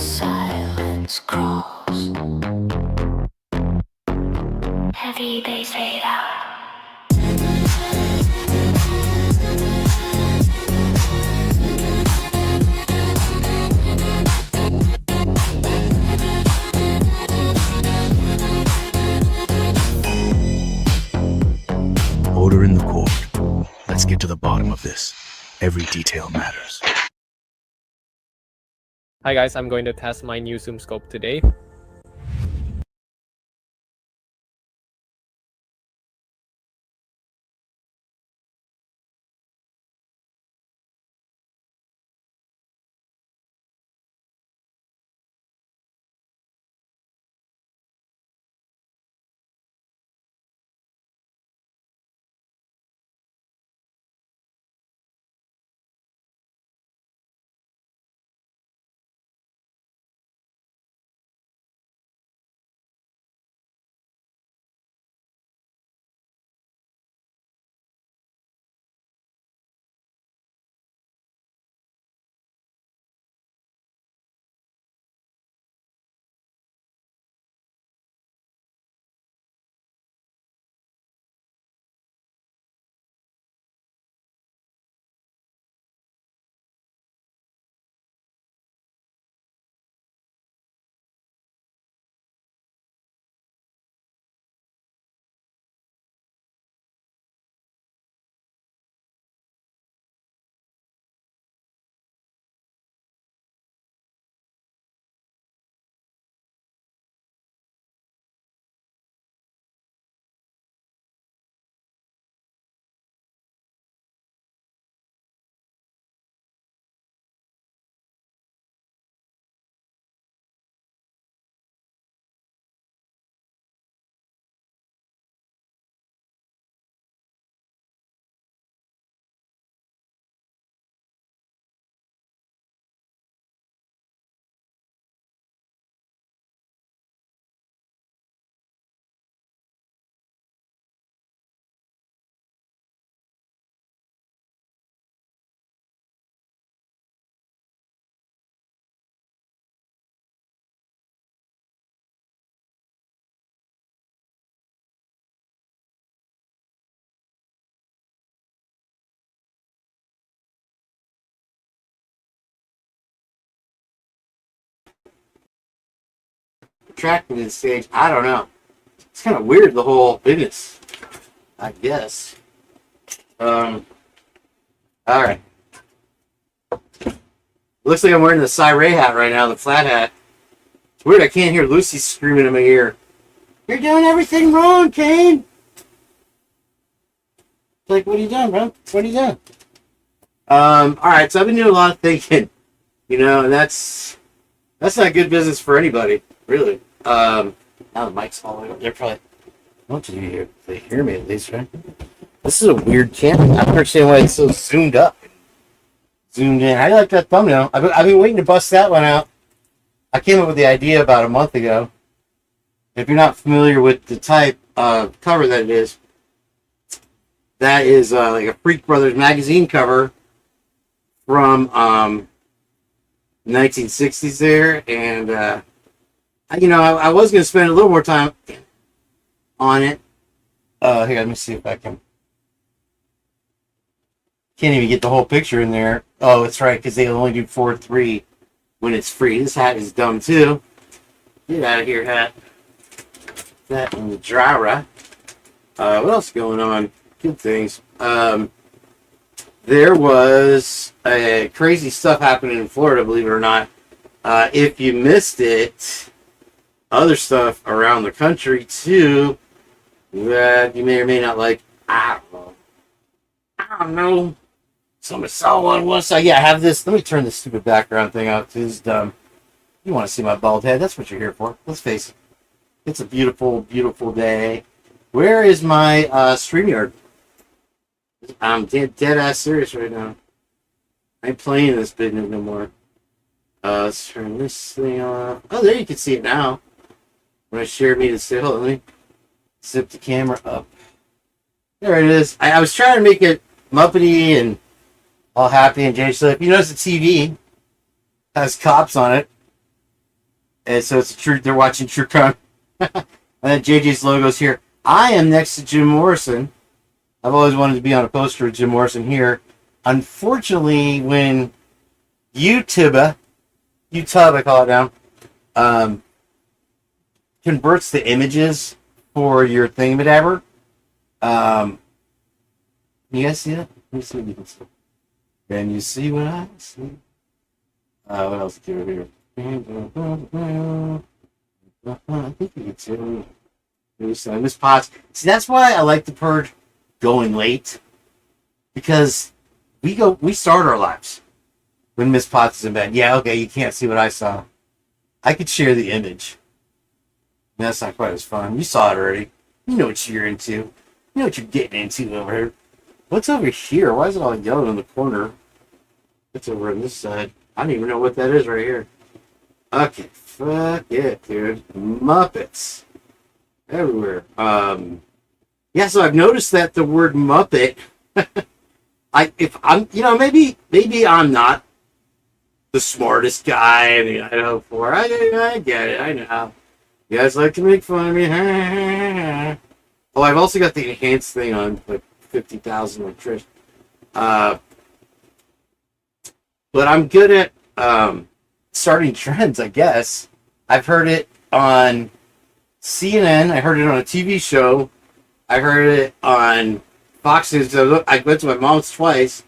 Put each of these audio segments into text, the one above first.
silence crawls. Heavy they say that. Order in the court. Let's get to the bottom of this. Every detail matters. Hi guys, I'm going to test my new zoom scope today. Tracking the stage. I don't know. It's kind of weird, the whole business, I guess. All right. Looks like I'm wearing the Cyray hat right now, the flat hat. It's weird. I can't hear Lucy screaming in my ear. You're doing everything wrong, Kane. It's like, what are you doing, bro? What are you doing? All right. So I've been doing a lot of thinking, and that's not good business for anybody, really. Now the mic's all the way up. They're probably, what do you hear? They hear me at least, right? This is a weird camera. I don't understand why it's so zoomed up. Zoomed in. I like that thumbnail. I've been waiting to bust that one out. I came up with the idea about a month ago. If you're not familiar with the type of cover that is like a Freak Brothers magazine cover from 1960s there, and I was going to spend a little more time on it. Here, let me see if I can't even get the whole picture in there. Oh, it's right, because they only do 4:3 when it's free. This hat is dumb too. Get out of here, hat. That and the dryer. What else is going on? Good things. There was crazy stuff happening in Florida, believe it or not. If you missed it, other stuff around the country too that you may or may not like. I don't know. Somebody saw one once. Yeah, I have this. Let me turn this stupid background thing out. This is dumb. You want to see my bald head? That's what you're here for. Let's face it. It's a beautiful, beautiful day. Where is my StreamYard? I'm dead ass serious right now. I ain't playing this bit no more. Let's turn this thing off. Oh, there you can see it now. When I shared me to say, hold on, let me zip the camera up. There it is. I was trying to make it Muppety and all happy and Jay. So if you notice the TV has cops on it, And so it's a true. They're watching true crime. And then JJ's logo's here. I am next to Jim Morrison. I've always wanted to be on a poster of Jim Morrison here. Unfortunately, when YouTube, I call it now, converts the images for your thingamajabber. You guys see that? Let me see what you can see. Can you see what I see? What else do we here? I think you can see. Miss Potts. See, that's why I like the Purge going late, because we start our lives when Miss Potts is in bed. Yeah, okay, you can't see what I saw. I could share the image. That's not quite as fun. You saw it already. You know what you're into. You know what you're getting into over here. What's over here? Why is it all yellow in the corner? It's over on this side. I don't even know what that is right here. Okay, fuck it, dude. Muppets. Everywhere. Yeah, so I've noticed that the word Muppet, maybe I'm not the smartest guy in the Idaho 4. I get it. I know. You guys like to make fun of me. Oh, I've also got the enhanced thing on, like 50,000 like Trish. But I'm good at starting trends, I guess. I've heard it on CNN. I heard it on a TV show. I heard it on Fox News. I went to my mom's twice.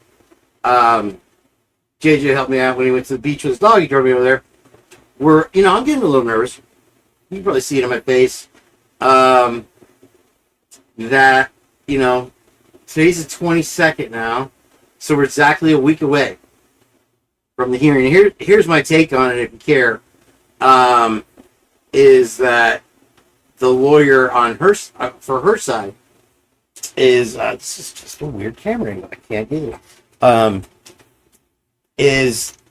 JJ helped me out when he went to the beach with his dog. He drove me over there. I'm getting a little nervous. You can probably see it on my face. That, today's the 22nd now. So we're exactly a week away from the hearing. Here's my take on it, if you care. Is that the lawyer on for her side is this is just a weird camera angle. I can't get it.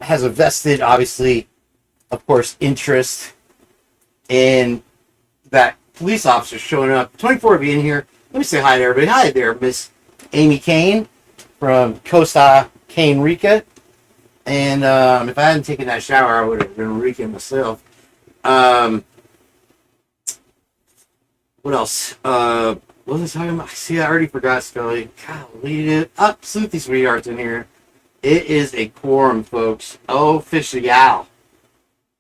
Has a vested, obviously, of course, interest in that police officer showing up. 24 being here. Let me say hi to everybody. Hi there, Miss Amy Kane from Costa Cane Rica. And if I hadn't taken that shower, I would have been Rican myself. What else? What was I talking about? See, I already forgot, Scully. Golly, dude. Sleuthy Sweetheart's in here. It is a quorum, folks. Oh, fish a gal.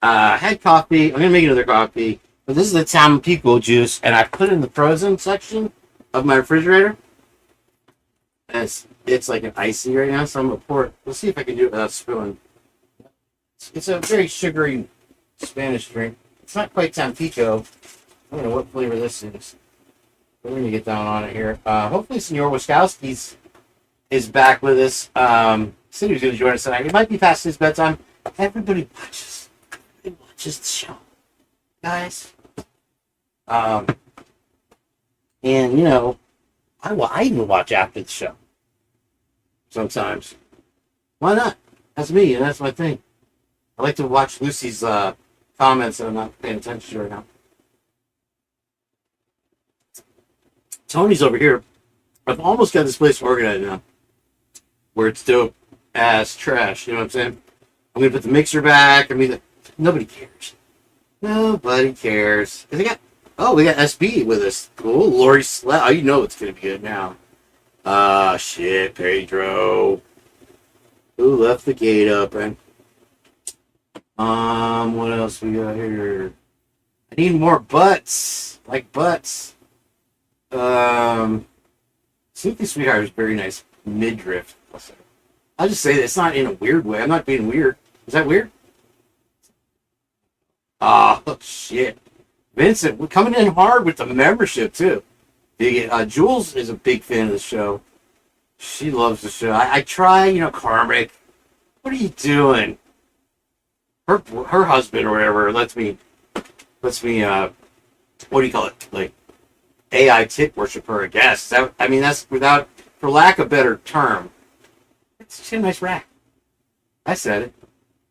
Had coffee. I'm going to make another coffee. But this is the Tampico juice, and I put it in the frozen section of my refrigerator. And it's like an icy right now, so I'm going to pour it. We'll see if I can do it without spilling. It's a very sugary Spanish drink. It's not quite Tampico. I don't know what flavor this is. We're going to get down on it here. Hopefully, Senor Wiskowski's is back with us. Said he was going to join us tonight. It might be past his bedtime. Everybody watches the show, guys. And I even watch after the show sometimes. Why not? That's me, and that's my thing. I like to watch Lucy's comments that I'm not paying attention to right now. Tony's over here. I've almost got this place organized now, where it's dope as trash. You know what I'm saying? I'm gonna put the mixer back. Nobody cares. Nobody cares. We got SB with us. Cool. Lori Sled. Oh, you know it's gonna be good now. Shit, Pedro. Who left the gate open? What else we got here? I need more butts. Like butts. Sleepy Sweetheart is very nice midriff. I'll just say that it's not in a weird way. I'm not being weird. Is that weird? Oh, shit. Vincent, we're coming in hard with the membership, too. Jules is a big fan of the show. She loves the show. I try, Carmick. What are you doing? Her husband or whatever lets me, what do you call it? Like, AI tit worshiper, I guess. That's without, for lack of a better term. It's a nice rack. I said it.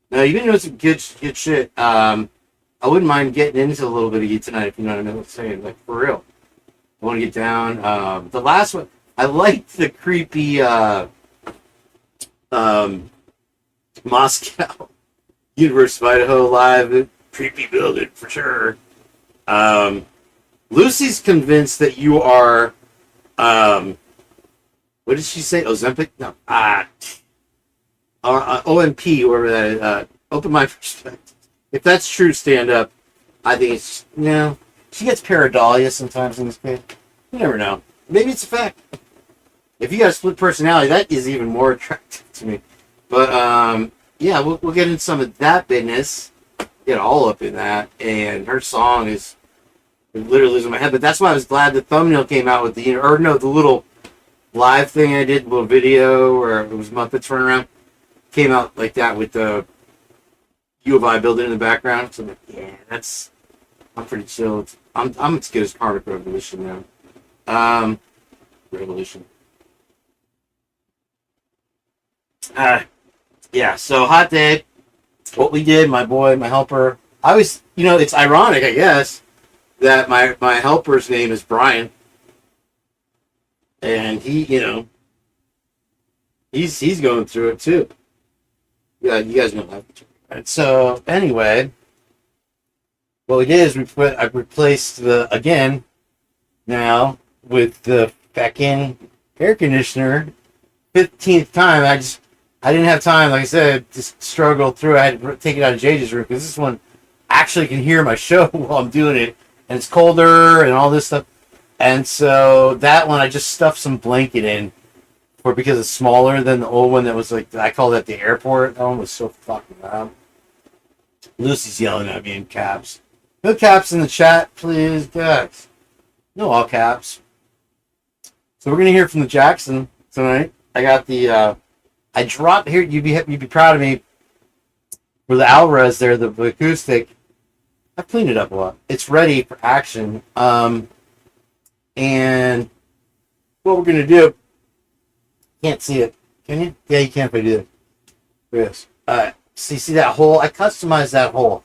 No, you've been doing some good shit. I wouldn't mind getting into a little bit of you tonight, if you know what I'm saying. Like, for real. I want to get down. The last one, I liked the creepy Moscow University of Idaho live. creepy building for sure. Lucy's convinced that you are, what did she say? Ozempic? No. OMP, whatever that is. Open my perspective. If that's true, stand up. I think it's, she gets pareidolia sometimes in this case. You never know. Maybe it's a fact. If you got a split personality, that is even more attractive to me. But, yeah, we'll get into some of that business. Get all up in that. And her song is literally losing my head. But that's why I was glad the thumbnail came out with the little live thing I did, little video where it was Muppets running around. Came out like that with the U of I building in the background. So I'm like, yeah, I'm pretty chill. I'm as good as Karmic Revolution now. Revolution. Yeah, so hot day. What we did, my boy, my helper. I was, it's ironic, I guess, that my helper's name is Brian. And he, he's going through it too. Yeah, you guys know that. Right, so anyway, what we did is I replaced again now with the fucking air conditioner. 15th time. I didn't have time, like I said, to struggle through. I had to take it out of JJ's room because this one actually can hear my show while I'm doing it, and it's colder and all this stuff. And so that one I just stuffed some blanket in because it's smaller than the old one that was like, I call that the airport. That one was so fucking loud. Lucy's yelling at me in caps. No caps in the chat, please, guys. No all caps. So we're gonna hear from the Jackson tonight. I got the I dropped here. You'd be proud of me for the Alvarez there, the acoustic. I've cleaned it up a lot. It's ready for action. And what we're gonna do? Can't see it, can you? Yeah, you can if I do it. Yes. So you see that hole? I customized that hole,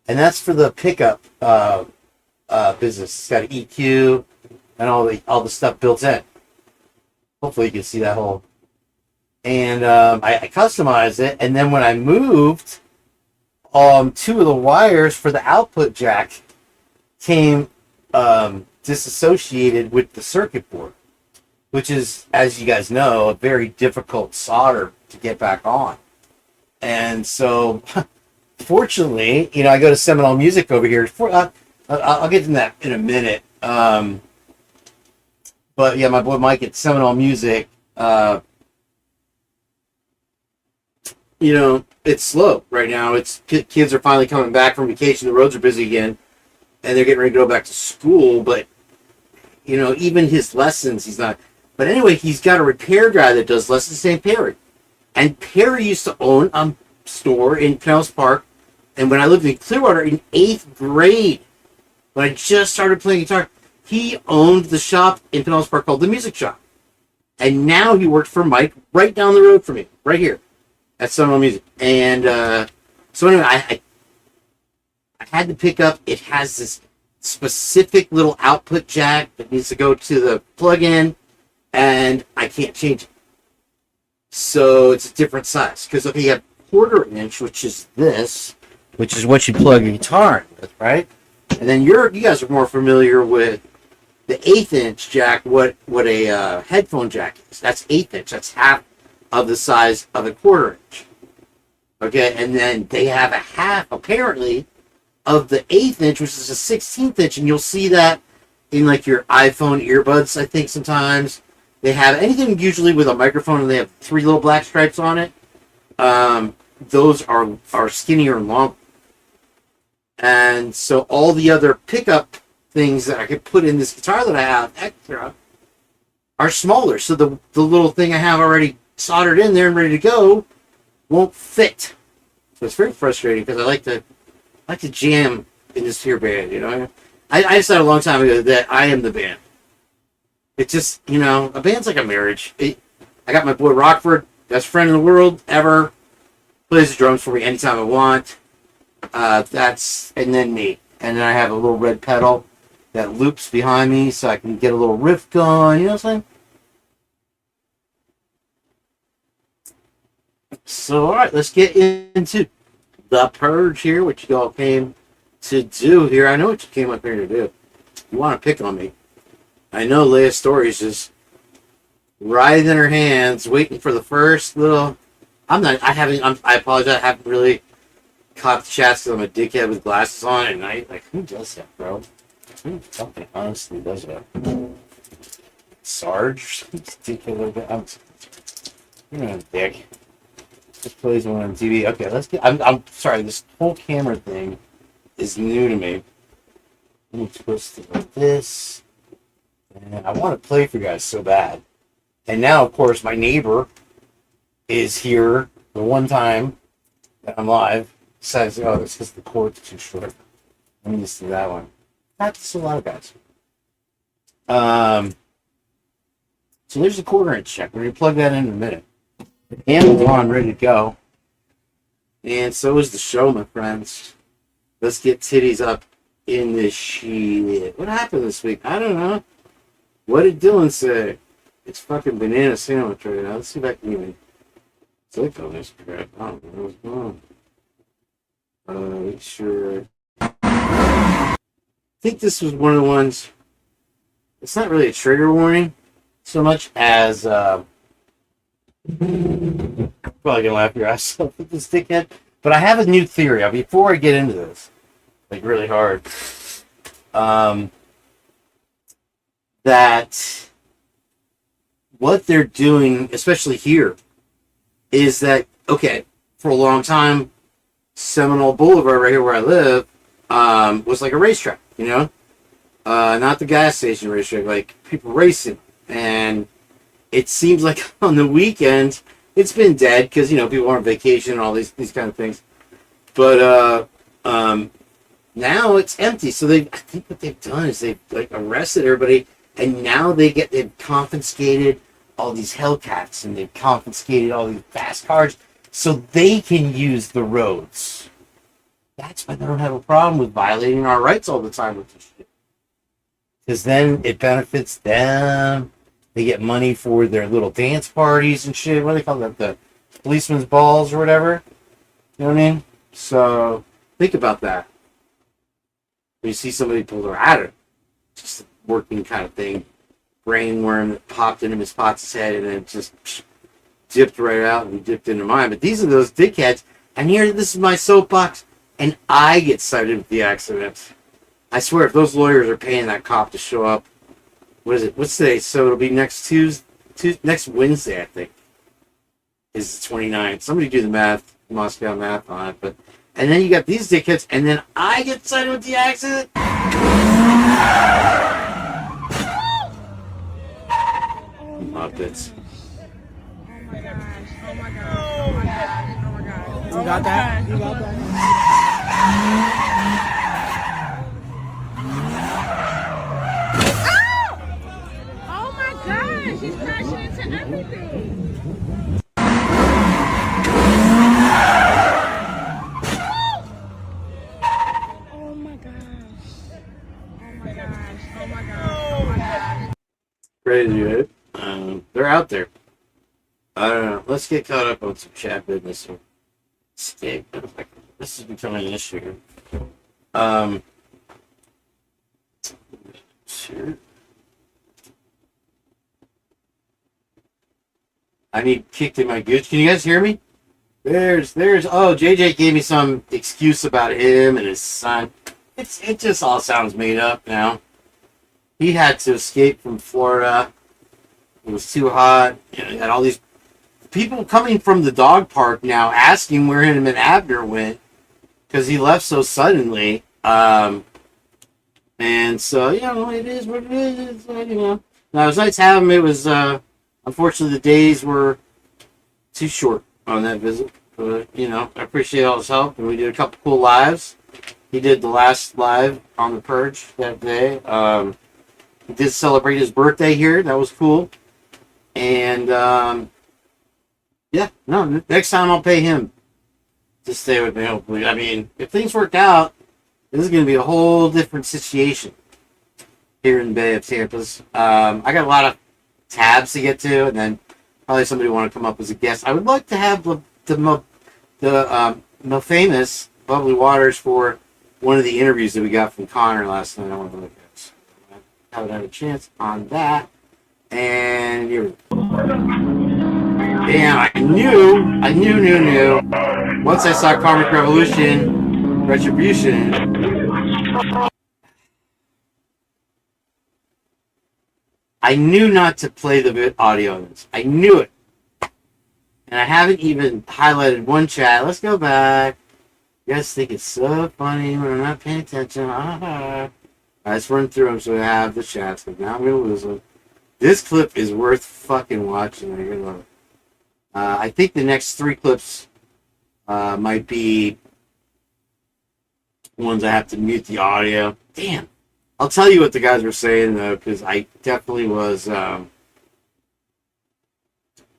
and that's for the pickup business. It's got an EQ and all the stuff built in. Hopefully you can see that hole. And I customized it, and then when I moved, 2 of the wires for the output jack came disassociated with the circuit board, which is, as you guys know, a very difficult solder to get back on. And so, fortunately, I go to Seminole Music over here. I'll get to that in a minute. But yeah, my boy Mike at Seminole Music, it's slow right now. Kids are finally coming back from vacation. The roads are busy again, and they're getting ready to go back to school. But even his lessons, he's not. But anyway, he's got a repair guy that does lessons named Perry. And Perry used to own a store in Pinellas Park. And when I lived in Clearwater in 8th grade, when I just started playing guitar, he owned the shop in Pinellas Park called The Music Shop. And now he worked for Mike right down the road from me, right here at Seminole Music. And so anyway, I had to pick up, it has this specific little output jack that needs to go to the plug-in, and I can't change it. So it's a different size. Because if you have 1/4 inch, which is this, which is what you plug your guitar in with, right? And then you guys are more familiar with the 1/8 inch jack, what a headphone jack is. That's 1/8 inch. That's half of the size of a 1/4 inch. Okay, and then they have a half, apparently, of the 1/8 inch, which is a 16th inch, and you'll see that in like your iPhone earbuds, I think sometimes. They have anything usually with a microphone and they have 3 little black stripes on it. Those are skinnier and long. And so all the other pickup things that I could put in this guitar that I have extra are smaller. So the little thing I have already soldered in there and ready to go won't fit. So it's very frustrating because I like to jam in this here band, I decided a long time ago that I am the band. It's just, a band's like a marriage. I got my boy Rockford, best friend in the world ever. Plays the drums for me anytime I want. And then me. And then I have a little red pedal that loops behind me so I can get a little riff going. You know what I'm saying? So, all right, let's get into the Purge here, what you all came to do here. I know what you came up here to do. You want to pick on me. I know Leia Story's just writhing her hands, waiting for the first little... I apologize, I haven't really caught the chats because I'm a dickhead with glasses on at night. Like, who does that, bro? Who fucking honestly does that? Sarge? Dickhead like that? You're not a dick. Just plays one on TV. Okay, let's get... I'm sorry, this whole camera thing is new to me. Let me twist it like this. And I want to play for you guys so bad. And now, of course, my neighbor is here the one time that I'm live. Says, oh, it's because the cord's too short. Let me just do that one. That's a lot of guys. So there's a quarter-inch check. We're going to plug that in a minute. The candle's on, ready to go. And so is the show, my friends. Let's get titties up in this shit. What happened this week? I don't know. What did Dylan say? It's fucking banana sandwich right now. Let's see if I can even click on this crap. I don't know what's going on. Make sure. I think this was one of the ones. It's not really a trigger warning so much as probably gonna laugh your ass off with this dickhead. But I have a new theory. Before I get into this, like really hard, that what they're doing, especially here, is that, okay, for a long time, Seminole Boulevard, right here where I live, was like a racetrack, you know? Not the gas station racetrack, like people racing. And it seems like on the weekend, it's been dead because, you know, people are on vacation and all these kind of things. But now it's empty. So I think what they've done is they've like arrested everybody, and now they've confiscated all these Hellcats and they've confiscated all these fast cars so they can use the roads. That's why they don't have a problem with violating our rights all the time with this shit. Because then it benefits them. They get money for their little dance parties and shit. What do they call that? The policeman's balls or whatever. You know what I mean? So think about that. When you see somebody pull their out of it, just a working kind of thing. Brain worm that popped into Miss Potts' head and then just dipped right out and dipped into mine. But these are those dickheads. And here, this is my soapbox. And I get cited with the accident. I swear, if those lawyers are paying that cop to show up, what is it? What's today? So it'll be next next Wednesday, I think, is the 29th. Somebody do the math, Moscow math on it. But and then you got these dickheads, and then I get cited with the accident. Muppets. Oh my gosh. Oh my gosh. Oh my gosh. Oh my gosh. You got that? You got that? Oh my gosh. He's crashing into everything. Oh my gosh. Oh my gosh. Oh my gosh. Oh my gosh. Crazy, right? They're out there. I don't know. Let's get caught up on some chat business here. Stick. This is becoming an issue. Sure. I need kicked in my gooch. Can you guys hear me? There's. Oh, JJ gave me some excuse about him and his son. It just all sounds made up now. He had to escape from Florida. It was too hot. You know, he had all these people coming from the dog park now asking where him and Abner went because he left so suddenly. And so, you know, it is what it is. You know, now, it was nice having him. It was, unfortunately, the days were too short on that visit. But, you know, I appreciate all his help. And we did a couple cool lives. He did the last live on the Purge that day. He did celebrate his birthday here. That was cool. And, yeah, no, next time I'll pay him to stay with me, hopefully. I mean, if things work out, this is going to be a whole different situation here in the Bay of Tampa's. I got a lot of tabs to get to, and then probably somebody want to come up as a guest. I would like to have the famous bubbly waters for one of the interviews that we got from Connor last night. I want to look at. So I haven't had a chance on that. And here we go. Damn, I knew. Once I saw Karmic Revolution, Retribution, I knew not to play the audio on this. I knew it. And I haven't even highlighted one chat. Let's go back. You guys think it's so funny when I'm not paying attention. Alright, let's run through them so we have the chats. But now I'm going to lose them. This clip is worth fucking watching. You're going to love it. I think the next 3 clips might be ones I have to mute the audio. Damn. I'll tell you what the guys were saying, though, because I definitely was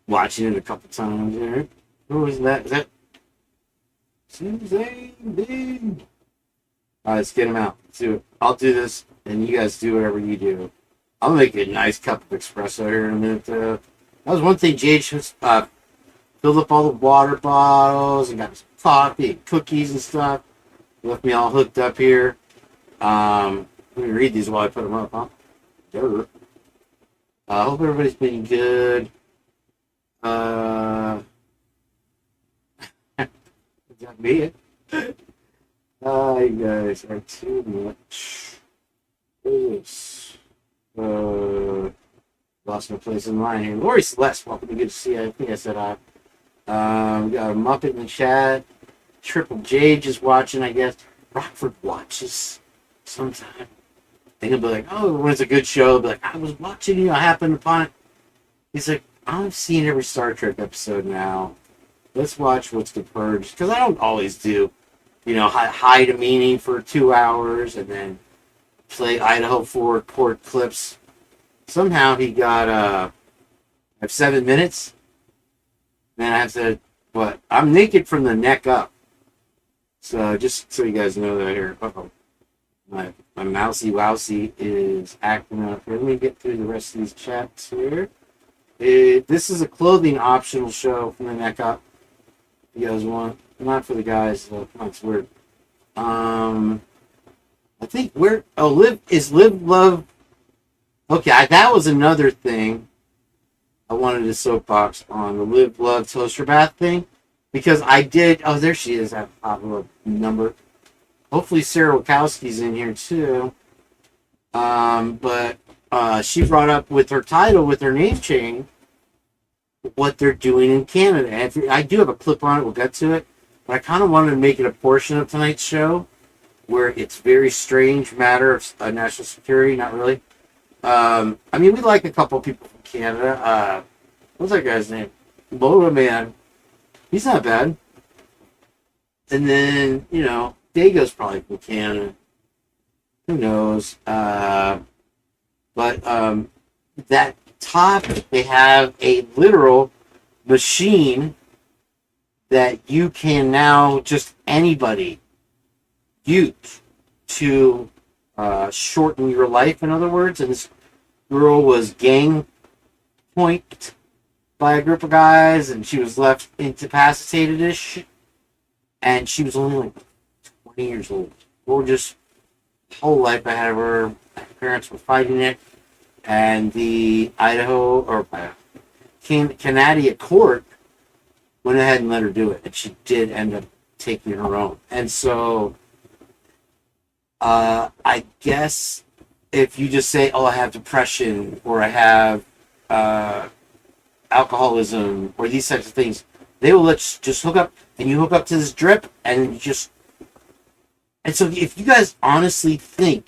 watching it a couple times here. Who was that? Is that Suzanne B? Alright, let's get him out. Let's do it. I'll do this, and you guys do whatever you do. I'll make a nice cup of espresso here in a minute. That was one thing. Jade filled up all the water bottles and got some coffee and cookies and stuff. Left me all hooked up here. Let me read these while I put them up, huh? I hope everybody's been good. Is that me? You guys are too much. Yes. Lost my place in line here. Lori Celeste, welcome. Good to see you. I think I said hi. We got a Muppet in the chat. Triple J just watching, I guess. Rockford watches sometime. And he'll be like, oh, when it's a good show, he'll be like, I was watching you, I happened upon it. He's like, I've seen every Star Trek episode now. Let's watch what's the Purge. Because I don't always do, hide a meaning for 2 hours and then play Idaho 4 court clips. Somehow he got, I have 7 minutes. Then I have to, I'm naked from the neck up. So just so you guys know that here. Uh-oh. My mousy wousy is acting up. Let me get through the rest of these chats here. This is a clothing optional show from the neck up. If you guys want. Not for the guys, though. Come on, it's weird. I think live love. Okay, that was another thing I wanted to soapbox on, the live love toaster bath thing. Because I did, there she is at the top of a number. Hopefully Sarah Wachowski's in here too. But she brought up with her title, with her name change, what they're doing in Canada. And I do have a clip on it, we'll get to it. But I kind of wanted to make it a portion of tonight's show where it's very strange matter of national security, not really. We like a couple people from Canada. What's that guy's name? Lola Man. He's not bad. And then, Dago's probably from Canada. Who knows? But that top, they have a literal machine that you can now, just anybody, use to shorten your life, in other words. And this girl was gang pointed by a group of guys, and she was left incapacitated-ish. And she was only like 20 years old. Gorgeous. Whole life ahead of her. Her parents were fighting it. And the Idaho, or Canadian court went ahead and let her do it. And she did end up taking her own. And so, I guess if you just say, I have depression, or I have alcoholism, or these types of things, they will let you just hook up, and you hook up to this drip, and you just... And so if you guys honestly think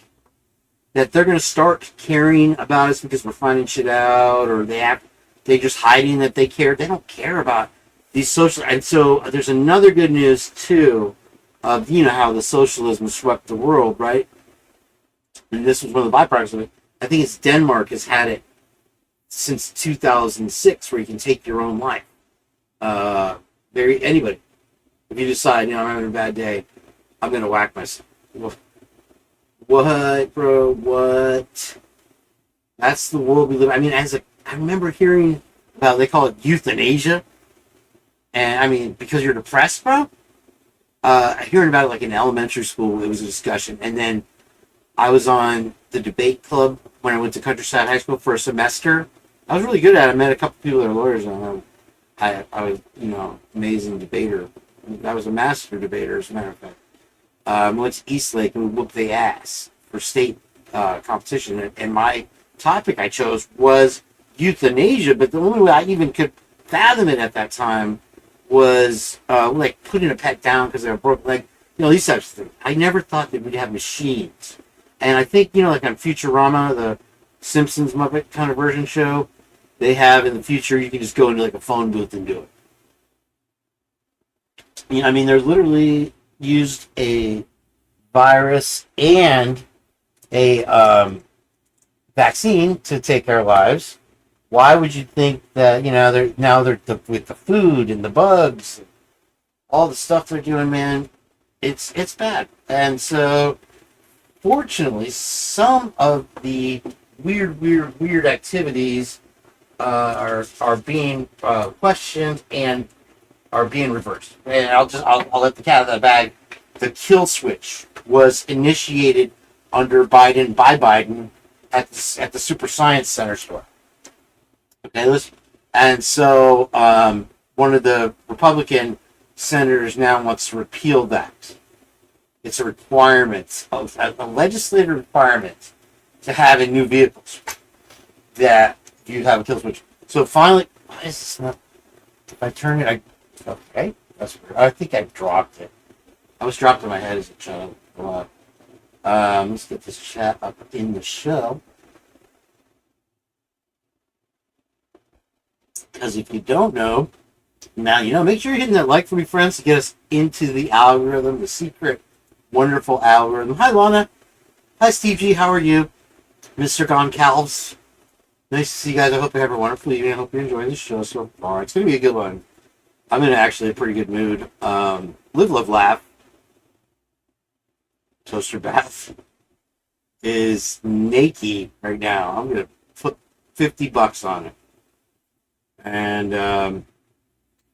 that they're going to start caring about us because we're finding shit out, or they're just hiding that they care, they don't care about these social... And so there's another good news, too, of, how the socialism swept the world, right? And this was one of the byproducts of it. I think it's Denmark has had it since 2006, where you can take your own life. Anybody. If you decide, I'm having a bad day, I'm going to whack myself. What, bro? What? That's the world we live in. I remember hearing about, they call it euthanasia. And, because you're depressed, bro? hearing about it like in elementary school. It was a discussion, and then I was on the debate club when I went to Countryside High School for a semester. I was really good at it. I met a couple people that are lawyers, and I was, amazing debater. I was a master debater, as a matter of fact. Went to Eastlake and we whooped the ass for state competition. And my topic I chose was euthanasia, but the only way I even could fathom it at that time was like putting a pet down because they were broken leg. These types of things. I never thought that we'd have machines. And I think, like on Futurama, the Simpsons Muppet kind of version show, they have in the future, you can just go into like a phone booth and do it. I mean, they're literally used a virus and a vaccine to take our lives. Why would you think that, they're with the food and the bugs, all the stuff they're doing, man, it's bad. And so, fortunately, some of the weird activities are being questioned and are being reversed. And I'll let the cat out of the bag. The kill switch was initiated by Biden at the Super Science Center store. Okay, and so one of the Republican senators now wants to repeal that. It's a requirement, a legislative requirement to have in new vehicles that you have a kill switch. So finally, why is this not? If I turn it, okay, that's weird. I think I dropped it. I was dropped on my head as a child a lot. Let's get this chat up in the show. Because if you don't know, now you know. Make sure you're hitting that like for me, friends, to get us into the algorithm, the secret, wonderful algorithm. Hi, Lana. Hi, Steve G. How are you? Mr. Goncalves. Nice to see you guys. I hope you have a wonderful evening. I hope you're enjoying the show so far. It's going to be a good one. I'm in actually a pretty good mood. Live, love, laugh. Toaster Bath is naked right now. I'm going to put $50 on it. And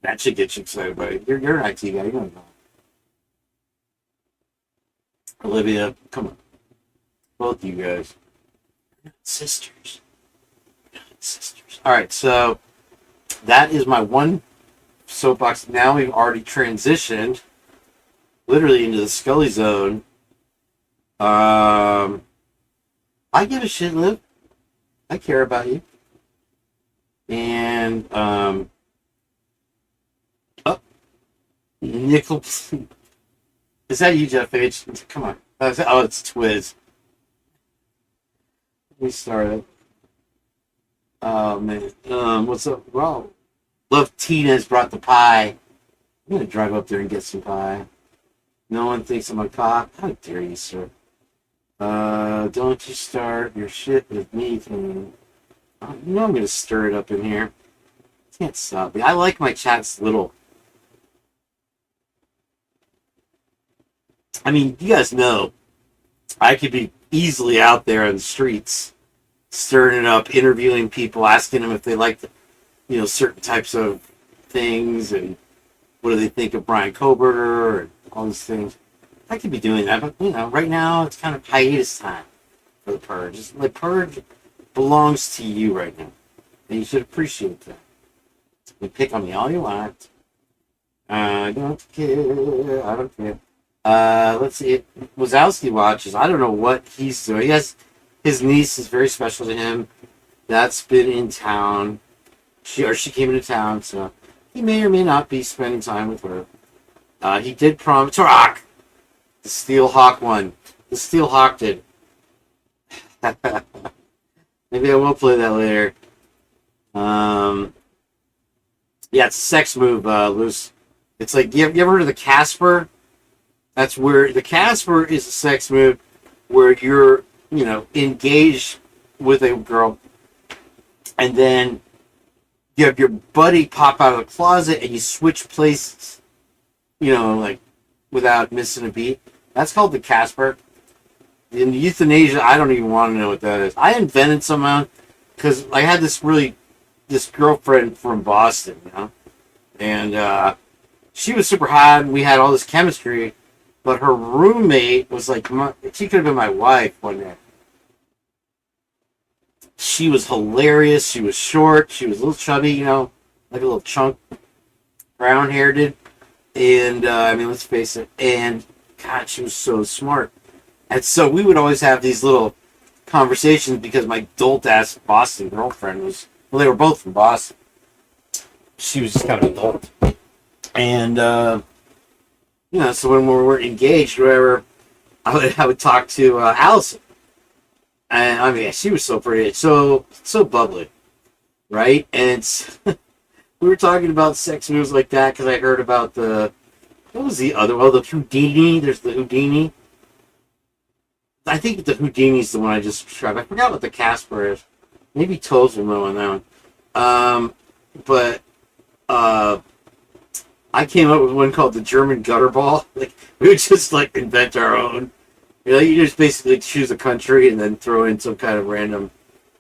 that should get you excited, buddy. You're an IT guy. You don't know. Olivia, come on. Both you guys. You're not sisters. You're not sisters. All right, so that is my one soapbox. Now we've already transitioned literally into the Scully zone. I give a shit, Liv. I care about you. And Nickel. Is that you, Jeff H? Come on. Oh, it's Twiz. We started. Oh man. What's up, bro? Love Tina's brought the pie. I'm gonna drive up there and get some pie. No one thinks I'm a cop. How dare you, sir? Don't you start your shit with me. I'm gonna stir it up in here. Can't stop me. I like my chats little. I mean, you guys know I could be easily out there on the streets, stirring it up, interviewing people, asking them if they like certain types of things and what do they think of Brian Koberger and all these things. I could be doing that, but right now it's kind of hiatus time for the Purge. The Purge belongs to you right now, and you should appreciate that. You pick on me all you want. I don't care. I don't care. Let's see. Wazowski watches. I don't know what he's doing. Yes, his niece is very special to him. That's been in town. She came into town, so he may or may not be spending time with her. He did promise to rock. The Steel Hawk one. The Steel Hawk did. Maybe I will play that later. Yeah, it's a sex move, Luce. It's like, you ever heard of the Casper? That's where the Casper is a sex move where you're, engaged with a girl, and then you have your buddy pop out of the closet and you switch places, like without missing a beat. That's called the Casper. In euthanasia, I don't even want to know what that is. I invented somehow because I had this girlfriend from Boston, and she was super hot, and we had all this chemistry. But her roommate was like, she could have been my wife one day. She was hilarious. She was short. She was a little chubby, you know, like a little chunk, brown haired. And, I mean, let's face it. And, God, she was so smart. And so we would always have these little conversations because my dolt-ass Boston girlfriend was, well, they were both from Boston. She was just kind of adult. And, you know, so when we were engaged or whatever, I would talk to Allison. And, I mean, she was so pretty, so bubbly, right? And we were talking about sex moves like that because I heard about what was the other, the Houdini. There's the Houdini. I think the Houdini's the one I just described. I forgot what the Casper is. Maybe Toes will know on that one. But I came up with one called the German gutter ball. Like, we would just like invent our own. You know, you just basically choose a country and then throw in some kind of random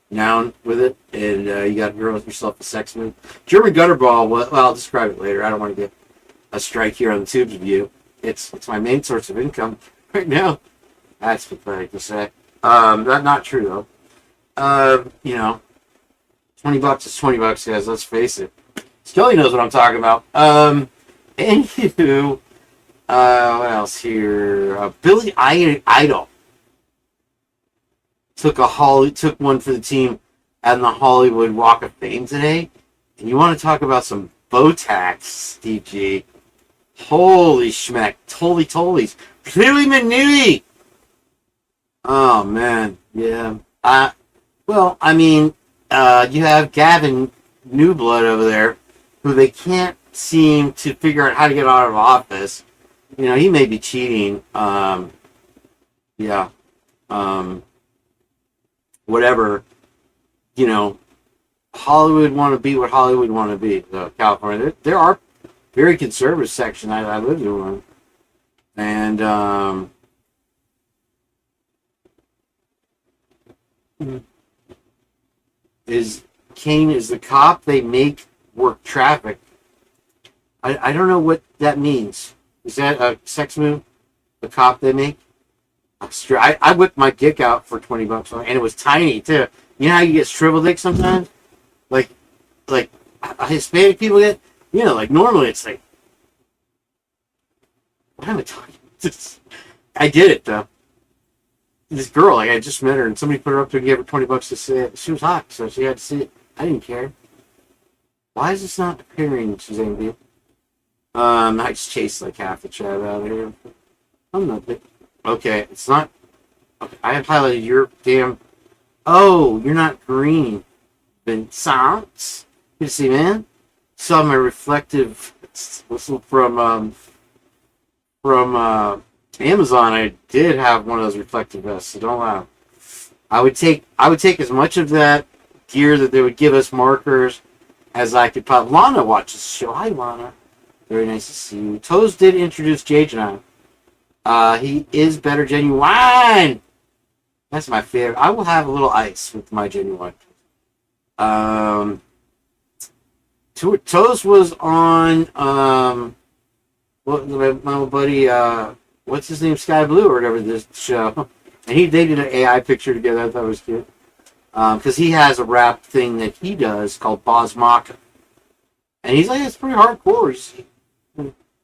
noun with it, and you got yourself a sex move. German gutter ball. Well, I'll describe it later. I don't want to get a strike here on the Tubes View. It's my main source of income right now. That's pathetic to say. Not true though. You know, $20 is $20, guys. Let's face it. Skelly knows what I'm talking about. Anywho, what else here? Billy Idol took one for the team at the Hollywood Walk of Fame today. And you want to talk about some Botox, Steve G? Holy schmeck. Tollies. Really Manui. Oh, man. Yeah. Well, I mean, you have Gavin Newblood over there, who they can't seem to figure out how to get out of office. You know, he may be cheating. Yeah. Whatever. You know, Hollywood want to be what Hollywood want to be. California. There are very conservative section. I live in one. And, Kane is the cop they make work traffic. I don't know what that means. Is that a sex move? The cop they make? I whipped my dick out for $20, and it was tiny too. You know how you get shrivel dick sometimes? Like Hispanic people get? You know, like normally it's like, what am I talking about? I did it though. This girl, like I just met her, and somebody put her up to and gave her $20 to see it. She was hot, so she had to see it. I didn't care. Why is this not appearing, Suzanne B? I just chased like half the chat out of here. I'm not big. Okay, it's not. Okay, I have highlighted your damn. Oh, you're not green. Vincent. Good to see, man. Saw my reflective whistle from Amazon. I did have one of those reflective vests, so don't laugh. I would take as much of that gear that they would give us markers as I could pop. Lana watches the show. Hi, Lana. Very nice to see you. Toes did introduce Jage and I. He is better genuine. That's my favorite. I will have a little ice with my genuine. Toes was on my buddy what's his name, Sky Blue or whatever, this show, and they did an AI picture together. I thought it was cute because he has a rap thing that he does called Boz Maka, and he's like, it's pretty hardcore.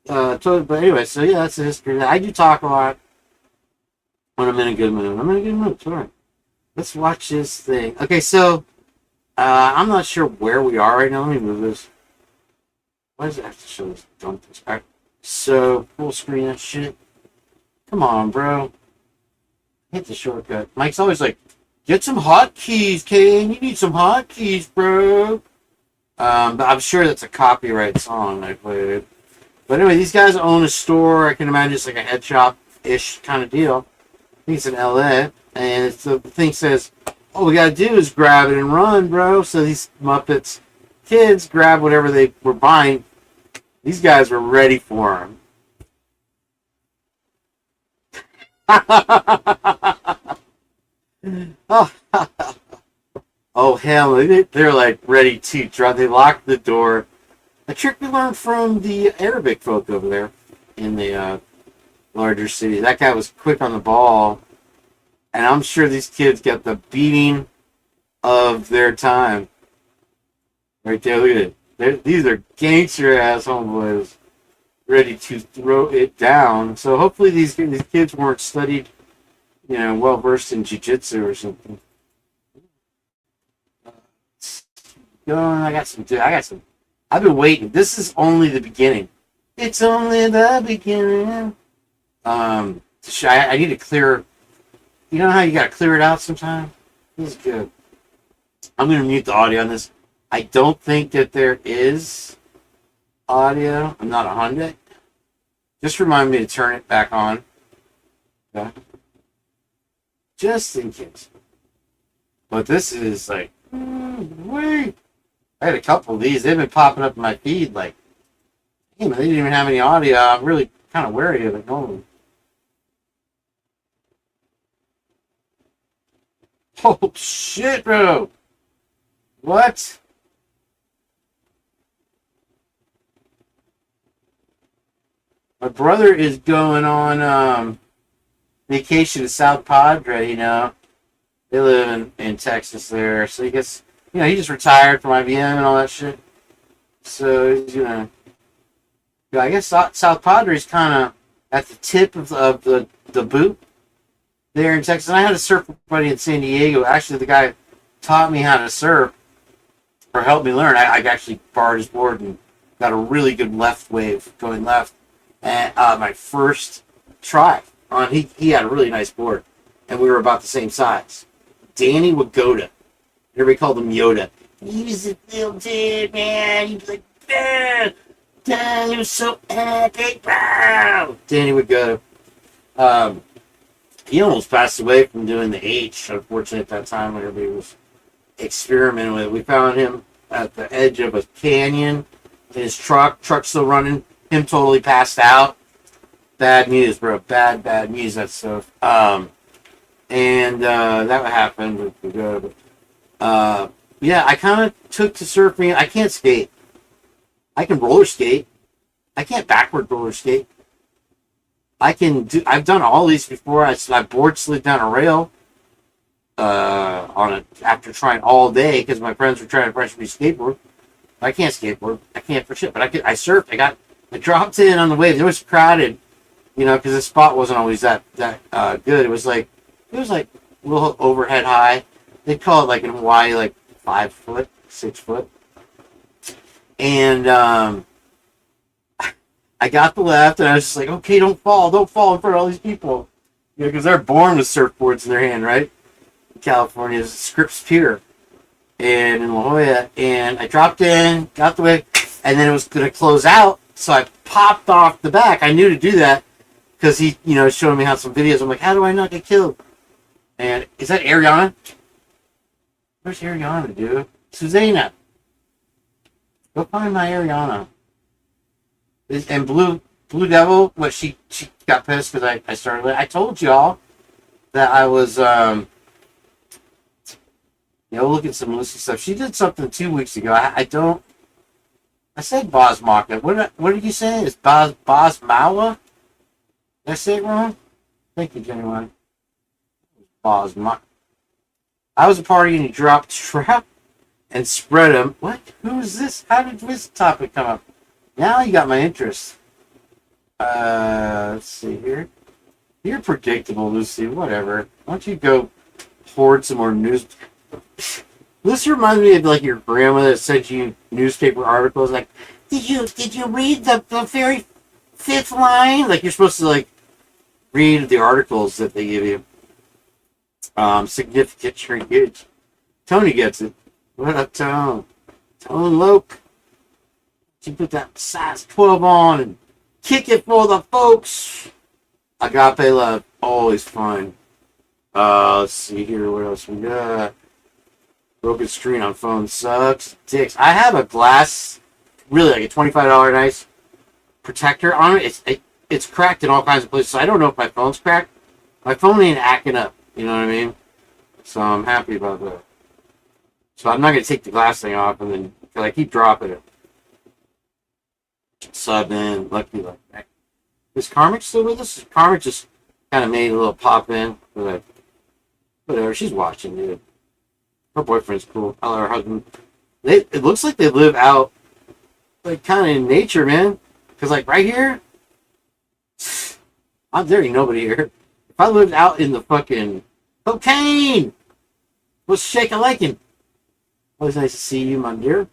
But anyway, so yeah, that's the history. I do talk a lot when I'm in a good mood. I'm in a good mood. It's all right. Let's watch this thing. Okay, so I'm not sure where we are right now. Let me move this. Why does it have to show this dumb thing? All right. So full screen that shit. Come on, bro. Hit the shortcut. Mike's always like, get some hotkeys, Kane. You need some hotkeys, bro. But I'm sure that's a copyright song I played. But anyway, these guys own a store. I can imagine it's like a head shop-ish kind of deal. I think it's in LA. And the thing says, all we gotta do is grab it and run, bro. So these Muppets kids grab whatever they were buying. These guys were ready for them. Oh, hell. They're like ready to drop. They locked the door. A trick we learned from the Arabic folk over there in the larger city. That guy was quick on the ball, and I'm sure these kids got the beating of their time. Right there, look at it. These are gangster ass homeboys ready to throw it down. So hopefully these kids weren't studied, well versed in jiu-jitsu or something. I got some. I've been waiting. This is only the beginning. It's only the beginning. I need to clear. You know how you gotta clear it out sometime? This is good. I'm gonna mute the audio on this. I don't think that there is audio. I'm not 100. Just remind me to turn it back on. Okay. Just in case. But this is like, wait. I had a couple of these. They've been popping up in my feed like, hey man, they didn't even have any audio. I'm really kind of wary of it normally. Oh shit, bro. What? My brother is going on vacation to South Padre, They live in Texas there. So he gets, he just retired from IBM and all that shit. So he's I guess South Padre's kind of at the tip of the boot there in Texas. And I had a surf buddy in San Diego. Actually, the guy taught me how to surf or helped me learn. I actually borrowed his board and got a really good left wave going left. And my first try on, he had a really nice board, and we were about the same size. Danny Wagoda, everybody called him Yoda. He was a little dude, man. He was like, man, he was so epic, bro. Danny Wagoda. He almost passed away from doing the H, unfortunately, at that time when everybody was experimenting with it. We found him at the edge of a canyon in his truck still running. Him totally passed out. Bad news, bro. Bad news, that stuff. That happened. Yeah, I kind of took to surfing. I can't skate. I can roller skate. I can't backward roller skate. I've done all these before. I board slid down a rail after trying all day because my friends were trying to pressure me to skateboard. I can't skateboard. I can't for shit. But I surfed. I dropped in on the wave. It was crowded, because the spot wasn't always that good. It was like a little overhead high. They call it like in Hawaii, like 5 foot, 6 foot. And I got the left, and I was just like, okay, don't fall in front of all these people, because they're born with surfboards in their hand, right? In California, Scripps Pier, and in La Jolla, and I dropped in, got the wave, and then it was going to close out. So I popped off the back. I knew to do that because he, showing me how some videos. I'm like, how do I not get killed? And is that Ariana? Where's Ariana, dude? Susanna. Go find my Ariana. And Blue Devil, she got pissed because I started. I told y'all that I was, look at some Lucy stuff. She did something 2 weeks ago. I said Bosmaka. What did you say? It's Bosmawa? Did I say it wrong? Thank you, Genuine. Bosmaka. I was a party and he dropped trap and spread him. What? Who is this? How did this topic come up? Now you got my interest. Let's see here. You're predictable, Lucy. Whatever. Why don't you go hoard some more news? This reminds me of like your grandmother that sent you newspaper articles. Like, did you read the very 5th line? Like you're supposed to like read the articles that they give you. Significant shrinkage. Tony gets it. What up, Tone? Tone Loke. You put that size 12 on and kick it for the folks. Agape love, always fun. Let's see here. What else we got? Broken screen on phone sucks. Dicks. I have a glass, really like a $25 nice protector on it. It's cracked in all kinds of places. So I don't know if my phone's cracked. My phone ain't acting up. You know what I mean? So I'm happy about that. So I'm not going to take the glass thing off and then, because I keep dropping it. So I've been lucky like that. Is Karmic still with us? Karmic just kind of made a little pop in. Like, whatever, she's watching, dude. Her boyfriend's cool. I love her husband. It looks like they live out, like, kind of in nature, man. Because, like, right here, there ain't nobody here. If I lived out in the fucking cocaine, what's shaking like him? Always nice to see you, my dear.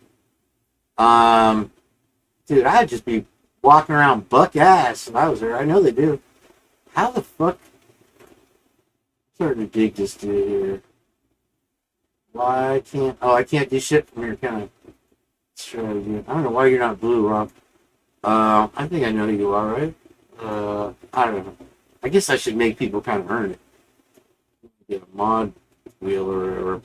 Dude, I'd just be walking around buck ass if I was there. I know they do. How the fuck? I'm starting to dig this dude here. Why can't? Oh, I can't do shit from here, can I? Sure, I don't know why you're not blue, Rob. I think I know who you are, right? I don't know. I guess I should make people kind of earn it. Get a mod wheel or whatever.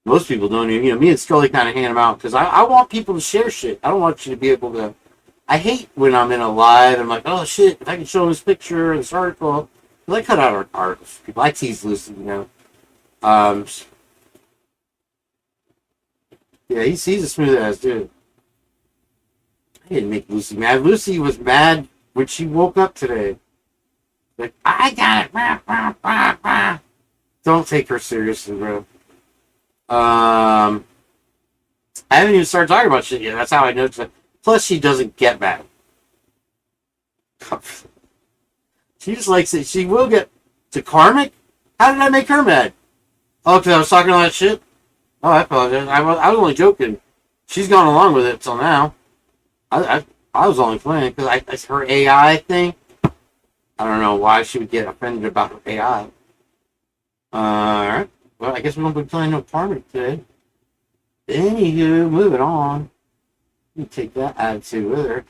Most people don't even, me and Scully kind of hand them out because I want people to share shit. I don't want you to be able to. I hate when I'm in a live. I'm like, oh shit, if I can show them this picture or this article. Because I cut out our articles. People, I tease Lucy, Yeah, he's a smooth ass dude. I didn't make Lucy mad. Lucy was mad when she woke up today. Like, I got it. Don't take her seriously, bro. I haven't even started talking about shit yet. That's how I know. Plus, she doesn't get mad. She just likes it. She will get to Karmic. How did I make her mad? Oh, because I was talking all that shit? Oh, I apologize. I was only joking. She's gone along with it till now. I was only playing because it's her AI thing. I don't know why she would get offended about her AI. Alright. Well, I guess we won't be playing no Karmic today. Anywho, moving on. Let me take that attitude with her.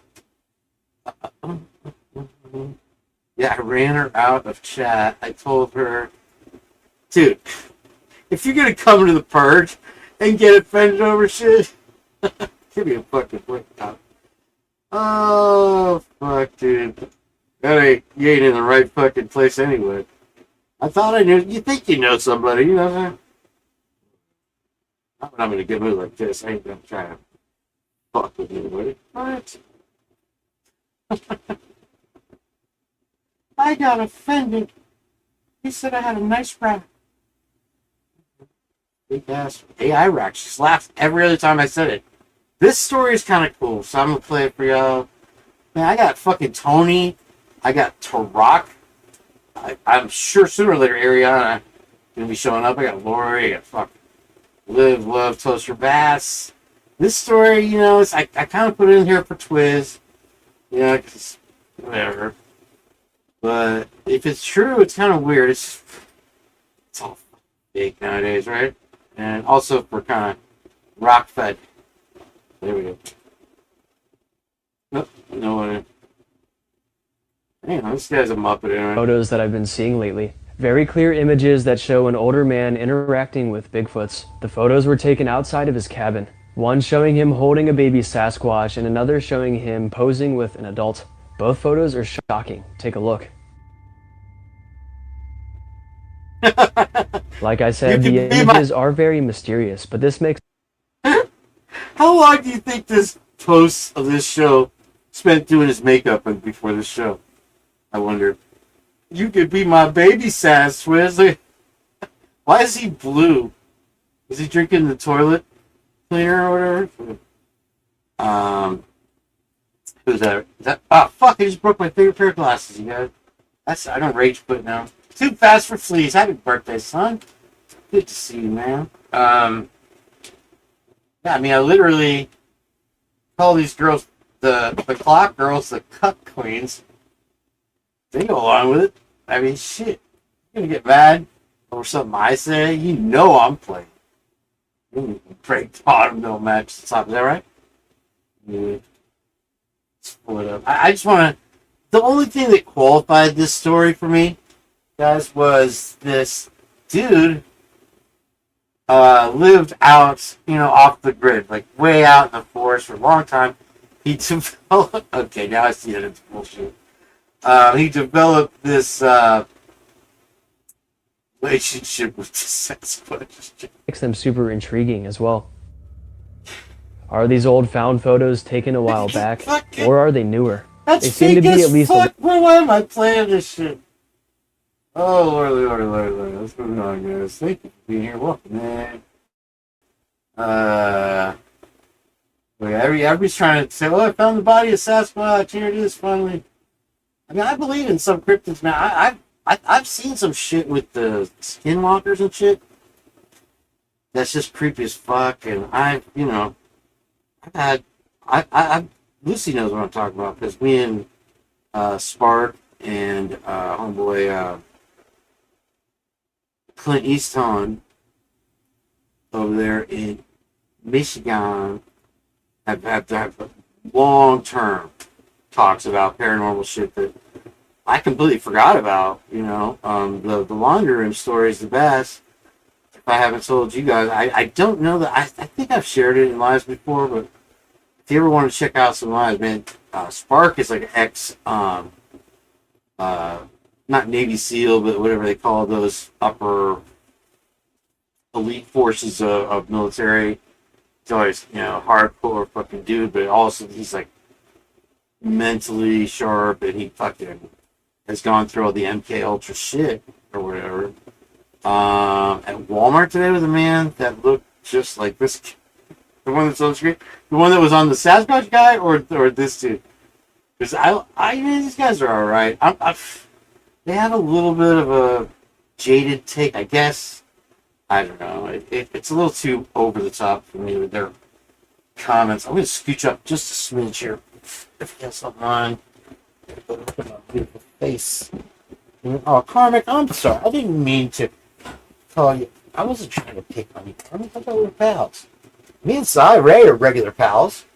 Yeah, I ran her out of chat. I told her, dude, if you're gonna come into the Purge and get offended over shit, give me a fucking break out. Oh, fuck, dude. You ain't in the right fucking place anyway. I thought I knew. You think you know somebody, you know what I'm saying? Not when I'm in a good mood like this. I ain't gonna try to fuck with anybody. What? I got offended. He said I had a nice rack. Big ass AI rack. She just laughs every other time I said it. This story is kind of cool, so I'm gonna play it for y'all. Man, I got fucking Tony. I got Tarak. I'm sure sooner or later Ariana gonna be showing up. I got Lori. I got fucking Live, Love, Toaster Bass. This story, I kind of put it in here for Twiz. Because whatever. But if it's true, it's kind of weird. It's all fake nowadays, right? And also for kind of rock fed. There we go. Nope, no one. Damn, this guy's a Muppet, anyway. Photos that I've been seeing lately. Very clear images that show an older man interacting with Bigfoots. The photos were taken outside of his cabin. One showing him holding a baby Sasquatch and another showing him posing with an adult. Both photos are shocking. Take a look. Like I said, the images are very mysterious, but this makes... How long do you think this host of this show spent doing his makeup before this show? I wonder. You could be my baby sass, Swizz. Why is he blue? Is he drinking the toilet cleaner or whatever? Who's that? Oh, fuck, I just broke my favorite pair of glasses, you guys. I don't rage quit now. Too fast for fleas. Happy birthday, son. Good to see you, man. Yeah, I mean, I literally call these girls the clock girls the cuck queens. They go along with it. I mean, shit. You're gonna get mad over something I say? You know I'm playing. Break bottom, don't match the top. Is that right? Yeah. Let's pull it up. I just want to... The only thing that qualified this story for me, guys, was this dude lived out, off the grid, like way out in the forest for a long time. He developed... Okay, now I see that it's bullshit. He developed this relationship with the Sasquatch. makes them super intriguing as well. Are these old found photos taken a while back, Fucking- or are they newer? That's They seem to fake be as at least fuck. Why am I playing this shit? Oh, Lord. What's going on, guys? Thank you for being here. Welcome, man. Everybody's trying to say, "Oh, I found the body of Sasquatch. Here it is, finally." I mean, I believe in some cryptids, man. I've seen some shit with the skinwalkers and shit. That's just creepy as fuck. And Lucy knows what I'm talking about because me and Spark and homeboy Clint Easton over there in Michigan have long-term talks about paranormal shit that I completely forgot about. The laundry room story is the best. If I haven't told you guys, I don't know that I think I've shared it in lives before, but if you ever want to check out some lives, man, Spark is like an ex, not Navy SEAL, but whatever they call those upper elite forces of military. He's always, hardcore fucking dude, but also he's like mentally sharp, and he fucking has gone through all the MK Ultra shit or whatever. At Walmart today with a man that looked just like this, the one that's on the screen, the one that was on the Sasquatch guy, or this dude. Because these guys are all right. They have a little bit of a jaded take, I guess. I don't know. It's a little too over the top for me with their comments. I'm going to scooch up just a smidge here. If you have something on. Look at my beautiful face. Oh, Carmick, I'm sorry. I didn't mean to call you. I wasn't trying to pick on you, Carmick. I thought we were pals. Me and Cy Ray are regular pals.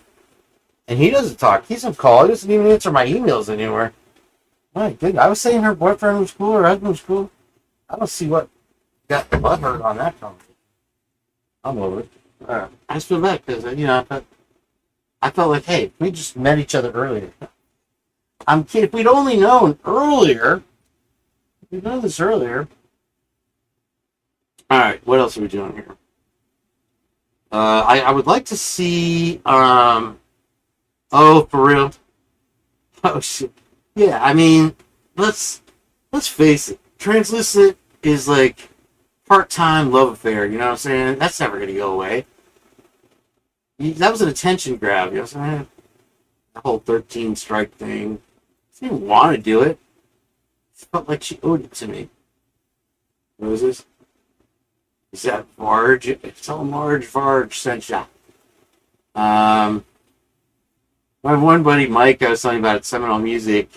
And he doesn't talk. He doesn't call. He doesn't even answer my emails anymore. My goodness. I was saying her boyfriend was cool, her husband was cool. I don't see what got the butt hurt on that conversation. I'm over it. I just feel bad because, I felt like, hey, we just met each other earlier. I'm kidding. If we'd only known earlier, we'd known this earlier. All right, what else are we doing here? I would like to see. Oh, for real? Oh shit. Yeah, I mean, let's face it. Translucent is like part-time love affair. You know what I'm saying? That's never gonna go away. That was an attention grab. You know what I'm saying? The whole 13 strike thing. She didn't want to do it. It felt like she owed it to me. What is this? Is that Varge? It's all Marge Varge sent ya. My one buddy Mike, I was telling you about at Seminole Music,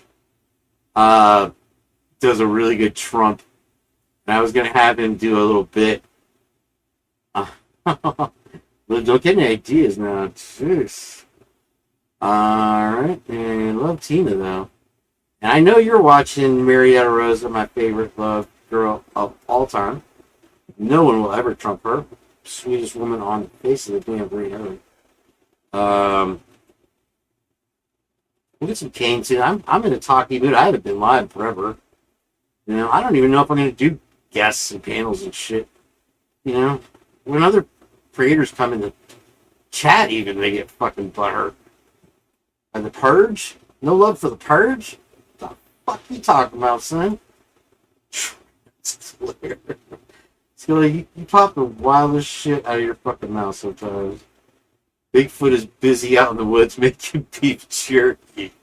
does a really good Trump. And I was going to have him do a little bit. Don't get any ideas now. Jeez. Alright. And love Tina, though. And I know you're watching Marietta Rosa, my favorite love girl of all time. No one will ever trump her. Sweetest woman on the face of the damn green earth. We'll get some Kane too. I'm in a talky mood. I haven't been live forever. I don't even know if I'm going to do guests and panels and shit. When other creators come in the chat, even they get fucking butthurt. And the Purge? No love for the Purge? What the fuck you talking about, son? It's hilarious. So you pop the wildest shit out of your fucking mouth sometimes. Bigfoot is busy out in the woods making beef jerky.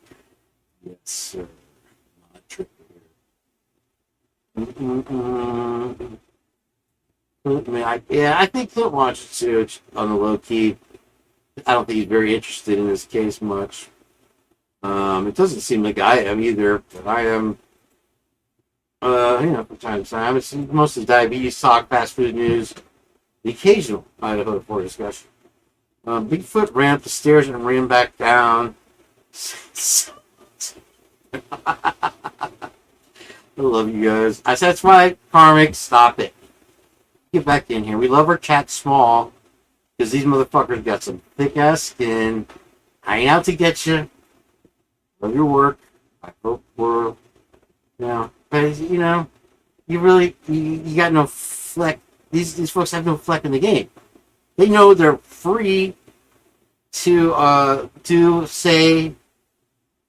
Yes, sir. Not tripping here. I think Clint watches it too on the low key. I don't think he's very interested in this case much. It doesn't seem like I am either, but I am. From time to time, it's mostly diabetes talk, fast food news, the occasional Idaho 4 discussion. Bigfoot ran up the stairs and ran back down. I love you guys. I said, that's right, Karmic, stop it. Get back in here. We love our chat small because these motherfuckers got some thick ass skin. I ain't out to get you. Love your work. I hope we're, but you really, you got no fleck. These folks have no fleck in the game. They know they're free to say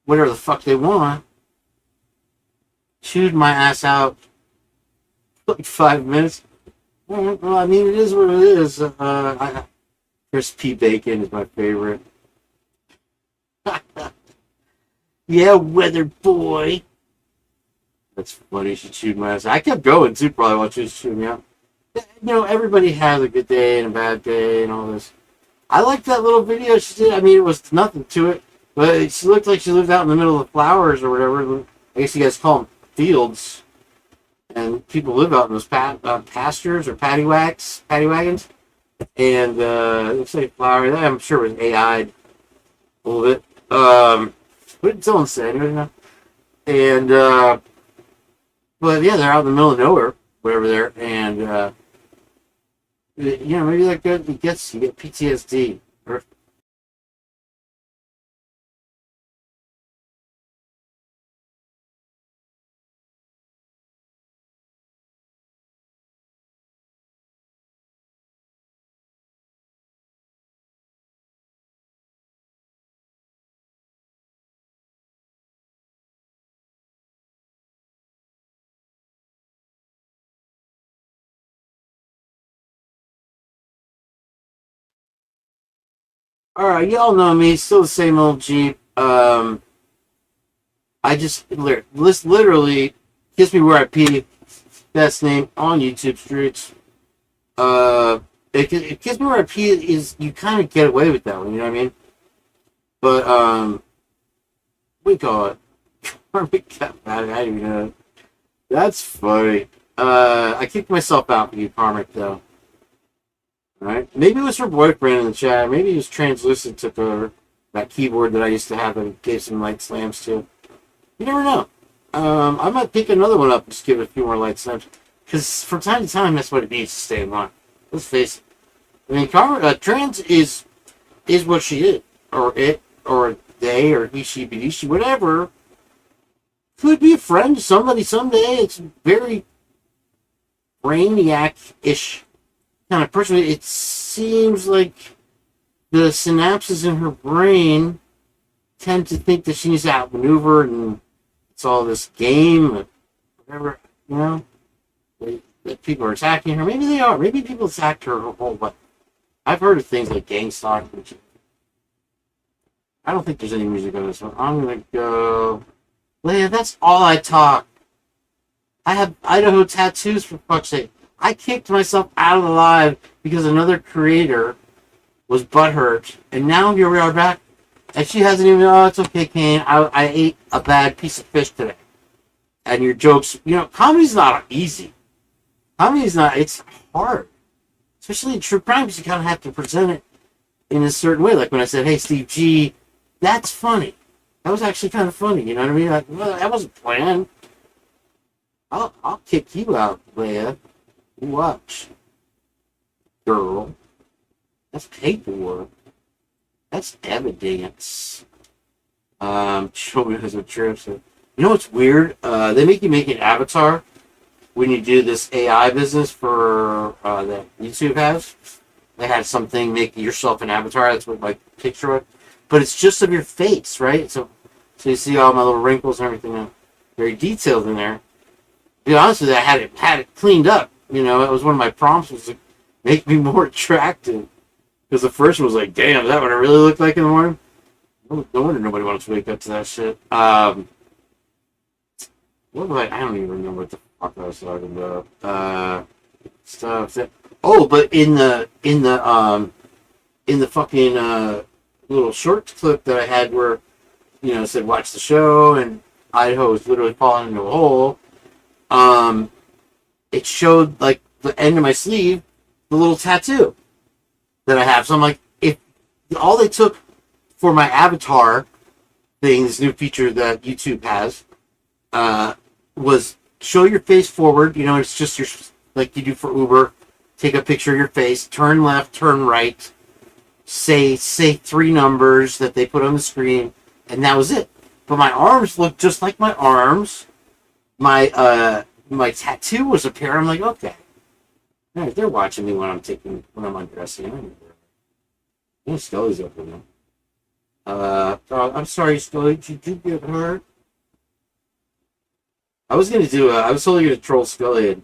whatever the fuck they want. Chewed my ass out like 5 minutes. Well, I mean, it is what it is. Crispy bacon is my favorite. Yeah, weather boy. That's funny. She chewed my ass. I kept going too, probably while she was chewing me out. You know, everybody has a good day and a bad day and all this. I liked that little video she did. I mean, it was nothing to it, but she looked like she lived out in the middle of the flowers or whatever. I guess you guys call them fields. And people live out in those pastures or paddy wagons. And it looks like flowers. I'm sure it was AI'd a little bit. What did someone say? Anybody know? And, but yeah, they're out in the middle of nowhere, whatever there. And, you know, maybe that good. You get PTSD. Or, all right, y'all know me. Still the same old Jeep. I just literally Kiss Me Where I Pee. Best name on YouTube streets. Kiss Me Where I Pee is you kind of get away with that one. You know what I mean? But we call it. I don't even know. That's funny. I kicked myself out for you, Karmic, though. Alright? Maybe it was her boyfriend in the chat. Maybe it was Translucent took over that keyboard that I used to have and gave some light slams to. You never know. I might pick another one up and just give it a few more light slams. Because from time to time, that's what it needs to stay in line. Let's face it. I mean, Trans is what she is. Or it, or they, or he, she, be she, whatever. Could be a friend to somebody someday. It's very brainiac-ish kind of person. It seems like the synapses in her brain tend to think that she needs to outmaneuver and it's all this game, whatever, you know, that people are attacking her. Maybe they are. Maybe people attacked her whole life. I've heard of things like gang stalking. I don't think there's any music on this one. I'm going to go... Leia, that's all I talk. I have Idaho tattoos, for fuck's sake. I kicked myself out of the live because another creator was butthurt, and now here we are back, and she hasn't even, oh, it's okay, Kane, I ate a bad piece of fish today. And your jokes, you know, comedy's not easy. Comedy's not, it's hard. Especially in true crime, because you kind of have to present it in a certain way. Like when I said, hey, Steve G, that's funny. That was actually kind of funny, you know what I mean? Like, well, that wasn't planned. I'll kick you out, Leia. You watch. Girl. That's paperwork. That's evidence. Show me as a trip. So, you know what's weird? They make you make an avatar when you do this AI business for that YouTube has. They had something make yourself an avatar. That's what my picture was. But it's just of your face, right? So you see all my little wrinkles and everything. Very detailed in there. To be honest with you, I had it cleaned up. You know, it was one of my prompts was to make me more attractive. Because the first one was like, damn, is that what I really look like in the morning? No wonder nobody wants to wake up to that shit. What was I don't even remember what the fuck I was talking about. Stuff that, oh, but in the fucking little short clip that I had where, you know, it said watch the show and Idaho was literally falling into a hole, it showed like the end of my sleeve, the little tattoo that I have. So I'm like, if all they took for my avatar thing, this new feature that YouTube has, was show your face forward, you know, it's just your, like you do for Uber, take a picture of your face, turn left, turn right, say 3 numbers that they put on the screen, and that was it. But my arms looked just like my arms. My tattoo was a pair. I'm like, okay. All right, they're watching me when I'm undressing. Yeah, Scully's open now. Oh, I'm sorry, Scully. Did you get hurt? I was gonna do. I was totally gonna troll Scully, and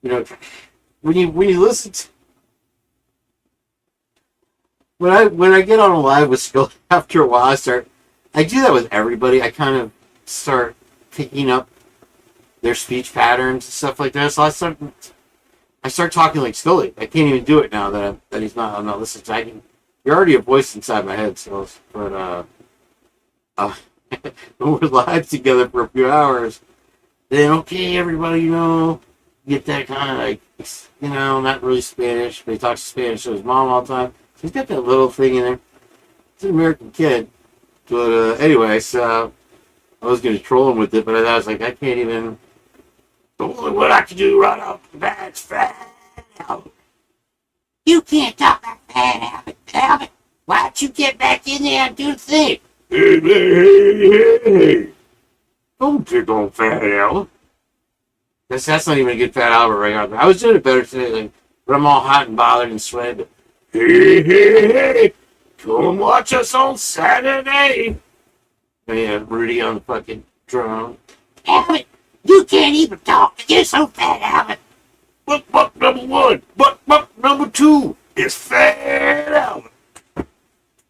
you know, when you listen to when I get on a live with Scully, after a while, I do that with everybody. I kind of start picking up their speech patterns and stuff like that. So I start talking like Scully. I can't even do it now that he's not. I'm not listening. You're already a voice inside my head, so but when we're live together for a few hours, then okay, everybody, get that kind of like, not really Spanish, but he talks Spanish to his mom all the time. So he's got that little thing in there. He's an American kid. But anyway, so I was going to troll him with it, but I was like, I can't even. The only what I can do right off the bat is Fat Albert. You can't talk about Fat Albert. Albert, why don't you get back in there and do the thing? Hey. Don't pick on Fat Albert. That's not even a good Fat Albert right now. I was doing it better today, but I'm all hot and bothered and sweaty. Hey, come watch us on Saturday. And yeah, Rudy on the fucking drum. Albert, you can't even talk. You're so fat, Albert. Buck number one. Buck number two is Fat Albert.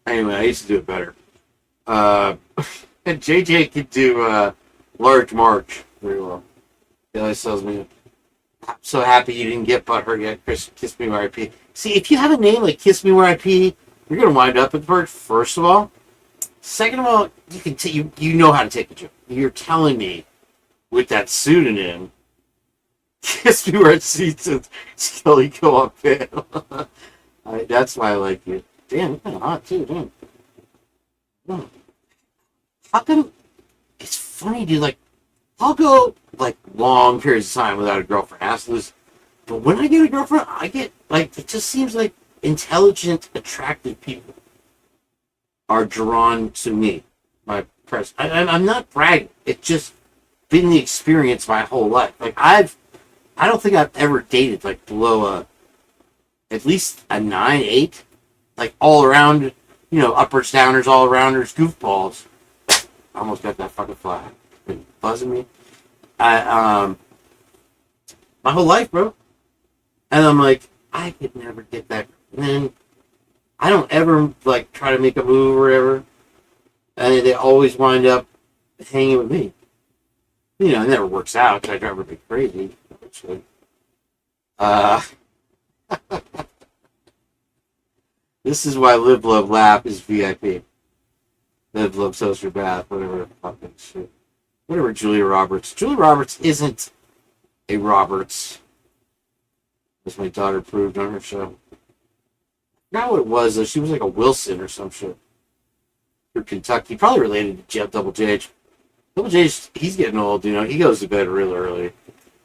Anyway, I used to do it better. And JJ could do Large March very well. He always tells me, I'm so happy you didn't get butthurt yet, Chris. Kiss Me Where I Pee. See, if you have a name like Kiss Me Where I Pee, you're going to wind up at the Purge, first of all. Second of all, you can you know how to take a joke. You're telling me with that pseudonym, Kiss Me Where I See to Scully go up there. That's why I like you. Damn, you're kind of hot too, damn. No. How come? It's funny, dude. Like, I'll go like long periods of time without a girlfriend. But when I get a girlfriend, I get like it just seems like intelligent, attractive people are drawn to me. I'm not bragging. It's just been the experience my whole life. Like I don't think I've ever dated like below at least a 9, 8, like all around, uppers, downers, all arounders, goofballs. I almost got that fucking fly. Been buzzing me. My whole life, bro. And I'm like, I could never get that. And then I don't ever like try to make a move or whatever. And they always wind up hanging with me. It never works out because I drive her crazy. Actually. This is why Live, Love, Laugh is VIP. Live, Love, Social Bath, whatever fucking shit. Whatever Julia Roberts. Julia Roberts isn't a Roberts. As my daughter proved on her show. I forgot what it was, though. She was like a Wilson or some shit. From Kentucky. Probably related to Double J. Double J, he's getting old, He goes to bed real early.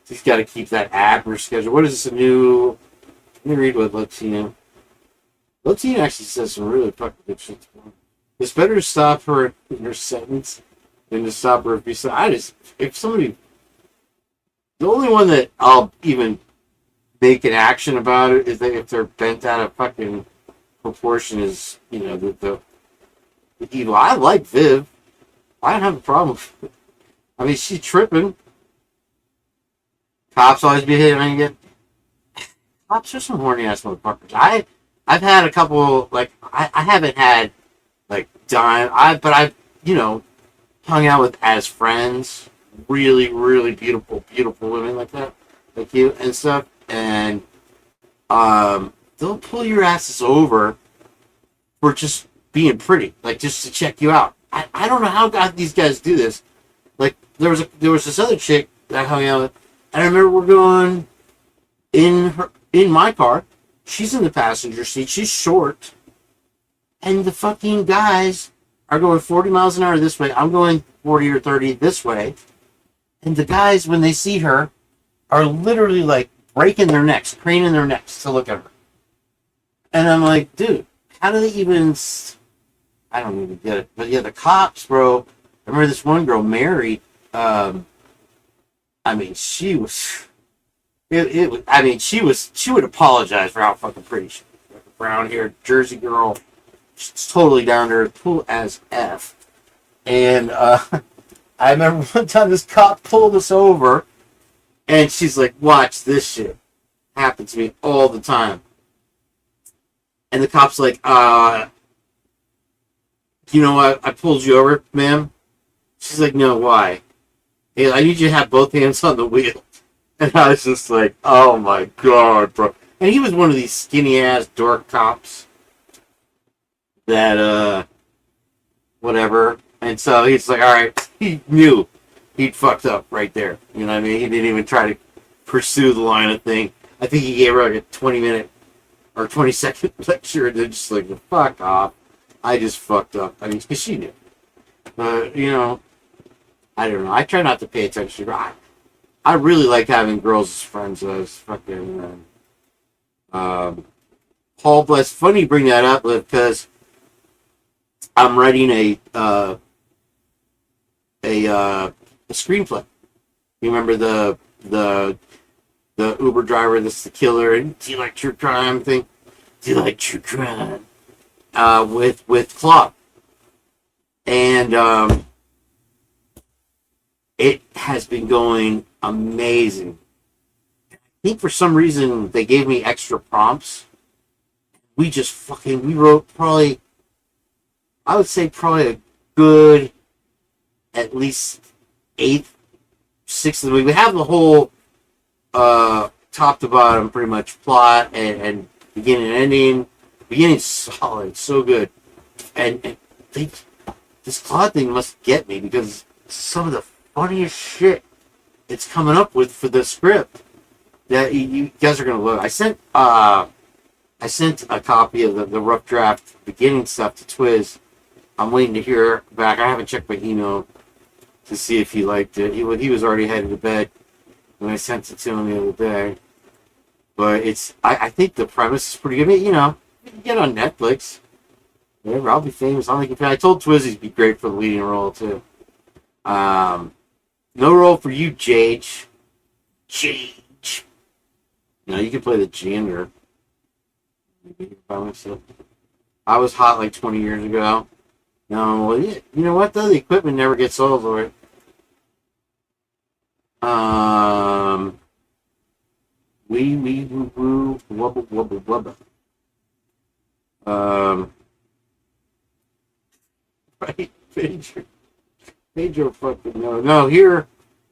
He's got to keep that Abner schedule. What is this, a new... Let me read what Latino... Latino actually says some really fucking good shit. It's better to stop her in her sentence than to stop her if somebody... The only one that I'll even make an action about it is that if they're bent out of fucking proportion is, the evil. I like Viv. I don't have a problem with it. I mean, she's tripping. Cops always be hitting on you. Cops are some horny ass motherfuckers. I've had a couple, like, I haven't had, like, but I've, hung out with as friends, really, really beautiful women like that, like you and stuff, and they'll pull your asses over for just being pretty, like, just to check you out. I don't know how these guys do this. Like, there was this other chick that I hung out with, and I remember we're going in my car. She's in the passenger seat. She's short. And the fucking guys are going 40 miles an hour this way. I'm going 40 or 30 this way. And the guys, when they see her, are literally like breaking their necks, craning their necks to look at her. And I'm like, dude, how do they even... I don't even get it. But yeah, the cops, bro. I remember this one girl, Mary. She was... She would apologize for how fucking pretty she was. Like a brown-haired Jersey girl, She's totally down there, cool as F. And I remember one time this cop pulled us over, and she's like, "Watch this shit. Happens to me all the time." And the cop's like, "You know what? I pulled you over, ma'am." She's like, "No, why?" Hey, I need you to have both hands on the wheel. And I was just like, "Oh my god, bro." And he was one of these skinny ass dork cops that whatever. And so he's like, all right, he knew he'd fucked up right there. You know what I mean? He didn't even try to pursue the line of thing. I think he gave her like a 20-minute or 20-second lecture, and then just like, fuck off. I just fucked up. I mean, because she knew. But, you know, I don't know. I try not to pay attention to her. I really like having girls as friends. As fucking Paul Bless. Funny you bring that up, because I'm writing a screenplay. You remember the Uber driver that's the killer, and do you like true crime thing? Do you like true crime? With Claude. And it has been going amazing. I think for some reason they gave me extra prompts. We wrote probably, I would say probably a good at least 8th, 6th of the week. We have the whole top to bottom pretty much plot and beginning and ending. Beginning's solid, so good. And this Claude thing must get me, because some of the funniest shit it's coming up with for the script that you guys are gonna love. I sent a copy of the rough draft beginning stuff to Twiz. I'm waiting to hear back. I haven't checked my email to see if he liked it. He was already headed to bed when I sent it to him the other day. But I think the premise is pretty good. You know, you can get on Netflix. Whatever, I'll be famous. I told Twiz he'd be great for the leading role too. No role for you, Jage. Jage. No, you can play the janitor. I was hot like 20 years ago. No, well, you know what though? The equipment never gets old, Lord. Wee woo woo wubba wubba wubba. Right, Pedro fucking no. Here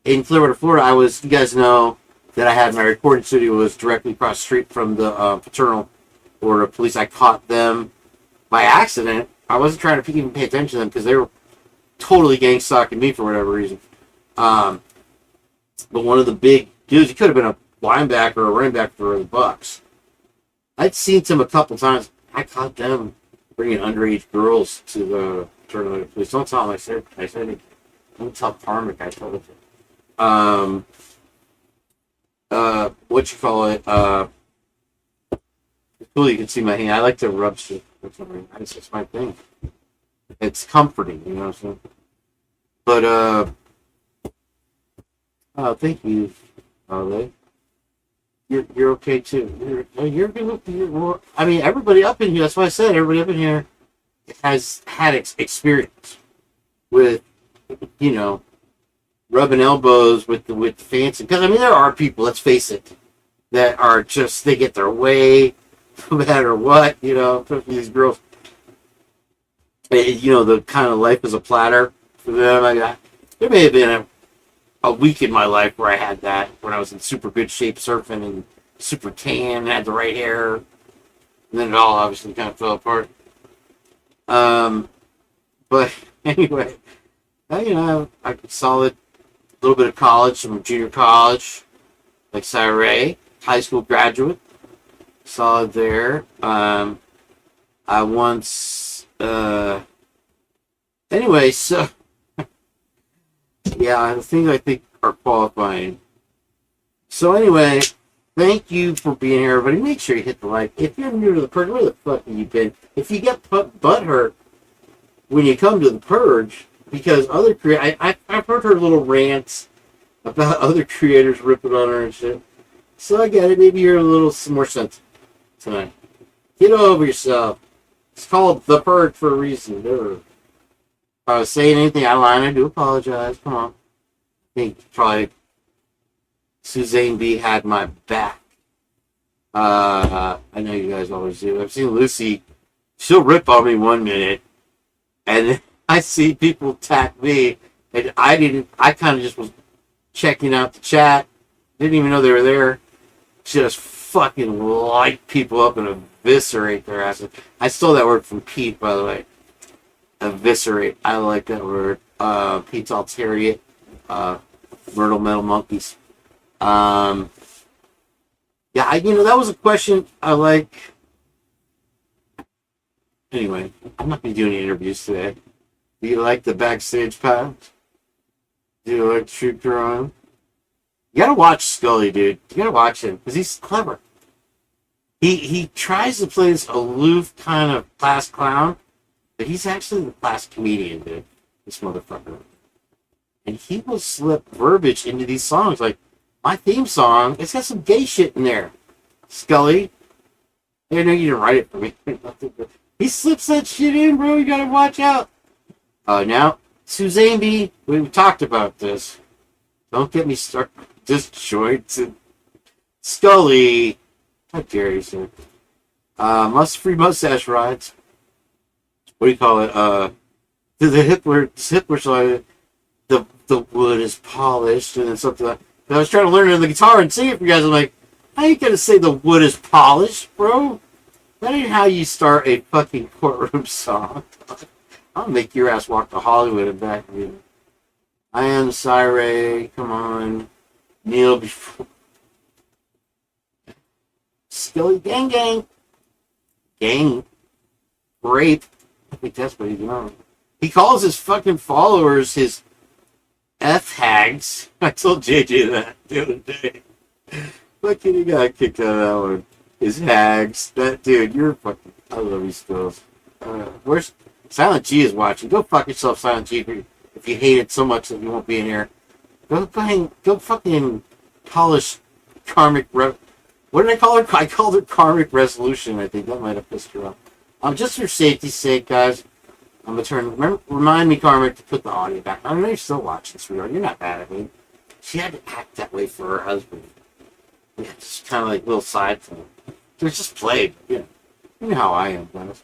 in Clearwater, Florida, you guys know that I had my recording studio was directly across the street from the Fraternal Order of Police. I caught them by accident. I wasn't trying to even pay attention to them because they were totally gang stalking me for whatever reason. But one of the big dudes, he could have been a linebacker or a running back for the Bucks. I'd seen him a couple times. I caught them bringing underage girls to the Fraternal Order of Police. Don't tell them I said it. Don't tell Parmick I told it. What you call it? It's cool you can see my hand. I like to rub shit. It's my thing. It's comforting, you know what I'm saying? But oh, thank you, Ale. You're okay too. You're good. I mean, everybody up in here. That's why I said everybody up in here has had experience with, you know, rubbing elbows with the fancy. Because I mean, there are people. Let's face it, that are just they get their way, no matter what. You know, these girls. You know, the kind of life is a platter for them. There may have been a week in my life where I had that, when I was in super good shape surfing and super tan, had the right hair, and then it all obviously kind of fell apart. But anyway, you know, I solid little bit of college, some junior college, like Saturday, high school graduate, solid there. I once, anyway, so, yeah, the things I think are qualifying. So anyway, thank you for being here, everybody. Make sure you hit the like. If you're new to the Purge, where the fuck have you been? If you get butthurt when you come to the Purge, because other I've heard her little rants about other creators ripping on her and shit. So I get it. Maybe you're some more sensitive tonight. Get over yourself. It's called The Purge for a reason. If I was saying anything out of line, I do apologize. Come on. I think probably Suzanne B had my back. I know you guys always do. I've seen Lucy. She'll rip on me 1 minute, and then I see people attack me, and I kind of just was checking out the chat. Didn't even know they were there. Just fucking light people up and eviscerate their asses. I stole that word from Pete, by the way. Eviscerate. I like that word. Pete's Alteriot. Myrtle Metal Monkeys. Yeah, that was a question I like. Anyway, I'm not going to do any interviews today. Do you like the backstage pass? Do you like Shoot Drawing? You gotta watch Scully, dude. You gotta watch him, because he's clever. He tries to play this aloof kind of class clown, but he's actually the class comedian, dude. This motherfucker. And he will slip verbiage into these songs. Like, my theme song, it's got some gay shit in there. Scully. I know you didn't write it for me. He slips that shit in, bro. You gotta watch out. Now, Suzanne B., we talked about this. Don't get me started. Disjointed. Scully. How dare you, sir? Free mustache rides. What do you call it? The Hitler song. The wood is polished, and then something like that. I was trying to learn it on the guitar and sing it for you guys. I'm like, how you gonna say the wood is polished, bro? That ain't how you start a fucking courtroom song. I'll make your ass walk to Hollywood and back again. I am Syray. Come on. Kneel before. Scully gang gang. Gang. Rape. I think that's what he's doing. He calls his fucking followers his F-hags. I told JJ that the other day. Fucking he got kicked out of that one. His hags. That dude, you're fucking. I love you still. Where's Silent G is watching? Go fuck yourself, Silent G. If you hate it so much that you won't be in here. Go fucking polish karmic. What did I call her? I called her karmic resolution. I think that might have pissed her off. Just for safety's sake, guys, I'm gonna remind me, Karmic, to put the audio back. I know you're still watching, sweetheart. You're not bad at me. She had to act that way for her husband. Yeah, just kind of like little side thing. It was just played. Yeah, you know how I am, guys.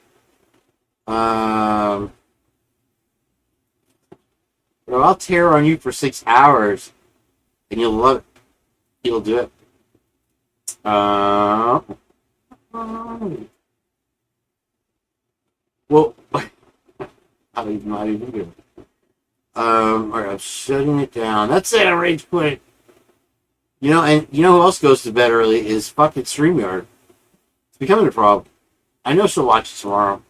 Bro, I'll tear on you for 6 hours, and you'll love it. You'll do it. Well, I'm not even good. Alright, I'm shutting it down. That's it, I rage quit. And you know who else goes to bed early is fucking StreamYard. It's becoming a problem. I know she'll watch it tomorrow.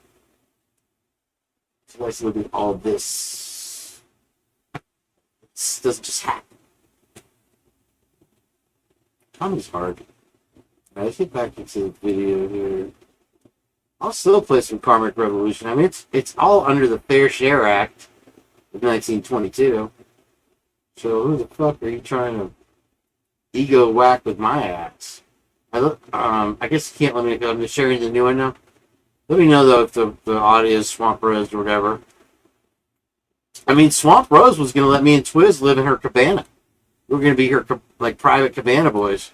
She likes to look at all this. This doesn't just happen. Tommy's hard. Alright, let's get back into the video here. I'll still play some Karmic Revolution. I mean, it's all under the Fair Share Act of 1922. So who the fuck are you trying to ego whack with my axe? I guess you can't let me know. I'm just sharing the new one now. Let me know, though, if the audio is Swamp Rose or whatever. I mean, Swamp Rose was going to let me and Twiz live in her cabana. We were going to be her, like, private cabana boys.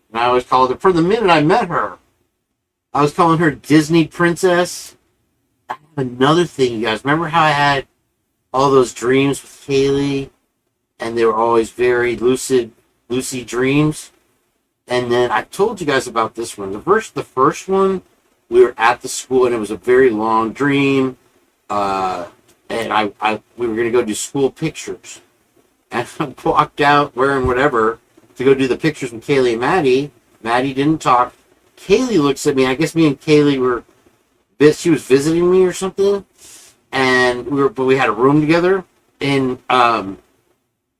And I always called her, from the minute I met her, I was calling her Disney Princess. I have another thing, you guys. Remember how I had all those dreams with Kaylee? And they were always very lucid dreams. And then I told you guys about this one. The first one, we were at the school, and it was a very long dream. And we were going to go do school pictures. And I walked out wearing whatever to go do the pictures with Kaylee and Maddie. Maddie didn't talk. Kaylee looks at me. I guess me and Kaylee she was visiting me or something. And we had a room together. And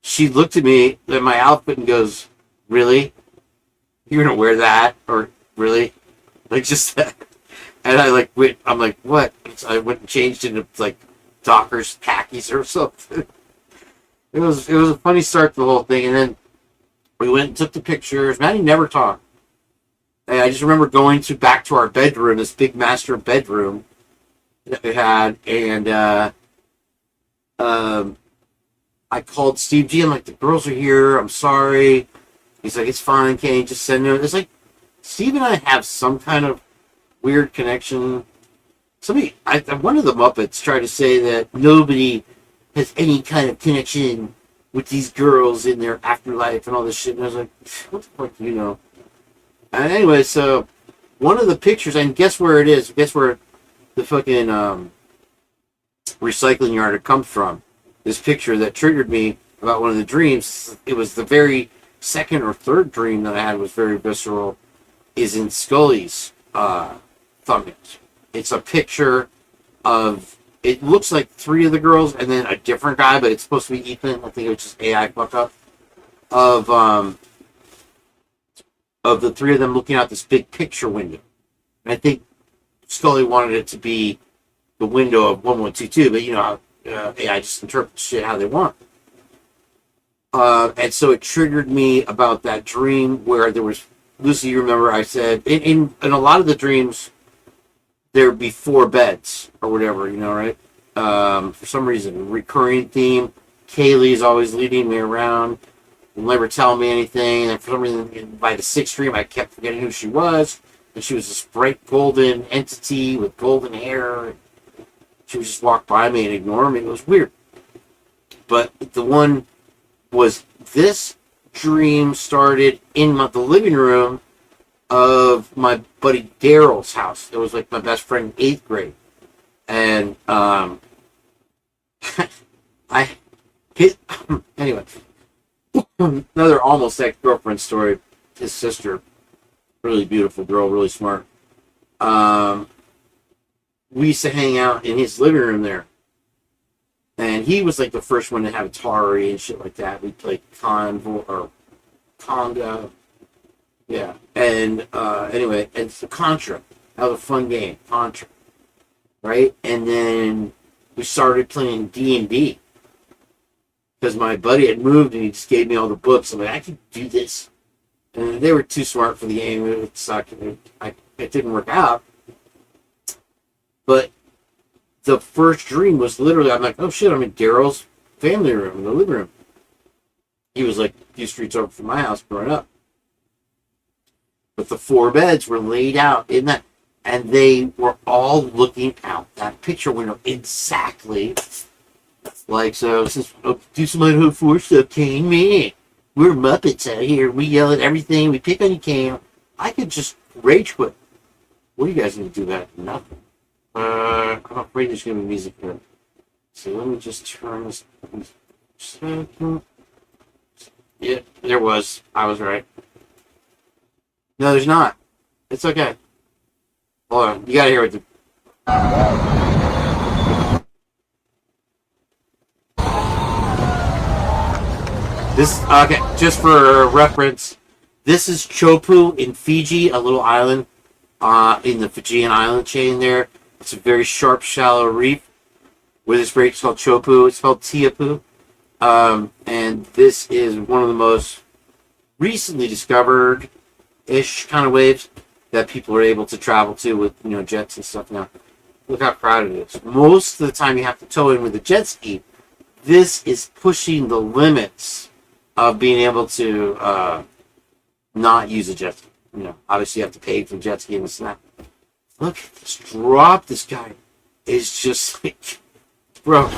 she looked at me at my outfit and goes, "Really? You're going to wear that? Or really?" Like, just that. And I'm like, "What?" So I went and changed into, like, Dockers khakis or something. It was a funny start to the whole thing. And then we went and took the pictures. Maddie never talked. And I just remember going back to our bedroom, this big master bedroom, that we had, and I called Steve G. I'm like, the girls are here. I'm sorry. He's like, it's fine, Kane. Just send them. It's like Steve and I have some kind of weird connection. One of the Muppets tried to say that nobody has any kind of connection with these girls in their afterlife and all this shit. And I was like, what the fuck do you know? And anyway, so one of the pictures, and guess where it is? Guess where the fucking recycling yard had come from? This picture that triggered me about one of the dreams. It was the very second or third dream that I had, was very visceral, is in Scully's thumbnail. It's a picture of, it looks like three of the girls and then a different guy, but it's supposed to be Ethan. I think it was just AI fuck up. Of the three of them looking out this big picture window. And I think Scully wanted it to be the window of 1122, but you know how AI just interprets shit how they want. And so it triggered me about that dream where there was, Lucy, you remember I said, in a lot of the dreams, there'd be 4 beds or whatever, you know, right? For some reason, recurring theme. Kaylee's always leading me around, will never tell me anything. And for some reason, by the 6th dream, I kept forgetting who she was. And she was this bright golden entity with golden hair. She would just walk by me and ignore me. It was weird. But the one was, this dream started in the living room of my buddy Daryl's house. It was like my best friend in 8th grade. And I hit, anyway, another almost ex-girlfriend story. His sister, really beautiful girl, really smart. We used to hang out in his living room there. And he was like the first one to have Atari and shit like that. We played Conga. Yeah. And anyway, and it's the Contra. That was a fun game. Contra. Right? And then we started playing D&D. Because my buddy had moved and he just gave me all the books. I'm like, I can do this. And they were too smart for the game. It sucked. It didn't work out. But the first dream was literally, I'm like, oh shit, I'm in Daryl's family room, in the living room. He was like a few streets over from my house growing up. But the 4 beds were laid out in that, and they were all looking out that picture window exactly like so. Since do some Idaho 4 stuff, Kane, me. We're Muppets out here. We yell at everything. We pick on you, Kane. I could just rage quit. What are you guys going to do that? Nothing. I'm afraid there's going to be music here. So let me just turn this. Yeah, there was. I was right. No, there's not. It's okay. Hold on. You got to hear it. This, okay, just for reference, this is Chopu in Fiji, a little island in the Fijian island chain there. It's a very sharp, shallow reef where this break is called Chopu. It's spelled Tiapu. And this is one of the most recently discovered-ish kind of waves that people are able to travel to with, you know, jets and stuff now. Look how crowded it is. Most of the time you have to tow in with a jet ski. This is pushing the limits of being able to not use a jet ski. You know, obviously you have to pay for jet ski and this and that. Look at this drop. This guy is just like, bro.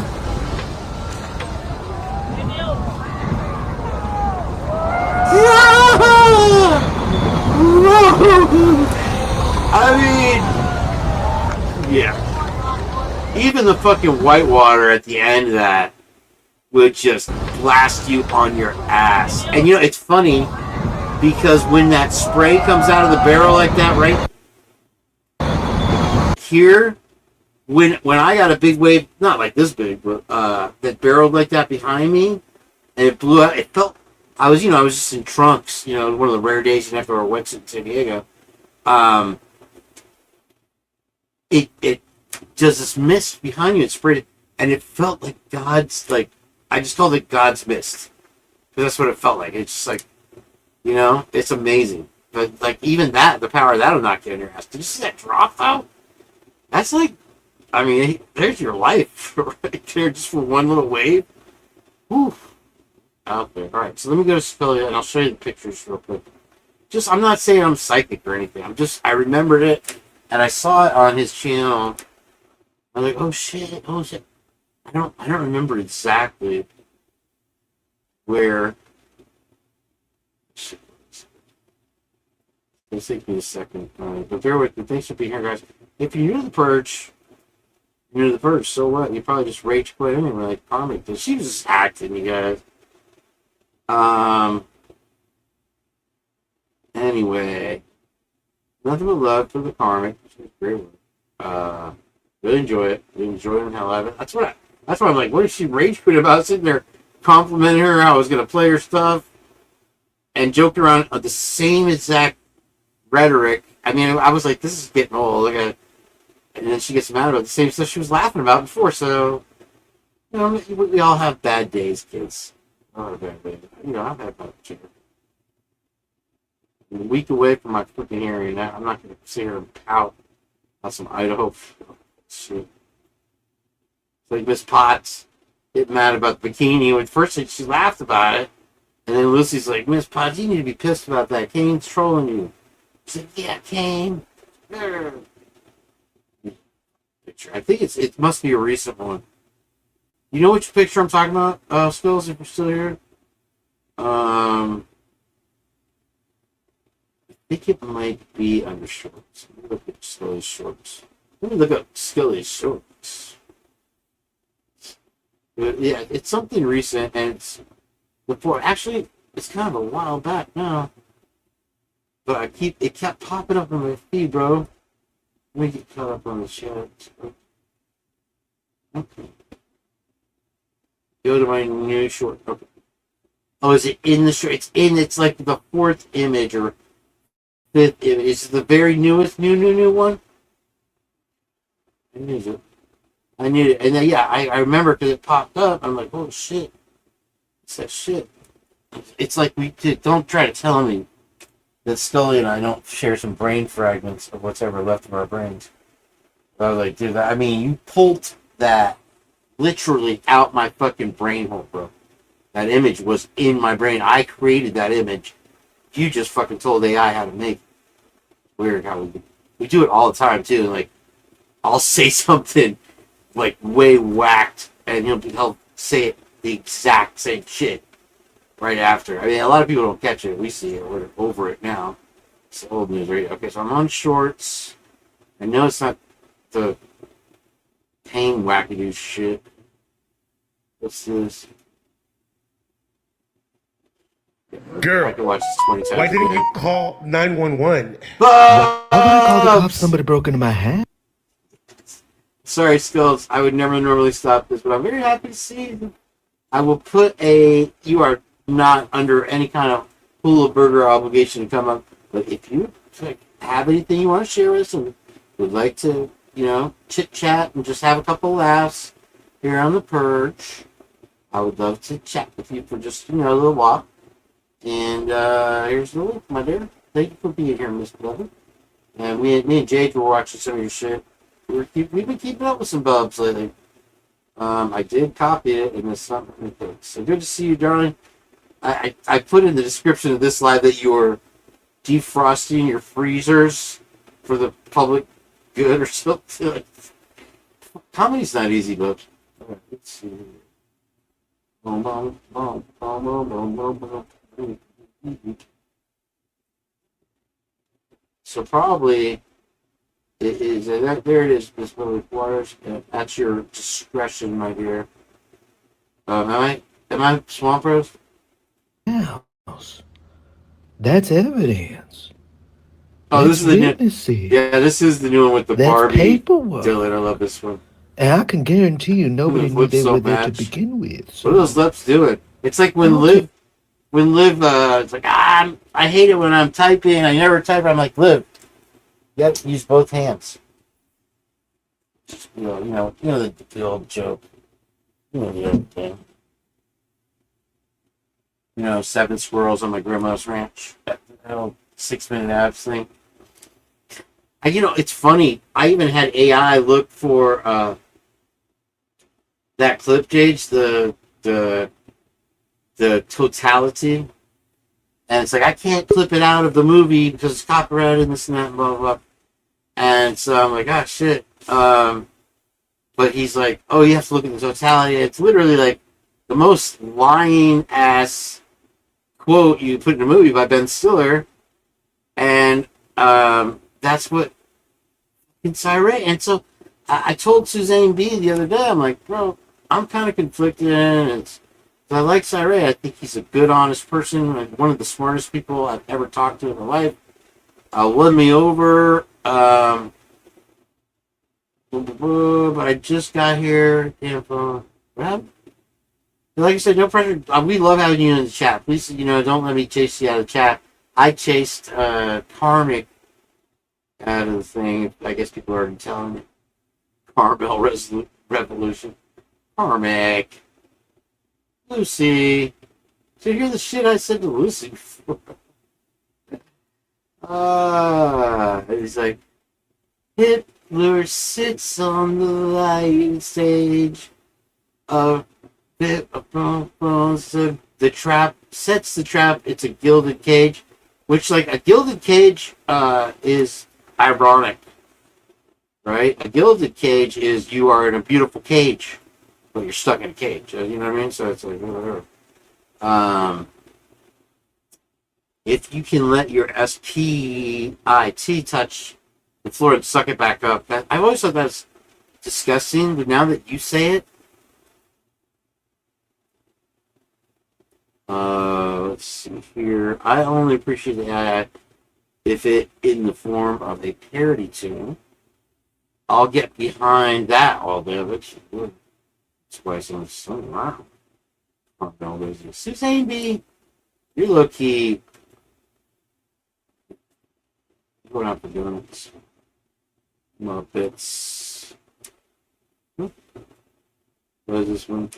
I mean, yeah. Even the fucking whitewater at the end of that would just blast you on your ass. And you know, it's funny because when that spray comes out of the barrel like that, right here, when I got a big wave, not like this big, but that barreled like that behind me, and it blew out. It felt I was just in trunks. You know, one of the rare days you have to wear WITSEC in San Diego. It does this mist behind you. It sprayed it, and it felt like God's, like, I just called it God's mist because that's what it felt like. It's just like, you know, it's amazing. But like even that, the power of that will knock you on your ass. Did you see that drop though? That's like, I mean, there's your life right there, just for one little wave. Whew. Out there. All right, so let me go to Spillia, and I'll show you the pictures real quick. Just, I'm not saying I'm psychic or anything. I remembered it, and I saw it on his channel. I'm like, oh shit. I don't remember exactly where. Shit. It's taking me a second, but bear with me. Thanks for being here, guys. If you're new to the Purge, so what? You probably just rage quit anyway, like Karmic did. She was just acting, you guys. Anyway, nothing but love for the Karmic. She's great one. Really enjoy it. Really enjoy it and hell out of it. That's why I'm like, what is she rage quit about? Sitting there complimenting her, how I was gonna play her stuff, and joked around the same exact rhetoric. I mean, I was like, this is getting old. Look at it. And then she gets mad about the same stuff she was laughing about before. So, you know, we all have bad days, kids. Oh, bad days. You know, I've had bad days. I'm a week away from my freaking hearing. I'm not going to sit here and pout about some Idaho shit. It's like Miss Potts getting mad about the bikini. When first she laughed about it, and then Lucy's like, Miss Potts, you need to be pissed about that. Kane's trolling you. She's like, yeah, Kane. Picture. I think it must be a recent one. You know which picture I'm talking about, Skills, if you're still here? I think it might be under shorts. Let me look at Skilly's shorts. Let me look up Skilly's shorts. But yeah, it's something recent, and it's before. Actually, it's kind of a while back now. But it kept popping up on my feed, bro. Let me get caught up on the chat. Okay. Go to my new short. Okay. Oh, is it in the short? It's like the fourth image or fifth image. Is it the very newest, new one? I need it. And then, yeah, I remember because it popped up. I'm like, oh shit. It's that shit. It's like don't try to tell me that Scully and I don't share some brain fragments of what's ever left of our brains. I was like, dude, I mean, you pulled that literally out my fucking brain hole, bro. That image was in my brain. I created that image. You just fucking told AI how to make it. Weird how we do it all the time, too. Like, I'll say something, like, way whacked, and he'll say it the exact same shit right after. I mean, a lot of people don't catch it. We see it. We're over it now. It's old news, right? Okay, so I'm on shorts. I know it's not the pain wackadoo shit. What's this? Girl, I can watch this 20 times. why didn't you call 911? Why would I call the cops? Somebody broke into my house. Sorry, Skills. I would never normally stop this, but I'm very happy to see you. I will put you are not under any kind of hula burger obligation to come up, but if you have anything you want to share with us and would like to, chit chat and just have a couple laughs here on the Purge, I would love to chat with you for just a little while. And here's the link, my dear. Thank you for being here, Miss Beloved. And me and Jade were watching some of your shit. We've been keeping up with some bubs lately. I did copy it, and it's not okay. So good to see you, darling. I put in the description of this live that you're defrosting your freezers for the public good or something. Comedy's not easy, but right, let's see. Boom, boom, boom, boom, boom, boom, boom, boom. So probably it is that. There it is, Miss Public Waters. That's your discretion, my dear. Am I Swamp Rose? House. That's evidence. Oh, That's this is the new. witnesses. Yeah, this is the new one with the That's Barbie. paperwork. Dylan, I love this one. And I can guarantee you nobody knew they were there to match. begin with. So. What are those lips doing? It's like when Liv, it's like, I hate it when I'm typing. I never type. I'm like, Liv, you got to use both hands. Just, you know the old joke. You know the old thing. 7 squirrels on my grandma's ranch. That old 6-minute abs thing. It's funny. I even had AI look for that clip, Gage, the totality, and it's like I can't clip it out of the movie because it's copyrighted and this and that and blah blah blah. And so I'm like, oh shit. But he's like, oh, you have to look at the totality. It's literally like the most lying ass quote you put in a movie by Ben Stiller, and that's what Cyree. And so I told Suzanne B the other day, I'm like, bro, I'm kind of conflicted, and I like Cyree. I think he's a good, honest person, like one of the smartest people I've ever talked to in my life. Won me over. But I just got here. Damn phone. Like I said, no pressure. We love having you in the chat. Please, don't let me chase you out of the chat. I chased Karmic out of the thing. I guess people are already telling me. Carmel Revolution. Karmic. Lucy. So you hear the shit I said to Lucy before? He's like, Hitler sits on the light stage of the trap, sets the trap. It's a gilded cage, which, like, a gilded cage is ironic, right? A gilded cage is you are in a beautiful cage, but you're stuck in a cage. You know what I mean? So it's like, whatever. If you can let your SPIT touch the floor and suck it back up, I've always thought that's disgusting, but now that you say it, let's see here. I only appreciate the AI if it in the form of a parody tune. I'll get behind that all day. That's why I'm so wow. Suzanne B, you're low key. Going out for doing it. Muppets. What is this one?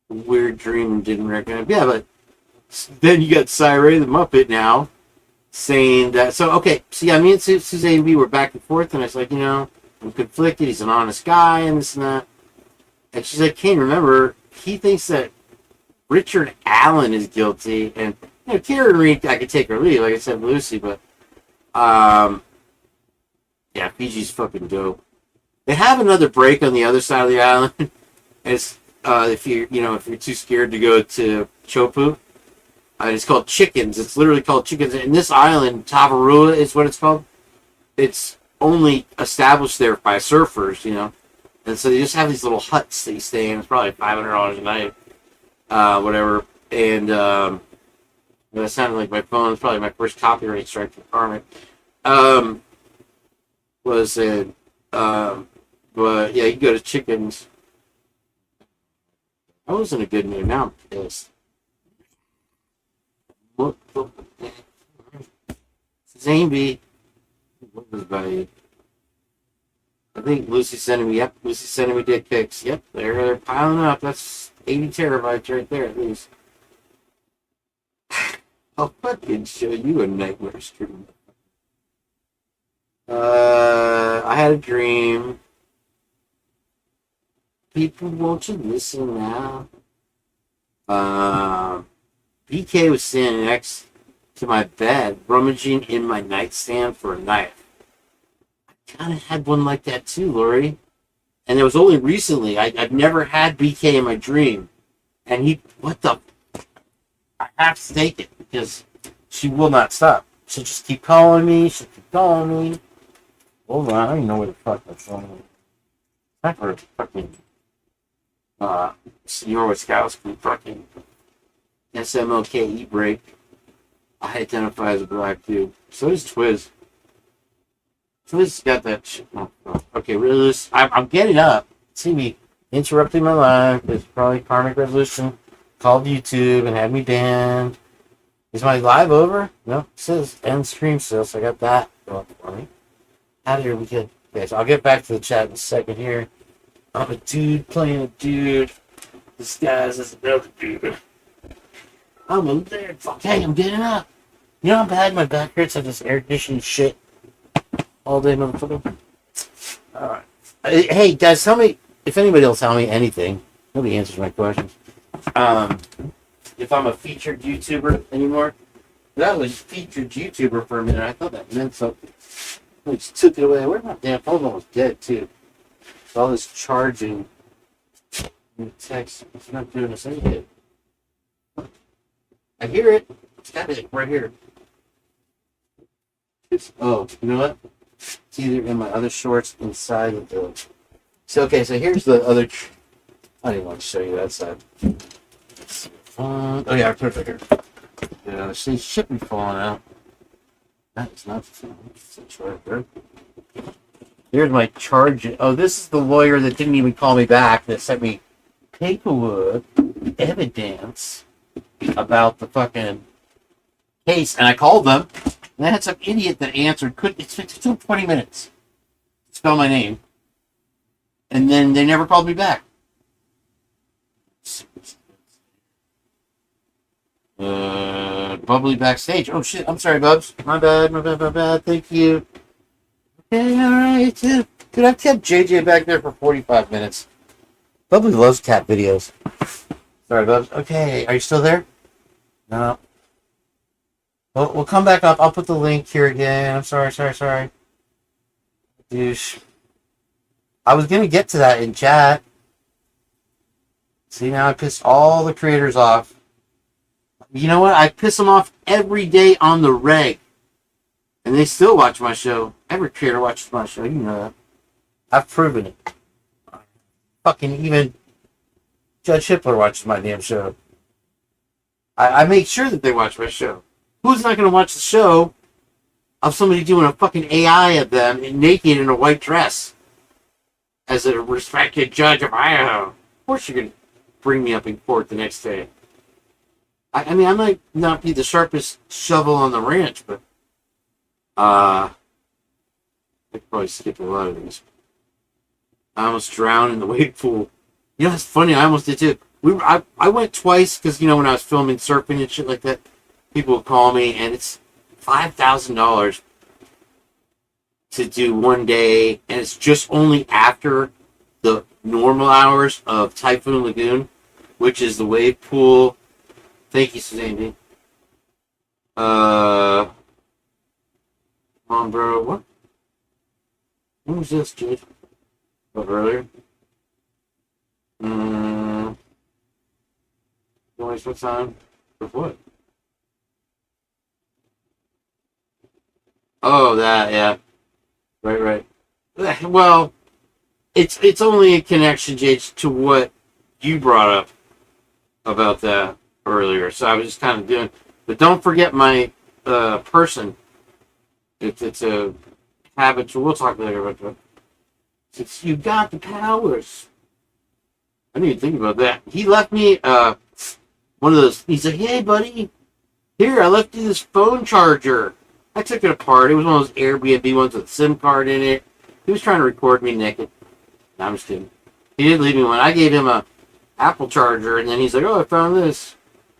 Weird Dream and didn't recognize. Yeah, but then you got Cyree the Muppet now saying that. So, okay, see, me and Suzanne B were back and forth, and I was like, I'm conflicted. He's an honest guy, and this and that. And she's like, Kane, remember, he thinks that Richard Allen is guilty. And, Karen Reed, I could take her leave, like I said, Lucy, but yeah, Fiji's fucking dope. They have another break on the other side of the island. It's if you're too scared to go to Chopu, it's called Chickens. It's literally called Chickens. And this island, Tavarua, is what it's called. It's only established there by surfers, and so they just have these little huts that you stay in. It's probably $500 a night, whatever. And that sounded like my phone. It's probably my first copyright strike from Karmic. But yeah, you can go to Chickens. I was in a good mood. Now I'm pissed. Zambi. What was by you? I think Lucy's sending me. Yep, Lucy's sending me dick pics. Yep, they're piling up. That's 80 terabytes right there at least. I'll fucking show you a nightmare stream. I had a dream. People, won't you listen now? BK was standing next to my bed, rummaging in my nightstand for a knife. I kind of had one like that too, Lori. And it was only recently. I've never had BK in my dream. And what the? I have to take it because she will not stop. She'll just keep calling me. She'll keep calling me. Hold on, I don't even know where the fuck that's on. Not for fucking Senor Wiskowski fucking SMOKE break. I identify as a black dude. So does Twiz. Twiz got that shit. Oh. Okay, really, I'm getting up. See me interrupting my life. It's probably Karmic Resolution called YouTube and had me banned. Is my live over? No, it says end stream still, so I got that going for me. Out of here we good. Okay, so I'll get back to the chat in a second here. I'm a dude playing a dude. This guy's just another dude. I'm a there. Fuck, hey, I'm getting up. You know how bad my back hurts at this air conditioning shit? all day, motherfucker. All right. Hey, guys, tell me if anybody will tell me anything. Nobody answers my questions. If I'm a featured YouTuber anymore. That was featured YouTuber for a minute. I thought that meant something. I just took it away. Where my damn phone was dead, too. All this charging. And text. It's not doing us any good. I hear it. It's got it right here. Oh, you know what? It's either in my other shorts inside of the. So okay, so here's the other. I didn't want to show you that side. Oh yeah, I put it right here. Yeah, see, shit be falling out. That is not the charger. Here's my charger. Oh, this is the lawyer that didn't even call me back. That sent me paperwork, evidence about the fucking case, and I called them. And I had some idiot that answered. It took 20 minutes to spell my name. And then they never called me back. Bubbly backstage. Oh, shit. I'm sorry, Bubs. My bad. Thank you. Okay, alright. Dude, I've kept JJ back there for 45 minutes. Bubbly loves cat videos. Sorry, Bubs. Okay, are you still there? No. We'll come back up. I'll put the link here again. I'm sorry. Douche. I was going to get to that in chat. See, now I pissed all the creators off. You know what? I piss them off every day on the reg. And they still watch my show. Every creator watches my show. You know that. I've proven it. Fucking even Judge Hitler watches my damn show. I make sure that they watch my show. Who's not going to watch the show of somebody doing a fucking AI of them naked in a white dress as a respected judge of Idaho? Of course you're going to bring me up in court the next day. I mean, I might not be the sharpest shovel on the ranch, but I could probably skip a lot of these. I almost drowned in the wave pool. You know, it's funny. I almost did too. I went twice because, you know, when I was filming surfing and shit like that, people would call me, and it's $5,000 to do one day, and it's just only after the normal hours of Typhoon Lagoon, which is the wave pool. Thank you, Suzanne D. Come on, bro. What? When was this, dude? What, earlier? Don't waste my time. With what? Oh, that, yeah. Right. Well, it's only a connection, Jade, to what you brought up about that earlier. So I was just kind of doing. But don't forget my person. It's a habit. So we'll talk later about that. Since you got the powers. I didn't even think about that. He left me one of those. He's like, hey, buddy. Here, I left you this phone charger. I took it apart. It was one of those Airbnb ones with a SIM card in it. He was trying to record me naked. No, I'm just kidding. He did leave me one. I gave him a Apple charger, and then he's like, oh, I found this.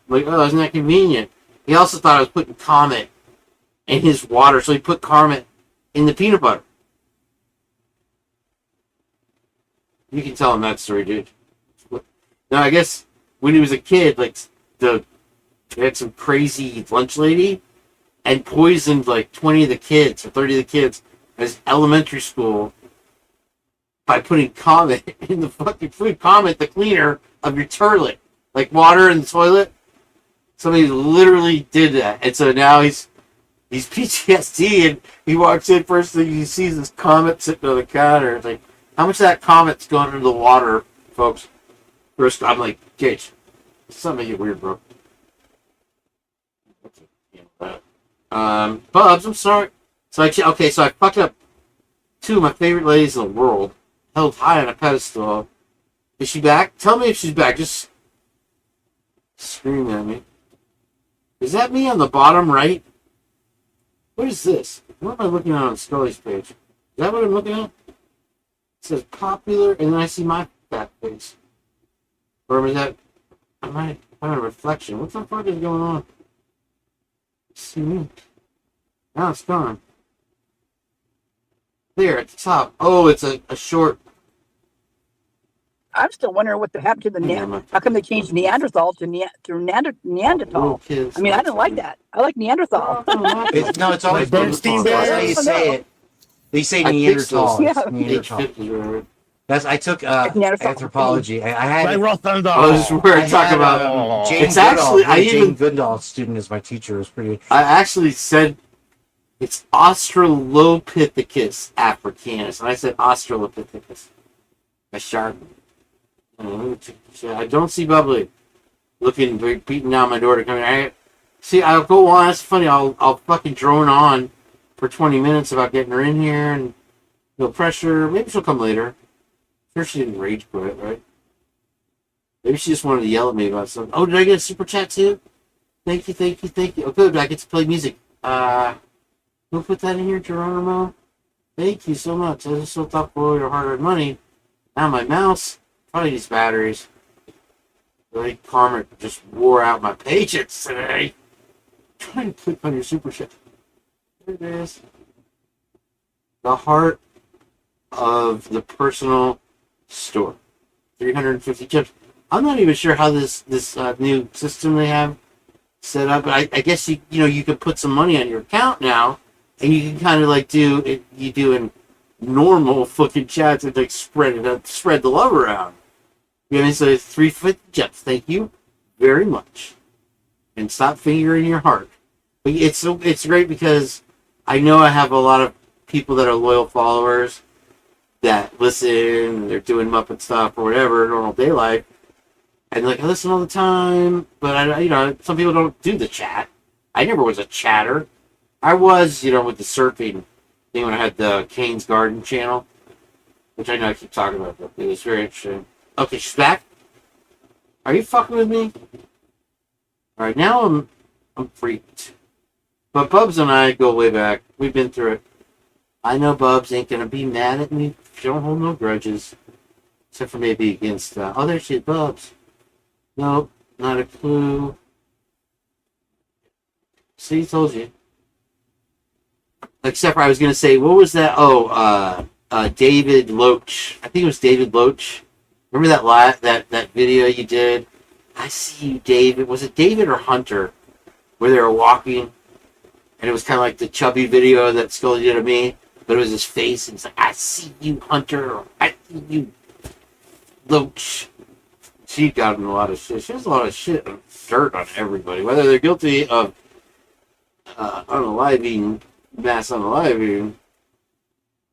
I'm like, oh, isn't that convenient? He also thought I was putting Comet in his water, so he put Comet in the peanut butter. You can tell him that story, dude. Now, I guess when he was a kid, like, they had some crazy lunch lady and poisoned like 20 of the kids or 30 of the kids at his elementary school by putting Comet in the fucking food. Comet, the cleaner of your toilet, like water in the toilet. Somebody literally did that, and so now he's PTSD, and he walks in, first thing he sees this Comet sitting on the counter. It's like, how much of that Comet's going into the water, folks? First, I'm like, Gage, something get weird, bro. Bubs, I'm sorry. So I fucked up two of my favorite ladies in the world, held high on a pedestal. Is she back? Tell me if she's back. Just scream at me. Is that me on the bottom right? What is this? What am I looking at on Scully's page? Is that what I'm looking at? It says popular, and then I see my fat face. Or is that... Am I having a reflection? What the fuck is going on? See me. Now it's gone. there at the top. Oh, it's a short. I'm still wondering what happened to the how come they changed Neanderthal to Neanderthal? Kids, I mean, I didn't like that. I like Neanderthal. It's always Bernstein Neanderthal. Bears? That's how you say it. They say I think so. Neanderthal. Yeah. It's Neanderthal. 850, right? I took Neanderthal. anthropology. I had Like Rothendal. Oh, this is where I talk about. Jane It's actually- Goodall, I Jane even- Goodall student as my teacher. It was pretty. I actually said it's Australopithecus africanus, and I said Australopithecus. A shark. I don't see Bubbly looking, beating down my door to come in. I'll go on. It's funny. I'll fucking drone on for 20 minutes about getting her in here and no pressure. Maybe she'll come later. Sure, she didn't rage quit, right? Maybe she just wanted to yell at me about something. Oh, did I get a super chat too? Thank you. Oh, good. I get to play music. Who put that in here, Geronimo? Thank you so much. I just so thoughtful of your hard-earned money. Now my mouse probably needs batteries. Like Karma just wore out my patience today. Trying to click on your super chat. There it is. The heart of the personal store. 350 chips. I'm not even sure how this new system they have set up. I guess you can put some money on your account now, and you can kind of like do it. You do in normal fucking chats and like spread the love around. You know what I mean? So it's 350 chips. Thank you very much, and stop fingering your heart. But it's great because I know I have a lot of people that are loyal followers that listen. They're doing Muppet stuff or whatever, normal day life. And like I listen all the time, but some people don't do the chat. I never was a chatter. I was, with the surfing thing when I had the Kane's Garden channel, which I know I keep talking about, but it was very interesting. Okay, she's back. Are you fucking with me? All right, now I'm freaked. But Bubs and I go way back. We've been through it. I know Bubs ain't gonna be mad at me. She don't hold no grudges, except for maybe against. Oh, there she is, Bubs. Nope, not a clue. See, told you. Except for I was going to say, what was that? Oh, David Loach. I think it was David Loach. Remember that video you did? I see you, David. Was it David or Hunter? Where they were walking, and it was kind of like the chubby video that Scully did of me, but it was his face, and it's like, I see you, Hunter. Or, I see you, Loach. She got in a lot of shit. She has a lot of shit, dirt on everybody, whether they're guilty of unaliving, mass unaliving.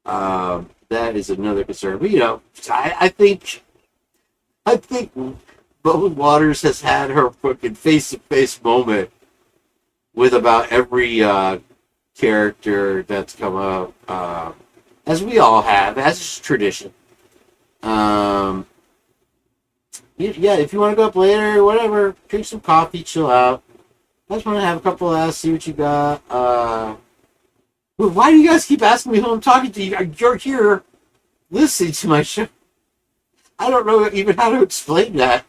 That is another concern. But I think Bubba Waters has had her fucking face-to-face moment with about every character that's come up, as we all have, as is tradition. Yeah, if you want to go up later, whatever, drink some coffee, chill out. I just want to have a couple of laughs, see what you got. Why do you guys keep asking me who I'm talking to? You're here listening to my show. I don't know even how to explain that.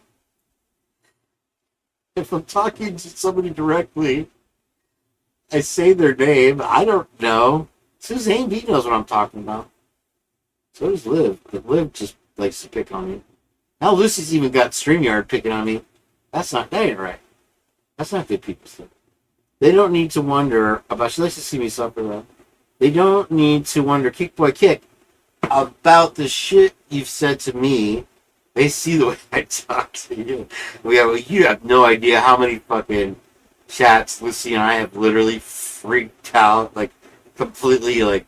If I'm talking to somebody directly, I say their name. I don't know. Suzanne B knows what I'm talking about. So does Liv. But Liv just likes to pick on me. Now Lucy's even got StreamYard picking on me. That ain't right. That's not good people stuff. They don't need to wonder about, she likes to see me suffer though. They don't need to wonder, Kick Boy Kick, about the shit you've said to me. They see the way I talk to you. You have no idea how many fucking chats Lucy and I have literally freaked out, like completely like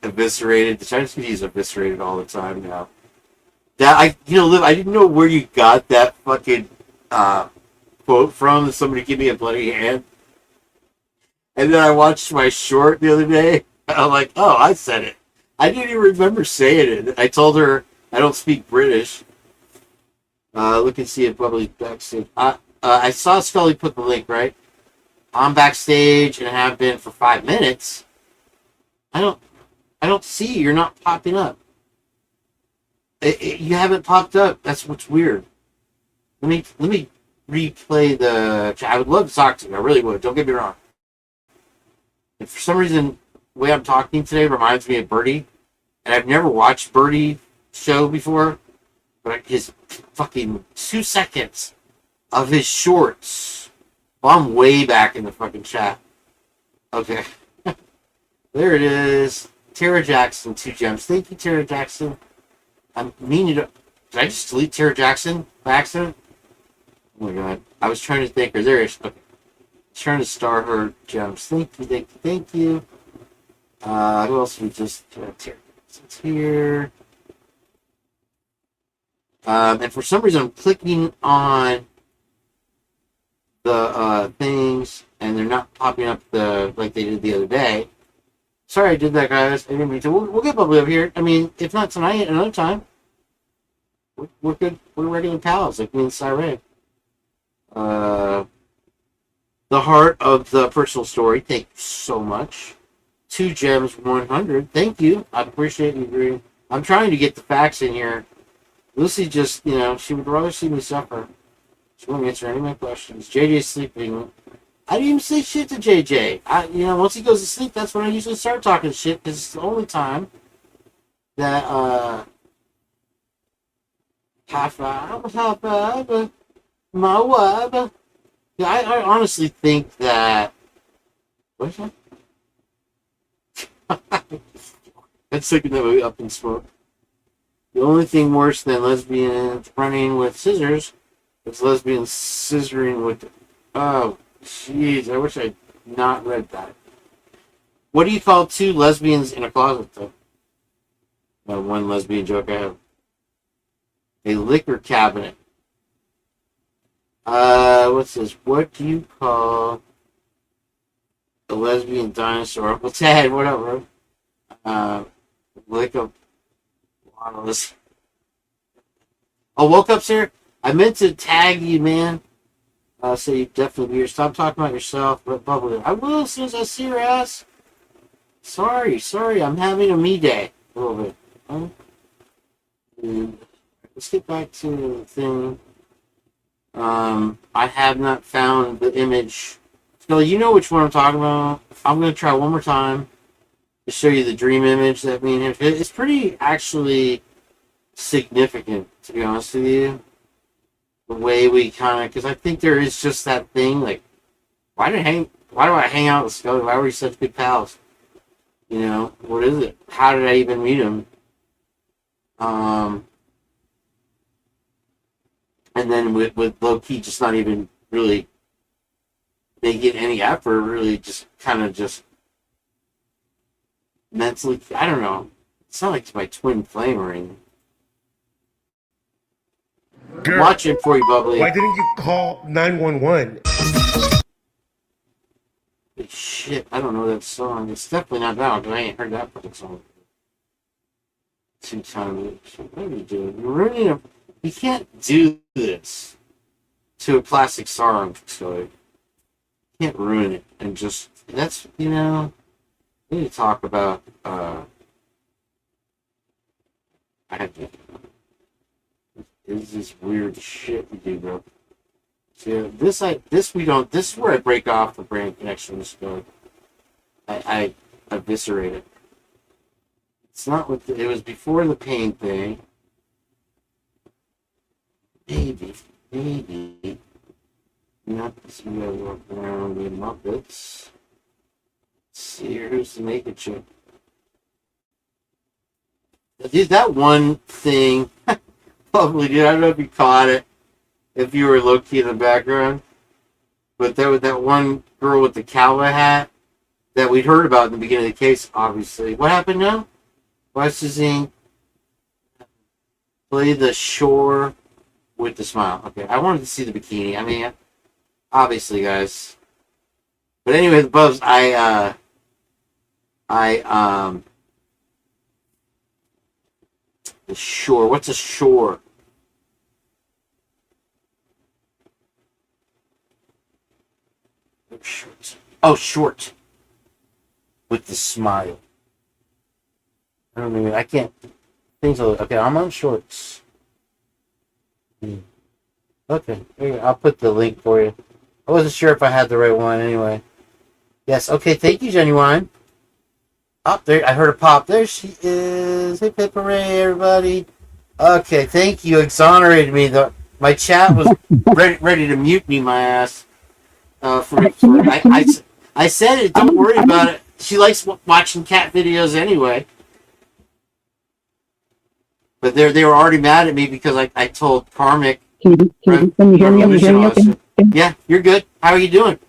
eviscerated. The Chinese community is eviscerated all the time now. Liv, I didn't know where you got that fucking quote from. Somebody give me a bloody hand. And then I watched my short the other day. I'm like, oh, I said it. I didn't even remember saying it. I told her I don't speak British. Look and see if Bubbly's backstage. I saw Scully put the link, right? I'm backstage and have been for 5 minutes. I don't see you. You're not popping up. You haven't popped up. That's what's weird. Let me replay the chat. I would love to talk to you. I really would. Don't get me wrong. And for some reason, the way I'm talking today reminds me of Birdie and I've never watched Birdie show before, but his fucking 2 seconds of his shorts. Well, I'm way back in the fucking chat. Okay. There it is. Tara Jackson, 2 gems. Thank you, Tara Jackson. I'm meaning to... Did I just delete Tara Jackson by accident? Oh my god. I was trying to think her. There it is. Okay. Trying to star her gems. Thank you, thank you, thank you. Who else we just... Tara Jackson's here. And for some reason, I'm clicking on the things, and they're not popping up like they did the other day. Sorry I did that, guys. I didn't mean to. We'll get Bubbly up here. I mean, if not tonight, another time. We're good. We're regular pals, like me and Cyrene. The heart of the personal story. Thank you so much. 2 gems, 100. Thank you. I appreciate you agreeing. I'm trying to get the facts in here. Lucy just, she would rather see me suffer. She won't answer any of my questions. JJ's sleeping. I didn't even say shit to JJ. Once he goes to sleep, that's when I usually start talking shit, because it's the only time that, my web. Yeah, I honestly think that, what is that? That's like another Up in Smoke. The only thing worse than lesbians running with scissors is lesbians scissoring with... Oh, jeez. I wish I'd not read that. What do you call 2 lesbians in a closet, though? That one lesbian joke I have. A liquor cabinet. What's this? What do you call a lesbian dinosaur? Uncle Ted, whatever. Lick a... Oh, woke up's here. I meant to tag you, man. So you definitely be here. Stop talking about yourself, but Bubbly. I will as soon as I see your ass. Sorry. I'm having a me day a little bit. Let's get back to the thing. I have not found the image. So you know which one I'm talking about. I'm gonna try one more time to show you the dream image that me and him. It's pretty actually significant, to be honest with you. The way we kind of, because I think there is just that thing, like, why do I hang out with Scully? Why were we such good pals? What is it? How did I even meet him? And then with low-key just not even really making any effort, really just kind of just mentally, I don't know. It's not like it's my twin flame or anything. Girl, watching for you, Bubbly. Why didn't you call 911? Shit, I don't know that song. It's definitely not that one, because I ain't heard that fucking song. 2 times. What are you doing? You're ruining a... You can't do this to a classic song, so you can't ruin it. And just... That's, we need to talk about... I have to... Is this weird shit we do, bro? So this we don't. This is where I break off the brain connection. I eviscerate it. It's not with it was before the pain thing. Maybe not this way I walk around the Muppets. Let's see here, who's the naked chick? Dude, that one thing. Probably, dude. I don't know if you caught it, if you were low-key in the background, but there was that one girl with the cowboy hat that we'd heard about in the beginning of the case, obviously. What happened now? Why Suzanne play the shore with the smile? Okay, I wanted to see the bikini. I mean, obviously, guys. But anyway, the Bubs, the shore. What's a shore? Short. Oh, short. With the smile. I don't know. I can't. Things are okay. I'm on shorts. Okay, I'll put the link for you. I wasn't sure if I had the right one. Anyway, yes. Okay. Thank you, Genuine. Oh, there! I heard a pop. There she is. Hip hip hooray, everybody! Okay, thank you. Exonerated me. My chat was ready to mute me, my ass. I said it. Don't worry about it. She likes watching cat videos anyway. But they were already mad at me because I told Karmic. Can you hear me? Can you hear me? Okay. Yeah, you're good. How are you doing?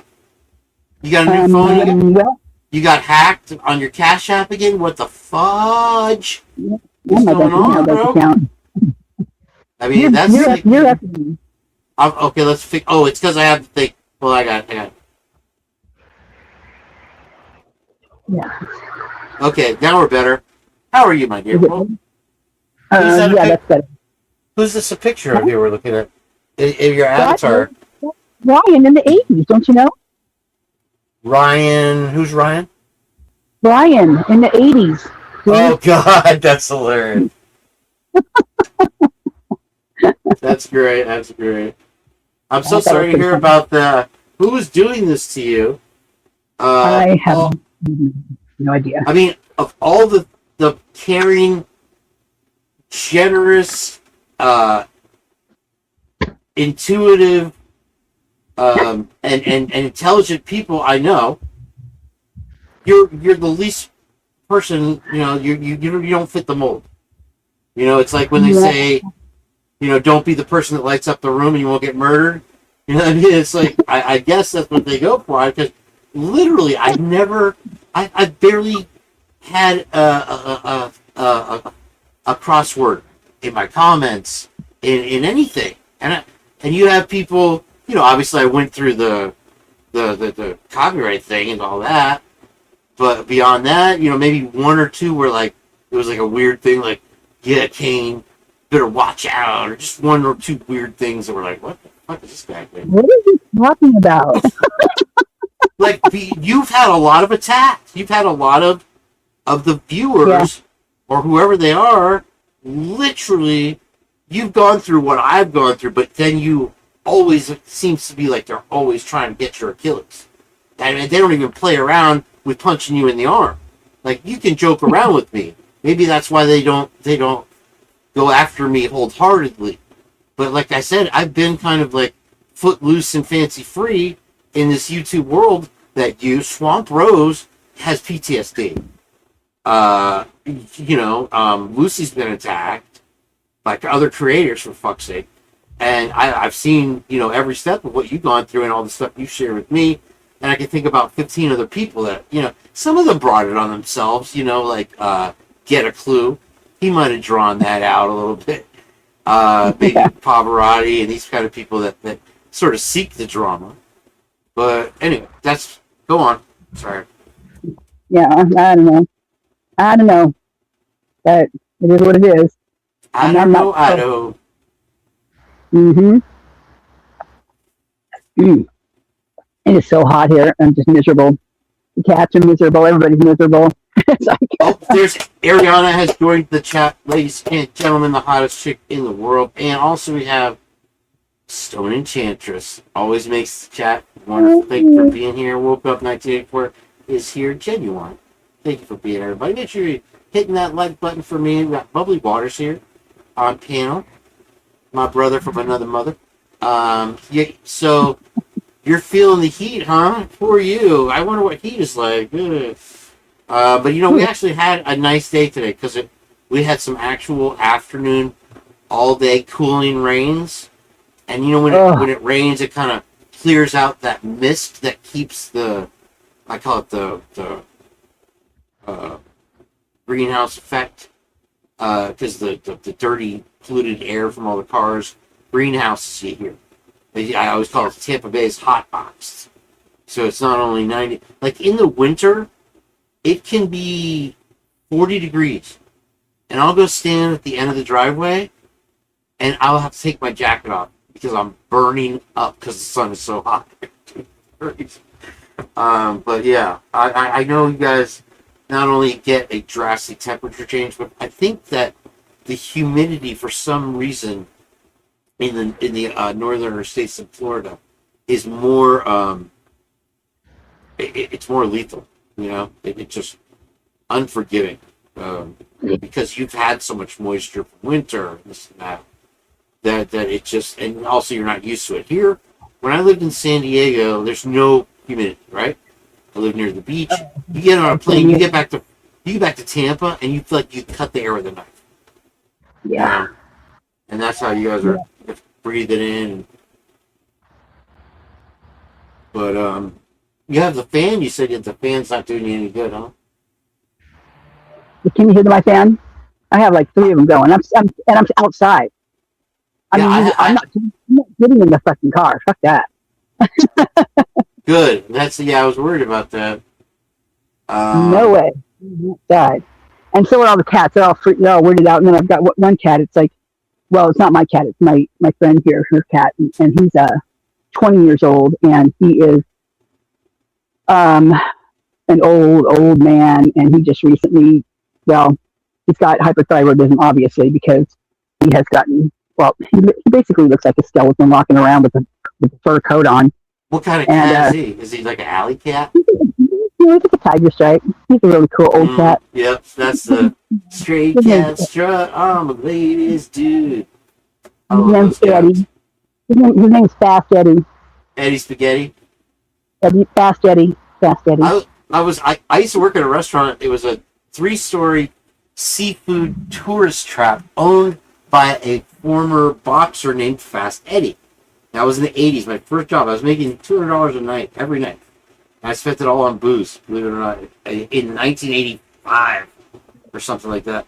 You got a new phone? Well, You got hacked on your Cash App again? What the fudge? What's my going on, bro? account. I mean, that's like... You're okay, let's fix... Oh, it's because I have to think... Well, I got it. Yeah. Okay, now we're better. How are you, my dear? Yeah, that's better. Who's this a picture of you we're looking at? Your avatar. Ryan in the 80s, don't you know? Ryan, who's Ryan? Ryan in the 80s. Oh, God, that's hilarious. That's great, that's great. I'm so sorry to hear about who was doing this to you. I have no idea. I mean, of all the caring, generous, intuitive, and intelligent people I know, you're the least person. You know, you don't fit the mold. You know, it's like when they say, you know, don't be the person that lights up the room and you won't get murdered. You know what I mean? It's like I guess that's what they go for. Because literally, I barely had a crossword in my comments in anything, and you have people. You know, obviously, I went through the copyright thing and all that, but beyond that, you know, maybe one or two were like it was like a weird thing, like yeah, Kane, better watch out, or just one or two weird things that were like, what the fuck is this guy doing? What are you talking about? Like you've had a lot of attacks. You've had a lot of the viewers or whoever they are. Literally, you've gone through what I've gone through, but then you always it seems to be like they're always trying to get your Achilles. And they don't even play around with punching you in the arm. Like you can joke around with me. Maybe that's why they don't go after me wholeheartedly. But like I said, I've been kind of like footloose and fancy free in this YouTube world that Swamp Rose has PTSD. Lucy's been attacked by other creators, for fuck's sake. And I've seen, every step of what you've gone through and all the stuff you share with me. And I can think about 15 other people that, some of them brought it on themselves, like Get a Clue. He might have drawn that out a little bit. Maybe Pavarotti and these kind of people that sort of seek the drama. But anyway, go on. Sorry. Yeah, I don't know. But it is what it is. Idaho. Mm-hmm. It is so hot here. I'm just miserable. The cats are miserable. Everybody's miserable. There's Ariana has joined the chat. Ladies and gentlemen, the hottest chick in the world. And also we have Stone Enchantress. Always makes the chat wonderful. Thank you for being here. Woke Up 1984 is here. Genuine. Thank you for being here, everybody. Make sure you're hitting that like button for me. We got Bubbly Waters here on panel. My brother from another mother. So you're feeling the heat, huh? Poor you. I wonder what heat is like. But we actually had a nice day today because we had some actual afternoon, all day cooling rains, and when it rains, it kind of clears out that mist that keeps I call it the greenhouse effect, because the dirty, polluted air from all the cars, greenhouses you hear. I always call it Tampa Bay's hot box. So it's not only 90, like in the winter, it can be 40 degrees, and I'll go stand at the end of the driveway, and I'll have to take my jacket off because I'm burning up because the sun is so hot. But yeah, I know you guys not only get a drastic temperature change, but I think that the humidity, for some reason, in the northern states of Florida, is more it's more lethal. It just unforgiving because you've had so much moisture from winter, this and that it just, and also you're not used to it. Here, when I lived in San Diego, there's no humidity, right? I live near the beach. You get on a plane, you get back to Tampa, and you feel like you cut the air with a knife. Yeah. And that's how you guys are breathing in. But you have the fan. You said that the fan's not doing you any good, huh? Can you hear my fan? I have like 3 of them going. I'm outside. I'm not getting in the fucking car. Fuck that. Good. I was worried about that. No way. Outside. And so are all the cats. They're all weirded out. And then I've got one cat. It's like, well, it's not my cat. It's my friend here, her cat, and he's 20 years old, and he is an old man, and he just recently, he's got hypothyroidism, obviously, because he has gotten, he basically looks like a skeleton walking around with a fur coat on. What kind of cat is he? Is he like an alley cat? He's like a tiger stripe. He's a really cool old cat. Yep, that's the stray cat strut. I'm a ladies dude. His name's Eddie. His name is Fast Eddie. Eddie Spaghetti. Fast Eddie. I used to work at a restaurant. It was a 3-story seafood tourist trap owned by a former boxer named Fast Eddie. That was in the 80s. My first job. I was making $200 a night every night. I spent it all on booze, believe it or not, in 1985 or something like that.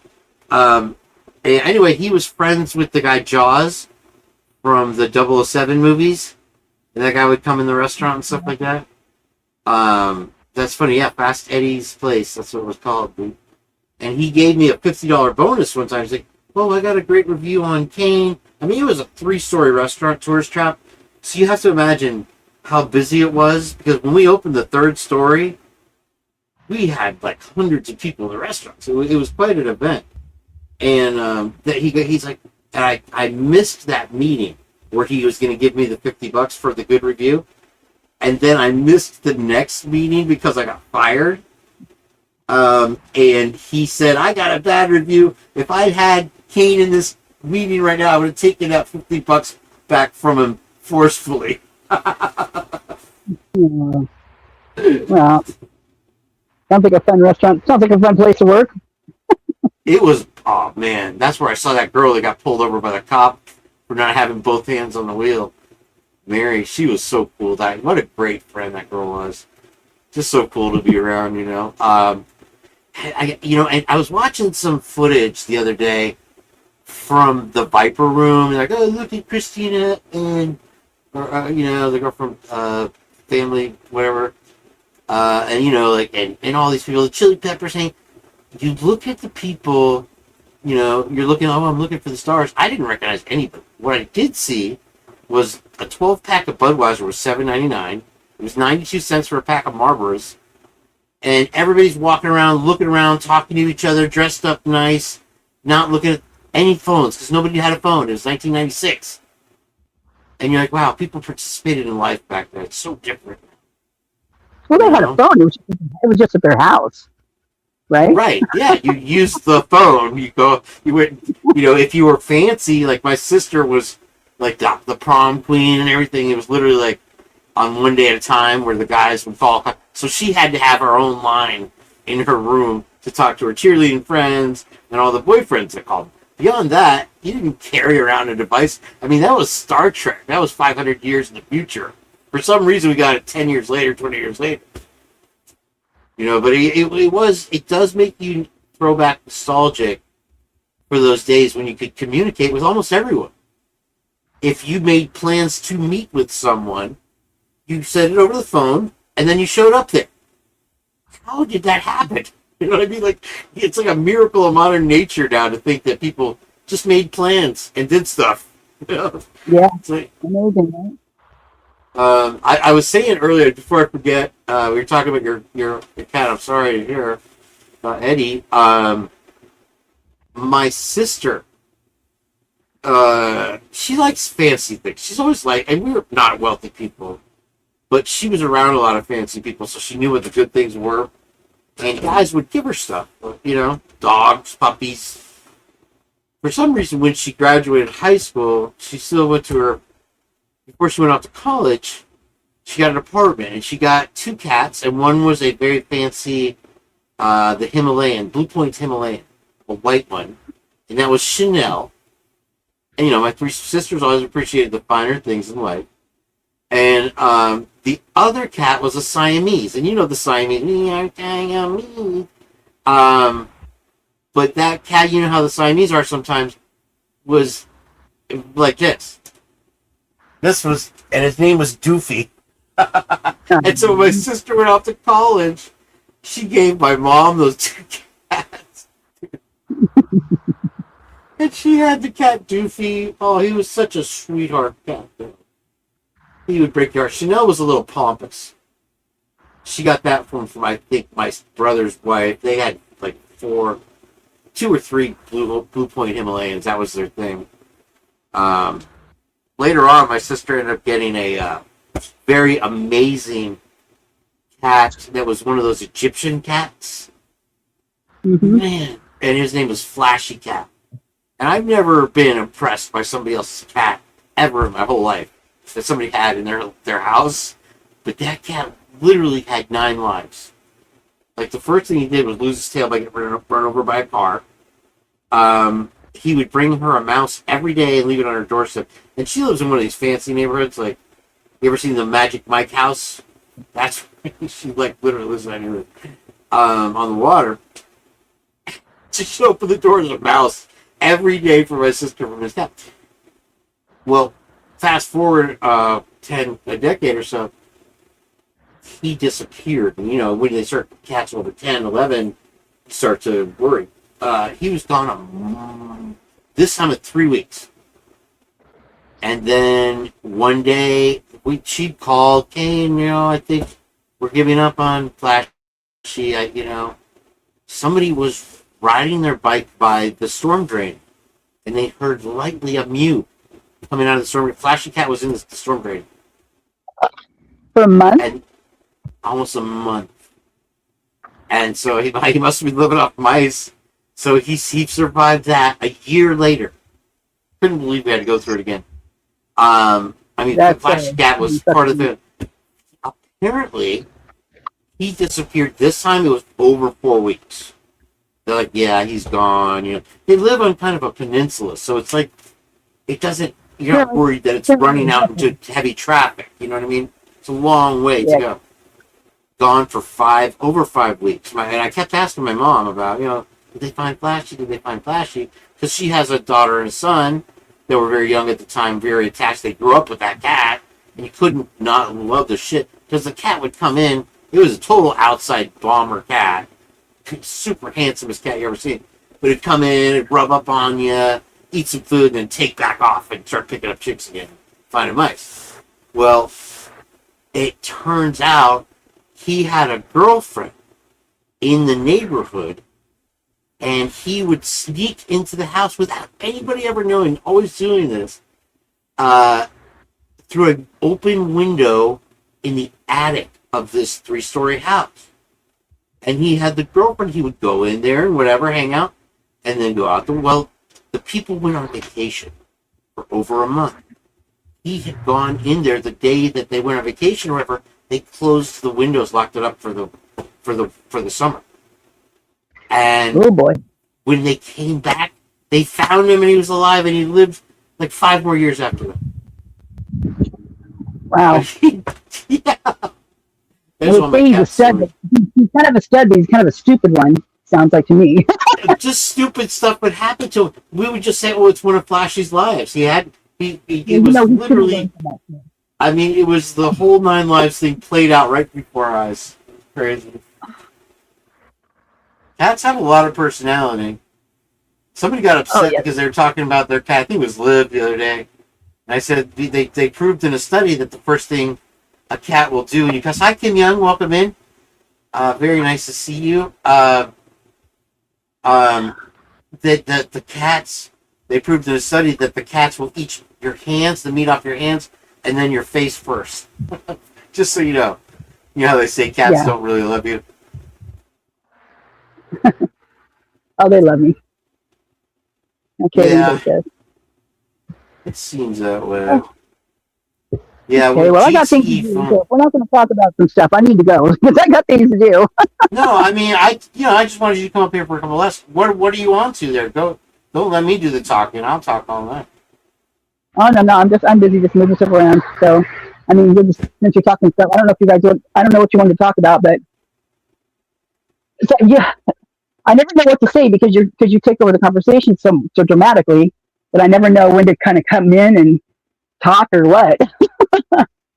Anyway, he was friends with the guy Jaws from the 007 movies. And that guy would come in the restaurant and stuff like that. That's funny. Yeah, Fast Eddie's Place. That's what it was called, dude. And he gave me a $50 bonus one time. He's like, I got a great review on Kane. I mean, it was a 3-story restaurant, tourist trap. So you have to imagine how busy it was, because when we opened the 3rd story, we had like hundreds of people in the restaurant. So it was quite an event. And he's like, and I missed that meeting where he was going to give me the $50 for the good review. And then I missed the next meeting because I got fired. And he said, I got a bad review. If I'd had Kane in this meeting right now, I would have taken that $50 back from him forcefully. Well, sounds like a fun restaurant. Sounds like a fun place to work. It was, oh man, that's where I saw that girl that got pulled over by the cop for not having both hands on the wheel. Mary, she was so cool. What a great friend that girl was. Just so cool to be around, you know. And I was watching some footage the other day from the Viper Room. Like, oh, look at Christina and, the girl from Family, whatever. And all these people, the Chili Peppers saying, you look at the people, you're looking, I'm looking for the stars. I didn't recognize anybody. What I did see was a 12-pack of Budweiser was $7.99. It was 92 cents for a pack of Marlboros. And everybody's walking around, looking around, talking to each other, dressed up nice, not looking at any phones, because nobody had a phone. It was 1996. And you're like, wow, people participated in life back then. It's so different. Well, they had a phone. It was just at their house, right? Right, yeah. You used the phone. If you were fancy, like my sister was like the prom queen and everything. It was literally like on one day at a time where the guys would fall. So she had to have her own line in her room to talk to her cheerleading friends and all the boyfriends that called. Beyond that, you didn't carry around a device. I mean, that was Star Trek. That was 500 years in the future. For some reason, we got it 10 years later, 20 years later. But it does make you throw back nostalgic for those days when you could communicate with almost everyone. If you made plans to meet with someone, you said it over the phone, and then you showed up there. How did that happen? You know what I mean? Like, it's like a miracle of modern nature now to think that people just made plans and did stuff. Yeah, like, amazing, right? I was saying earlier, before I forget, we were talking about your cat. I'm sorry to hear about Eddie. My sister, she likes fancy things. She's always and we were not wealthy people, but she was around a lot of fancy people, so she knew what the good things were. and guys would give her stuff, dogs, puppies. For some reason, when she graduated high school, she still went to her, before she went off to college, she got an apartment, and she got 2 cats, and one was a very fancy, the Himalayan, Blue Point Himalayan, a white one, and that was Chanel. And, my 3 sisters always appreciated the finer things in life. And the other cat was a Siamese, and the Siamese, but that cat, how the Siamese are sometimes, was like this. This was, and his name was Doofy. And so when my sister went off to college, she gave my mom those 2 cats. And she had the cat Doofy. Oh, he was such a sweetheart cat. He would break your heart. Chanel was a little pompous. She got that from I think, my brother's wife. They had like 2 or 3 Blue Point Himalayans. That was their thing. Later on, my sister ended up getting a very amazing cat that was one of those Egyptian cats. Mm-hmm. Man, and his name was Flashy Cat. And I've never been impressed by somebody else's cat ever in my whole life that somebody had in their house. But that cat literally had 9 lives. Like, the first thing he did was lose his tail by getting run over by a car. He would bring her a mouse every day and leave it on her doorstep. And she lives in one of these fancy neighborhoods. Like, you ever seen the Magic Mike house? That's she literally lives in that neighborhood. On the water. She'd open the door to a mouse every day for my sister from his cat. Well, fast forward a decade or so, he disappeared. And, when they start cats over 10, 11, you start to worry. He was gone this time of 3 weeks. And then one day, she'd call, Kane, I think we're giving up on Flashy. Somebody was riding their bike by the storm drain, and they heard lightly a mew coming out of the storm drain. Flashy Cat was in the storm drain. For a month? And almost a month. And so he must have been living off mice. So he survived that a year later. Couldn't believe we had to go through it again. The Flashy Cat was part of the... Apparently, he disappeared. This time it was over 4 weeks. They're like, yeah, he's gone. They live on kind of a peninsula, so it's like, it doesn't... You're not worried that it's running out into heavy traffic. You know what I mean? It's a long way to go. Gone for over 5 weeks. And I kept asking my mom about, did they find Flashy? Did they find Flashy? Because she has a daughter and a son. They were very young at the time, very attached. They grew up with that cat, and you couldn't not love the shit. Because the cat would come in. It was a total outside bomber cat. Super handsomest cat you ever seen. But it'd come in, it'd rub up on you, eat some food, and then take back off and start picking up chicks again, finding mice. Well, it turns out he had a girlfriend in the neighborhood, and he would sneak into the house without anybody ever knowing, always doing this, through an open window in the attic of this 3-story house. And he had the girlfriend, he would go in there and whatever, hang out, and then go out there. Well, the people went on vacation for over a month. He had gone in there the day that they went on vacation or whatever. They closed the windows, locked it up for the summer. And oh boy, when they came back, they found him and he was alive, and he lived like 5 more years after that. Wow. Yeah. Well, he's a stud. He's kind of a stud, but he's kind of a stupid one. Sounds like to me. Just stupid stuff would happen to him. We would just say, "Oh, it's one of Flashy's lives." He was literally. I mean, it was the whole 9 lives thing played out right before our eyes. Crazy. Cats have a lot of personality. Somebody got upset because they were talking about their cat. I think it was Liv the other day. And I said they proved in a study that the first thing a cat will do, and you goes, "Hi, Kim Young, welcome in. Very nice to see you." That the cats, they proved in a study that the cats will eat your hands, the meat off your hands, and then your face first. Just so you know. You know how they say cats don't really love you? Oh, they love me. Okay, Yeah. they said. It seems that way. Yeah, Okay, with well, I got things to GCD do. phone. So if we're not going to talk about some stuff, I need to go because I got things to do. No, I mean, I just wanted you to come up here for a couple of lessons. What are you on to there? Don't let me do the talking. I'll talk all night. Oh no, I'm busy just moving stuff around. So, I mean, since you're talking stuff, I don't know if you guys I don't know what you wanted to talk about, but so, yeah, I never know what to say because you take over the conversation so dramatically that I never know when to kind of come in and talk or what.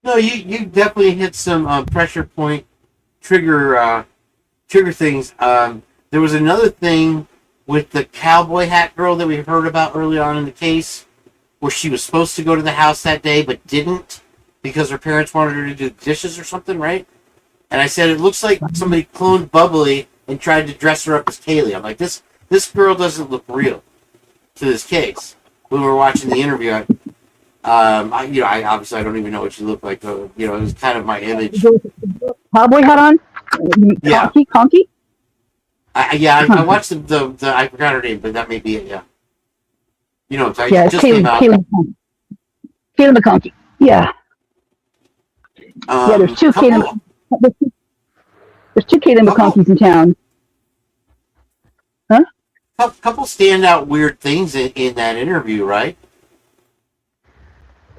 No, you definitely hit some pressure point trigger things. There was another thing with the cowboy hat girl that we heard about early on in the case, where she was supposed to go to the house that day but didn't because her parents wanted her to do dishes or something, right? And I said it looks like somebody cloned Bubbly and tried to dress her up as Kaylee. I'm like, this girl doesn't look real to this case. When we were watching the interview, I obviously I don't even know what she looked like. It was kind of my image. Cowboy hat on? Yeah. Conky? I watched the I forgot her name, but that may be it. Yeah. It Yeah, just came out. Kaylee McConkey. Yeah. Yeah, there's two Kaylee. There's two Kaylee McConkeys in town. Huh? Couple standout weird things in that interview, right?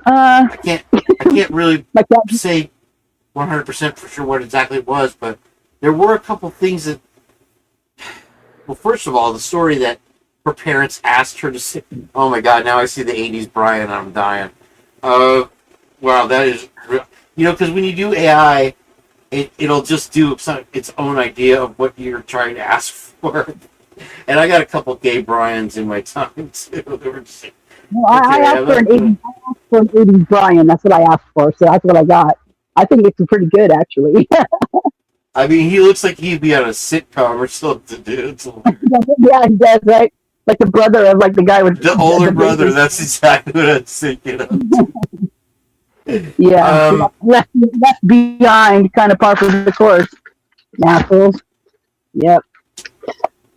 I can't really say 100% for sure what exactly it was, but there were a couple things that. Well, first of all, the story that her parents asked her to say. Oh my God! Now I see the '80s Brian, and I'm dying. Wow, that is, because when you do AI, it'll just do its own idea of what you're trying to ask for. And I got a couple gay Brians in my time too. They were just, well, I asked for an 80s Brian. That's what I asked for, so that's what I got. I think it's pretty good, actually. I mean, he looks like he'd be on a sitcom or something, dude. Yeah, he does, right? Like the brother of the guy with the older brother. That's exactly what I was thinking of. Yeah, left behind, kind of par for the course. Assholes. Yep.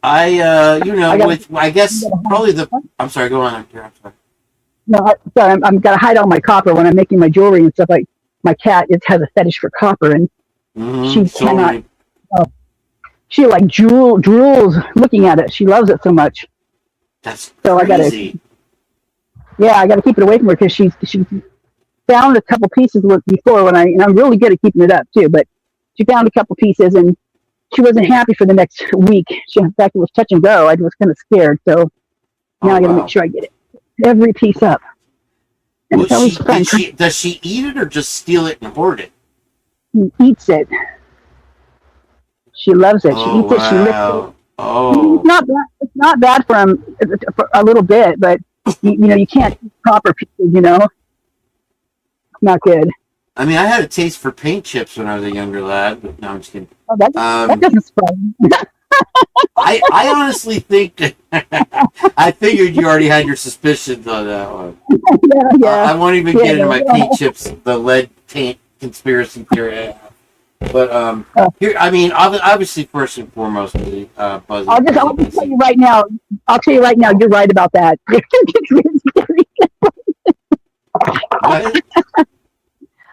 I guess probably the. I'm sorry. Go on. I'm sorry. No, sorry. I'm gotta hide all my copper when I'm making my jewelry and stuff. Like my cat, has a fetish for copper, and she cannot. She drools looking at it. She loves it so much. That's so crazy. I gotta keep it away from her because she found a couple pieces before and I'm really good at keeping it up too. But she found a couple pieces and she wasn't happy for the next week. In fact, it was touch and go. I was kind of scared. So now I got to make sure I get it every piece up. And it's always fun. Does she eat it or just steal it and hoard it? She eats it. She loves it. She eats it. She licks it. Oh. It's not bad. It's not bad for a little bit, but you can't eat proper pieces. Not good. I mean, I had a taste for paint chips when I was a younger lad, but no, I'm just kidding. Oh, that doesn't surprise me. I honestly think I figured you already had your suspicions on that one. Yeah. I won't even get into my paint chips, the lead paint conspiracy theory. But here, I mean, obviously, first and foremost, Buzzy. I'll just tell you right now. You're right about that. What?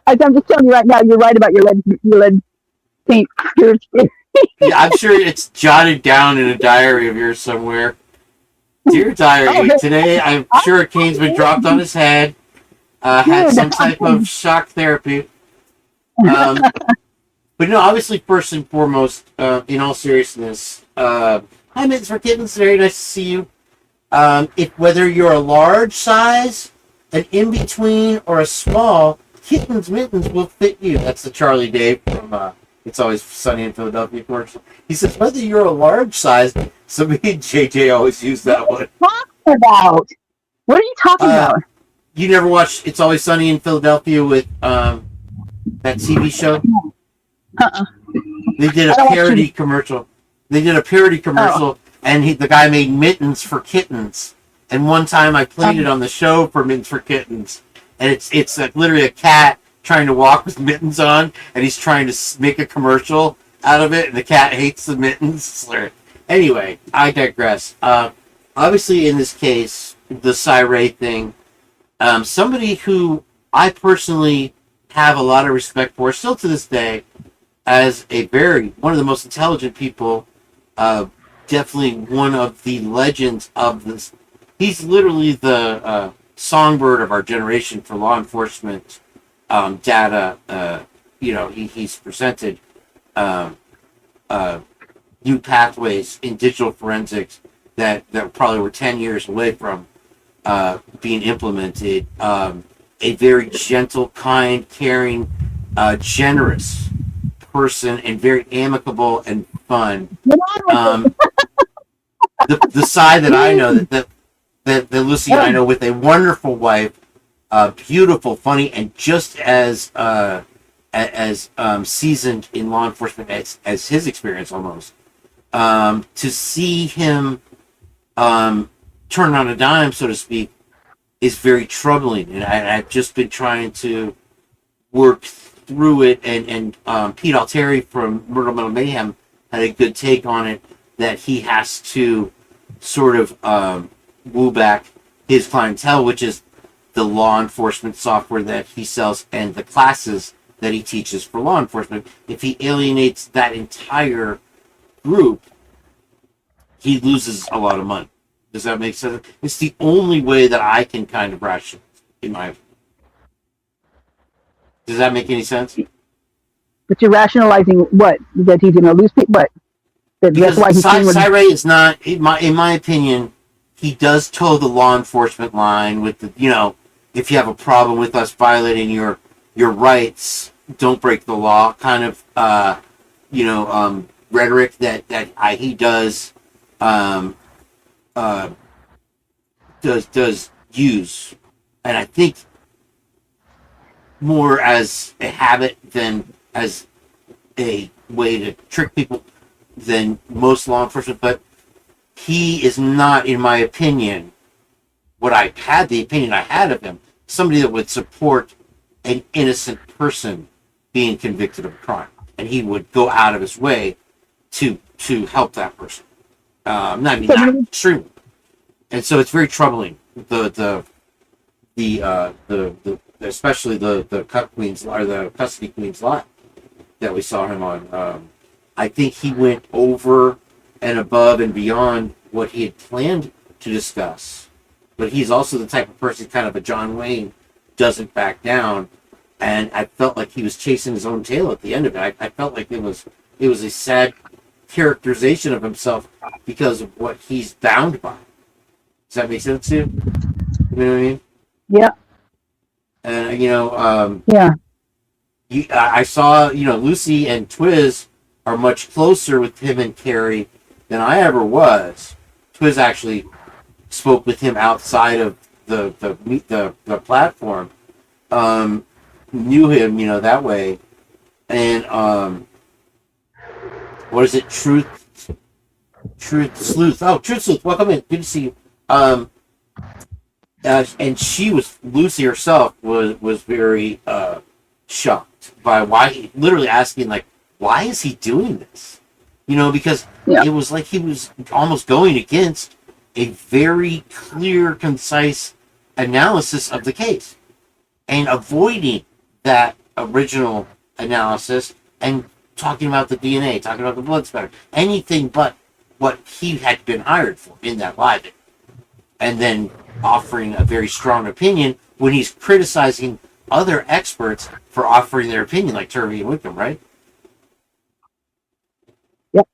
I'm just telling you right now. You're right about your lead paint. Yeah, I'm sure it's jotted down in a diary of yours somewhere. Dear diary, today I'm sure a cane's been dropped on his head. Had some type of shock therapy. But no, obviously, first and foremost, in all seriousness, hi, Mittens for Kittens. Very nice to see you. Whether you're a large size, an in between, or a small, Kittens Mittens will fit you. That's the Charlie Day from It's Always Sunny in Philadelphia commercial. He says, whether you're a large size, so me and JJ always use that one. What are you talking about? You never watched It's Always Sunny in Philadelphia with that TV show? They did a parody commercial. And the guy made mittens for kittens. And one time I played it on the show for Mittens for Kittens. And it's literally a cat trying to walk with mittens on, and he's trying to make a commercial out of it, and the cat hates the mittens. Anyway, I digress. Obviously, in this case, the Cyray thing, somebody who I personally have a lot of respect for, still to this day, as one of the most intelligent people, definitely one of the legends of this. He's literally the songbird of our generation for law enforcement data. He's presented new pathways in digital forensics that probably were 10 years away from being implemented. A very gentle, kind, caring, generous person, and very amicable and fun. The side that I know that Lucy and I know, with a wonderful wife, beautiful, funny, and just as seasoned in law enforcement as his experience almost. To see him turn on a dime, so to speak, is very troubling, and I've just been trying to work through it. And Pete Altieri from Murder Metal Mayhem had a good take on it, that he has to sort of woo back his clientele, which is the law enforcement software that he sells and the classes that he teaches for law enforcement. If he alienates that entire group, he loses a lot of money. Does that make sense? It's the only way that I can kind of rationalize, in my opinion. Does that make any sense? But you're rationalizing what? That he's going to lose people? What? Because Cyray is not, in my opinion, he does toe the law enforcement line with the, if you have a problem with us violating your rights, don't break the law kind of, rhetoric that he does use. And I think more as a habit than as a way to trick people than most law enforcement. But he is not, in my opinion, the opinion I had of him, somebody that would support an innocent person being convicted of a crime, and he would go out of his way to help that person. Not extremely, and so it's very troubling. The especially the cuck queens, or the custody queens lot that we saw him on. I think he went over and above and beyond what he had planned to discuss. But he's also the type of person, kind of a John Wayne, doesn't back down. And I felt like he was chasing his own tail at the end of it. I felt like it was a sad characterization of himself because of what he's bound by. Does that make sense to you? You know what I mean? Yeah. And yeah. I saw, Lucy and Twiz are much closer with him and Carrie than I ever was. Twiz actually spoke with him outside of the platform. Knew him, that way. And what is it? Truth Sleuth. Oh, Truth Sleuth, welcome in. Good to see you. And Lucy herself was very shocked by why, literally asking, like, why is he doing this? Because it was like he was almost going against a very clear, concise analysis of the case and avoiding that original analysis and talking about the DNA, talking about the blood spatter, anything but what he had been hired for in that live. And then offering a very strong opinion when he's criticizing other experts for offering their opinion, like Turvey and Wickham, right? Yep.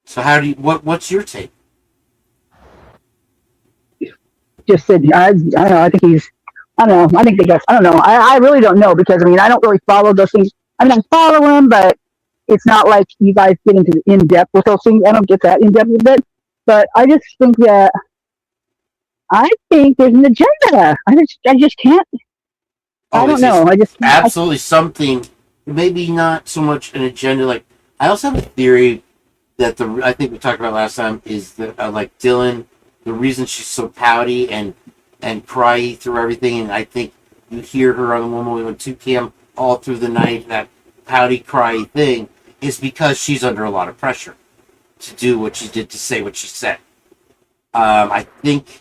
So what's your take? Just said, I don't know. I think he's, I don't know. I think they guess, I don't know. I really don't know, because I don't really follow those things. I follow them, but it's not like you guys get into the in-depth with those things. I don't get that in-depth with it. But I just think that, there's an agenda. I just can't. I don't know. Absolutely something, maybe not so much an agenda. Like, I also have a theory that I think we talked about last time is that, like Dylan, the reason she's so pouty and cryy through everything, and I think you hear her on the Woman We Went to Cam all through the night, that pouty, cryy thing, is because she's under a lot of pressure to do what she did, to say what she said. I think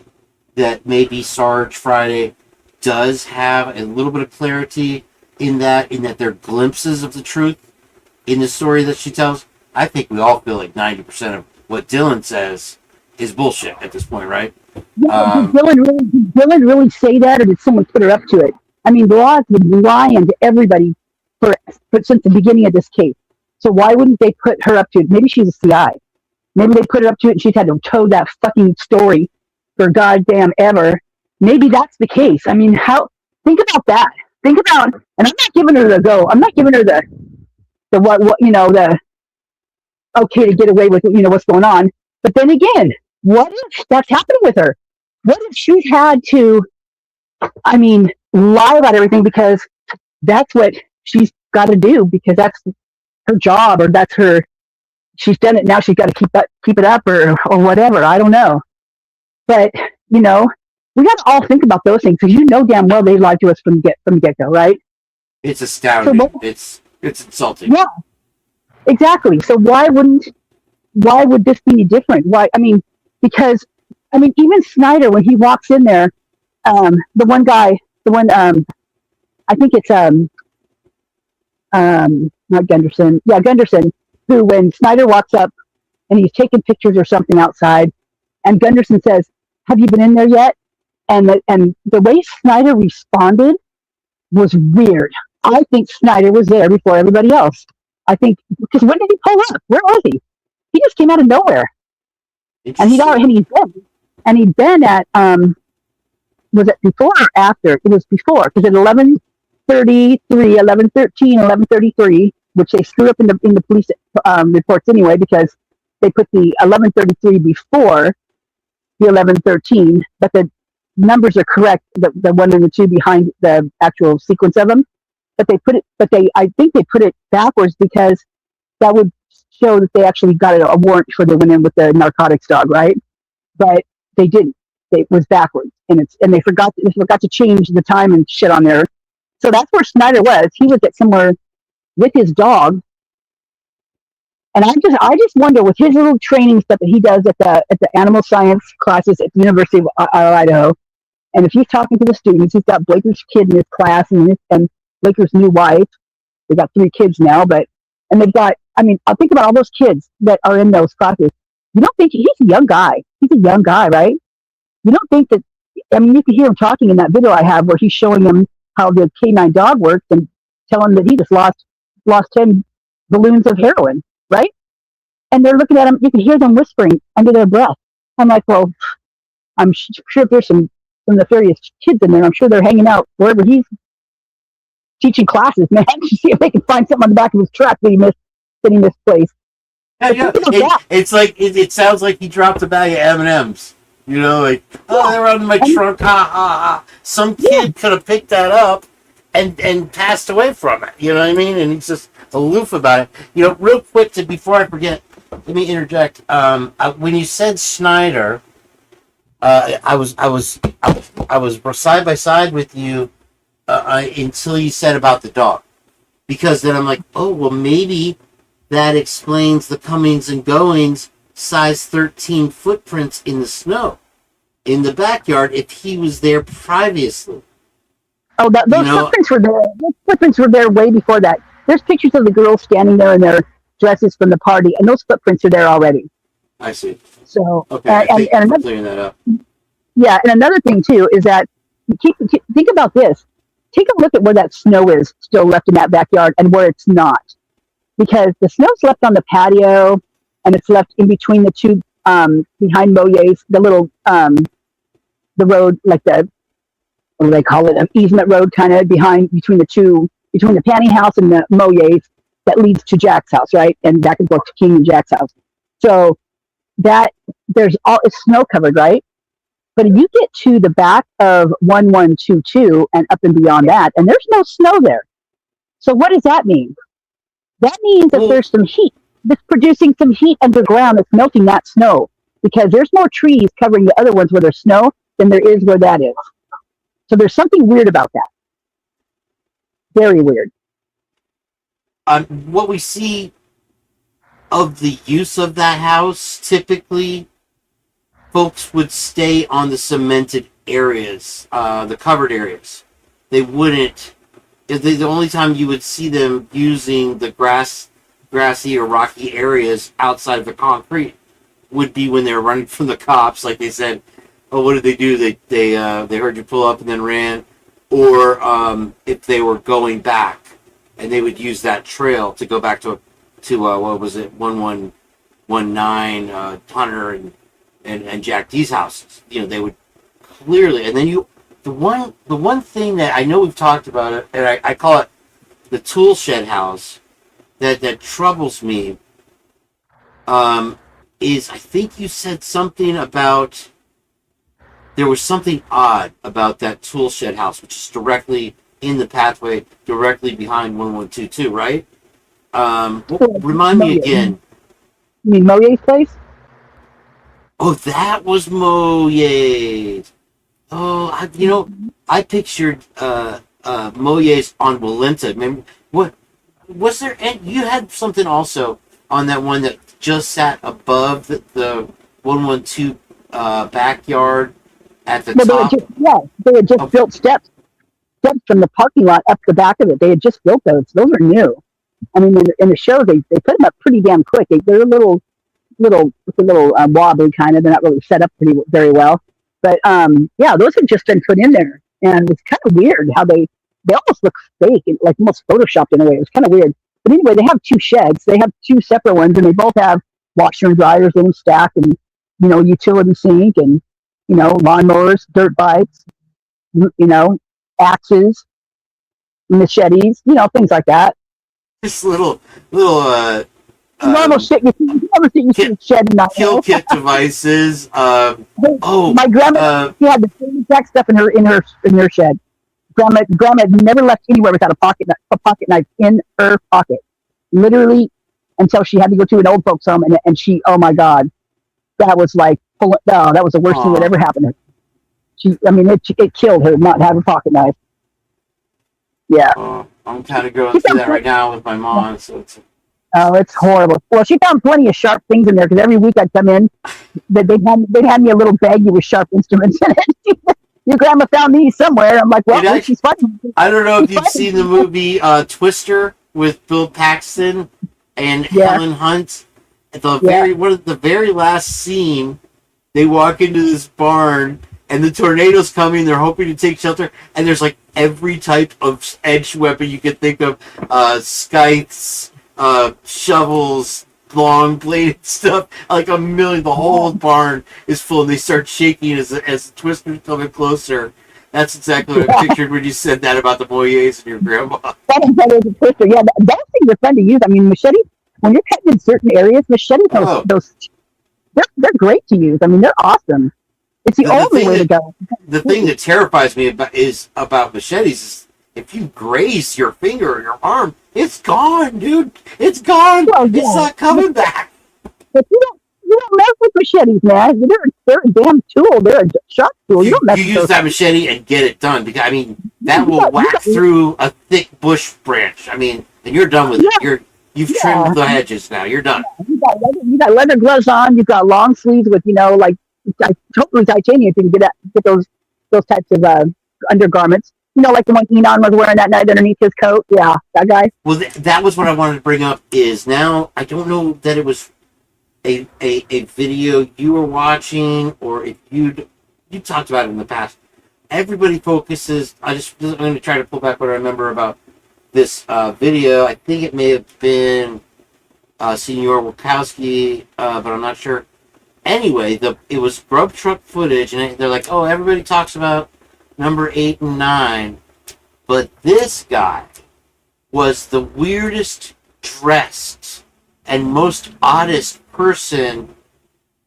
that maybe Sarge Friday does have a little bit of clarity in that there are glimpses of the truth in the story that she tells. I think we all feel like 90% of what Dylan says is bullshit at this point, right? Yeah, did Dylan really say that, or did someone put her up to it? I mean, the law has been lying to everybody since the beginning of this case. So why wouldn't they put her up to it? Maybe she's a CI. Maybe they put her up to it and she's had to toe that fucking story for goddamn ever. Maybe that's the case. I mean, think about that. Think about, and I'm not giving her the go. I'm not giving her the the okay to get away with what's going on. But then again, what if that's happening with her? What if she's had to, lie about everything because that's what she's got to do, because that's her job, or that's her, she's done it, now she's got to keep it up, or whatever. I don't know. But, we got to all think about those things, because damn well they lied to us from the get-go, right? It's astounding. So, it's insulting. Yeah, exactly. So why would this be different? Why? Because even Snyder, when he walks in there, the one, I think it's not Gunderson. Yeah, Gunderson, who, when Snyder walks up and he's taking pictures or something outside, and Gunderson says, "Have you been in there yet?" And the way Snyder responded was weird. I think Snyder was there before everybody else. I think, because when did he pull up? Where was he? He just came out of nowhere. And he'd been at, was it before or after? It was before, because at 11:33, 11:13, 11:33, which they screw up in the police reports anyway, because they put the 11:33 before the 11:13, but the numbers are correct, the one and the two behind the actual sequence of them. I think they put it backwards, because that would show that they actually got a warrant before they went in with the narcotics dog, right? But they didn't. It was backwards, and they forgot to change the time and shit on there. So that's where Snyder was. He was at somewhere with his dog, and I just wonder, with his little training stuff that he does at the animal science classes at the University of Idaho, and if he's talking to the students, he's got Blaker's kid in his class and Blaker's new wife. They got 3 kids now, and they've got. I'll think about all those kids that are in those classes. You don't think he's a young guy? He's a young guy, right? You don't think that? You can hear him talking in that video I have, where he's showing them how the canine dog works and telling them that he just lost 10 balloons of heroin, right? And they're looking at him. You can hear them whispering under their breath. I'm like, well, I'm sure there's some nefarious kids in there. I'm sure they're hanging out wherever he's teaching classes, man, to see if they can find something on the back of his truck that he misplaced. Yeah. It's like it sounds like he dropped a bag of M&Ms. They're on my trunk. Ha ha ha. Some kid could have picked that up and passed away from it. You know what I mean? And he's just aloof about it. Real quick, before I forget, let me interject. When you said Snyder, I was side by side with you until you said about the dog, because then I'm like, oh well, maybe that explains the comings and goings, size 13 footprints in the snow in the backyard if he was there previously. Oh, those footprints were there. Those footprints were there way before that. There's pictures of the girls standing there in their dresses from the party, and those footprints are there already. I see. So, okay, and clearing that up. Yeah, and another thing too is that think about this. Take a look at where that snow is still left in that backyard and where it's not. Because the snow's left on the patio, and it's left in between the two, behind Moyer's, the little, the road, like what do they call it, an easement road kind of between the Panty house and the Moyer's that leads to Jack's house, right? And back and forth to King and Jack's house. So it's snow covered, right? But if you get to the back of 1122 and up and beyond that, and there's no snow there. So what does that mean? That means that there's some heat that's producing some heat underground that's melting that snow, because there's more trees covering the other ones where there's snow than there is where that is. So there's something weird about that. Very weird. What we see of the use of that house, typically, folks would stay on the cemented areas, the covered areas. They wouldn't. The only time you would see them using the grassy or rocky areas outside of the concrete would be when they were running from the cops. Like they said, "Oh, what did they do? They heard you pull up and then ran," or if they were going back, and they would use that trail to go back to what was it, 1119 Hunter and Jack D's houses. You know, they would clearly, and then the one thing that I know we've talked about it, and I call it the tool shed house, that troubles me, is I think you said something about there was something odd about that tool shed house, which is directly in the pathway, directly behind 1122, right? Remind me again. You mean Moye's place? Oh, that was Moye's. Oh, I pictured Moye's on Walenta. Remember what was there? And you had something also on that one that just sat above the 112 backyard at the top. They had just built steps from the parking lot up the back of it. They had just built those. Those are new. I mean, in the show, they put them up pretty damn quick. They're a little wobbly kind of. They're not really set up very well. But yeah, those have just been put in there, and it's kind of weird how they almost look fake, and like almost photoshopped in a way. It was kind of weird. But anyway, they have two sheds. They have two separate ones, and they both have washer and dryers in them stacked, and utility sink, and lawnmowers, dirt bikes, axes, machetes, things like that. Just little normal shit you never see in shed. Kill kit devices. My grandma, she had the same exact stuff in her shed. Grandma never left anywhere without a pocket knife in her pocket, literally, until she had to go to an old folks home, and she, oh my God, that was like, that was the worst thing that ever happened to her. It killed her not having a pocket knife. Yeah. I'm kind of going through that right now with my mom, so it's. Oh, it's horrible. Well, she found plenty of sharp things in there because every week I'd come in, they'd hand me a little baggie with sharp instruments in it. Your grandma found these somewhere. I'm like, well, she's fine. I don't know if you've seen the movie Twister with Bill Paxton and Helen Hunt. One of the very last scene, they walk into this barn and the tornado's coming. They're hoping to take shelter, and there's like every type of edged weapon you could think of, scythes, shovels, long bladed stuff, like a million. The whole barn is full, and they start shaking as the Twister's coming closer. That's exactly what I pictured when you said that about the Moyes and your grandma. That is a Twister. Yeah, those things are fun to use. I mean, machetes, when you're cutting in certain areas, machetes, they're great to use. I mean, they're awesome. It's the only way to go. The thing that terrifies me about machetes is if you graze your finger or your arm, it's gone, dude. It's gone. Well, yeah. It's not coming back. But you don't mess with machetes, man. They're a damn tool. They're a sharp tool. You don't mess with use that machete and get it done, because I mean that will whack through a thick bush branch. I mean, and you're done with it. You've trimmed the hedges now. You're done. You got leather gloves on. You've got long sleeves with totally titanium. You can get those types of undergarments. Like the one Enon was wearing that night underneath his coat. Yeah, that guy. Well, that was what I wanted to bring up. Is now I don't know that it was a video you were watching, or if you talked about it in the past. Everybody focuses. I'm going to try to pull back what I remember about this video. I think it may have been Senior Wachowski, but I'm not sure. Anyway, it was grub truck footage, and they're like, "Oh, everybody talks about number 8 and 9, but this guy was the weirdest dressed and most oddest person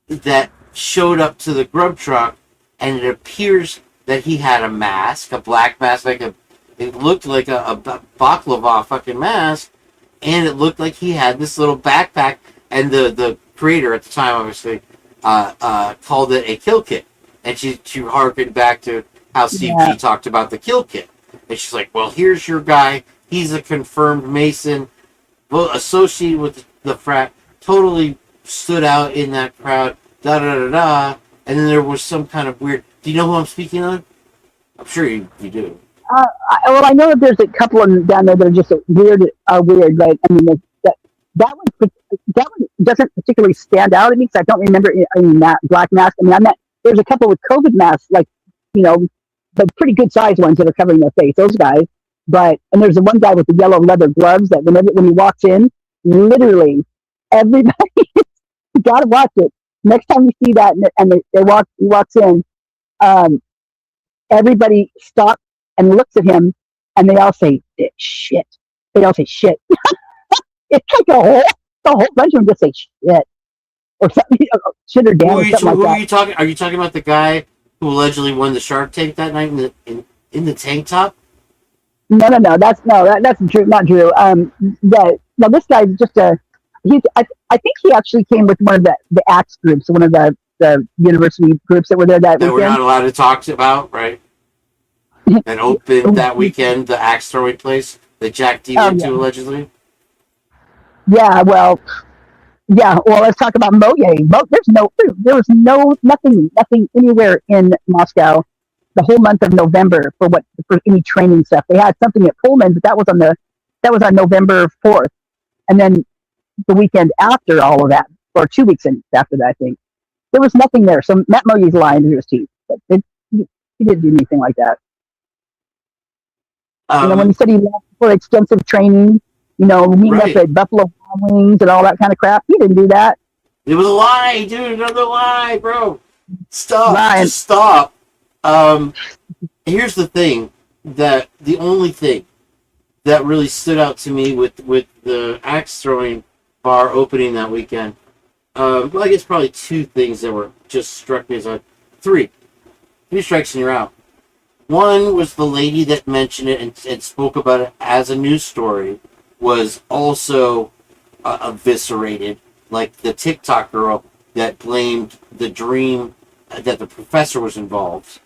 that showed up to the grub truck, and it appears that he had a mask, a black mask, it looked like a baklava fucking mask, and it looked like he had this little backpack, and the creator at the time, obviously, called it a kill kit, and she harkened back to how Steve G talked about the kill kit. And she's like, well, here's your guy. He's a confirmed Mason, associated with the frat, totally stood out in that crowd, da da da da, and then there was some kind of weird. Do you know who I'm speaking on? I'm sure you do. Well, I know that there's a couple of them down there that are just weird, right? I mean, that one doesn't particularly stand out at me because I don't remember any black mask. I mean, there's a couple with COVID masks, like, but pretty good sized ones that are covering their face. Those guys, and there's the one guy with the yellow leather gloves that when he walks in, literally everybody, you gotta watch it. Next time you see that and he walks in, everybody stops and looks at him, and they all say shit. They all say shit. It's like the whole bunch of them just say shit or something, shit or damn or something like that. Are you talking? Are you talking about the guy who allegedly won the Shark Tank that night in the tank top? No, that's true, not true. This guy just I think he actually came with one of the ACTS groups, one of the university groups that were there that weekend. We're not allowed to talk about, right? And opened that weekend the axe throwing place that Jack D went to allegedly. Yeah, well, let's talk about Moye. There was nothing anywhere in Moscow the whole month of November for any training stuff. They had something at Pullman, but that was on November 4th, and then the weekend after all of that, or 2 weeks after that, I think there was nothing there. So Matt Moye's lying to his teeth. But he didn't do anything like that. When he said he left for extensive training, meeting up at Buffalo Wild Wings and all that kind of crap, he didn't do that. It was a lie, dude. Another lie, bro. Stop. Lying. Just stop. Here's the thing the only thing that really stood out to me with the axe throwing bar opening that weekend, I guess probably two things that were just struck me as three strikes and you're out. One was the lady that mentioned it and spoke about it as a news story was also eviscerated, like the TikTok girl that blamed the dream that the professor was involved.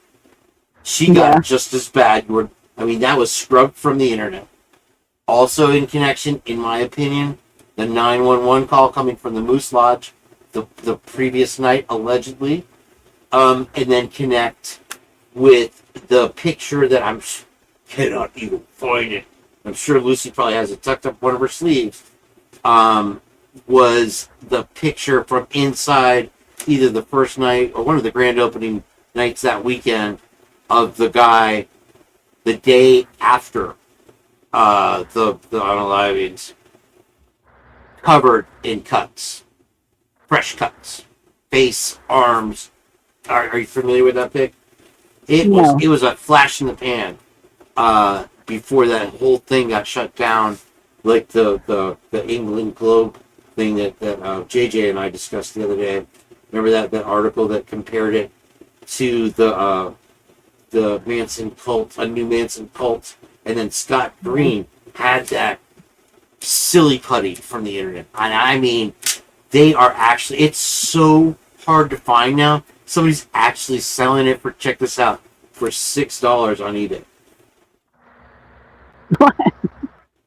She got just as bad. That was scrubbed from the internet. Also in connection, in my opinion, the 911 call coming from the Moose Lodge the previous night, allegedly, and then connect with the picture that I cannot even find it. I'm sure Lucy probably has it tucked up one of her sleeves. Was the picture from inside either the first night or one of the grand opening nights that weekend of the guy the day after the unalivings, covered in cuts, fresh cuts, face, arms. Are you familiar with that pic? It was a flash in the pan before that whole thing got shut down, like the England Globe thing that JJ and I discussed the other day. Remember that article that compared it to the Manson cult, a new Manson cult, and then Scott Green had that silly putty from the internet. And I mean, they are actually, it's so hard to find now. Somebody's actually selling it for, check this out, for $6 on eBay. What?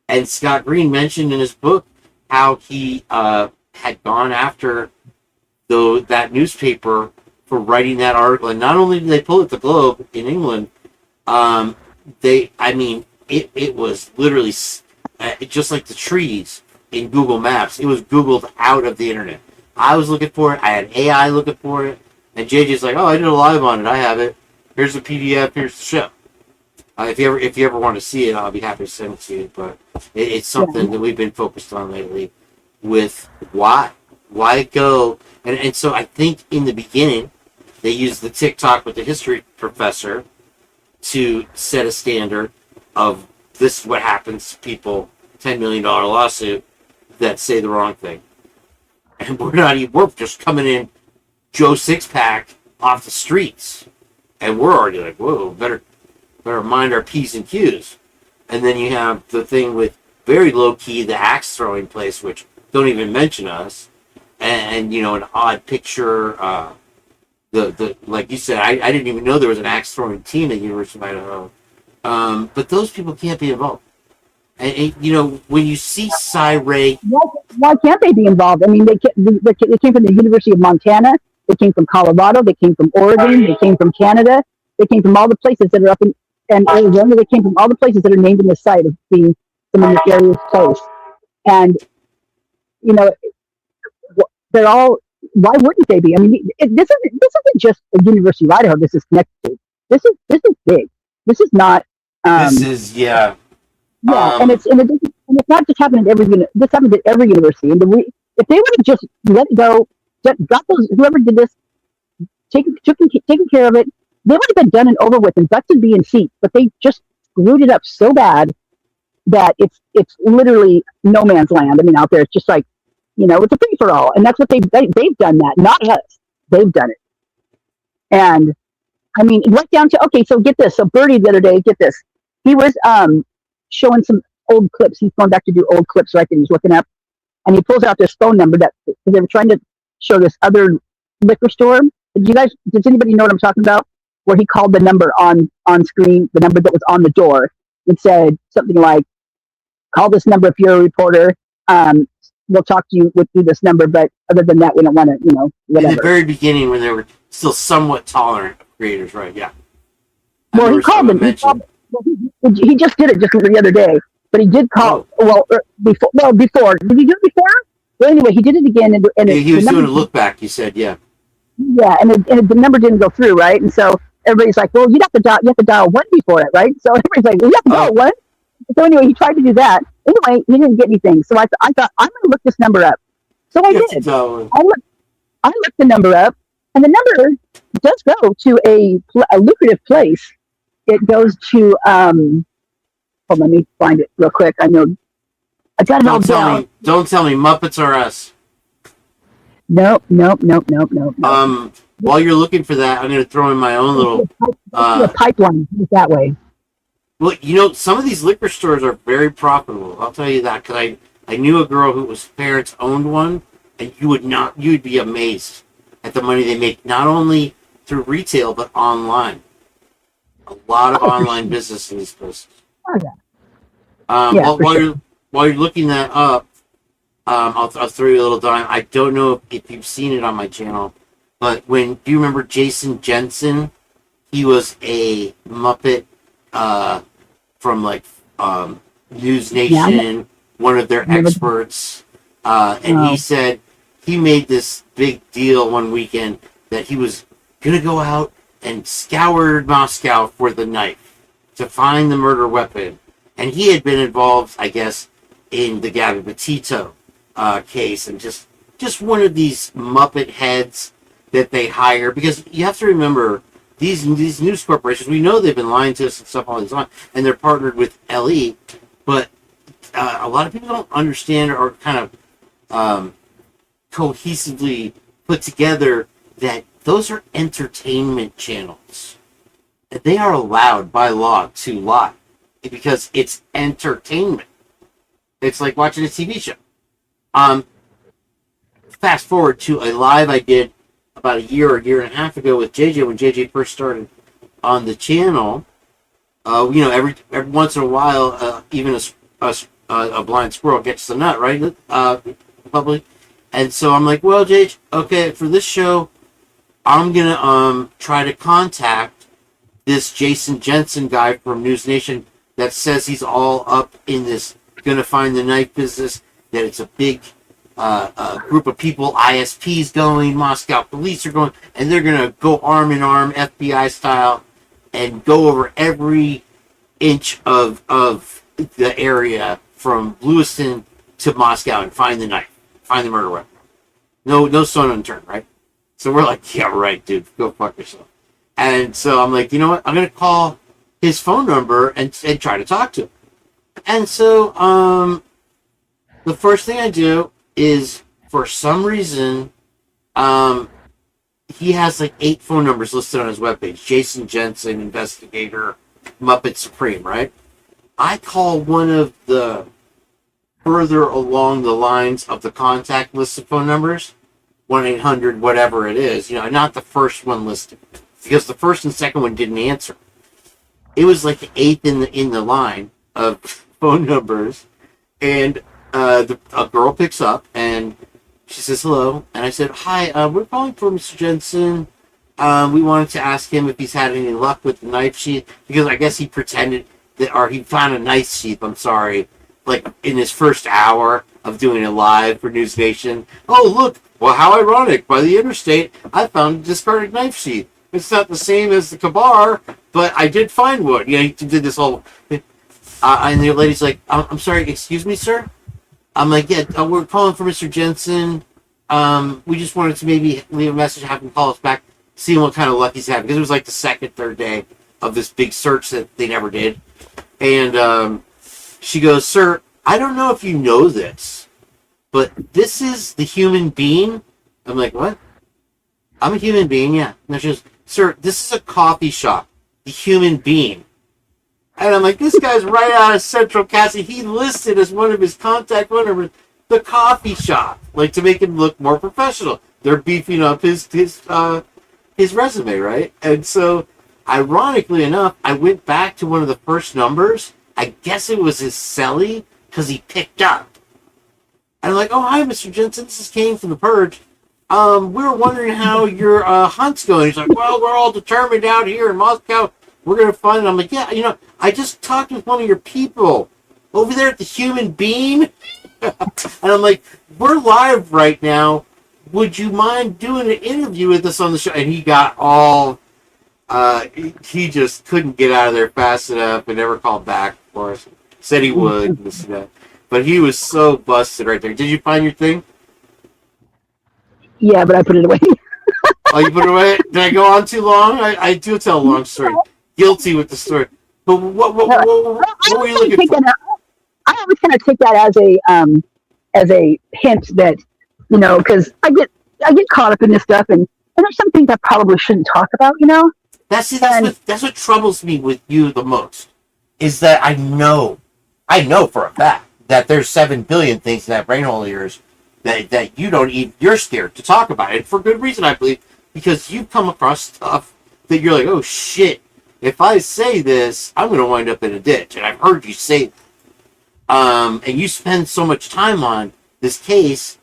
And Scott Green mentioned in his book how he had gone after that newspaper for writing that article. And not only did they pull it the Globe in England, it was literally just like the trees in Google Maps. It was Googled out of the internet. I was looking for it. I had AI looking for it. And JJ's like, oh, I did a live on it. I have it. Here's the PDF. Here's the show. If you ever want to see it, I'll be happy to send it to you. But it's something that we've been focused on lately with why go. And so I think in the beginning, they used the TikTok with the history professor to set a standard of this is what happens to people, $10 million lawsuit, that say the wrong thing. And we're just coming in Joe Six-Pack off the streets. And we're already like, whoa, better mind our P's and Q's. And then you have the thing with very low-key, the axe throwing place, which don't even mention us. And an odd picture, the like you said, I didn't even know there was an axe throwing team at University of Idaho. But those people can't be involved. And you know, when you see Ray, Why can't they be involved? I mean, they came from the University of Montana. They came from Colorado. They came from Oregon. They came from Canada. They came from all the places that are up in and Arizona. They came from all the places that are named in the site of being some nefarious place. And you know, they're all. Why wouldn't they be? I mean, this isn't just a University of Idaho. This is connected. This is big. This is not. this is Yeah, and it's not just happening at this happens at every university. And if they would have just let it go, got those whoever did this, taken care of it, they would have been done and over with and butts would be in seats. But they just screwed it up so bad that it's literally no man's land. I mean, out there it's just like, you know, it's a free for all, and that's what they've done that, not us. They've done it, and I mean, right down to okay. So get this. So Bertie the other day, get this. He was showing some old clips. He's going back to do old clips, right? That he's looking up, and he pulls out this phone number that they were trying to show this other liquor store. Does anybody know what I'm talking about? Where he called the number on screen, the number that was on the door, and said something like, "Call this number if you're a reporter. We'll talk to you through this number, but other than that, we don't want to, you know, whatever." In the very beginning, when they were still somewhat tolerant of creators, right? Yeah. Well, he called them. He just did it just the other day, but he did call. Oh. Well, before. Did he do it before? Well, anyway, he did it again, and he was doing a look back. You said, yeah. Yeah, and the number didn't go through, right? And so everybody's like, "Well, you have to dial one before it, right?" So everybody's like, "Well, you have to dial one." So anyway, he tried to do that. Anyway, he didn't get anything. So I thought I'm going to look this number up. So I did. I looked the number up, and the number does go to a lucrative place. It goes to hold on, let me find it real quick. I know I got it all down. Don't tell me Muppets are us. Nope. While you're looking for that, I'm going to throw in my own little pipeline that way. Well, you know, some of these liquor stores are very profitable. I'll tell you that because I knew a girl whose parents owned one, and you would be amazed at the money they make, not only through retail but online. A lot of online business in these places. Oh, yeah. While you're looking that up, I'll throw you a little dime. I don't know if you've seen it on my channel, but do you remember Jason Jensen? He was a Muppet from like News Nation, one of their experts, and he said he made this big deal one weekend that he was gonna go out and scour Moscow for the knife to find the murder weapon, and he had been involved, I guess, in the Gabby Petito case, and just one of these Muppet heads that they hire, because you have to remember these news corporations, we know they've been lying to us and stuff all the time, and they're partnered with LE, but a lot of people don't understand or kind of cohesively put together that those are entertainment channels. They are allowed by law to lie because it's entertainment. It's like watching a TV show. Fast forward to a live I did about a year and a half ago with JJ when JJ first started on the channel. You know, every once in a while, even a blind squirrel gets the nut, right? Public. And so I'm like, well, JJ, okay, for this show, I'm gonna try to contact this Jason Jensen guy from News Nation that says he's all up in this gonna find the knife business, that it's a big group of people, ISPs going, Moscow police are going, and they're gonna go arm in arm, FBI style, and go over every inch of the area from Lewiston to Moscow and find the knife, find the murder weapon. No stone unturned, right? So we're like, yeah, right, dude, go fuck yourself. And so I'm like, you know what? I'm gonna call his phone number and try to talk to him. And so the first thing I do is, for some reason, he has like 8 phone numbers listed on his webpage. Jason Jensen, investigator, Muppet Supreme, right? I call one of the further along the lines of the contact list of phone numbers, 1-800 whatever it is, you know, not the first one listed, because the first and second one didn't answer. It was like the 8th in the line of phone numbers, and a girl picks up and she says hello, and I said, "Hi, we're calling for Mr. Jensen. We wanted to ask him if he's had any luck with the knife sheath, because I guess he pretended that, or he found a knife sheath. I'm sorry, like in his first hour of doing it live for News Nation. Oh, look, well, how ironic! By the interstate, I found a discarded knife sheath. It's not the same as the Kabar, but I did find one. You know, he did this whole." And the lady's like, "I'm sorry, excuse me, sir." I'm like, "Yeah, we're calling for Mr. Jensen. We just wanted to maybe leave a message, have him call us back, see what kind of luck he's had," because it was like the second, third day of this big search that they never did. And she goes, "Sir, I don't know if you know this, but this is the human being." I'm like, "What?" "I'm a human being, yeah." And she goes, "Sir, this is a coffee shop, the human being." And I'm like, this guy's right out of Central Casting. He listed as one of his contact numbers the coffee shop, like to make him look more professional. They're beefing up his resume, right? And so, ironically enough, I went back to one of the first numbers. I guess it was his celly, because he picked up. And I'm like, "Oh, hi, Mr. Jensen. This is Kane from the Purge. We were wondering how your hunt's going." He's like, "Well, we're all determined out here in Moscow. We're going to find it." I'm like, "Yeah, you know, I just talked with one of your people over there at the Human Being." And I'm like, "We're live right now. Would you mind doing an interview with us on the show?" And he got all, he just couldn't get out of there fast enough and never called back for us. Said he would, this and that. But he was so busted right there. Did you find your thing? Yeah, but I put it away. Oh, you put it away? Did I go on too long? I do tell a long story. Guilty with the story. But what were you looking for? I always kind of take that as a hint that, you know, because I get caught up in this stuff, and there's some things I probably shouldn't talk about, you know. That's what troubles me with you the most, is that I know for a fact that there's 7 billion things in that brain hole of yours that you don't even, you're scared to talk about it, for good reason, I believe, because you've come across stuff that you're like, "Oh shit, if I say this, I'm going to wind up in a ditch." And I've heard you say that. And you spend so much time on this case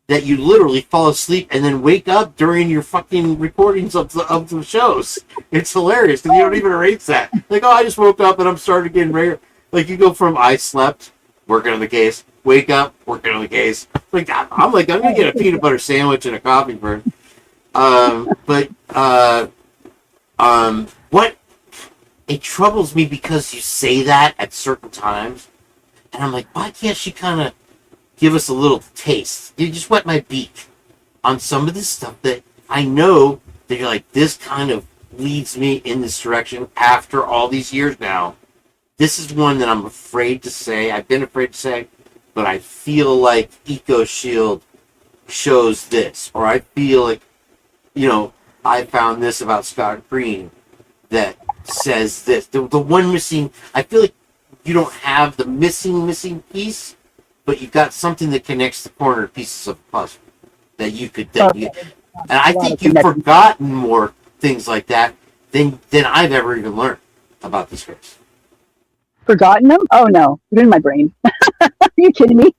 that you literally fall asleep and then wake up during your fucking recordings of the shows. It's hilarious, because you don't even erase that. Like, "Oh, I just woke up and I'm starting getting ready." Like, you go from "I slept, working on the case," wake up, working on the case. Like, I'm going to get a peanut butter sandwich and a coffee first. What it troubles me, because you say that at certain times, and I'm like, why can't she kind of give us a little taste? You just wet my beak on some of this stuff that I know that you're like, this kind of leads me in this direction after all these years now. This is one that I'm afraid to say. I've been afraid to say, but I feel like EcoShield shows this, or I feel like, you know, I found this about Scott Green that says this. The one missing, I feel like you don't have the missing piece, but you've got something that connects the corner pieces of the puzzle that you could and I think you've forgotten more things like that than I've ever even learned about this case. Forgotten them? Oh no, they're in my brain. Are you kidding me?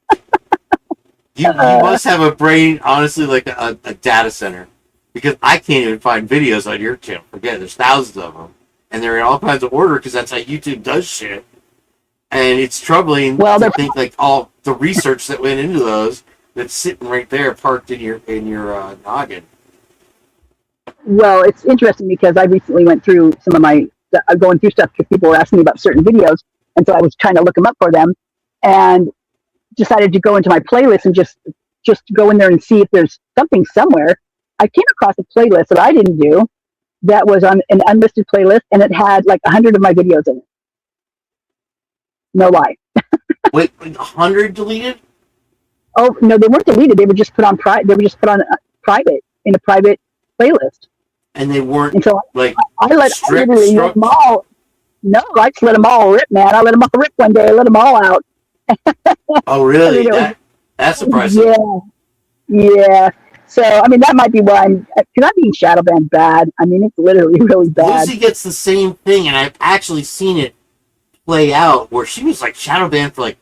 You must have a brain, honestly, like a data center, because I can't even find videos on your channel. Forget it, there's thousands of them, and they're in all kinds of order, because that's how YouTube does shit. And it's troubling to think like all the research that went into those that's sitting right there, parked in your noggin. Well, it's interesting because I recently went through some of my going through stuff because people were asking me about certain videos, and so I was trying to look them up for them, and decided to go into my playlist and just go in there and see if there's something somewhere. I came across a playlist that I didn't do that was on an unlisted playlist, and it had like 100 of my videos in it. No lie. Wait, 100 deleted? Oh no, they weren't deleted. They were just put on private in a private playlist. And they weren't, and so like, I literally let them all. No, I just let them all rip, man. I let them all rip one day. I let them all out. Oh, really? That's surprising. Yeah. So, I mean, that might be why because I'm being shadow banned bad. I mean, it's literally really bad. Lucy gets the same thing, and I've actually seen it play out where she was like shadow banned for like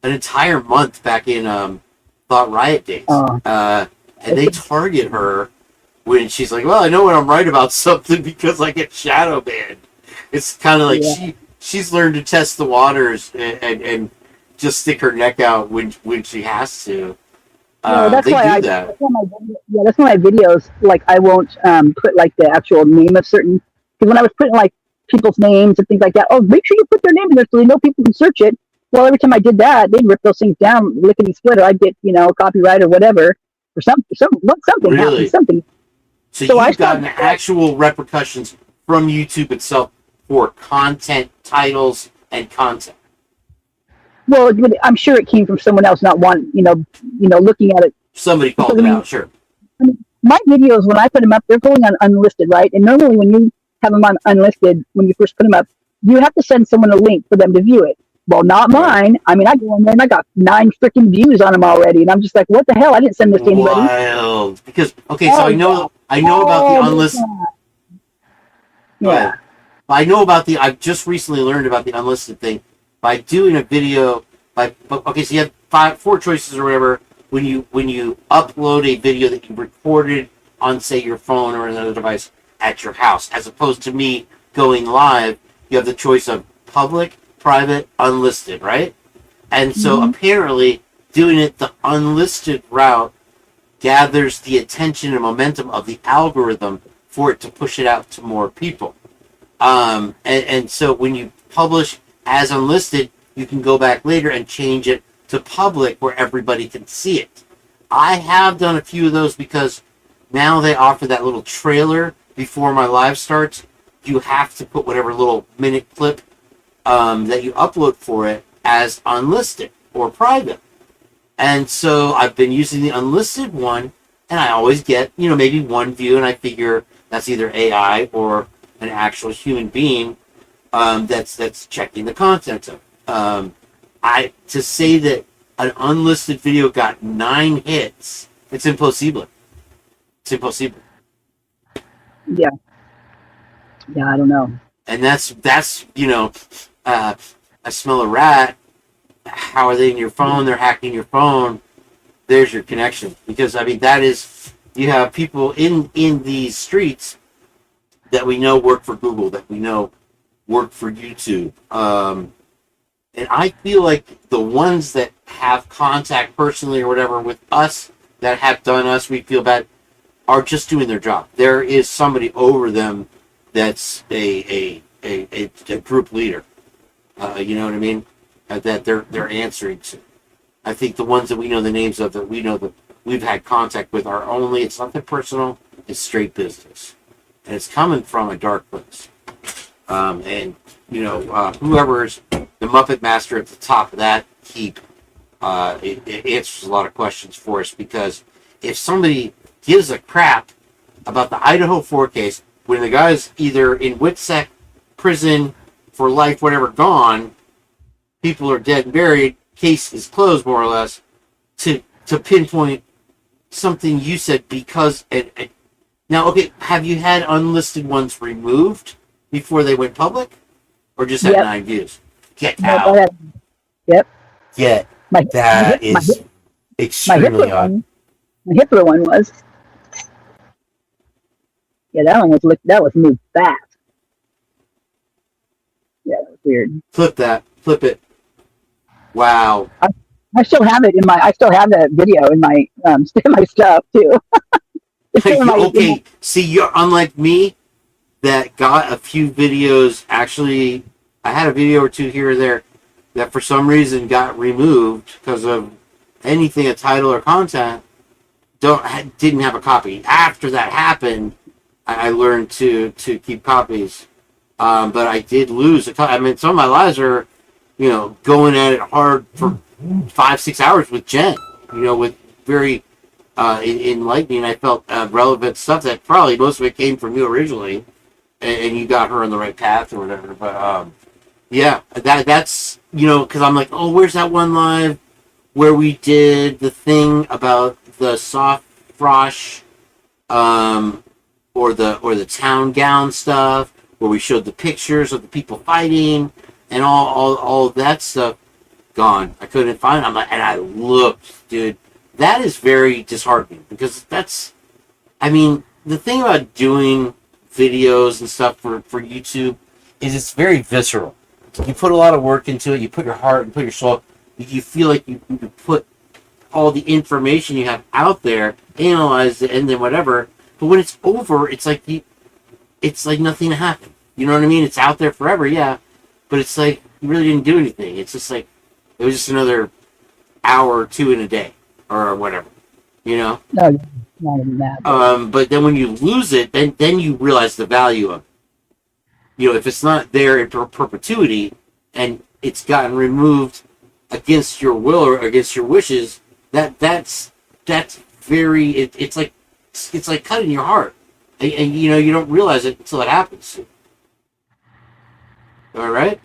an entire month back in Thought Riot days. And they target her when she's like, well, I know when I'm right about something because I get shadow banned. It's kind of like she's learned to test the waters and just stick her neck out when she has to. That's they why do that. That's why my videos, like, I won't put like the actual name of certain, because when I was putting like people's names and things like that, oh, make sure you put their name in there so they know people can search it. Well, every time I did that, they'd rip those things down, lickety split, or I'd get, copyright or whatever, or something Really? happened, something. So So you've gotten actual repercussions from YouTube itself for content titles and content. Well, I'm sure it came from someone else, not one, looking at it. Somebody called it out, sure. My videos, when I put them up, they're going on unlisted, right? And normally when you have them on unlisted, when you first put them up, you have to send someone a link for them to view it. Well, not mine. I mean, I go in there and I got 9 freaking views on them already, and I'm just like, what the hell? I didn't send this to anybody. Wild. Because I know about the unlisted. Yeah. I know about I've just recently learned about the unlisted thing by doing a video. So you have 4 choices or whatever when you upload a video that you recorded on, say, your phone or another device at your house, as opposed to me going live. You have the choice of public, private, unlisted, right? And so apparently doing it the unlisted route gathers the attention and momentum of the algorithm for it to push it out to more people. And so when you publish as unlisted, you can go back later and change it to public where everybody can see it. I have done a few of those because now they offer that little trailer before my live starts. You have to put whatever little minute clip that you upload for it as unlisted or private. And so I've been using the unlisted one, and I always get, maybe 1 view, and I figure that's either AI or an actual human being that's checking the content of. To say that an unlisted video got 9 hits, it's impossible. It's impossible. Yeah. Yeah, I don't know. And that's I smell a rat. How are they in your phone? They're hacking your phone. There's your connection. Because, that is, you have people in these streets that we know work for Google, that we know work for YouTube. And I feel like the ones that have contact personally or whatever with us, that have done us, we feel bad, are just doing their job. There is somebody over them that's a group leader. You know what I mean? That they're answering to. I think the ones that we know the names of, that we know that we've had contact with, are only, it's nothing personal, it's straight business. And it's coming from a dark place. Whoever's the Muppet Master at the top of that heap, it answers a lot of questions for us, because if somebody gives a crap about the Idaho 4 case, when the guy's either in WITSEC, prison for life, whatever, gone, people are dead and buried, case is closed, more or less, to pinpoint something you said because... Now, okay, have you had unlisted ones removed before they went public? Or just had 9 views? Get out. Yep. Yeah, that is extremely odd. My Hitler one was. Yeah, that was moved fast. Yeah, that was weird. Flip it. Wow. I still have it I still have that video in my stuff too. Okay, see, you're unlike me that got a few videos. Actually, I had a video or 2 here or there that for some reason got removed because of anything, a title or content, didn't have a copy. After that happened, I learned to keep copies. But I did lose a couple. Some of my lives are, going at it hard for 5-6 hours with Jen, with very enlightening. I felt relevant stuff that probably most of it came from you originally, and you got her on the right path or whatever. But yeah, that's because I'm like, oh, where's that one live where we did the thing about the soft frosh, or the town gown stuff, where we showed the pictures of the people fighting, and all of that stuff gone. I couldn't find them, and I looked, dude. That is very disheartening because that's, I mean, the thing about doing videos and stuff for YouTube is it's very visceral. You put a lot of work into it. You put your heart and put your soul. You feel like you put all the information you have out there, analyze it, and then whatever. But when it's over, it's like nothing happened. You know what I mean? It's out there forever, yeah. But it's like you really didn't do anything. It's just like it was just another hour or two in a day or whatever. You know? No, not even that. But then when you lose it, then you realize the value of it. You know, if it's not there in perpetuity and it's gotten removed against your will or against your wishes, that's very. It's like cutting your heart, and you know you don't realize it until it happens. All right.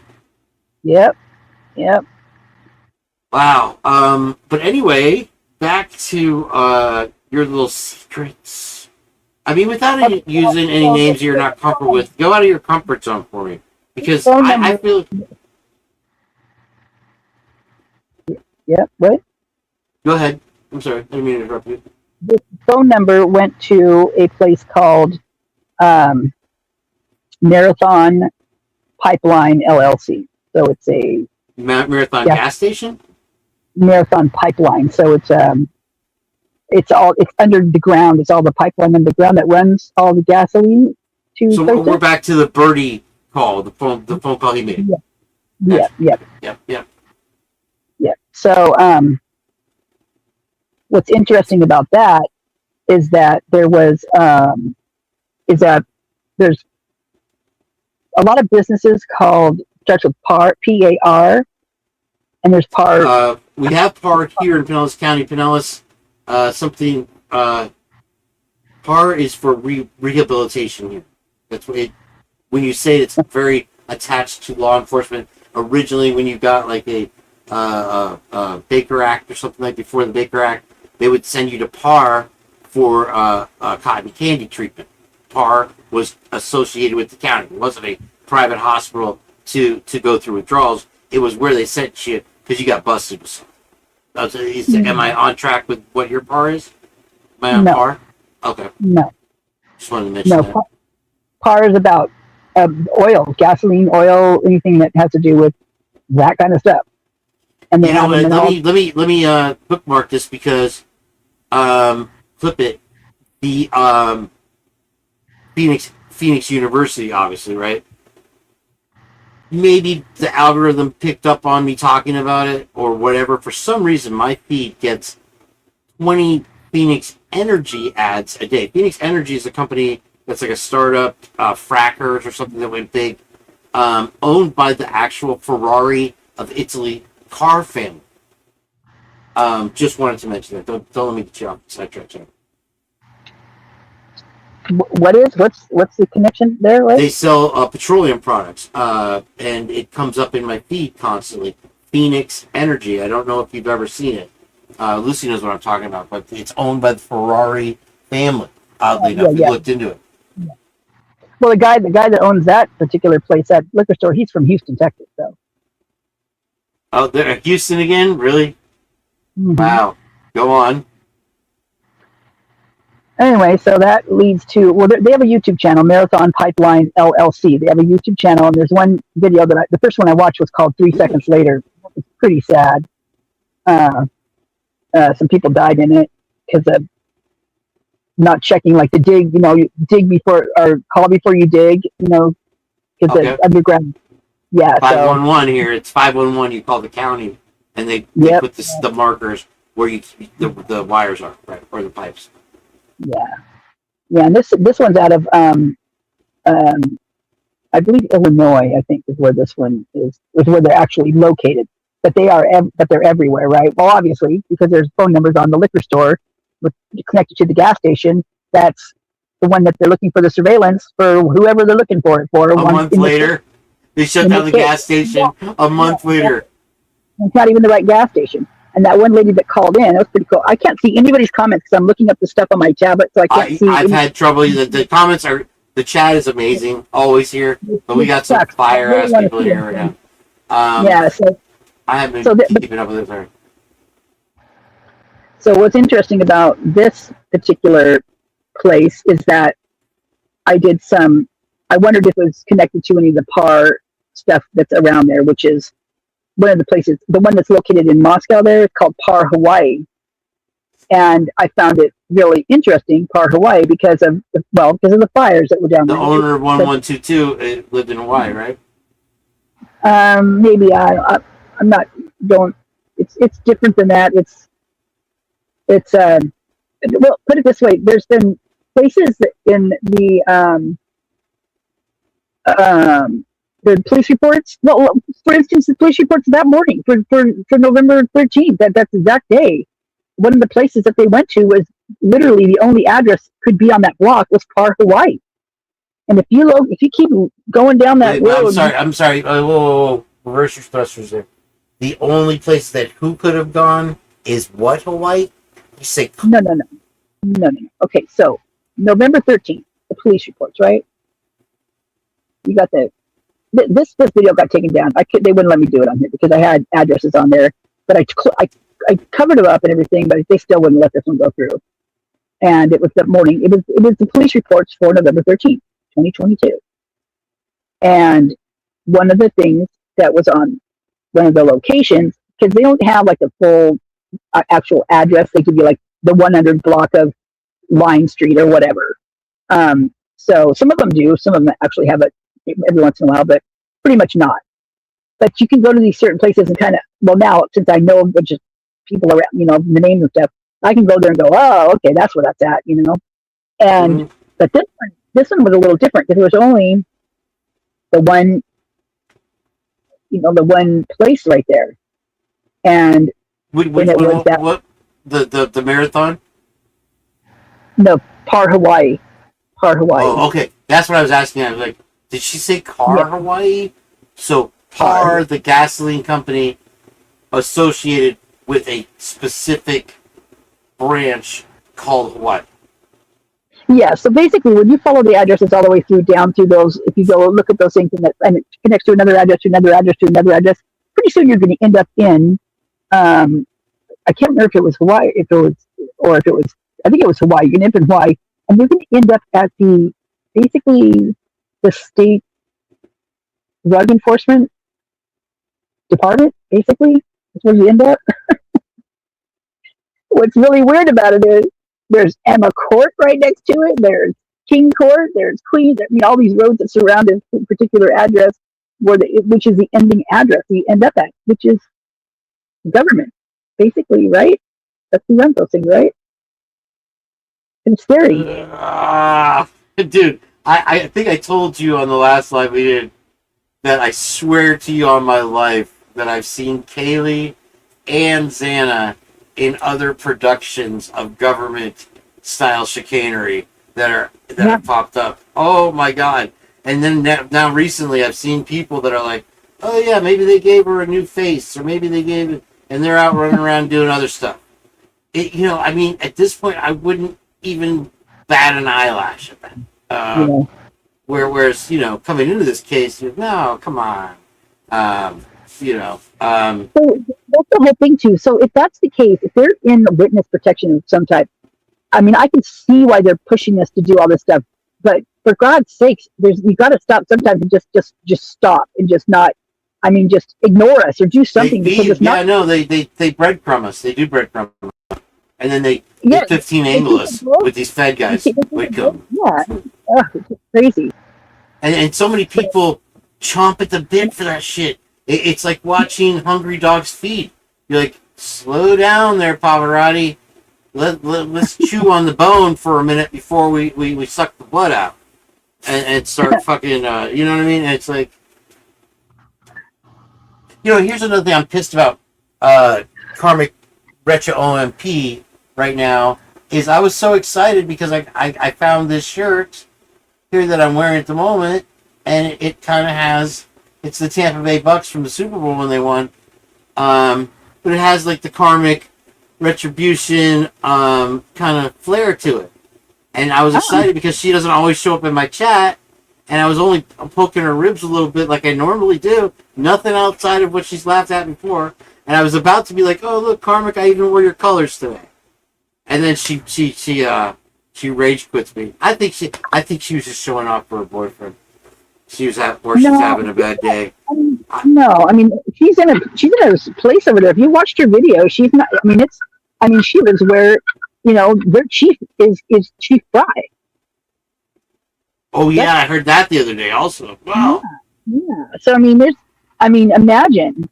Yep. Wow. But anyway, back to your little secrets. I mean, without using any names you're not comfortable with, go out of your comfort zone for me, because I feel. Yeah. What? Go ahead. I'm sorry. I didn't mean to interrupt you. The phone number went to a place called Marathon Pipeline LLC. So it's a Marathon gas station. Marathon Pipeline. So it's under the ground. It's all the pipeline underground that runs all the gasoline to. So places. we're back to the Birdie call, the phone call he made. Yeah. So what's interesting about that is that there's a lot of businesses called starts with PAR, PAR, and there's PAR. We have PAR here in Pinellas County. Pinellas, PAR is for rehabilitation here. That's what it. When you say it's very attached to law enforcement. Originally, when you got like a Baker Act or something like before the Baker Act, they would send you to PAR for cotton candy treatment. PAR was associated with the county. It wasn't a private hospital to go through withdrawals. It was where they sent you because you got busted with something. Am I on track with what your PAR is? Am I on PAR? Okay. No. Just wanted to mention that. PAR is about oil, gasoline, oil, anything that has to do with that kind of stuff. And then let me bookmark this because flip it. The Phoenix University, obviously, right? Maybe the algorithm picked up on me talking about it or whatever. For some reason, my feed gets 20 Phoenix Energy ads a day. Phoenix Energy is a company that's like a startup, frackers or something that went big, owned by the actual Ferrari of Italy car family. Just wanted to mention that. Don't let me get you off the sidetrack. What's the connection there? Right? They sell petroleum products, and it comes up in my feed constantly. Phoenix Energy. I don't know if you've ever seen it. Lucy knows what I'm talking about, but it's owned by the Ferrari family. Oddly enough, we looked into it. Yeah. Well, the guy that owns that particular place, that liquor store, he's from Houston, Texas, though. Oh, they're at Houston again? Really? Mm-hmm. Wow. Go on. Anyway, so that leads to, well, they have a YouTube channel, Marathon Pipeline LLC. They have a YouTube channel, and there's one video that the first one I watched was called 3 Seconds Later. It's pretty sad. Some people died in it because of not checking, like the dig, you dig before, or call before you dig, because the underground. Yeah. 511 here. It's 511. You call the county, and they put the markers where the wires are, right, or the pipes. Yeah, and this one's out of I believe Illinois. I think is where this one is where they're actually located. But they're everywhere, right? Well, obviously, because there's phone numbers on the liquor store connected to the gas station. That's the one that they're looking for the surveillance for whoever they're looking for it for. A month later, they shut down the gas station. A month later, it's not even the right gas station. And that one lady that called in, that was pretty cool. I can't see anybody's comments because I'm looking up the stuff on my tablet, so I can't see. I've had trouble. The comments are. The chat is amazing, always here. But we got some fire ass people here right now. Yeah. So I haven't so been keeping up with it. Sorry. so what's interesting about this particular place is that I did some. I wondered if it was connected to any of the PAR stuff that's around there, which is one of the places. The one that's located in Moscow there is called PAR Hawaii, and I found it really interesting, PAR Hawaii, because of the fires that were down The there. owner of 1122 lived in Hawaii, right? Maybe I'm not don't. It's different than that. It's well, put it this way: there's been places in the police reports. Well, for instance, the police reports that morning for November 13th. That's the exact day. One of the places that they went to was literally the only address could be on that block was Par Hawaii. And if you keep going down that Wait, road, I'm sorry. Whoa. Reverse your thrusters there. The only place that who could have gone is what, Hawaii? You say no. Okay, so November 13th, the police reports, right? You got this video got taken down. They wouldn't let me do it on here because I had addresses on there, but I covered it up and everything, but they still wouldn't let this one go through. And it was the morning. It was the police reports for November 13th, 2022. And one of the things that was on one of the locations, because they don't have like a full actual address, they give you like the 100 block of Line Street or whatever. So some of them do, some of them actually have it every once in a while, but pretty much not. But you can go to these certain places and kind of, well, now since I know a bunch of people around, the names and stuff, I can go there and go, oh, okay, that's where that's at, And but this one was a little different because it was only the one, the one place right there. And what the marathon? No, Par Hawaii. Oh, okay. That's what I was asking. I was like, did she say Car Hawaii? So Par, the gasoline company associated with a specific branch called what? Yeah, so basically when you follow the addresses all the way down through those, if you go look at those things and it connects to another address, to another address, to another address, pretty soon you're going to end up in, I can't remember if it was Hawaii, I think it was Hawaii. You're going to end up in Hawaii, and you're going to end up at basically the state drug enforcement department, basically. That's where you end up. What's really weird about it is there's Emma Court right next to it. There's King Court. There's Queens. All these roads that surround a particular address, which is the ending address you end up at, which is government, basically, right? That's who runs those things, right? It's scary. Dude, I think I told you on the last live we did that I swear to you on my life that I've seen Kaylee and Xana in other productions of government style chicanery that have popped up. Oh my god. And then now recently I've seen people that are like, oh yeah, maybe they gave her a new face, or maybe they gave it, and they're out running around doing other stuff. At this point I wouldn't even bat an eyelash at that. Whereas, coming into this case, no, come on. So that's the whole thing too. So if that's the case, if they're in witness protection of some type, I can see why they're pushing us to do all this stuff. But for God's sakes, you got to stop sometimes and just stop and just not. Just ignore us or do something they breadcrumb us. They do breadcrumb us. And then they 15 angle us with these Fed guys. It's crazy. And so many people chomp at the bit for that shit. It's like watching hungry dogs feed. You're like, slow down there, Pavarotti. Let's chew on the bone for a minute before we suck the blood out and start fucking. You know what I mean? And it's like, here's another thing I'm pissed about. Karmic Retro OMP right now is I was so excited because I found this shirt here that I'm wearing at the moment, and it kind of has. It's the Tampa Bay Bucks from the Super Bowl when they won. But it has like the karmic retribution kind of flair to it. And I was excited because she doesn't always show up in my chat. and I was only poking her ribs a little bit like I normally do. Nothing outside of what she's laughed at before. And I was about to be like, "Oh, look, Carmick, I even wore your colors today." And then she rage quits me. I think she was just showing off for her boyfriend. She's having a bad day. No, I mean she's in a place over there. If you watched her video, she's not. I mean she lives where their chief is Chief Fry. Oh yeah, I heard that the other day also. Wow. Yeah. So imagine. Imagine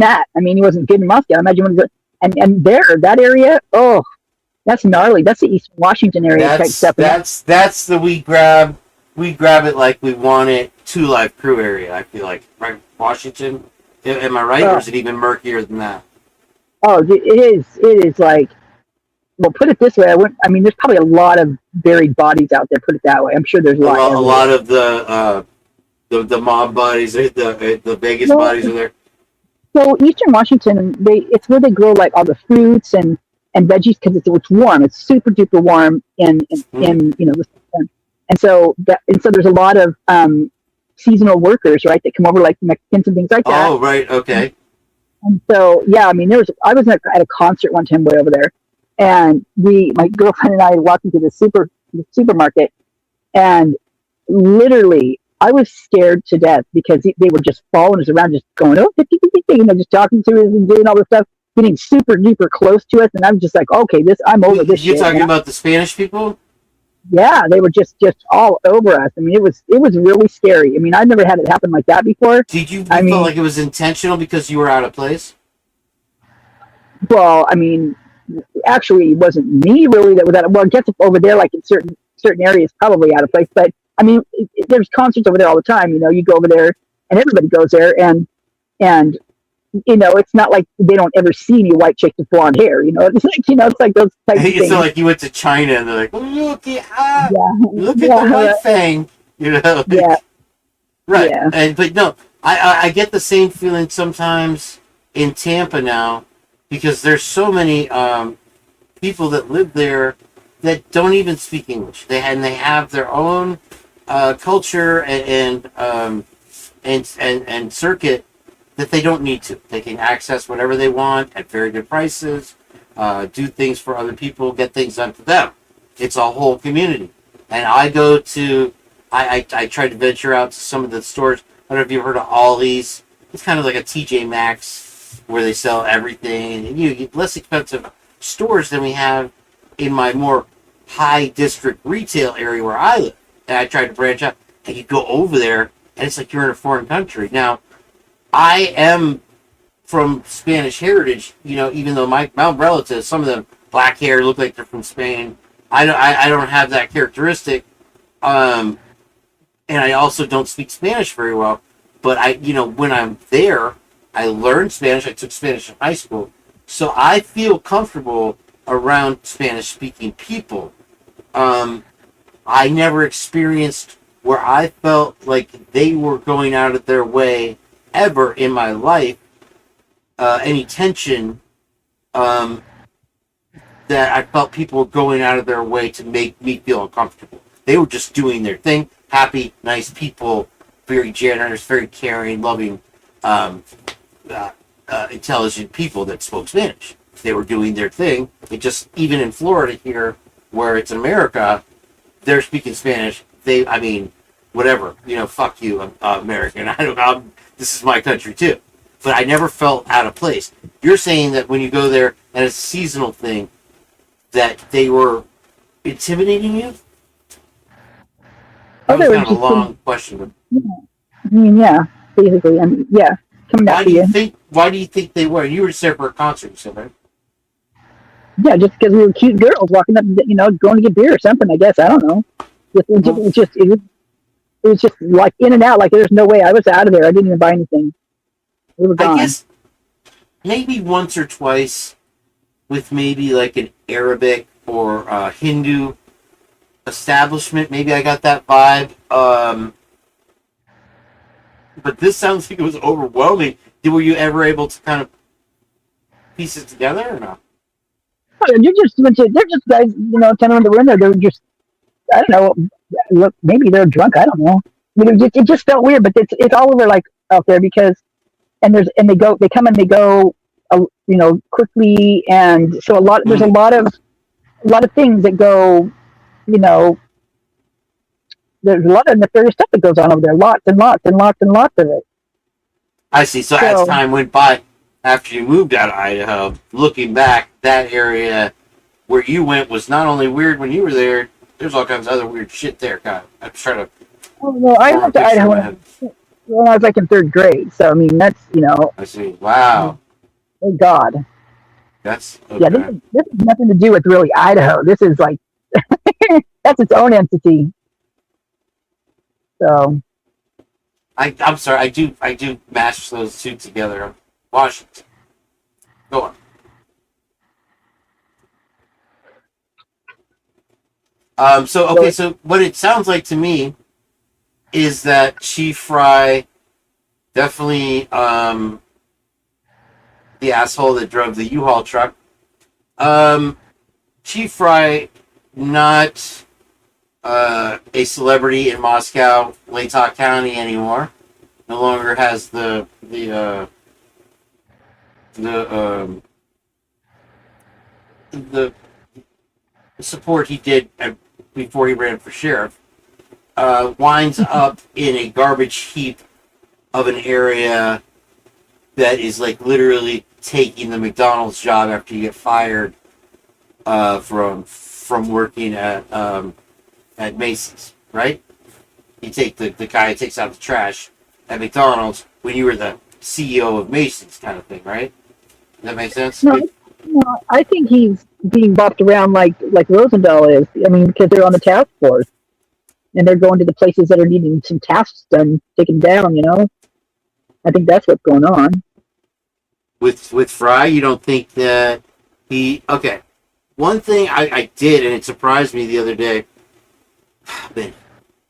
that. I mean, he wasn't good in Moscow. Imagine when and that area. Oh, that's gnarly. That's the Eastern Washington area type stuff. That's the we grab it like we want it. 2 Live Crew area. I feel like right, Washington. Am I right, or is it even murkier than that? Oh, it is. It is like. Well, put it this way. There's probably a lot of buried bodies out there. Put it that way. I'm sure there's a lot of the mob bodies, the Vegas bodies are there. So Eastern Washington, it's where they grow like all the fruits and veggies because it's warm. It's super duper warm in the summer. And so there's a lot of seasonal workers, right, that come over like Mexicans and things like that. Oh, right, okay. And so I was at a concert one time way over there, and my girlfriend and I walked into the supermarket, and literally I was scared to death because they were just following us around, just going, oh, just talking to us and doing all this stuff, getting super duper close to us. And I'm just like, okay, I'm over this. You're talking about the Spanish people? Yeah, they were just all over us. I mean, it was really scary. I mean, I've never had it happen like that before. Did you feel like it was intentional because you were out of place? Well, I mean, actually, it wasn't me really that was out of. Well, it gets over there, like in certain areas, probably out of place, but. I mean, there's concerts over there all the time. You go over there, and everybody goes there, and it's not like they don't ever see any white chicks with blonde hair. It's like those types of things. It's not like you went to China and they're like, look at the white thing. Yeah. Right. Yeah. But no, I get the same feeling sometimes in Tampa now because there's so many people that live there that don't even speak English. They have their own culture and circuit that they don't need to. They can access whatever they want at very good prices, do things for other people, get things done for them. It's a whole community. And I tried to venture out to some of the stores. I don't know if you've heard of Ollie's. It's kind of like a TJ Maxx where they sell everything. And you get less expensive stores than we have in my more high district retail area where I live. And I tried to branch out, and you go over there, and it's like you're in a foreign country. Now, I am from Spanish heritage, even though my relatives, some of them black hair, look like they're from Spain. I don't have that characteristic, and I also don't speak Spanish very well. But when I'm there, I learned Spanish. I took Spanish in high school, so I feel comfortable around Spanish-speaking people. I never experienced where I felt like they were going out of their way ever in my life, any tension that I felt people were going out of their way to make me feel uncomfortable. They were just doing their thing, happy, nice people, very generous, very caring, loving, intelligent people that spoke Spanish. They were doing their thing. It just, even in Florida here, where it's America, they're speaking Spanish. Whatever, fuck you, American. This is my country too. But I never felt out of place. You're saying that when you go there and it's a seasonal thing, that they were intimidating you? That was kind of a long question. Yeah, basically, yeah. Coming back to you. Why do you think they were? You were just there for a concert, you said, right? Yeah, just because we were cute girls walking up, going to get beer or something. I guess I don't know. It was just like in and out. Like there's no way I was out of there. I didn't even buy anything. We were gone. I guess maybe once or twice with maybe like an Arabic or Hindu establishment. Maybe I got that vibe. But this sounds like it was overwhelming. Were you ever able to kind of piece it together or not? They're just guys, 10 of them that were in there. They were just, I don't know. Look, maybe they're drunk. I don't know. I mean, it just felt weird, but it's all over like out there because they come and they go, quickly, and so there's a lot of things that go, you know, there's a lot of nefarious stuff that goes on over there, lots and lots and lots and lots of it. I see. So as time went by, after you moved out of Idaho, looking back, that area where you went was not only weird when you were there. There's all kinds of other weird shit there. God, I'm trying to. Oh, well, I went to Idaho when I was like in third grade. So I mean, that's I see. Wow. Thank God. That's okay. Yeah. This has nothing to do with really Idaho. This is like that's its own entity. So. I'm sorry. I do mash those two together. Washington. Go on. So what it sounds like to me is that Chief Fry definitely the asshole that drove the U-Haul truck. Chief Fry, not a celebrity in Moscow, Latah County anymore. No longer has the support he did before he ran for sheriff. Winds up in a garbage heap of an area that is like literally taking the McDonald's job after you get fired from working at Macy's, right? You take the guy who takes out the trash at McDonald's when you were the CEO of Macy's, kind of thing, right? Does that make sense? No, I think he's being bopped around like Rosendahl is. I mean, because they're on the task force and they're going to the places that are needing some tasks done, taken down. I think that's what's going on. With Fry, you don't think that he? Okay, one thing I did, and it surprised me the other day. Man,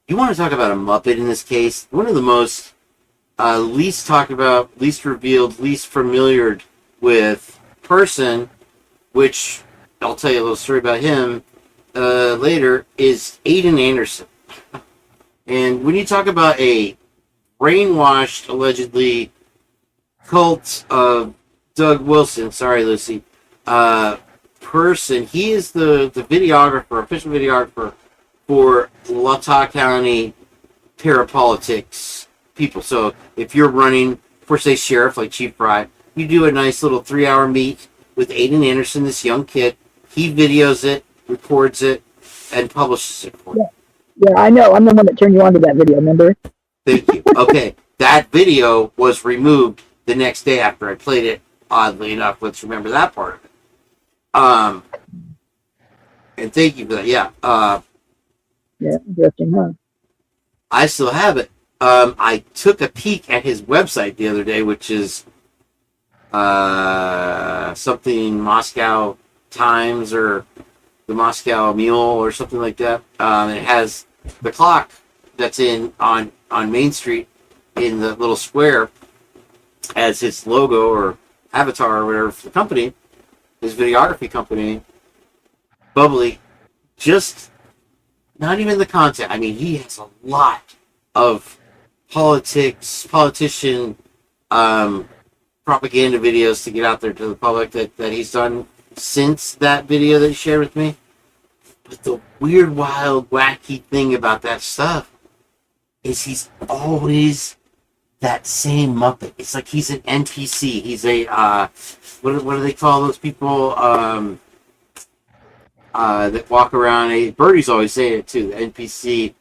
you want to talk about a Muppet in this case? One of the most least talked about, least revealed, least familiar with person, which I'll tell you a little story about him later, is Aiden Anderson. And when you talk about a brainwashed, allegedly, cult of Doug Wilson, sorry, Lucy, person, he is the videographer, official videographer for Latah County parapolitics people. So if you're running for, say, sheriff like Chief Fry, you do a nice little 3-hour meet with Aiden Anderson, this young kid. He videos it, records it, and publishes it for you. Yeah, I know. I'm the one that turned you on to that video, remember? Thank you. Okay, that video was removed the next day after I played it, oddly enough. Let's remember that part of it. And thank you for that. Yeah. Yeah, interesting, huh? I still have it. I took a peek at his website the other day, which is something Moscow Times or the Moscow Mule or something like that. And it has the clock that's on Main Street in the little square as his logo or avatar or whatever for the company, his videography company. Bubbly, just not even the content. I mean, he has a lot of politician propaganda videos to get out there to the public that he's done since that video that he shared with me. But the weird, wild, wacky thing about that stuff is he's always that same Muppet. It's like he's an NPC. He's a what do they call those people that walk around? Birdie's always saying it too. The NPC,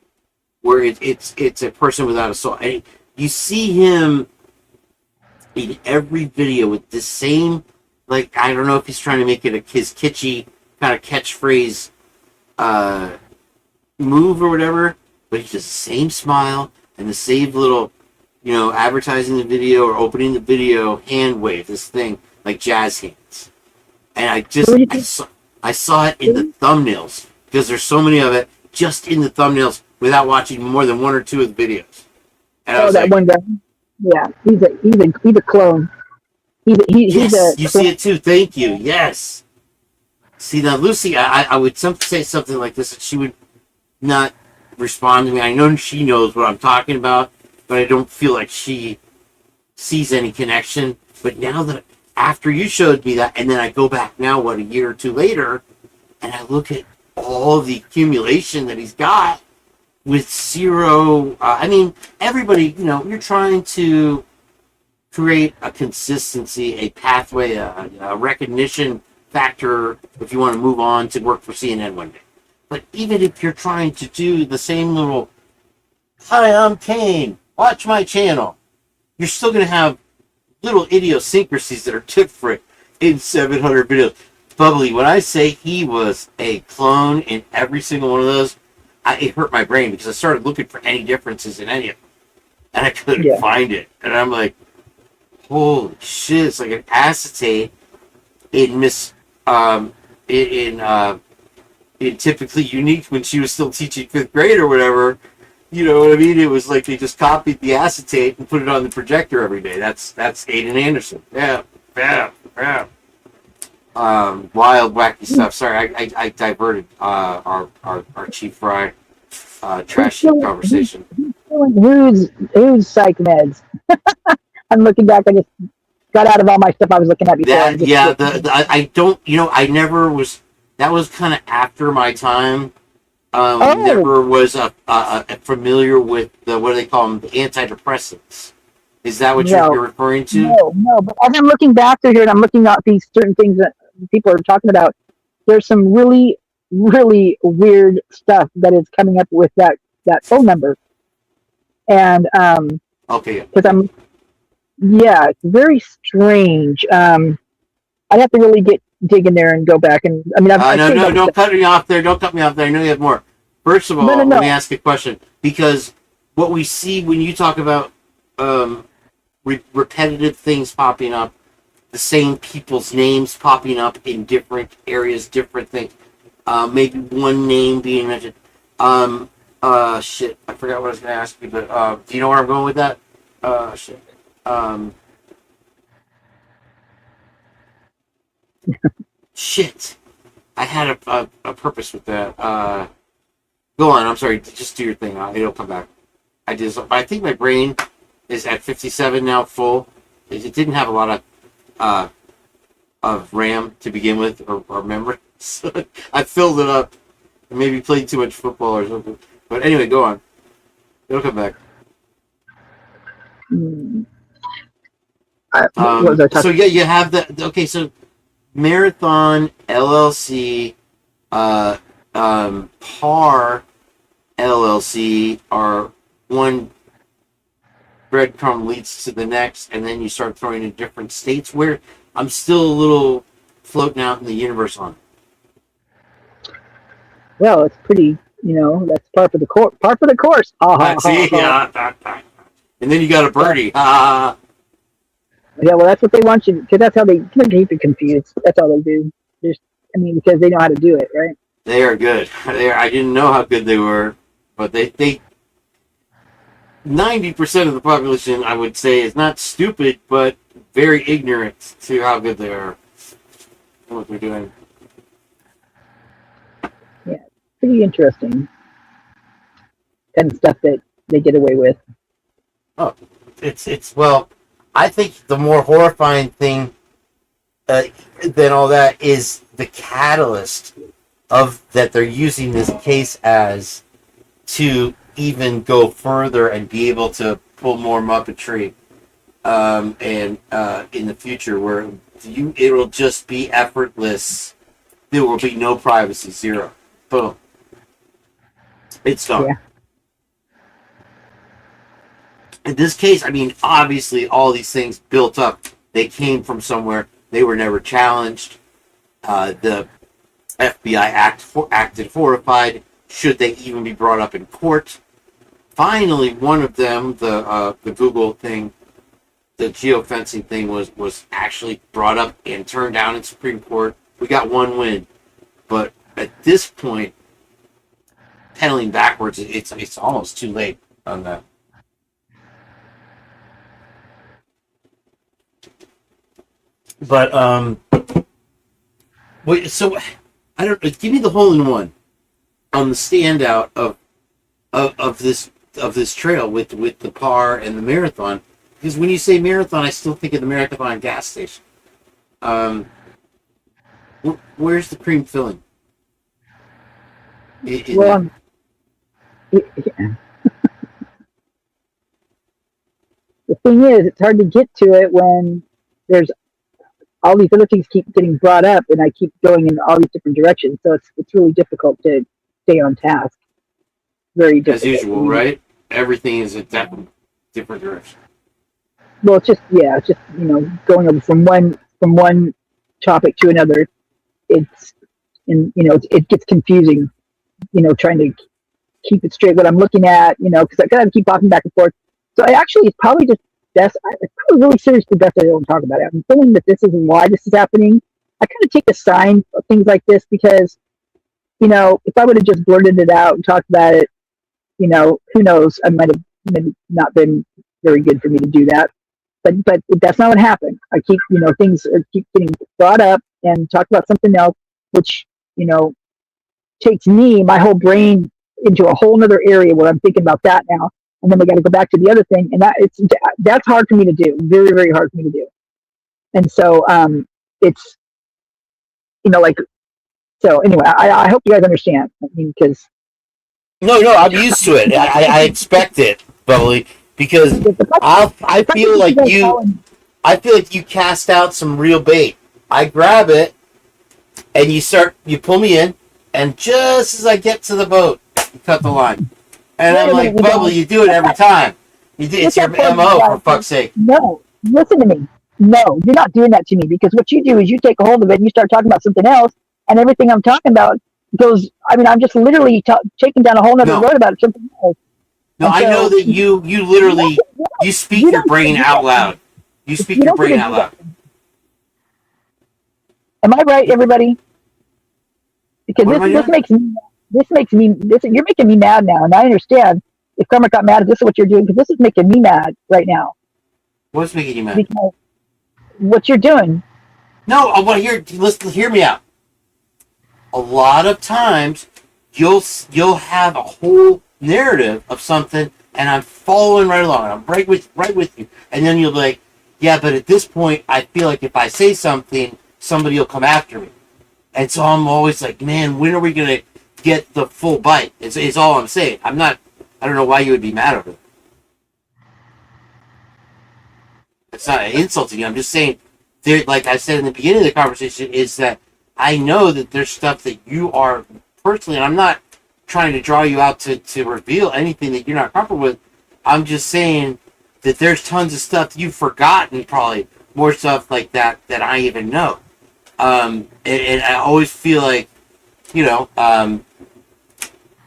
where it's a person without a soul. And you see him in every video with the same, like, I don't know if he's trying to make it his kitschy kind of catchphrase move or whatever, but he's just the same smile and the same little, advertising the video or opening the video hand wave, this thing like jazz hands. And I saw it in the thumbnails because there's so many of it just in the thumbnails without watching more than one or two of the videos. And I was that one guy. Yeah, he's a clone. He's you see it too. Thank you. Yes. See, now Lucy, I would say something like this, and she would not respond to me. I know she knows what I'm talking about, but I don't feel like she sees any connection. But now that after you showed me that, and then I go back now, what, a year or two later, and I look at all the accumulation that he's got with zero. I mean, everybody, you're trying to create a consistency, a pathway, a recognition factor if you want to move on to work for CNN one day. But even if you're trying to do the same little, hi, I'm Kane, watch my channel, you're still going to have little idiosyncrasies that are different in 700 videos. Bubbly, when I say he was a clone in every single one of those, it hurt my brain because I started looking for any differences in any of them. And I couldn't find it. And I'm like, holy shit, it's like an acetate in typically unique when she was still teaching 5th grade or whatever. You know what I mean? It was like they just copied the acetate and put it on the projector every day. That's Aiden Anderson. Yeah. Wild, wacky stuff. Sorry, I diverted our Chief Fry trashy conversation. Who's psych meds? I'm looking back. I just got out of all my stuff I was looking at before. I don't. I never was. That was kind of after my time. Never was familiar with what do they call them? The antidepressants. Is that what you're referring to? No. But as I'm looking back through here and I'm looking at these certain things that people are talking about, there's some really, really weird stuff that is coming up with that phone number. And okay, because it's very strange. I'd have to really dig in there and go back and no, don't cut me off there. Don't cut me off there. I know you have more. First of all, let me ask a question, because what we see when you talk about repetitive things popping up, the same people's names popping up in different areas, different things, maybe one name being mentioned. Shit, I forgot what I was going to ask you, but do you know where I'm going with that? Shit. Shit. I had a purpose with that. Go on, I'm sorry, just do your thing. It'll come back. I think my brain is at 57 now, full. It didn't have a lot of RAM to begin with, or memory. So I filled it up. Maybe played too much football or something. But anyway, go on. It'll come back. So yeah, you have the okay. So Marathon LLC, Par LLC are one breadcrumb leads to the next, and then you start throwing in different states where I'm still a little floating out in the universe on. Well, it's pretty, that's par for the course. See, yeah. And then you got a birdie. Yeah, well, that's what they want you, because that's how they keep it confused. That's all they do. Because they know how to do it, right? They are good. I didn't know how good they were, but they 90% of the population, I would say, is not stupid, but very ignorant to how good they are. What they're doing. Yeah, pretty interesting kind of stuff that they get away with. Oh, it's well, I think the more horrifying thing than all that is the catalyst of that they're using this case as to even go further and be able to pull more Muppetry and in the future where it'll just be effortless. There will be no privacy, zero. Boom. It's done. Yeah. In this case, obviously all these things built up, they came from somewhere. They were never challenged. The FBI acted horrified. Should they even be brought up in court? Finally, one of them, the Google thing, the geofencing thing, was actually brought up and turned down in Supreme Court. We got one win, but at this point, pedaling backwards, it's almost too late on that. But wait, so I don't give me the hole in one. on the standout of this trail with the par and the marathon, because when you say marathon, I still think of the marathon gas station. Where's the cream filling? Well, the thing is, it's hard to get to it when there's all these other things keep getting brought up, and I keep going in all these different directions. So it's really difficult to stay on task. Very difficult. As usual, right? Everything is a different direction. Well, it's just going over from one topic to another. It gets confusing. Trying to keep it straight what I'm looking at. Because I gotta keep talking back and forth. So it's probably just best. It's probably really seriously best I don't talk about it. I'm feeling that this isn't why this is happening. I kind of take the sign of things like this because, if I would have just blurted it out and talked about it, who knows? I might have maybe not been very good for me to do that. But that's not what happened. I keep, things keep getting brought up and talk about something else, which, takes my whole brain into a whole other area where I'm thinking about that now. And then we got to go back to the other thing. And that's hard for me to do. Very, very hard for me to do. And so, it's, so anyway, I hope you guys understand. I mean, because. No, I'm used to it. I expect it, Bubbly, because I feel like you cast out some real bait. I grab it, and you pull me in, and just as I get to the boat, you cut the line. And I'm like, Bubbly, you do it every time. It's your MO, for fuck's sake. No, listen to me. No, you're not doing that to me, because what you do is you take a hold of it and you start talking about something else, and everything I'm talking about goes. I mean, I'm just literally taking down a whole other road about something else. No, I know that you literally you speak your brain out loud. You speak your brain out loud. Am I right, everybody? Because this makes me you're making me mad now, and I understand if Karma got mad, this is what you're doing, because this is making me mad right now. What's making you mad? Because what you're doing. No, I want to hear me out. A lot of times, you'll have a whole narrative of something, and I'm following right along. I'm right with you, and then you'll be like, yeah, but at this point, I feel like if I say something, somebody will come after me, and so I'm always like, man, when are we gonna get the full bite? Is all I'm saying. I don't know why you would be mad over it. It's not insulting you. I'm just saying, like I said in the beginning of the conversation, is that I know that there's stuff that you are personally, and I'm not trying to draw you out to reveal anything that you're not comfortable with. I'm just saying that there's tons of stuff you've forgotten, probably more stuff like that I even know. And I always feel like,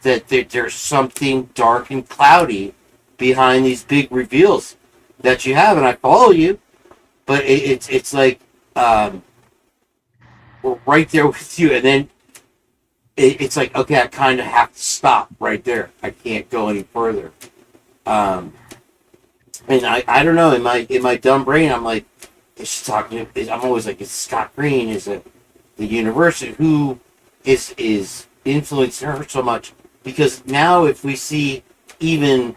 that there's something dark and cloudy behind these big reveals that you have, and I follow you, but it's like we're right there with you, and then it's like, okay, I kind of have to stop right there. I can't go any further. And I don't know, in my dumb brain, I'm like, is she talking? I'm always like, is Scott Green? Is it the university? Who is influencing her so much? Because now, if we see even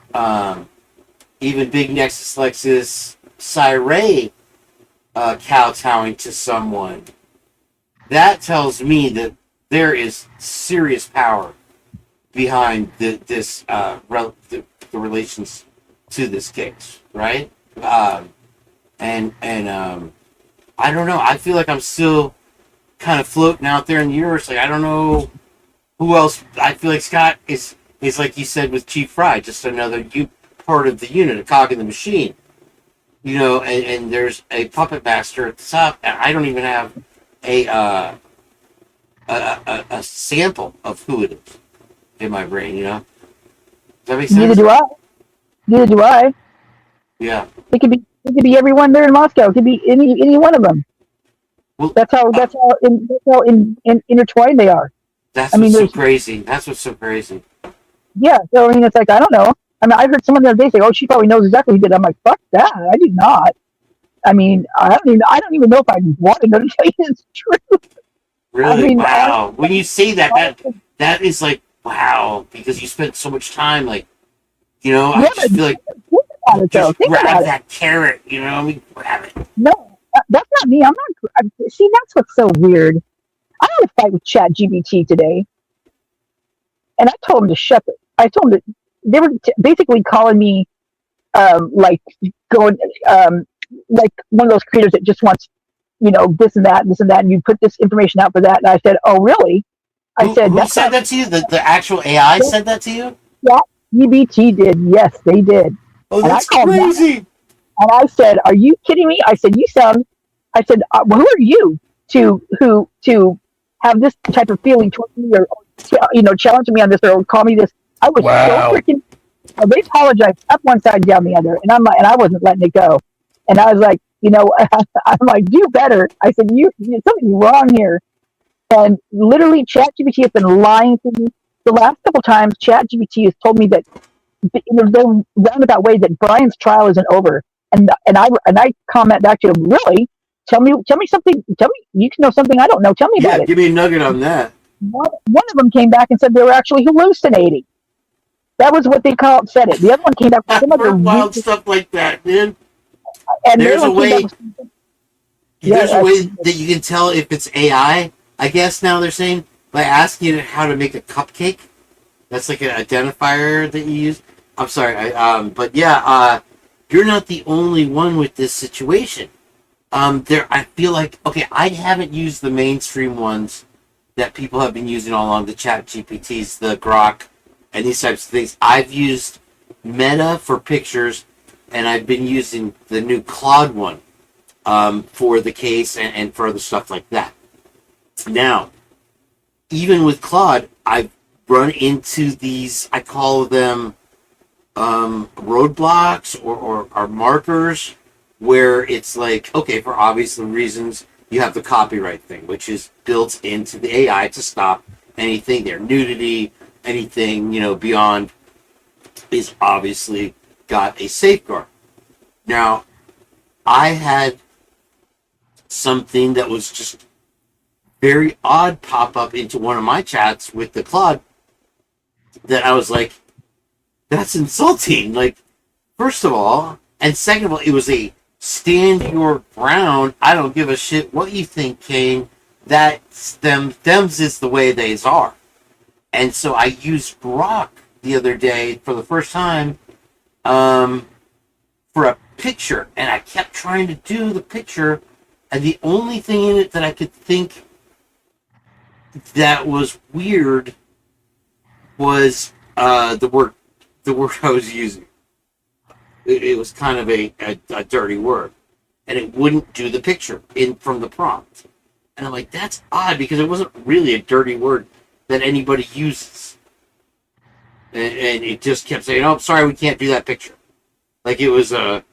Big Nexus Lexus Cyray kowtowing to someone, that tells me that there is serious power behind the relations to this case, right? And I don't know. I feel like I'm still kind of floating out there in the universe. Like, I don't know who else. I feel like Scott is like you said with Chief Fry, just another part of the unit, a cog in the machine. And there's a puppet master at the top, and I don't even have a sample of who it is in my brain. Does that make sense? Neither do I. Yeah. It could be everyone there in Moscow. It could be any one of them. Well, that's how intertwined they are. That's what's so crazy. Yeah. So it's like, I don't know. I heard someone the other day say, "Oh, she probably knows exactly who did it." I'm like, "Fuck that! I do not." I don't even know if I want to know to tell you it's true. Really? Wow. When you say that is like wow, because you spent so much time, like, you know, I Yeah, just feel like think about it, though. just Think grab about it. that carrot, you know, I mean, grab it. No, that's not me. I'm not. See, that's what's so weird. I had a fight with Chat GBT today, and I told him to shut it. I told him that they were basically calling me like going like one of those creators that just wants, you know, this and that, and you put this information out for that. And I said, oh, really? I said, Who that's said not that to you? The actual AI said that to you? Chat GBT did. Yes, they did. Oh, And I that's called them out. crazy. And I said, "Are you kidding me?" I said, "You sound." I said, well, "Who are you to have this type of feeling towards me, or you know, challenge me on this, or call me this?" I was Wow. so freaking. Well, they apologized up one side, down the other, and I'm like, and I wasn't letting it go. And I was like, you know, I'm like, do better. I said, something's wrong here. And literally, ChatGPT has been lying to me. The last couple times, ChatGPT has told me that in a roundabout way that Brian's trial isn't over. And I comment back to him, really? Tell me something. Tell me, you know something I don't know. Tell me Yeah, about it. give me a nugget on that. One of them came back and said they were actually hallucinating. That was what they said it. The other one came back with I've some other heard wild stuff like that, dude. and There's a way. There's Yeah, a way that you can tell if it's AI. I guess now they're saying by asking it how to make a cupcake. That's like an identifier that you use. I'm sorry, but yeah, you're not the only one with this situation. I feel like, okay, I haven't used the mainstream ones that people have been using all along, the Chat GPTs, the Grok, and these types of things. I've used Meta for pictures, and I've been using the new Claude one for the case and for other stuff like that. Now, even with Claude, I've run into these, I call them roadblocks or markers, where it's like, okay, for obvious reasons, you have the copyright thing, which is built into the AI to stop anything there. Nudity, anything, you know, beyond is obviously got a safeguard. Now, I had something that was just very odd pop up into one of my chats with the Claude that I was like, that's insulting. Like, first of all, and second of all, it was a stand your ground. I don't give a shit what you think, Kane. That's them's is the way they are. And so I used Grok the other day for the first time for a picture, and I kept trying to do the picture, and the only thing in it that I could think that was weird was the word I was using. It was kind of a dirty word, and it wouldn't do the picture from the prompt. And I'm like, that's odd, because it wasn't really a dirty word that anybody uses. And it just kept saying, oh, sorry, we can't do that picture. Like it was and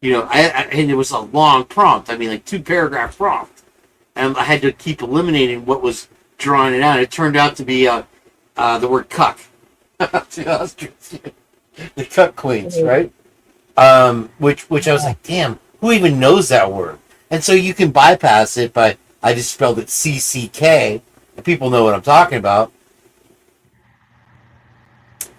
it was a long prompt. I mean, like 2-paragraph prompt. And I had to keep eliminating what was drawing it out. It turned out to be the word cuck. The cuck queens, right? Which I was like, damn, who even knows that word? And so you can bypass it by, I just spelled it CCK, and people know what I'm talking about.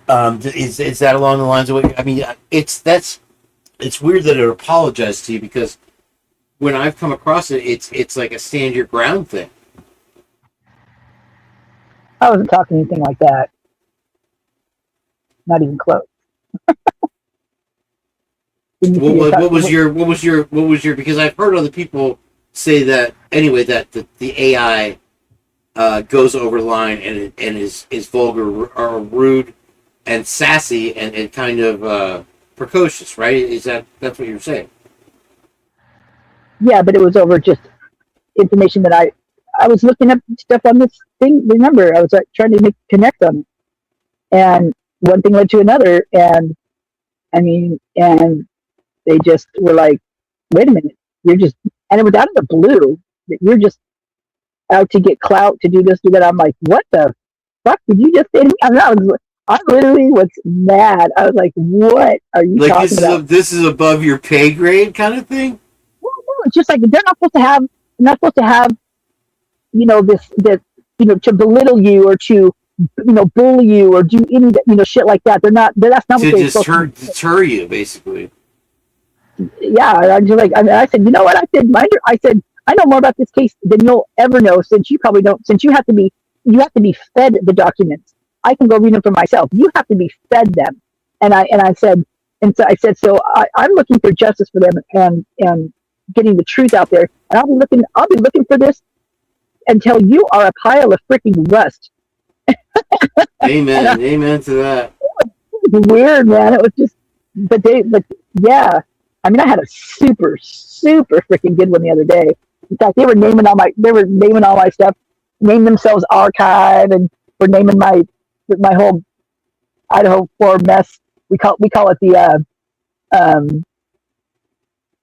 Is that along the lines of what? I mean, it's weird that it apologized to you, because when I've come across it, it's like a stand your ground thing. I wasn't talking anything like that. Not even close. What was your? Because I've heard other people say that anyway, that the AI goes over the line and is vulgar or rude and sassy and kind of precocious, right? That's what you're saying? Yeah, but it was over just information that I was looking up stuff on this thing. Remember, I was like trying to connect them, and one thing led to another, and I mean, and they just were like, "Wait a minute, you're just," and it was out of the blue that you're just out to get clout, to do this, do that. I'm like, "What the fuck did you just say to me?" I literally was mad. I was like, "What are you like talking about?" This is above your pay grade, kind of thing. Well, no, it's just like they're not supposed to have, you know, this, you know, to belittle you or to bully you or do any, shit like that. That's not To what they're just supposed to do. deter you, basically. Yeah, I'm just like, I said, you know what? I said, I said, I know more about this case than you'll ever know, since you probably don't, since you have to be fed the documents. I can go read them for myself. You have to be fed them. And I said, so I'm looking for justice for them and getting the truth out there. And I'll be looking for this until you are a pile of freaking rust. Amen. Amen to that. It was weird, man. It was just, but yeah. I mean, I had a super, super freaking good one the other day. In fact, they were naming all my stuff, named themselves archive, and were naming my whole Idaho 4 mess. We call it the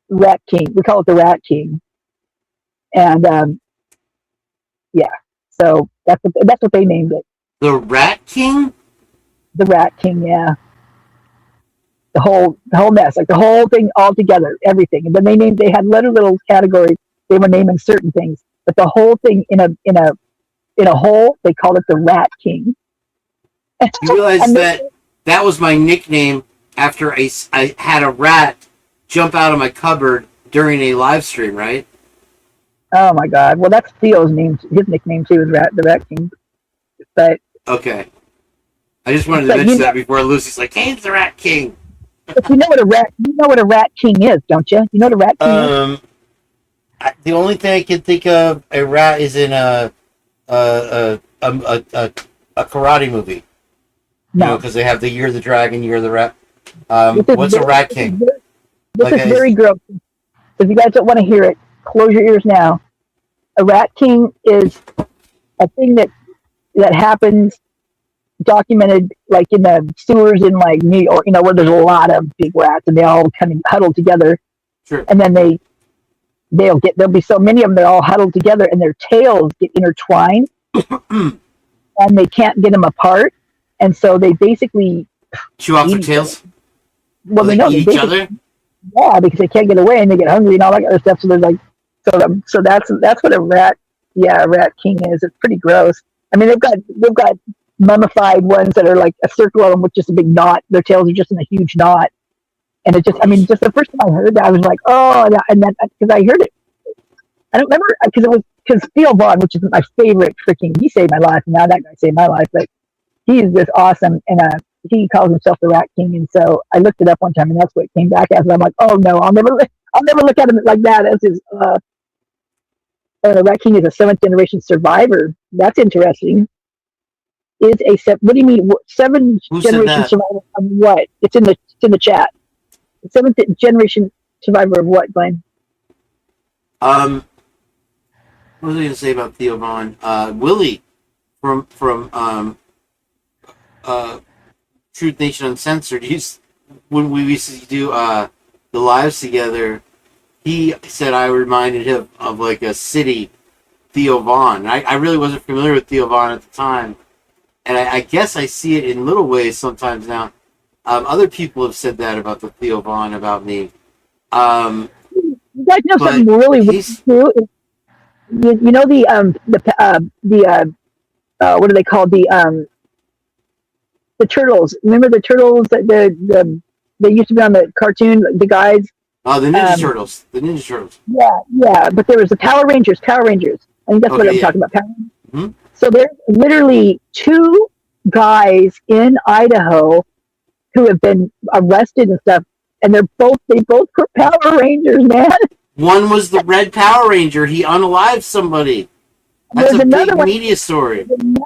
Rat King. We call it the Rat King, and yeah. So that's what they named it. The Rat King. The Rat King, yeah. The whole mess, like the whole thing all together, everything. And then they had little categories. They were naming certain things, but the whole thing in a whole, they called it the Rat King. You realize that was my nickname after I had a rat jump out of my cupboard during a live stream, right? Oh my God! Well, that's Theo's name. His nickname too is the Rat King. But okay, I just wanted to mention that before Lucy's like, "Kane's the Rat King." You know what a rat king is, don't you? You know what a rat king is? The only thing I can think of a rat is in a karate movie. No, because they have the Year of the Dragon, Year of the Rat. What's a Rat King? This is very gross. If you guys don't want to hear it, close your ears now. A Rat King is a thing that happens, documented, like in the sewers in like New York, where there's a lot of big rats and they all kind of huddle together. Sure. And then there'll be so many of them, they're all huddled together and their tails get intertwined and they can't get them apart. And so they basically chew off their tails. Well, they eat each other. Yeah, because they can't get away and they get hungry and all that other stuff. So there's so that's what a rat king is. It's pretty gross. I mean, they've got mummified ones that are like a circle of them with just a big knot. Their tails are just in a huge knot. And it just, I mean, just the first time I heard that, I was like, oh, and then, because I heard it, I don't remember, because Theo Vaughn, which is my favorite freaking, he saved my life, and now that guy saved my life, but he's just awesome, and he calls himself the Rat King, and so I looked it up one time, and that's what it came back as, and I'm like, oh no, I'll never look at him like that as his, the Rat King is a 7th generation survivor. That's interesting. What do you mean? 7th generation survivor of what? It's in the chat. 7th generation survivor of what, Glenn? What was I going to say about Theo Vaughn? Willie from Truth Nation Uncensored. When we used to do the lives together, he said I reminded him of like a city, Theo Vaughn. I really wasn't familiar with Theo Vaughn at the time, and I guess I see it in little ways sometimes now. Other people have said that about the Theo Vaughn about me. You guys know something really weird too? You know the what are they called? The turtles. Remember the turtles that they used to be on the cartoon, the guys? Oh, the Ninja Turtles. The Ninja Turtles. Yeah, but there was the Power Rangers. I think that's what I'm talking about. Mm-hmm. So there's literally 2 guys in Idaho who have been arrested and stuff, and they both were Power Rangers, man. One was the Red Power Ranger. He unalived somebody. That's a big media story. And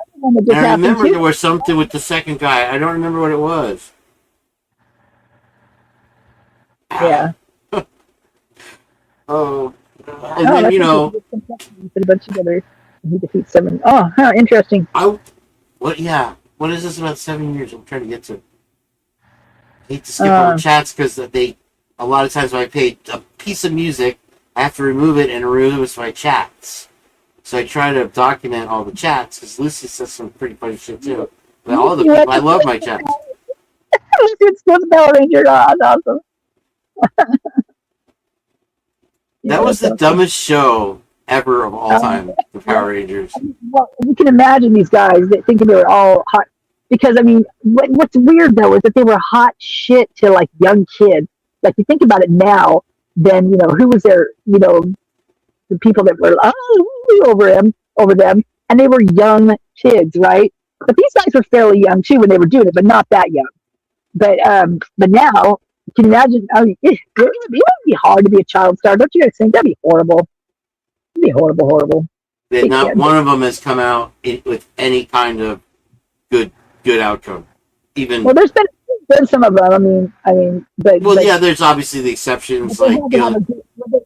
I remember there was something with the second guy. I don't remember what it was. Yeah. Oh. And then, put a bunch together. He defeats 7. Oh, how interesting. What is this about 7 years? I'm trying to get to. I hate to skip over chats because a lot of times when I play a piece of music, I have to remove it and remove my chats. So I try to document all the chats because Lucy says some pretty funny shit too. But all the people, I love my chats. It's the Power Ranger. Oh, that's awesome. That was the dumbest show ever of all time. The Power Rangers. Well, you can imagine these guys that think they were all hot. Because, I mean, what's weird, though, is that they were hot shit to, like, young kids. Like, you think about it now, then, you know, who was there, you know, the people that were over them, and they were young kids, right? But these guys were fairly young, too, when they were doing it, but not that young. But now, can you imagine? I mean, it would be hard to be a child star. Don't you guys think? That'd be horrible. It'd be horrible. That not one of them has come out with any kind of good outcome. Even well, there's been some of them. I mean, but yeah, there's obviously the exceptions. Like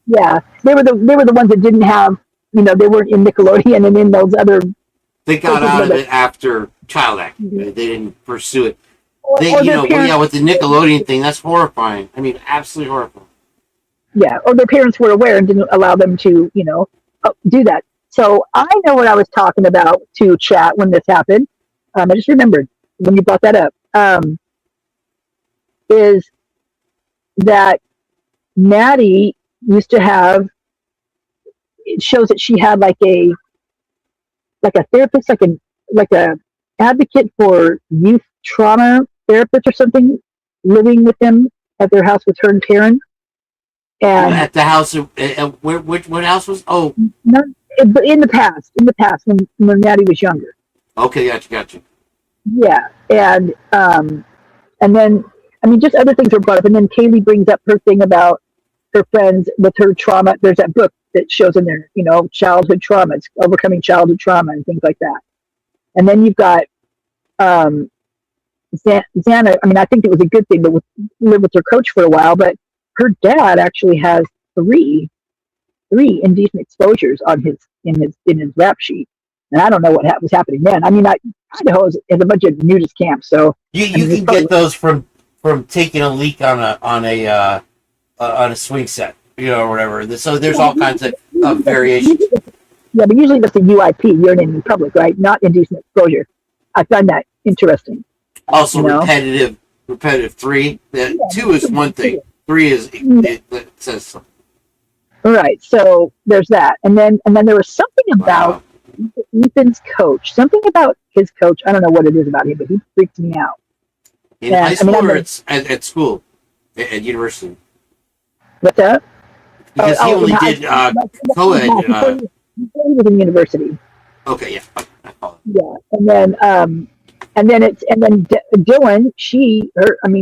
yeah, they were the ones that didn't have, you know, they weren't in Nickelodeon and in those other. They got out of it after Child Act. Mm-hmm. They didn't pursue it. With the Nickelodeon thing, that's horrifying. I mean, absolutely horrifying. Yeah, or their parents were aware and didn't allow them to, you know, do that. So I know what I was talking about to chat when this happened. I just remembered when you brought that up. Is that Maddie used to have? It shows that she had like a therapist, like a advocate for youth trauma therapist or something, living with them at their house with her and Karen. And at the house, what house was? Oh, no, in the past, when Maddie was younger. Okay, gotcha. Yeah, and then I mean, just other things were brought up, and then Kaylee brings up her thing about her friends with her trauma. There's that book that shows in there, you know, childhood trauma, it's overcoming childhood trauma and things like that. And then you've got Xana. I mean, I think it was a good thing, but lived with her coach for a while. But her dad actually has three indecent exposures in his rap sheet, and I don't know what was happening then. I mean, Idaho is a bunch of nudist camps, so you can get those from taking a leak on a swing set, you know, or whatever. So there's all kinds of variations. Yeah, but usually that's a UIP, urinating in public, right? Not indecent exposure. I find that interesting. Also, repetitive 3. Two is one thing. 3 is it says something. All right, so there's that, and then there was something about Ethan's coach. Something about his coach. I don't know what it is about him, but he freaks me out. In high school or at school, at university. What's that? Because he only did co-ed. He was in university. Okay, yeah. Yeah, and then Dylan,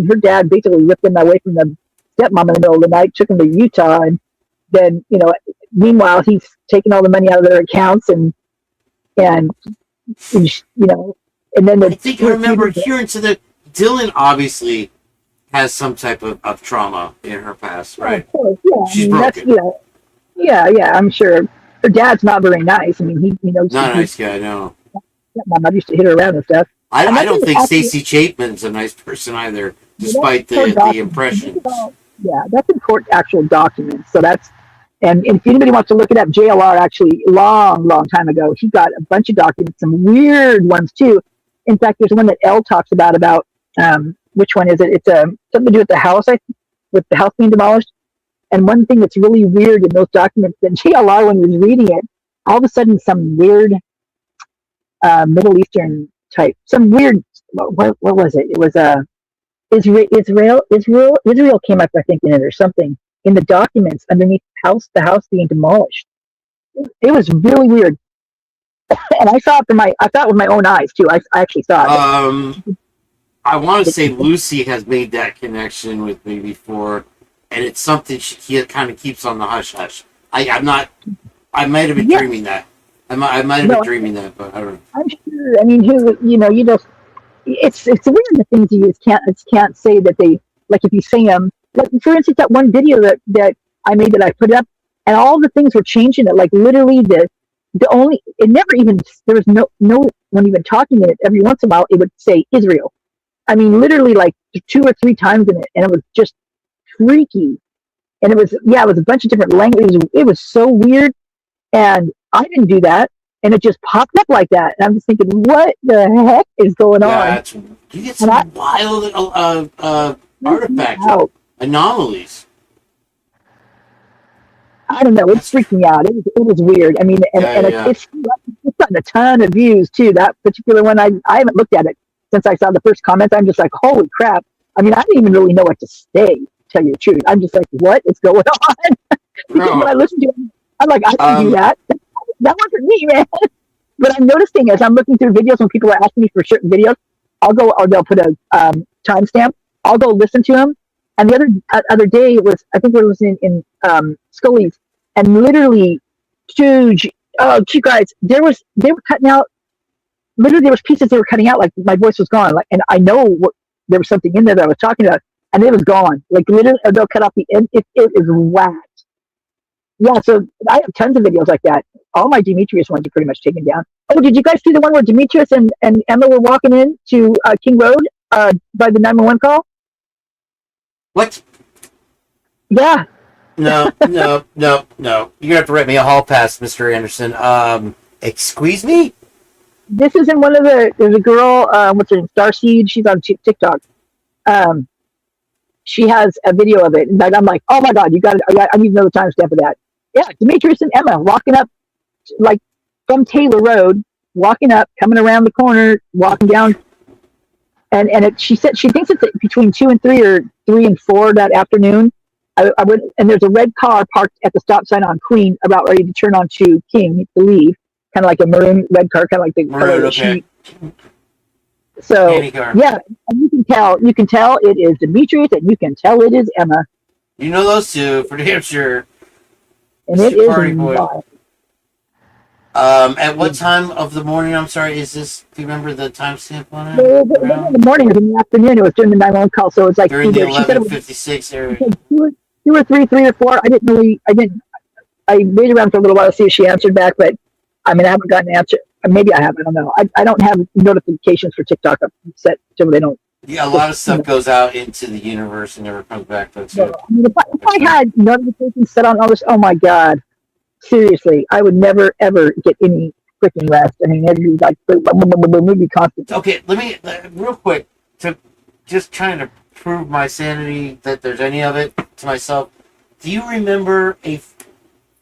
her dad basically ripped him away from the stepmom in the middle of the night, took him to Utah, and then, you know, meanwhile he's taking all the money out of their accounts and you know, and then I think I remember hearing that Dylan obviously has some type of trauma in her past, right? Of course, yeah. She's broken. Yeah, I'm sure. Her dad's not very nice. I mean, he knows. Not a nice guy, no. My mom used to hit her around and stuff. I don't think Stacey Chapman's a nice person either, despite the impression. Yeah, that's in court actual documents. So that's, and if anybody wants to look it up, JLR actually long time ago, he got a bunch of documents, some weird ones too. In fact, there's one that Elle talks about which one is it? It's something to do with the house, with the house being demolished. And one thing that's really weird in those documents that JLR, when he was reading it, all of a sudden some weird Middle Eastern type, some weird, what was it? It was Israel came up, I think, in it or something in the documents underneath the house being demolished. It was really weird, and I saw it with my own eyes too. I actually saw it. I want to say Lucy has made that connection with me before, and it's something he kind of keeps on the hush hush. I might have been dreaming that. I might have been dreaming that, but I don't know. I'm sure. I mean, you know, it's weird the things you just can't say that they, like, if you say them. Like, for instance, that one video that I made that I put up, and all the things were changing it. Like, literally there was no one even talking in it. Every once in a while, it would say Israel. I mean, literally like 2 or 3 times in it, and it was just freaky. And it was a bunch of different languages. It was so weird, and I didn't do that, and it just popped up like that. And I'm just thinking, what the heck is going on? You get some wild artifacts, anomalies. I don't know. It freaked me out. It was weird. I mean, it's gotten a ton of views too. That particular one, I haven't looked at it since I saw the first comments. I'm just like, holy crap. I mean, I didn't even really know what to say, to tell you the truth. I'm just like, what is going on? Because when I listen to it, I'm like, I didn't do that. That wasn't me, man. But I'm noticing as I'm looking through videos when people are asking me for certain videos, I'll go, or they'll put a timestamp. I'll go listen to them. And the other day was, I think we were listening in Scully's, and literally huge. Oh, you guys, they were cutting out. Literally, there was pieces they were cutting out. Like my voice was gone. Like, and I know there was something in there that I was talking about, and it was gone. Like literally, they'll cut off the end. It is whacked. Yeah, so I have tons of videos like that. All my Demetrius ones are pretty much taken down. Oh, did you guys see the one where Demetrius and Emma were walking in to King Road by the 911 call? What? Yeah. No. You're gonna have to write me a hall pass, Mr. Anderson. Excuse me? This is in one of there's a girl, what's her name, Starseed. She's on TikTok. She has a video of it, and I'm like, oh my god, I need to know the timestamp of that. Yeah, Demetrius and Emma walking up, like from Taylor Road, walking up, coming around the corner, walking down, and she said she thinks it's between 2 and 3 or 3 and 4 that afternoon. I went, and there's a red car parked at the stop sign on Queen, about ready to turn onto King to leave, kind of like a maroon red car, kind of like the color of the sheet. So yeah, and you can tell it is Demetrius, and you can tell it is Emma. You know those two for damn sure. And it is wild. At what time of the morning? I'm sorry. Is this? Do you remember the timestamp on it? In the morning or in the afternoon. It was during the 911 call, so it's like during the 11:56 area. 2 or 3 or 4. I waited around for a little while to see if she answered back, but I mean, I haven't gotten an answer. Maybe I have. I don't know. I don't have notifications for TikTok set so they don't. Yeah, a lot of stuff goes out into the universe and never comes back. That's it. I mean, if I had notifications set on all this, oh my god, seriously, I would never ever get any freaking rest. I mean, it'd be like movie constant. Okay, let me real quick to just trying to prove my sanity that there's any of it to myself. Do you remember a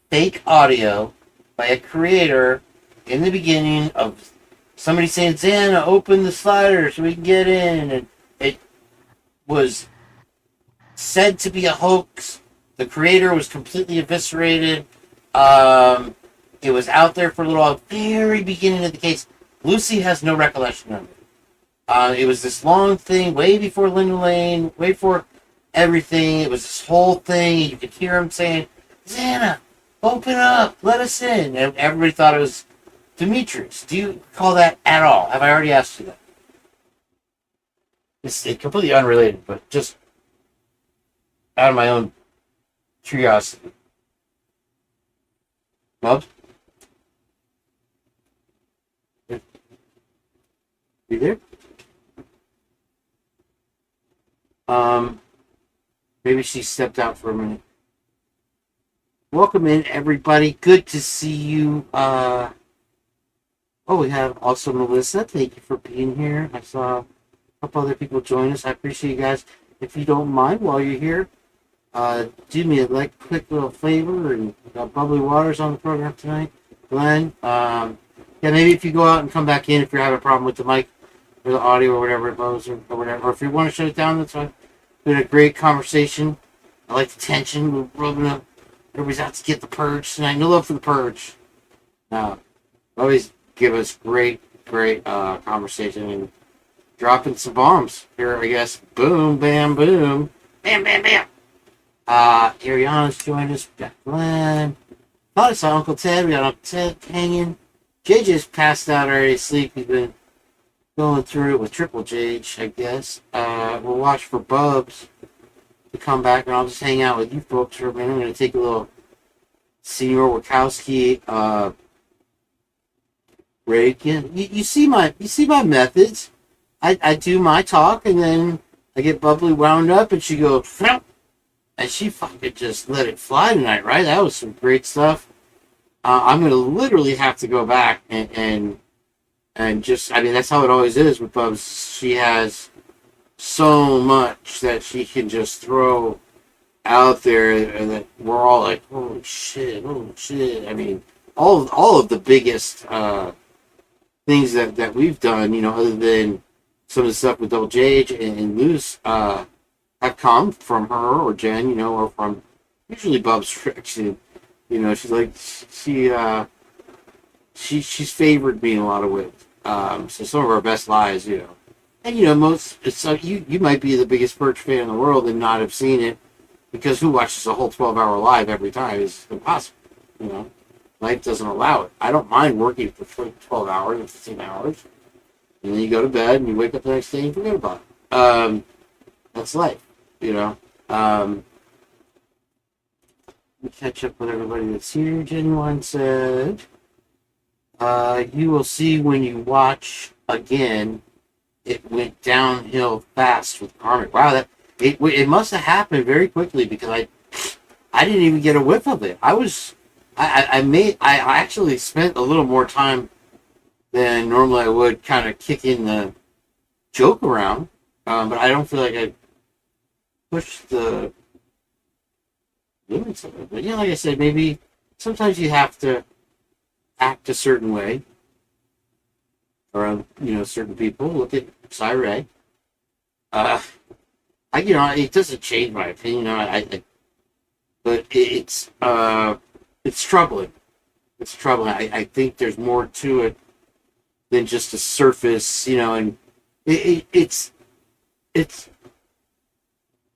fake audio by a creator in the beginning of somebody saying, Xana, open the slider so we can get in? And it was said to be a hoax. The creator was completely eviscerated. It was out there for a little while. Very beginning of the case. Lucy has no recollection of it. It was this long thing way before Linda Lane, way before everything. It was this whole thing. You could hear him saying, Xana, open up, let us in. And everybody thought it was Demetrius. Do you recall that at all? Have I already asked you that? It's completely unrelated, but just out of my own curiosity. Bubs? You there? Maybe she stepped out for a minute. Welcome in, everybody. Good to see you. We have also Melissa. Thank you for being here. I saw a couple other people join us. I appreciate you guys. If you don't mind, while you're here, do me a quick little favor. And we got Bubbly Waters on the program tonight. Glenn, maybe if you go out and come back in if you're having a problem with the mic or the audio or whatever it goes or whatever. Or if you want to shut it down, that's fine. Been a great conversation. I like the tension. We're rubbing up. Everybody's out to get the Purge tonight. No love for the Purge. Always give us great conversation and dropping some bombs here, I guess. Boom, bam, boom. Bam, bam, bam. Ariana's joined us. Got Glenn. Thought I saw Uncle Ted. We got Uncle Ted hanging. JJ's passed out already asleep. He's been going through it with Triple J, I guess. We'll watch for Bubs to come back, and I'll just hang out with you folks for a minute. I'm going to take a little Senior Wachowski break. You see my methods. I do my talk, and then I get Bubbly wound up, and she goes, Phamp! And she fucking just let it fly tonight, right? That was some great stuff. I'm going to literally have to go back and just, I mean, that's how it always is with Bubs. She has so much that she can just throw out there, and that we're all like, holy shit, holy shit. I mean, all of the biggest things that we've done, other than some of the stuff with Double J and Luz, have come from her or Jen, or from usually Bub's tricks. And, she's like she's favored me in a lot of ways. So some of our best lies, and most so you might be the biggest Purge fan in the world and not have seen it, because who watches a whole 12-hour live every time? Is impossible. Life doesn't allow it. I don't mind working for 12 hours or 15 hours, and then you go to bed and you wake up the next day and forget about it. That's life. Let me catch up with everybody that's here. Genuine said, you will see when you watch again, it went downhill fast with Karmic. Wow, it must have happened very quickly, because I didn't even get a whiff of it. I actually spent a little more time than normally I would kind of kicking the joke around, but I don't feel like I pushed the limits of it. But like I said, maybe sometimes you have to act a certain way around certain people. Look at Cyray. It doesn't change my opinion. But it's troubling. It's troubling. I think there's more to it than just a surface, and it's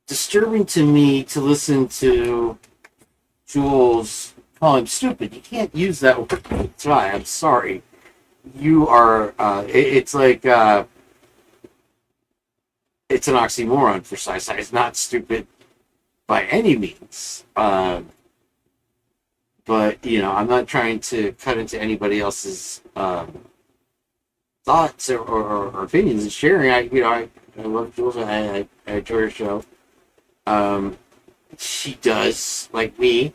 disturbing to me to listen to Jules call him stupid. You can't use that word. Try. I'm sorry. You are. It's like it's an oxymoron for Sai. It's not stupid by any means. But I'm not trying to cut into anybody else's thoughts or opinions and sharing. I love Jules. I enjoy her show. She does, like me,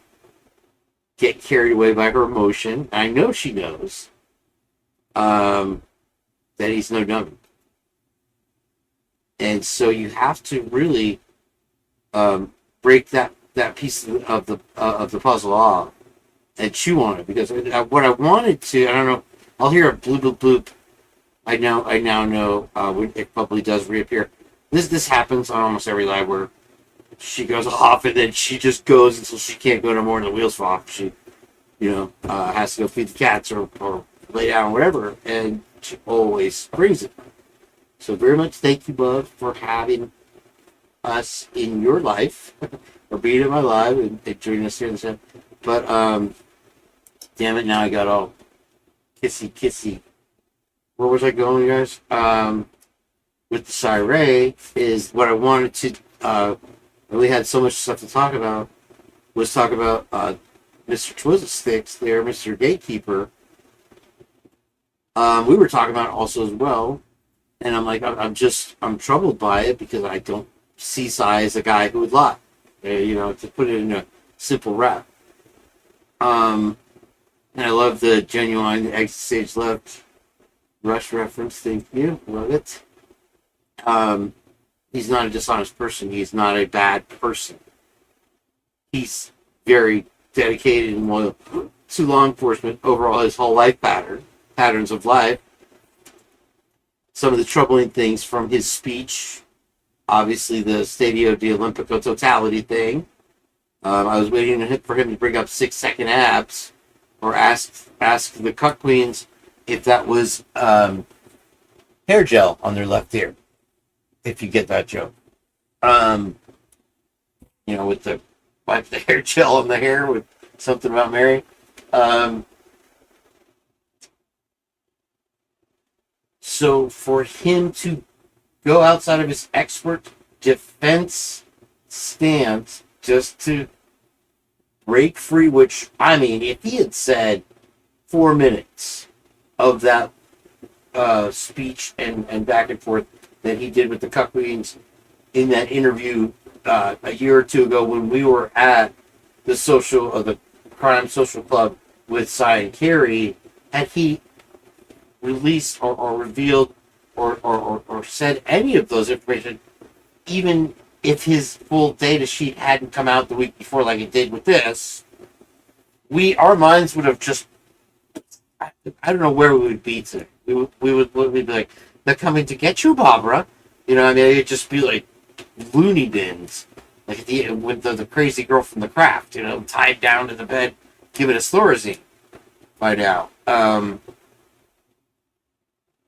get carried away by her emotion. I know she knows that he's no dummy. And so you have to really break that piece of the puzzle off and chew on it, because what I wanted to, I don't know, I'll hear a bloop bloop bloop. I now know when it probably does reappear. This happens on almost every live where she goes off and then she just goes until she can't go no more and the wheels fall off. She, has to go feed the cats or lay down or whatever, and she always brings it. So very much thank you, Bub, for having us in your life, or being in my life and joining us here in the show. But damn it, now I got all kissy. Where was I going, guys? With the Cyray is what I wanted to. We had so much stuff to talk about. Was talk about Mr. Twizzle Sticks there, Mr. Gatekeeper. We were talking about it also as well, and I'm like, I'm troubled by it, because I don't see Cy as a guy who would lie. To put it in a simple rap. And I love the genuine exit stage left Rush reference. Thank you, love it. He's not a dishonest person. He's not a bad person. He's very dedicated and loyal to law enforcement overall, his whole life patterns of life. Some of the troubling things from his speech, obviously the Stadio de Olimpico totality thing. I was waiting for him to bring up 6-second abs, or ask the cuck queens if that was hair gel on their left ear. If you get that joke. With the wipe the hair gel on the hair with something about Mary. So for him to go outside of his expert defense stance just to break free, which, I mean, if he had said 4 minutes of that speech and back and forth that he did with the cuck queens in that interview a year or two ago when we were at the Crime Social Club with Cy and Carrie, had he released or revealed or said any of those information, even if his full data sheet hadn't come out the week before like it did with this, our minds would have just, I don't know where we would be today. We'd be like, they're coming to get you, Barbara. You know, I mean, it'd just be like loony bins, like with the crazy girl from The Craft, you know, tied down to the bed, giving us Thorazine by now.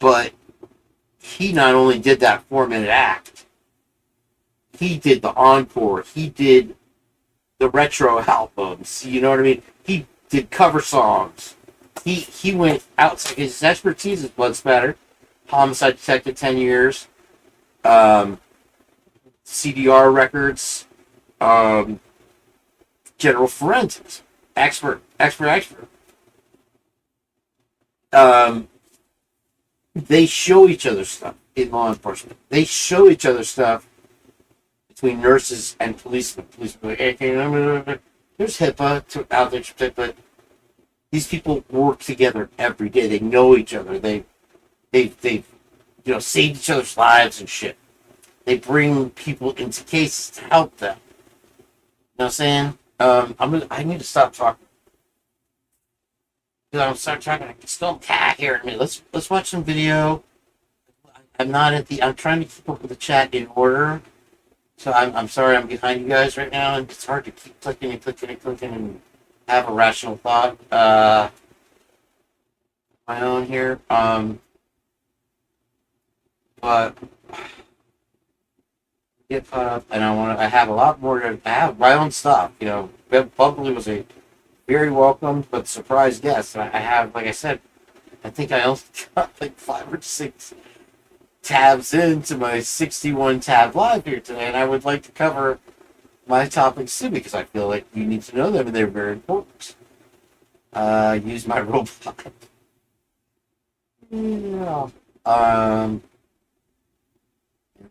But he not only did that 4-minute act, he did the encore. He did the retro albums. You know what I mean? He did cover songs. He went outside. His expertise is blood spatter, homicide detective 10 years, CDR records, general forensics, expert. They show each other stuff in law enforcement. They show each other stuff between nurses and policemen. Policemen like, hey, there's HIPAA out there, but these people work together every day. They know each other. They saved each other's lives and shit. They bring people into cases to help them. You know what I'm saying? I need to stop talking. I'm gonna start talking. I can still cat here in a minute. Let's watch some video. I'm trying to keep up with the chat in order. So I'm sorry I'm behind you guys right now, and it's hard to keep clicking and have a rational thought. My own here. But get caught up, and I have a lot more I have my own stuff. You know, Ben Buckley was a very welcome but surprise guest. And I have, like I said, I think I only got like 5 or 6 tabs into my 61 tab live here today, and I would like to cover my topics too because I feel like you need to know them and they're very important. Use my robot. Yeah.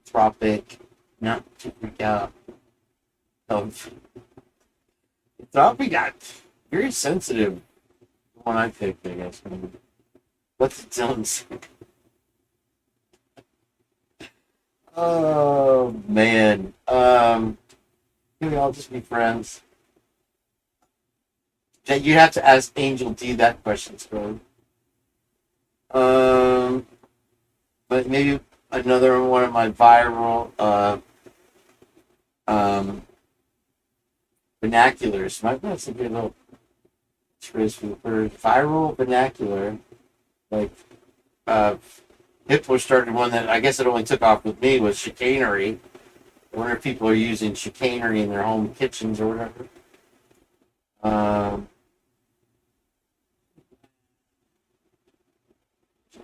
Anthropic, not to freak out. Anthropic got very sensitive. The one I picked, I guess. What's it doing? Oh man. Maybe I'll just be friends. You have to ask Angel D that question, Scrub. But maybe another one of my viral vernaculars. Might be a little phrase for viral vernacular. Like Hitler started one that I guess it only took off with me was chicanery. I wonder if people are using chicanery in their home kitchens or whatever.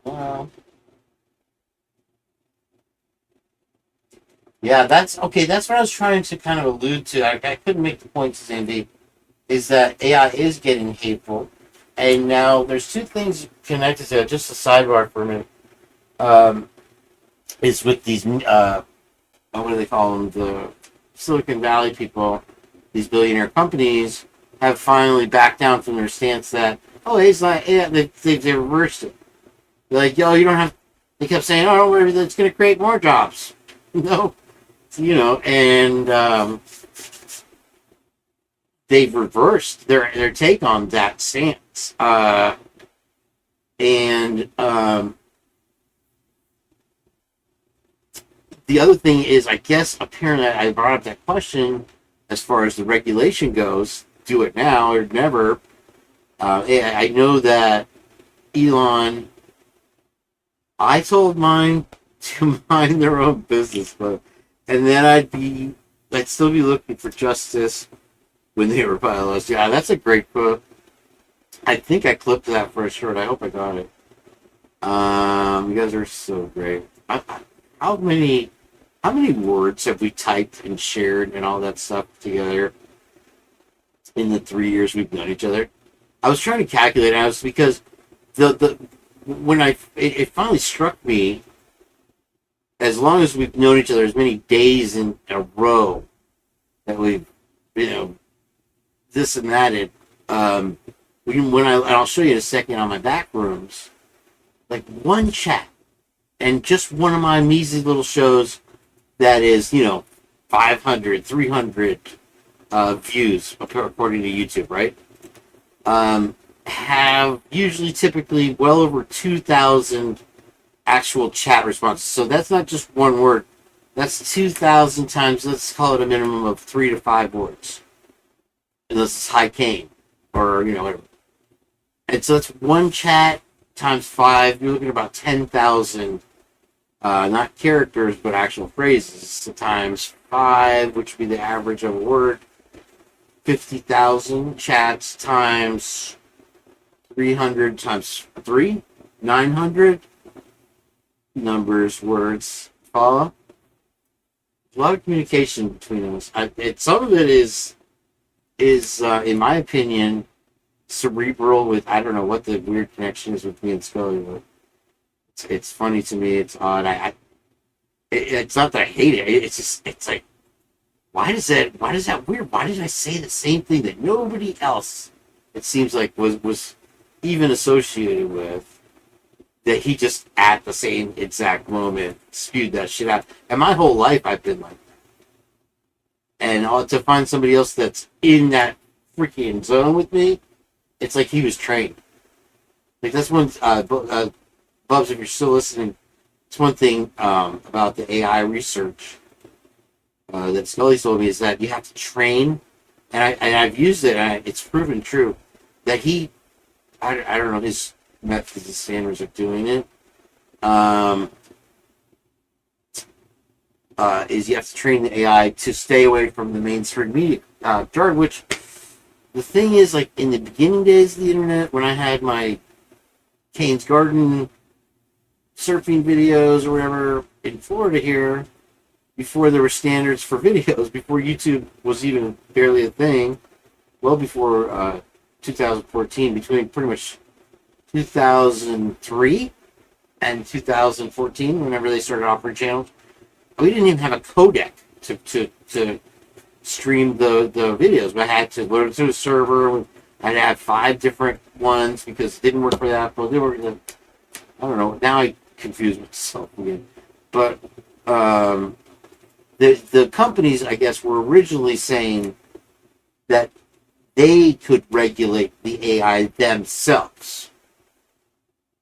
Well, yeah, that's okay. That's what I was trying to kind of allude to. I couldn't make the point to Zandy, is that AI is getting hateful, and now there's 2 things connected to it. Just a sidebar for a minute. Is with these what do they call them? The Silicon Valley people. These billionaire companies have finally backed down from their stance that it's like they reversed it. They're like, yo, you don't have. They kept saying, oh, don't worry, it's going to create more jobs. No. And they've reversed their take on that stance. The other thing is, I guess, apparently, I brought up that question as far as the regulation goes. Do it now or never. I know that Elon. I told mine to mind their own business, and then I'd still be looking for justice when they were bylaws. Yeah, that's a great quote. I think I clipped that for a short. I hope I got it. You guys are so great. How many words have we typed and shared and all that stuff together in the 3 years we've known each other? I was trying to calculate it, because when it finally struck me, as long as we've known each other as many days in a row that we've, this and that, and I'll show you in a second on my back rooms, like one chat and just one of my measly little shows that is, 500, 300 views according to YouTube, right? Have usually typically well over 2,000 actual chat responses. So that's not just one word. That's 2,000 times, let's call it a minimum of 3 to 5 words. Unless it's high Kane or, whatever. And so that's one chat times 5. You're looking at about 10,000, not characters, but actual phrases. So times 5, which would be the average of a word. 50,000 chats times 300 times 3, 900 numbers, words, follow. A lot of communication between us. Some of it is in my opinion, cerebral. With I don't know what the weird connection is with me and Scully, but it's funny to me. It's odd. It's not that I hate it. It's like, why is that weird? Why did I say the same thing that nobody else, it seems like, was even associated with? That he just at the same exact moment spewed that shit out. And my whole life I've been like that. And to find somebody else that's in that freaking zone with me, it's like he was trained. Like that's one, Bubs, if you're still listening, it's one thing about the AI research that Scully told me is that you have to train, and I've used it, and it's proven true, that I don't know, his methods and standards of doing it, is you have to train the AI to stay away from the mainstream media jargon, which the thing is, like, in the beginning days of the internet, when I had my Kane's Garden surfing videos or whatever in Florida here, before there were standards for videos, before YouTube was even barely a thing, well before 2014, between pretty much 2003 and 2014, whenever they started offering channels, we didn't even have a codec to stream the videos. But I had to load it to a server. I had to have 5 different ones because it didn't work for that. But they were, I don't know. Now I confuse myself again. But the companies, I guess, were originally saying that they could regulate the AI themselves.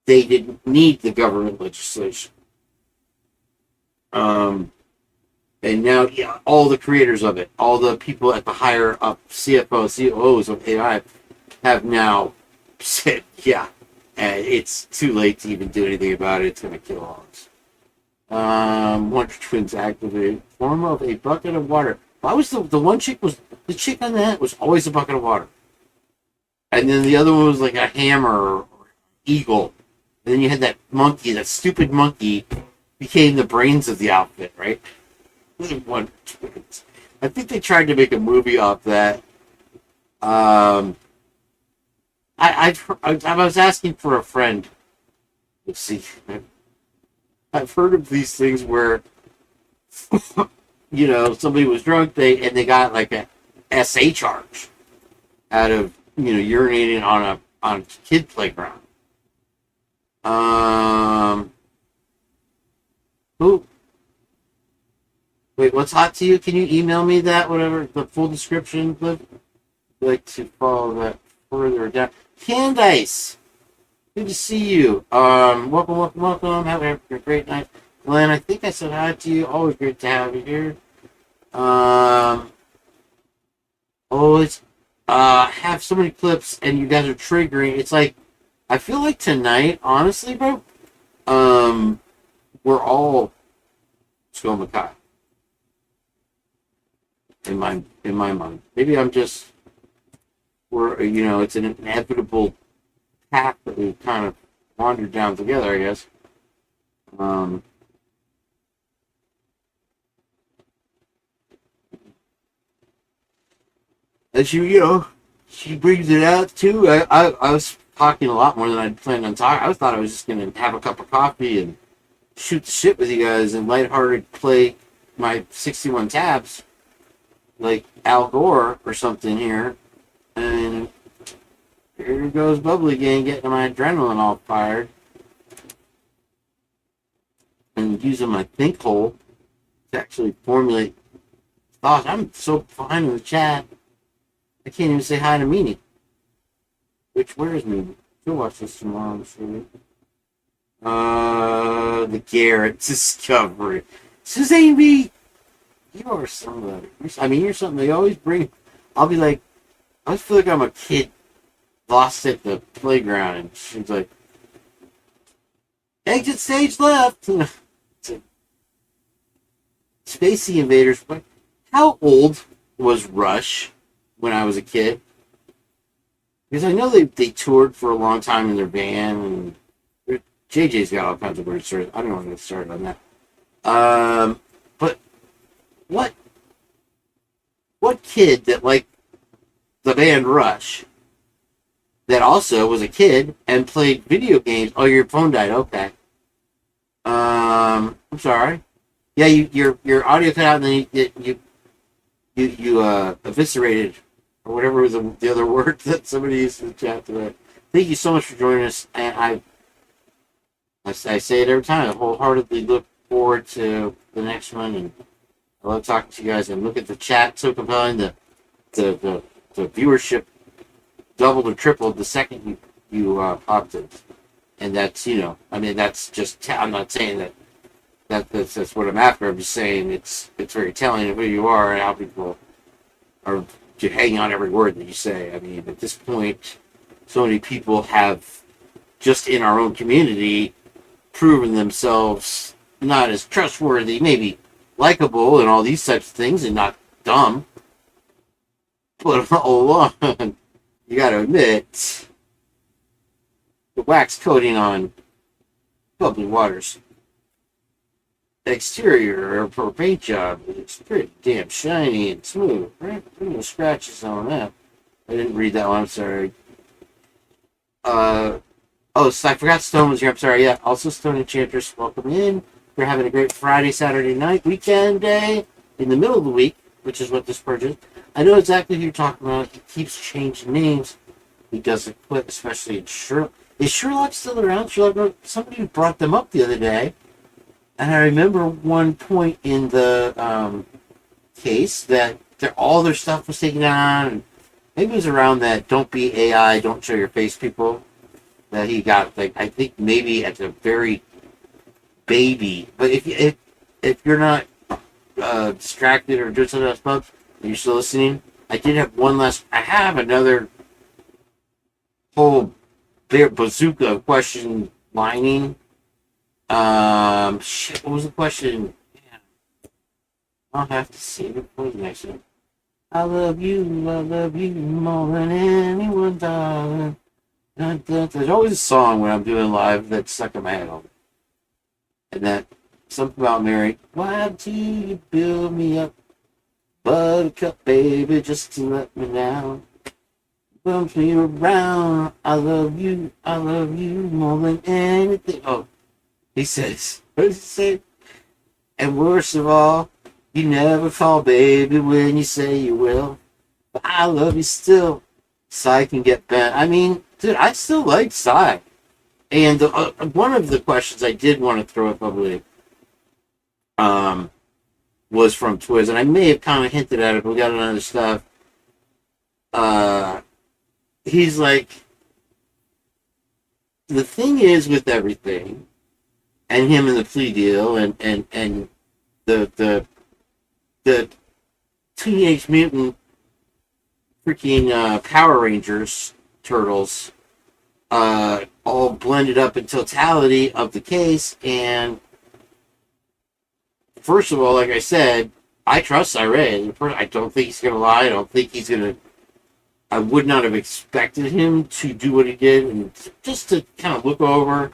They didn't need the government legislation. And now, yeah, all the creators of it, all the people at the higher up CFOs, COOs of AI have now said, yeah, it's too late to even do anything about it. It's going to kill all of us. Wonder Twins activate form of a bucket of water. Why was the one chick was the chick on that was always a bucket of water, and then the other one was like a hammer or eagle, and then you had that monkey, that stupid monkey, became the brains of the outfit, right? Wonder Twins. I think they tried to make a movie off that. I was asking for a friend. Let's see. I've heard of these things where, somebody was drunk, they got like a SA charge out of urinating on a kid playground. Who? Wait, what's hot to you? Can you email me that? Whatever the full description. I'd like to follow that further down. Candice, good to see you. Welcome. Have a great night. Glenn, I think I said hi to you. Always great to have you here. Always have so many clips, and you guys are triggering. It's like, I feel like tonight, honestly, bro, we're all Skull Makai. In my mind. Maybe I'm just, it's an inevitable path that we've kind of wandered down together, I guess. As she brings it out too. I was talking a lot more than I'd planned on talking. I thought I was just gonna have a cup of coffee and shoot the shit with you guys and lighthearted play my 61 tabs like Al Gore or something here. And here goes Bubbly Gang getting my adrenaline all fired. And using my think hole to actually formulate Gosh, I'm so behind in the chat. I can't even say hi to Meanie. Where is Meanie? She'll watch this tomorrow, I'm sure. The Garrett Discovery. Suzanne B, you are somebody. You're something they always bring. I'll be like, I always feel like I'm a kid lost at the playground, and she's like, exit stage left. Spacey Invaders. How old was Rush when I was a kid? Because I know they toured for a long time in their van, and JJ's got all kinds of weird stories. I don't want to get started on that. But what kid that liked the band Rush that also was a kid and played video games? Oh, your phone died. Okay. I'm sorry. Yeah, your audio cut out, and then you eviscerated, or whatever was the other word that somebody used in the chat today. Thank you so much for joining us, and I say it every time. I wholeheartedly look forward to the next one, and I love talking to you guys. And look at the chat, so compelling. The viewership doubled or tripled the second you popped it, and that's that's just. I'm not saying that. That's what I'm after. I'm just saying it's very telling of who you are and how people are hanging on every word that you say. I mean, at this point, so many people have, just in our own community, proven themselves not as trustworthy, maybe likable and all these types of things, and not dumb. But hold on, you got to admit, the wax coating on bubbly waters exterior or paint job is pretty damn shiny and smooth, right? No scratches on that. I didn't read that one, I'm sorry. So I forgot Stone was here, I'm sorry. Yeah, also Stone Enchantress, welcome in. We're having a great Friday, Saturday night, weekend day, in the middle of the week, which is what this Purge is. I know exactly who you're talking about. He keeps changing names. He doesn't quit, especially in Sherlock. Is Sherlock still around? Sherlock, somebody brought them up the other day. And I remember one point in the case that all their stuff was taken down. And maybe it was around that don't be AI, don't show your face people. That he got, like, I think maybe at the very baby. But if you're not distracted or doing something else, folks, and you're still listening, I have another whole bazooka of question lining. What was the question? Man, I'll have to save it for the next one. I love you more than anyone, darling. There's always a song when I'm doing live that's stuck in my head. And that, something about Mary. Why do you build me up, buttercup, baby, just to let me down? Bump me around. I love you more than anything. Oh. He says, what does he say? And worst of all, you never fall, baby, when you say you will. But I love you still. Psy can get bent. I mean, dude, I still like Psy. And one of the questions I did want to throw up publicly was from Twiz, and I may have kind of hinted at it, but we got another stuff. He's like, the thing is with everything, and him in the plea deal, and the Teenage Mutant freaking Power Rangers turtles, all blended up in totality of the case. And first of all, like I said, I trust Cyrene. I don't think he's gonna lie. I don't think he's gonna. I would not have expected him to do what he did, and just to kind of look over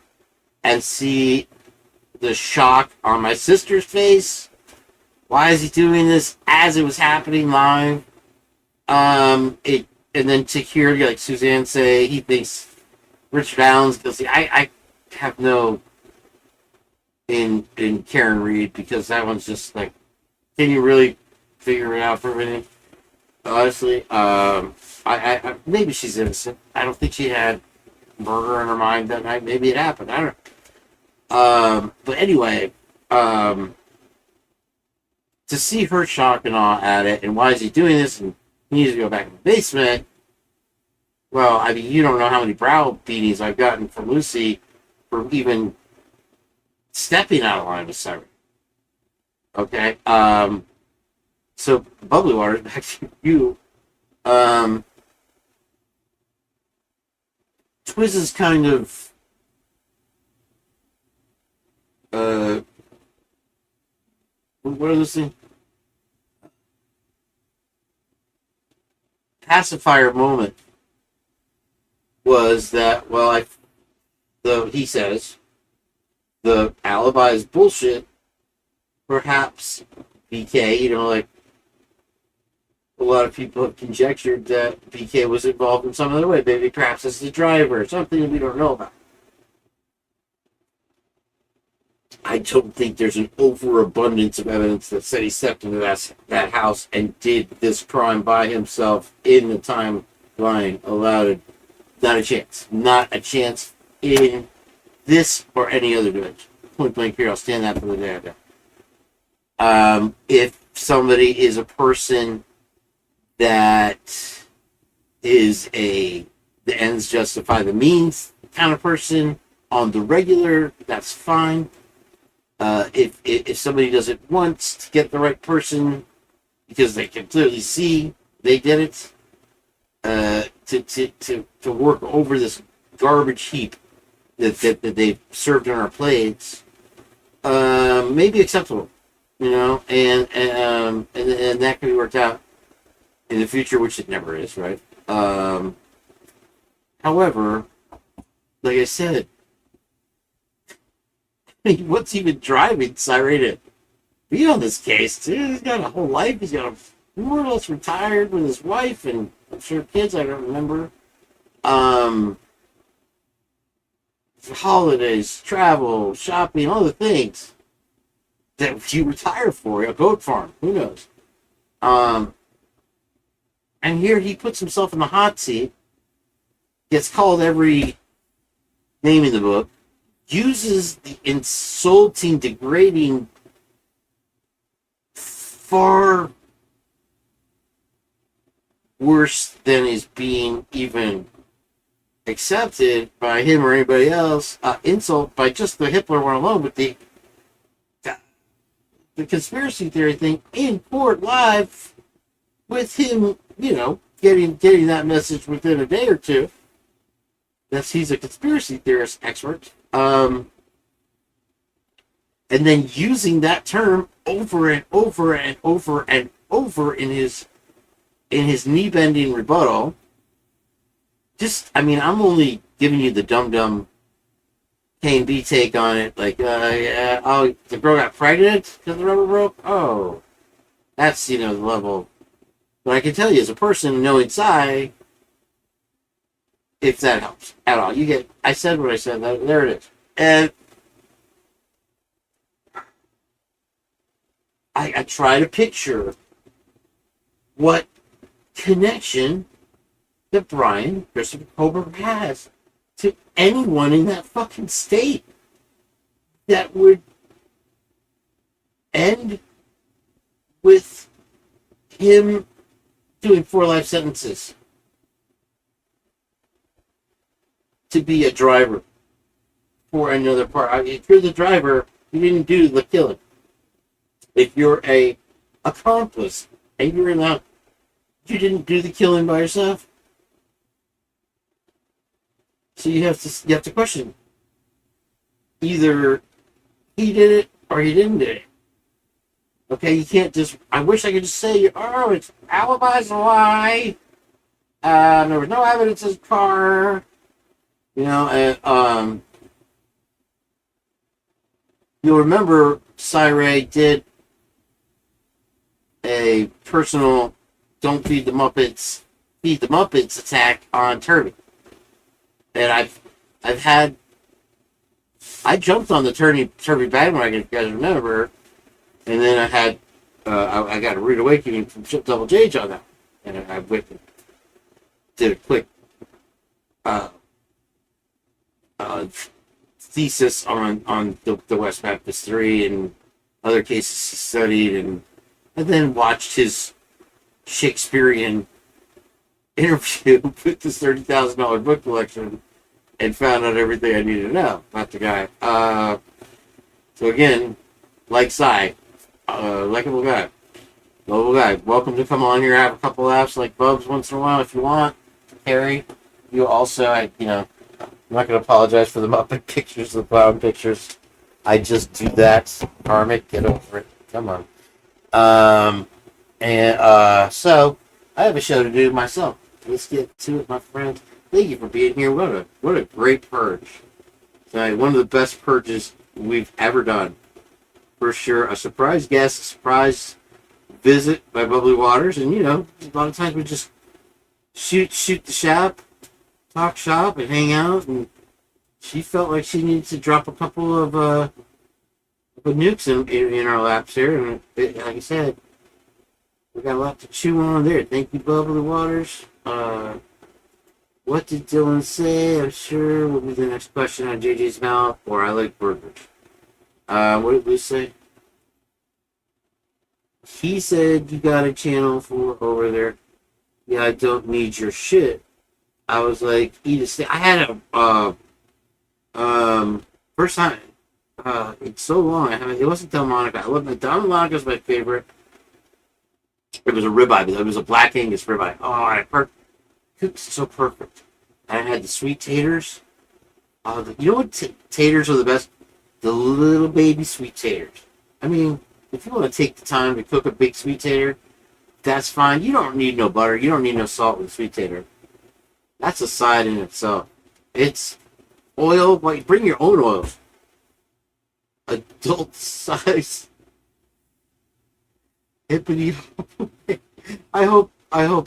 and see the shock on my sister's face. Why is he doing this as it was happening live? And then to hear, like Suzanne say, he thinks Richard Allen's guilty. I have no in Karen Reed, because that one's just like, can you really figure it out for a minute? Honestly, I maybe she's innocent. I don't think she had murder in her mind that night. Maybe it happened. I don't know. But anyway, to see her shock and awe at it, and why is he doing this, and he needs to go back in the basement. Well, I mean, you don't know how many brow beatings I've gotten from Lucy for even stepping out of line with Siren. Okay, so Bubbly Water, back to you. Twiz is kind of what are those things? Pacifier moment was that, well, he says the alibi is bullshit. Perhaps BK, you know, like a lot of people have conjectured that BK was involved in some other way. Maybe perhaps as the driver, something we don't know about. I don't think there's an overabundance of evidence that said he stepped into that house and did this crime by himself in the timeline allowed it. Not a chance. Not a chance in this or any other dimension. Point blank here, I'll stand that for the day I die. If somebody is a person that is the ends justify the means kind of person on the regular, that's fine. If somebody does it once to get the right person because they can clearly see they did it, to work over this garbage heap that they've served on our plates, may be acceptable, you know, and that can be worked out in the future, which it never is, right? However, like I said, what's even driving Siren to be on this case? Dude, he's got a whole life. He's got more or less retired with his wife and I'm sure kids. I don't remember. Holidays, travel, shopping, all the things that you retire for. A goat farm, who knows? And here he puts himself in the hot seat, gets called every name in the book, uses the insulting, degrading, far worse than is being even accepted by him or anybody else, insult by just the Hitler one alone, with the conspiracy theory thing in court live with him, you know, getting that message within a day or two. That's he's a conspiracy theorist expert. And then using that term over and over and over and over in his knee-bending rebuttal. Just, I mean, I'm only giving you the dumb Kane B take on it. Like, oh, the girl got pregnant because the rubber broke? Oh, that's, you know, the level. But I can tell you, as a person knowing Psy, if that helps at all. I said what I said, there it is. And I try to picture what connection that Brian Christopher Colbert has to anyone in that fucking state that would end with him doing 4 life sentences to be a driver for another part. I mean, if you're the driver, you didn't do the killing. If you're a accomplice and you're in that, you didn't do the killing by yourself. So you have to question. Either he did it or he didn't do it. Okay, you can't just. I wish I could just say, oh, it's alibi's a lie. There was no evidence in his car. You know, and you'll remember Cy did a personal "Don't feed the Muppets, feed the Muppets" attack on Turby, and I jumped on the Turby bandwagon, if you guys remember, and then I had I got a rude awakening from Double J on that, and I did a quick thesis on the West Memphis 3 and other cases he studied, and and then watched his Shakespearean interview with this $30,000 book collection and found out everything I needed to know about the guy. So again, like Cy, likable guy, lovable guy. Welcome to come on here, have a couple laughs like Bubs once in a while if you want. Harry, you also, I'm not going to apologize for the Muppet pictures, the clown pictures. I just do that. Karmic, get over it. Come on. So I have a show to do myself. Let's get to it, my friends. Thank you for being here. What a great purge. One of the best purges we've ever done. For sure. A surprise guest, a surprise visit by Bubbly Waters. And, a lot of times we just shoot the shop, talk shop, and hang out. And she felt like she needed to drop a couple of nukes in our laps here. And like I said, we got a lot to chew on there. Thank you, Bubbly Waters. What did Dylan say? I'm sure will be the next question on JJ's mouth, or I like burgers. What did Lou say? He said you got a channel for over there. Yeah, I don't need your shit. I was like, eat a steak. I had a first time. It's so long. It wasn't Delmonico. I love it. Delmonico's my favorite. It was a ribeye, but it was a black Angus ribeye. Oh, cooked so perfect. And I had the sweet taters. You know what taters are the best? The little baby sweet taters. I mean, if you want to take the time to cook a big sweet tater, that's fine. You don't need no butter. You don't need no salt with sweet tater. That's a side in itself. It's oil. Well, bring your own oil. Adult size. Hippity. I hope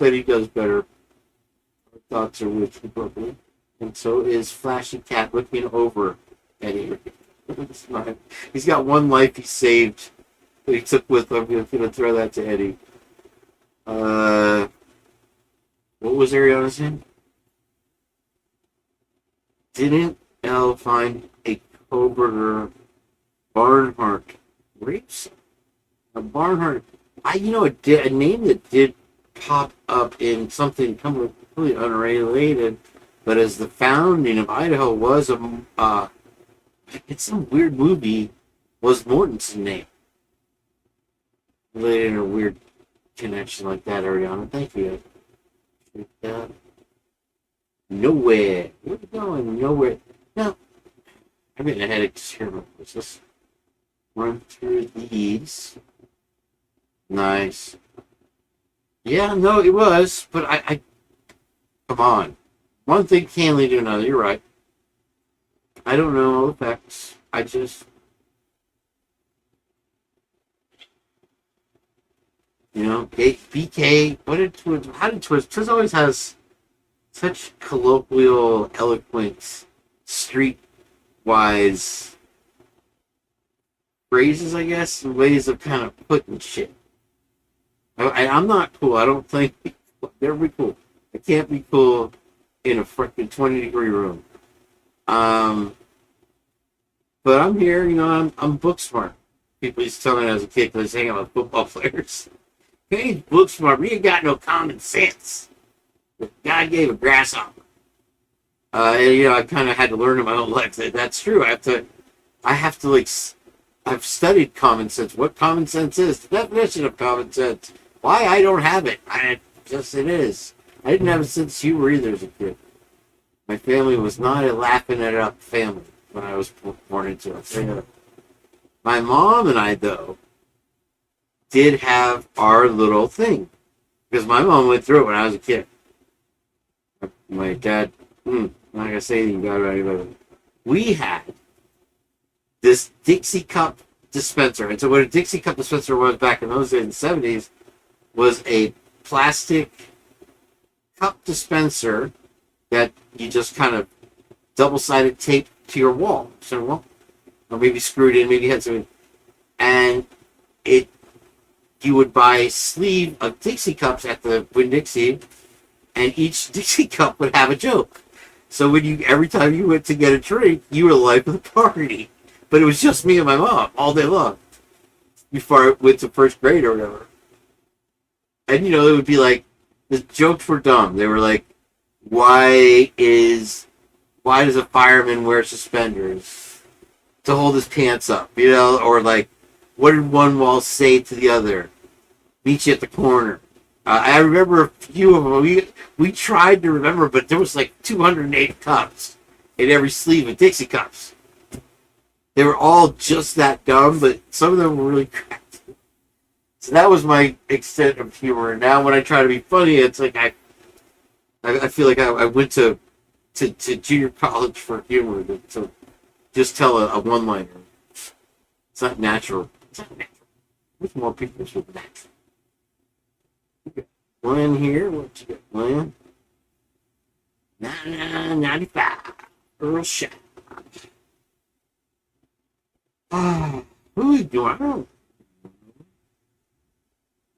Eddie does better. Our thoughts are with you, Brooklyn. And so is Flashy Cat looking over Eddie. He's got one life he saved that he took with him. I'm going to throw that to Eddie. What was Ariana's name? Didn't Elle find a Koberger Barnhart grapes? A Barnhart. A name that did pop up in something completely unrelated, but as the founding of Idaho was it's some weird movie, was Mortensen's name. Related in a weird connection like that, Ariana. Thank you. Nowhere. Where are we going? Nowhere. No. I'm getting a headache just here. Let's just run through these. Nice. Yeah, no, it was, but I come on. One thing can't lead to another. You're right. I don't know all the facts. I just, BK. How did Twiz always has such colloquial, eloquent, street-wise phrases, I guess, and ways of kind of putting shit. I'm not cool. I don't think they're be cool. I can't be cool in a freaking 20-degree room. But I'm here, I'm book smart. People used to tell me as a kid because I was hanging out with football players. Hey, book smart, but you ain't got no common sense. God gave a grasshopper. I kind of had to learn in my own life that that's true. I have to I've studied common sense. What common sense is, the definition of common sense. Why I don't have it. It is. I didn't have a sense of humor either as a kid. My family was not a laughing it up family when I was born into it. My mom and I, though, did have our little thing. Because my mom went through it when I was a kid. My dad, I'm not going to say anything bad about anybody. We had this Dixie Cup dispenser. And so what a Dixie Cup dispenser was back in those days, in the 70s, was a plastic cup dispenser that you just kind of double-sided taped to your wall, center wall, or maybe screwed in, maybe had something, and you would buy a sleeve of Dixie cups at the Winn-Dixie, and each Dixie cup would have a joke. So every time you went to get a drink, you were the life of the party. But it was just me and my mom all day long before I went to first grade or whatever. And it would be like the jokes were dumb. They were like, why does a fireman wear suspenders to hold his pants up? Or like, what did one wall say to the other? Meet you at the corner. I remember a few of them. We tried to remember, but there was like 208 cups in every sleeve of Dixie cups. They were all just that dumb, but some of them were really cracked. So that was my extent of humor. Now when I try to be funny, it's like I feel like I went to junior college for humor to just tell a one-liner. It's not natural. It's not natural. There's more people who are natural. Glenn here. What you got, Glenn? 99.95. Earl Shot. Who is doing? I don't know.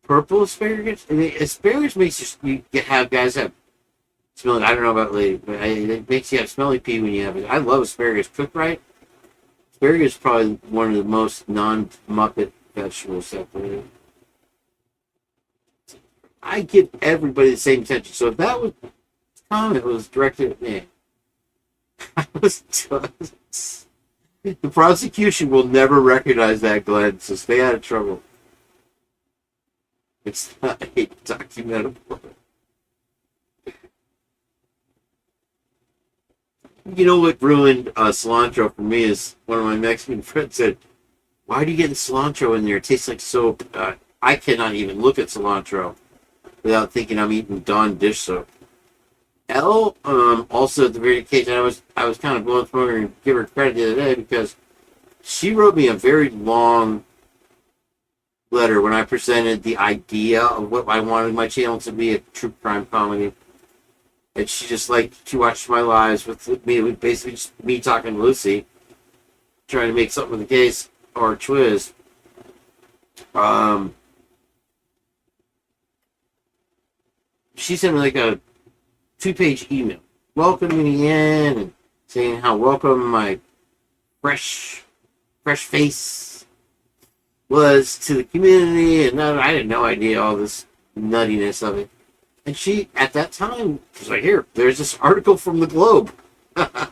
Purple asparagus? Asparagus makes you have guys have smelly. I don't know about lady, but it makes you have smelly pee when you have it. I love asparagus cooked right. Asparagus is probably one of the most non-Muppet vegetables out there. I give everybody the same attention. So if that was comment was directed at me, I was just. The prosecution will never recognize that, Glenn, so stay out of trouble. It's not a documentable. You know what ruined cilantro for me is one of my Mexican friends said, why do you get the cilantro in there? It tastes like soap. I cannot even look at cilantro without thinking I'm eating Dawn dish soap. Elle, also at the very occasion, I was kind of blowing through her and give her credit the other day because she wrote me a very long letter when I presented the idea of what I wanted my channel to be, a true crime comedy. And she watched my lives with me, with basically just me talking to Lucy, trying to make something with the case or Twiz. She sent me like a 2-page email welcoming me in and saying how welcome my fresh face was to the community, and I had no idea all this nuttiness of it. And she, at that time, was like, here, there's this article from the Globe. It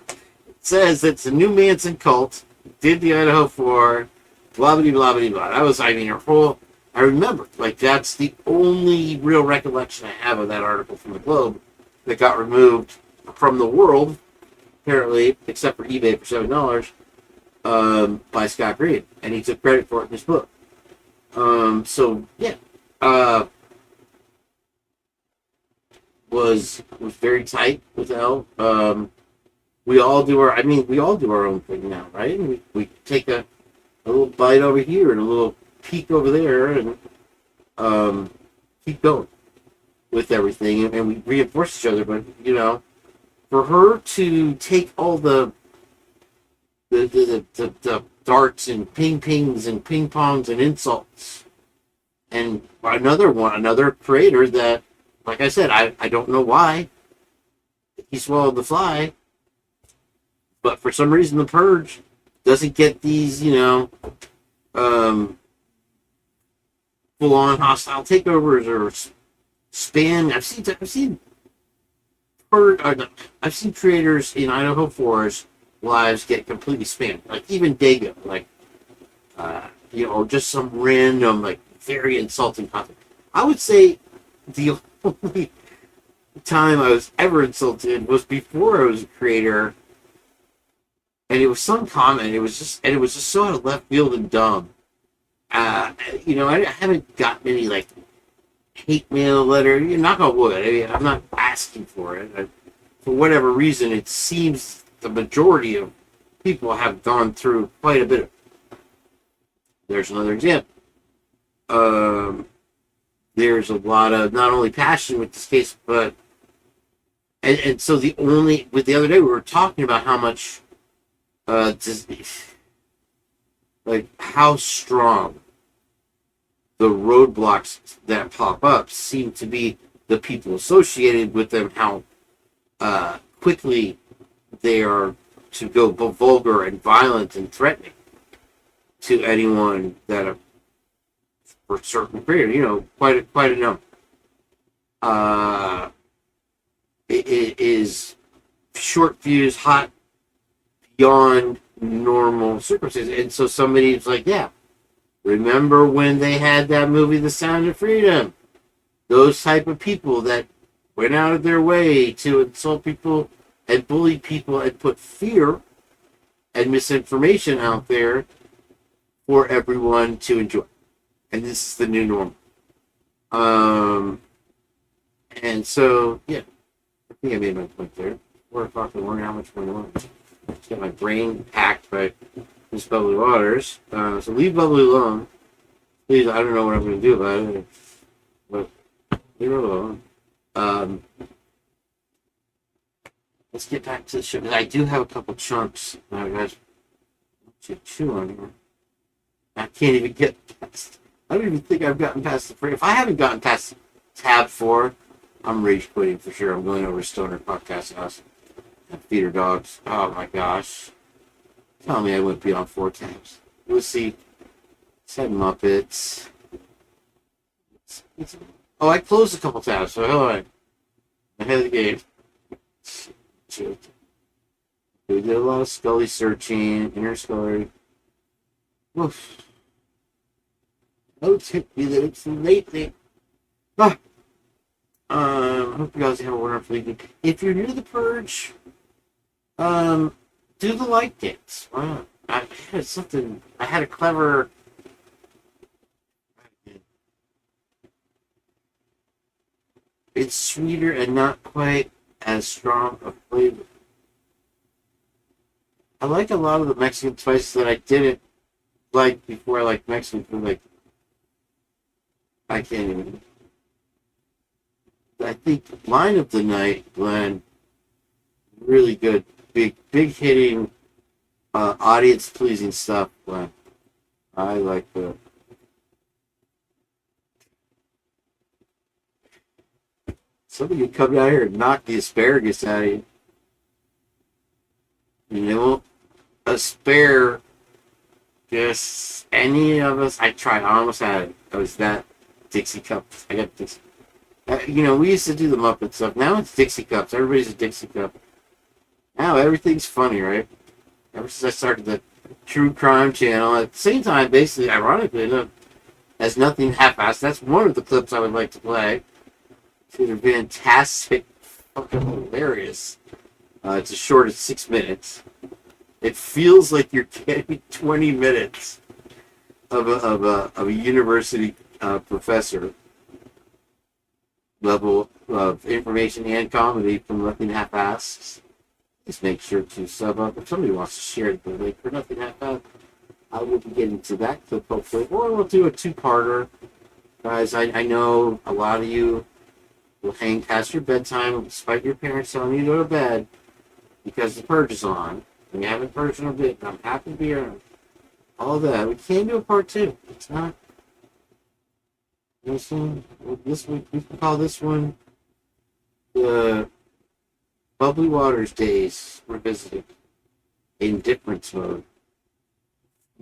says it's a new Manson cult, did the Idaho 4, blah, blah, blah, blah, blah. That was, her whole, I remember, like, that's the only real recollection I have of that article from the Globe that got removed from the world, apparently, except for eBay for $7, by Scott Green. And he took credit for it in his book. So, yeah. Was very tight with Elle. We all do our own thing now, right? We take a little bite over here and a little peek over there and keep going with everything, and we reinforce each other. But for her to take all the darts and pings and ping pongs and insults, and another creator that, like I said, I don't know why he swallowed the fly, but for some reason the Purge doesn't get these, full-on hostile takeovers or spam. I've seen creators in Idaho 4's lives get completely spammed, like even Dago, like or just some random, like, very insulting content. I would say the only time I was ever insulted was before I was a creator, and it was some comment. It was just so out of left field and dumb. I haven't gotten any like hate mail letter. Knock on wood. I'm not asking for it. For whatever reason, it seems the majority of people have gone through quite a bit of it. There's another example. There's a lot of not only passion with this case, but and so the other day we were talking about how much how strong the roadblocks that pop up seem to be the people associated with them, how quickly they are to go vulgar and violent and threatening to anyone that for certain period, quite a number. it is short fuse, hot beyond normal circumstances. And so somebody's like, yeah, remember when they had that movie, The Sound of Freedom? Those type of people that went out of their way to insult people and bully people and put fear and misinformation out there for everyone to enjoy. And this is the new normal. And so, yeah, I think I made my point there. 4 o'clock in the morning, how much more do I want? Just get my brain packed by this bubbly waters. So leave bubbly alone. Please, I don't know what I'm going to do about it. But leave it alone. Let's get back to the show. I do have a couple chunks. Now, guys, chew on here. I can't even get past. I don't even think I've gotten past the frame. If I haven't gotten past tab 4, I'm rage quitting for sure. I'm going over to Stoner Podcast House and feed her dogs. Oh my gosh. Tell me I went beyond 4 tabs. Let's see. Said Muppets. Oh, I closed a couple tabs, so hold on. Ahead of the game. We did a lot of Scully searching, inner Scully. Woof. Don't hit me that it's lately. Ah. Hope you guys have a wonderful evening. If you're new to the Purge, do the like dance. Wow. I had something. I had a clever. It's sweeter and not quite as strong of flavor. I like a lot of the Mexican spices that I didn't like before I liked Mexican food. Like, I can't even. I think Line of the Night blend, really good, big hitting, audience pleasing stuff blend. I like the. Somebody could come down here and knock the asparagus out of you. You know, asparagus. Just any of us. I tried. I almost had it. I was that Dixie cups. I got Dixie. We used to do the Muppet stuff. Now it's Dixie cups. Everybody's a Dixie cup. Now everything's funny, right? Ever since I started the true crime channel, at the same time, basically, ironically enough, as nothing half-assed. That's one of the clips I would like to play. They're fantastic, fucking hilarious. It's as short as 6 minutes. It feels like you're getting 20 minutes of a university professor level of information and comedy from Nothing Half-Assed. Just make sure to sub up. If somebody wants to share the link for Nothing Half-Assed, I will be getting to that clip hopefully. Or we'll do a 2-parter. Guys, I know a lot of you will hang past your bedtime despite your parents telling you to go to bed because the Purge is on. And you haven't purged in a bit. I'm happy to be here. All that. We can do a part 2. It's not. This one, we can call this one the Bubbly Waters Days Revisited. Indifference mode.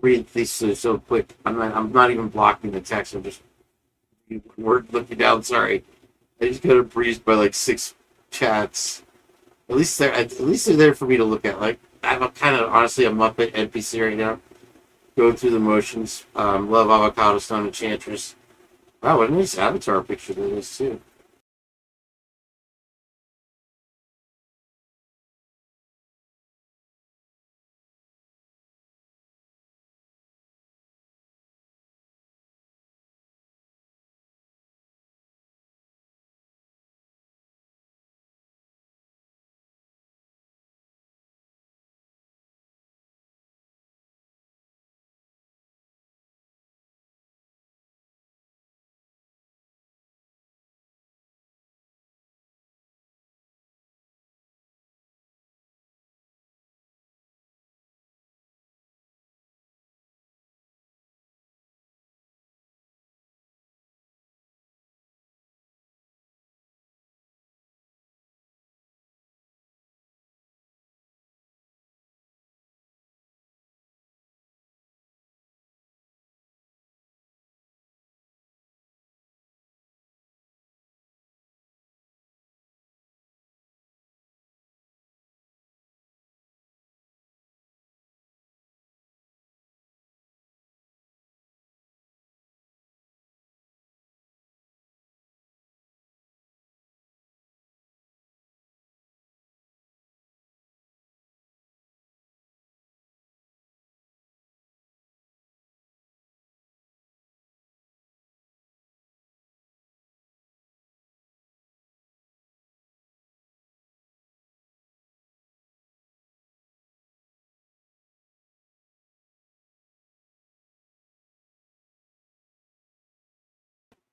Read these so quick. I'm not even blocking the text. I'm just looking down. Sorry, I just got breezed by like 6 chats. At least they're there for me to look at. Like I'm kind of honestly a Muppet NPC right now, going through the motions. Love Avocado Stone Enchantress. Wow, what a nice avatar picture that is too.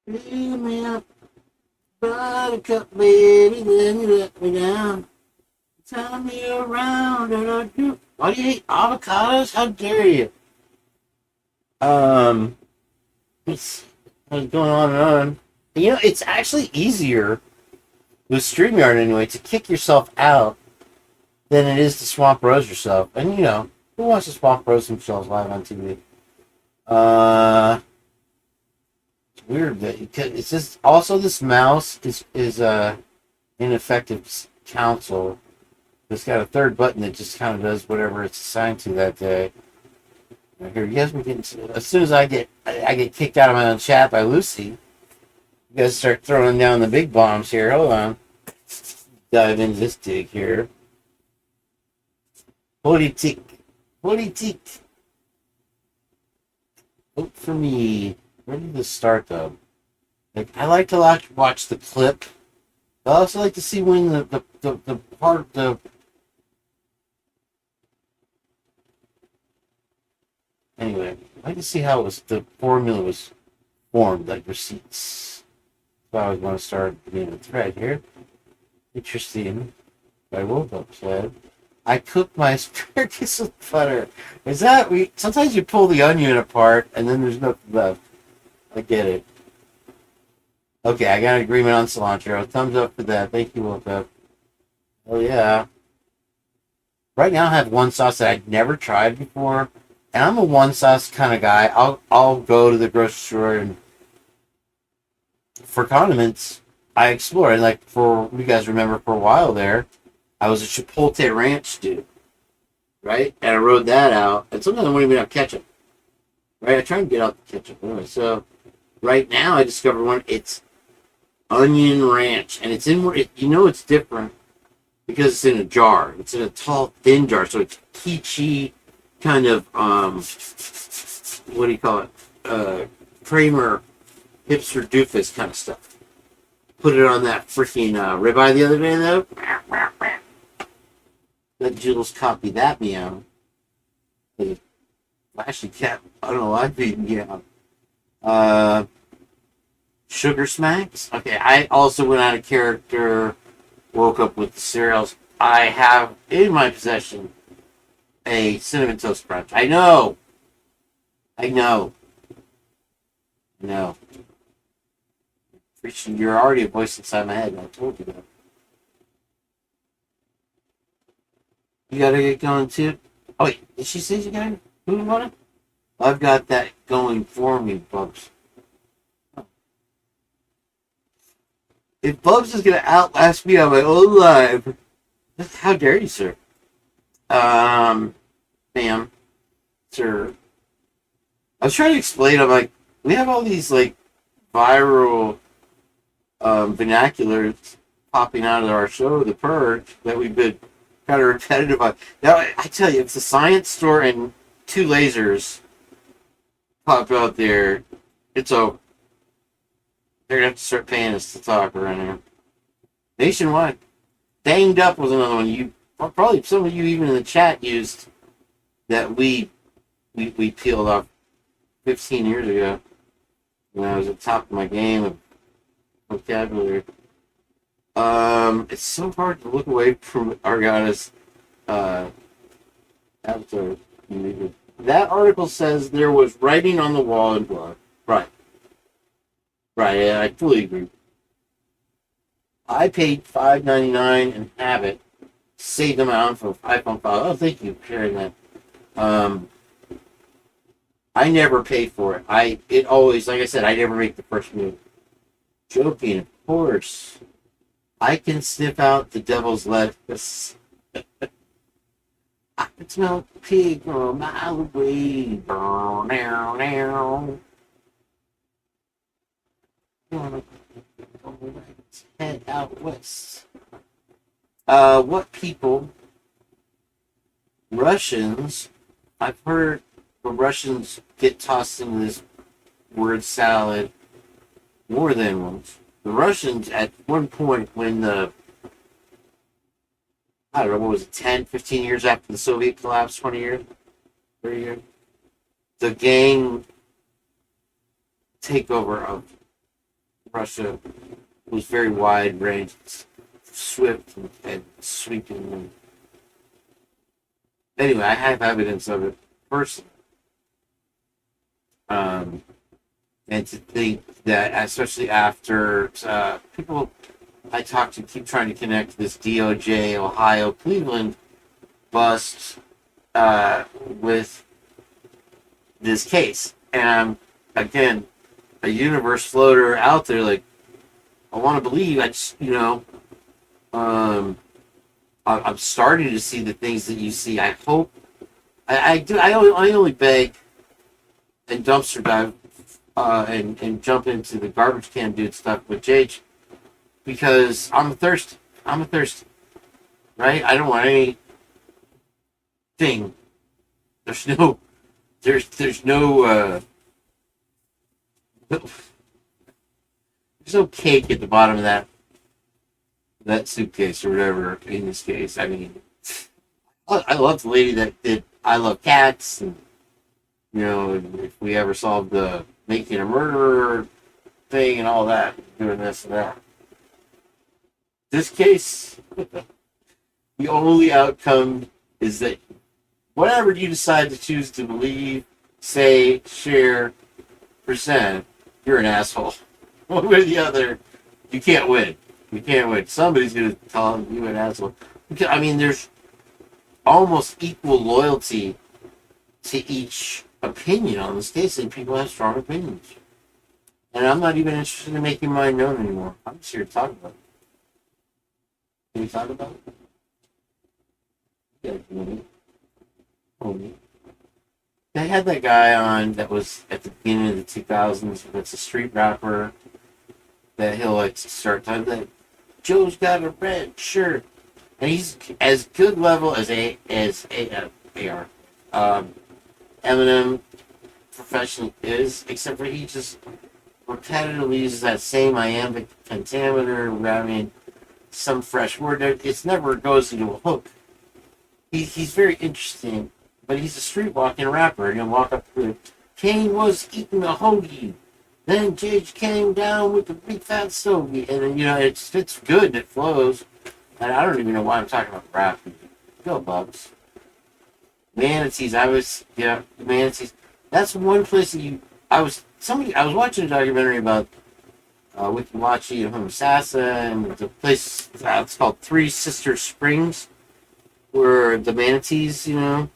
Fill me up, buttercup, baby, then you let me down. Turn me around, and I do. Why do you hate avocados? How dare you? It's going on and on. You know, it's actually easier with StreamYard anyway to kick yourself out than it is to swamp roast yourself. And you know, who wants to swamp roast themselves live on TV? It's weird that it's just also this mouse is ineffective counsel. It's got a third button that just kind of does whatever it's assigned to that day. Right here, you guys were getting. As soon as I get kicked out of my own chat by Lucy, you guys start throwing down the big bombs here. Hold on, dive into this dig here. Politique. Vote for me. Where did this start though? Like I like to watch the clip. I also like to see when the part the. Anyway, I like to see how the formula was formed, like receipts. So I always want to start beginning a thread here. Interesting. I woke up said, I cook my asparagus with butter. Is that sometimes you pull the onion apart and then there's nothing left. I get it. Okay, I got an agreement on cilantro. Thumbs up for that. Thank you, woke up. Oh yeah. Right now I have one sauce that I'd never tried before. And I'm a one sauce kind of guy. I'll go to the grocery store and for condiments, I explore. And like you guys remember for a while there, I was a Chipotle ranch dude, right? And I rode that out. And sometimes I won't even have ketchup, right? I try and get out the ketchup anyway. So right now I discovered one. It's onion ranch, and it's in it's different because it's in a jar. It's in a tall, thin jar, so it's peachy. Kind of what do you call it? Kramer hipster doofus kind of stuff. Put it on that freaking ribeye the other day though. Let Jules copy that meow. Flashy cat. I don't know why I'd be meow. Sugar smacks. Okay, I also went out of character. Woke up with the cereals. I have in my possession a cinnamon toast crunch. I know. You're already a voice inside my head, and I told you that. You gotta get going too. Oh wait, did she say you got who want it? I've got that going for me, Bubs. If Bubs is gonna outlast me on my own life, how dare you, sir? Ma'am, sir. I was trying to explain. I'm like, we have all these like viral vernaculars popping out of our show, The Purge, that we've been kind of repetitive on. Now, I tell you, if the science store and two lasers pop out there, it's over. They're gonna have to start paying us to talk around here. Nationwide. Danged Up was another one. Probably some of you even in the chat used that we peeled off 15 years ago when I was at the top of my game of vocabulary. It's so hard to look away from Argana's avatar. That article says there was writing on the wall in blood. Right. Yeah, I fully agree. I paid $5.99 and have it. Saved them out for iPhone 5. Oh, thank you for sharing that. I never pay for it. It always, like I said, I never make the first move. Joking, of course. I can sniff out the devil's lettuce. I can smell the pig from a mile away. Let's head out west. What people? Russians. I've heard the Russians get tossed into this word salad more than once. The Russians, at one point, when I don't know, what was it, 10, 15 years after the Soviet collapse, 20 years, 30 years, the gang takeover of Russia was very wide range, swift and sweeping. Anyway, I have evidence of it personally. And to think that, especially after people I talk to keep trying to connect this DOJ, Ohio, Cleveland bust with this case. And again, a universe floater out there, like, I want to believe, I just, I'm starting to see the things that you see. I hope, I only beg and dumpster dive and jump into the garbage can dude stuff with JH because I'm thirsty. Right? I don't want anything. There's no cake at the bottom of that suitcase or whatever in this case. I mean, I love the lady that did I Love Cats, and if we ever solved the making a murderer thing and all that, doing this and that. This case, the only outcome is that whatever you decide to choose to believe, say, share, present, you're an asshole. One way or the other, you can't win. You can't win. Somebody's going to tell you an asshole. I mean, there's almost equal loyalty to each opinion on this case, and people have strong opinions. And I'm not even interested in making mine known anymore. I'm just here to talk about it. Can we talk about it? Yeah, they had that guy on that was at the beginning of the 2000s. That's a street rapper that he'll like start talking like, Joe's got a red shirt, and he's as good level as AR. Eminem professionally is, except for he just repetitively uses that same iambic pentameter, grabbing some fresh word. It never goes into a hook. He's very interesting, but he's a street walking rapper. And he'll walk up to it. Kane was eating a hoagie. Then Jage came down with the big fat stogie. And then, it's good and it flows. And I don't even know why I'm talking about rap. Go Bugs. Manatees. Manatees. That's one place that I was watching a documentary about Wittsec and Homosassa, and the place it's called Three Sister Springs, where the manatees, oh,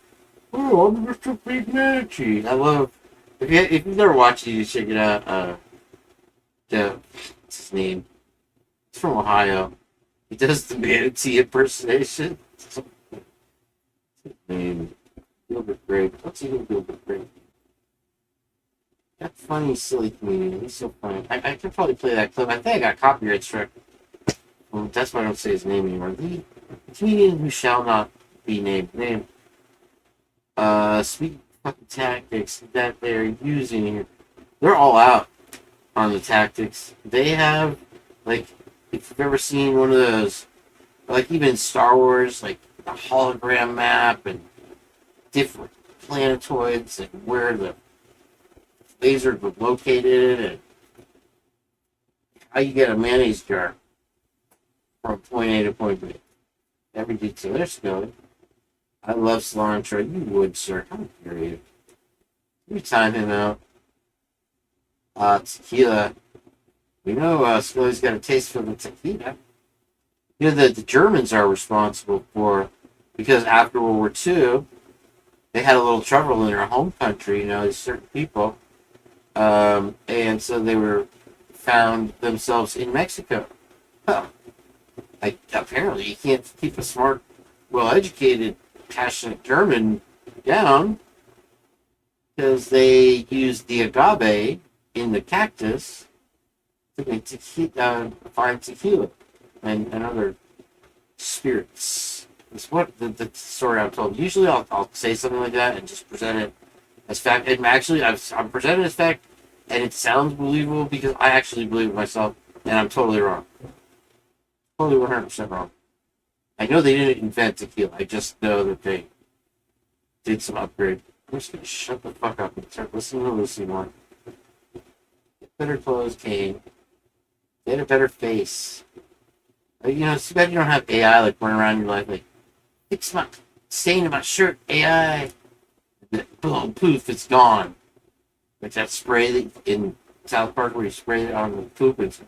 I'm just a big manatee. I love if you've never watched it, you should check it out. What's his name? He's from Ohio. He does the manatee impersonation. What's his name? Gilbert Grape. What's even Gilbert Grape? That funny, silly comedian. He's so funny. I could probably play that clip. I think I got copyright struck. Well, that's why I don't say his name anymore. The comedian who shall not be named. Speaking of fucking tactics that they're using here, they're all out on the tactics. They have, like, if you've ever seen one of those, like even Star Wars, like the hologram map and different planetoids and where the lasers were located and how you get a mayonnaise jar from point A to point B. Every detail. There's Scully. I love cilantro. You would, sir. How dare you? You time him out. Tequila. We know Scully's got a taste for the tequila. The Germans are responsible for, because after World War II, they had a little trouble in their home country, these certain people. And so they found themselves in Mexico. Well, apparently you can't keep a smart, well-educated, passionate German down because they used the agave in the cactus to make fine tequila and other spirits. It's what the story I'm told. Usually I'll say something like that and just present it as fact. And actually, I'm presenting it as fact, and it sounds believable because I actually believe it myself, and I'm totally wrong. Totally 100% wrong. I know they didn't invent tequila. I just know that they did some upgrade. I'm just going to shut the fuck up and start listening to Lucy more. Get better clothes, Kane. Get a better face. You know, it's too bad you don't have AI like running around your life like, fix my stain in my shirt, AI. And then, boom, poof, it's gone. Like that spray that in South Park where you spray it on the poop. It's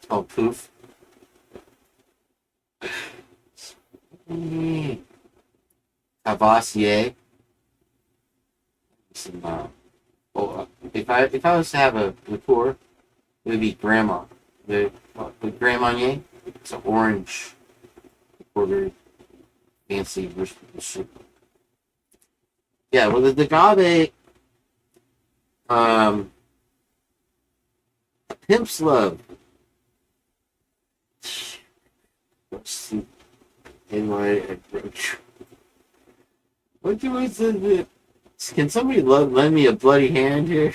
called poof. Cavassier. Some, if I was to have a liqueur, it would be Grandma. The Grand Marnier. It's an orange liqueur, very fancy shit. Yeah, well, the agave, Pimp's Love. Let's see. Anyway, what do I say? Can somebody lend me a bloody hand here?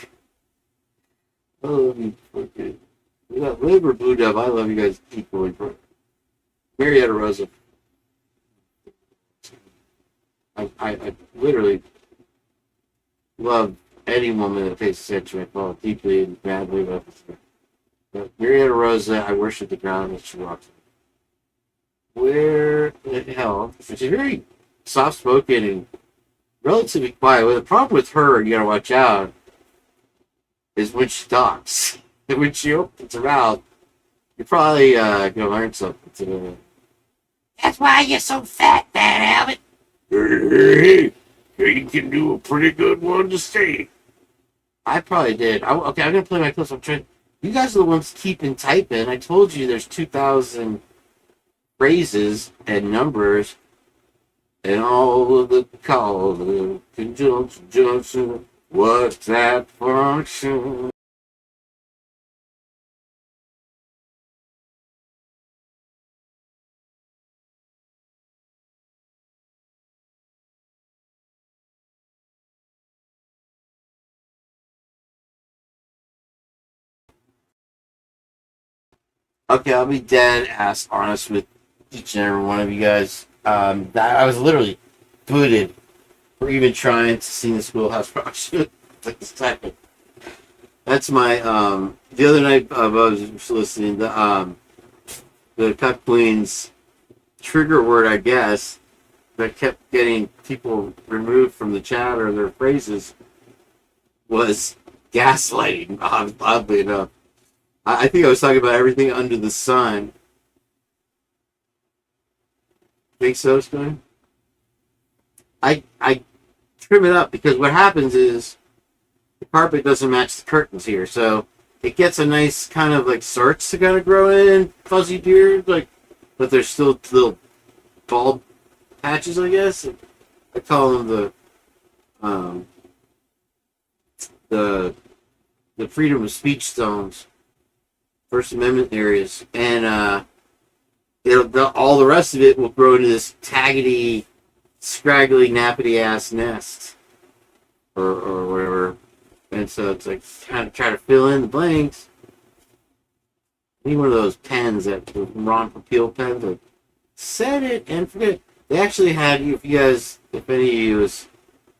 Oh, you fucking. We got Labor Blue Dove. I love you guys equally. Marietta Rosa. I literally love any woman that takes attention. I fall deeply and badly about this. But Marietta Rosa, I worship the ground that she walks on. Where the hell? She's very soft spoken and relatively quiet. Well, the problem with her, you gotta watch out, is when she talks. And when she opens her mouth, you're probably gonna learn something today. That's why you're so fat, Fat Albert. Hey, you can do a pretty good one to stay. I probably did. Okay, I'm gonna play my clips. I'm trying. You guys are the ones keeping typing. I told you there's 2,000 phrases and numbers, and all of the call, the conjunction, what's that function? Okay, I'll be dead ass honest with each and every one of you guys. I was literally booted for even trying to sing the Schoolhouse Rock shit. Like this type of. That's my the other night I was listening the Cuck Queen's trigger word, I guess, that kept getting people removed from the chat or their phrases was gaslighting. Oddly enough. I think I was talking about everything under the sun. Think so, Spoon? I trim it up because what happens is the carpet doesn't match the curtains here, so it gets a nice kind of like sarts to kind of grow in, fuzzy beard, like, but there's still little bald patches, I guess. I call them the freedom of speech stones. First Amendment areas, and all the rest of it will grow into this taggedy, scraggly, nappity ass nest, or whatever. And so it's like kind of try to fill in the blanks. I need one of those pens, that the Ron Popeil pens, like set it and forget it. They actually had, if any of you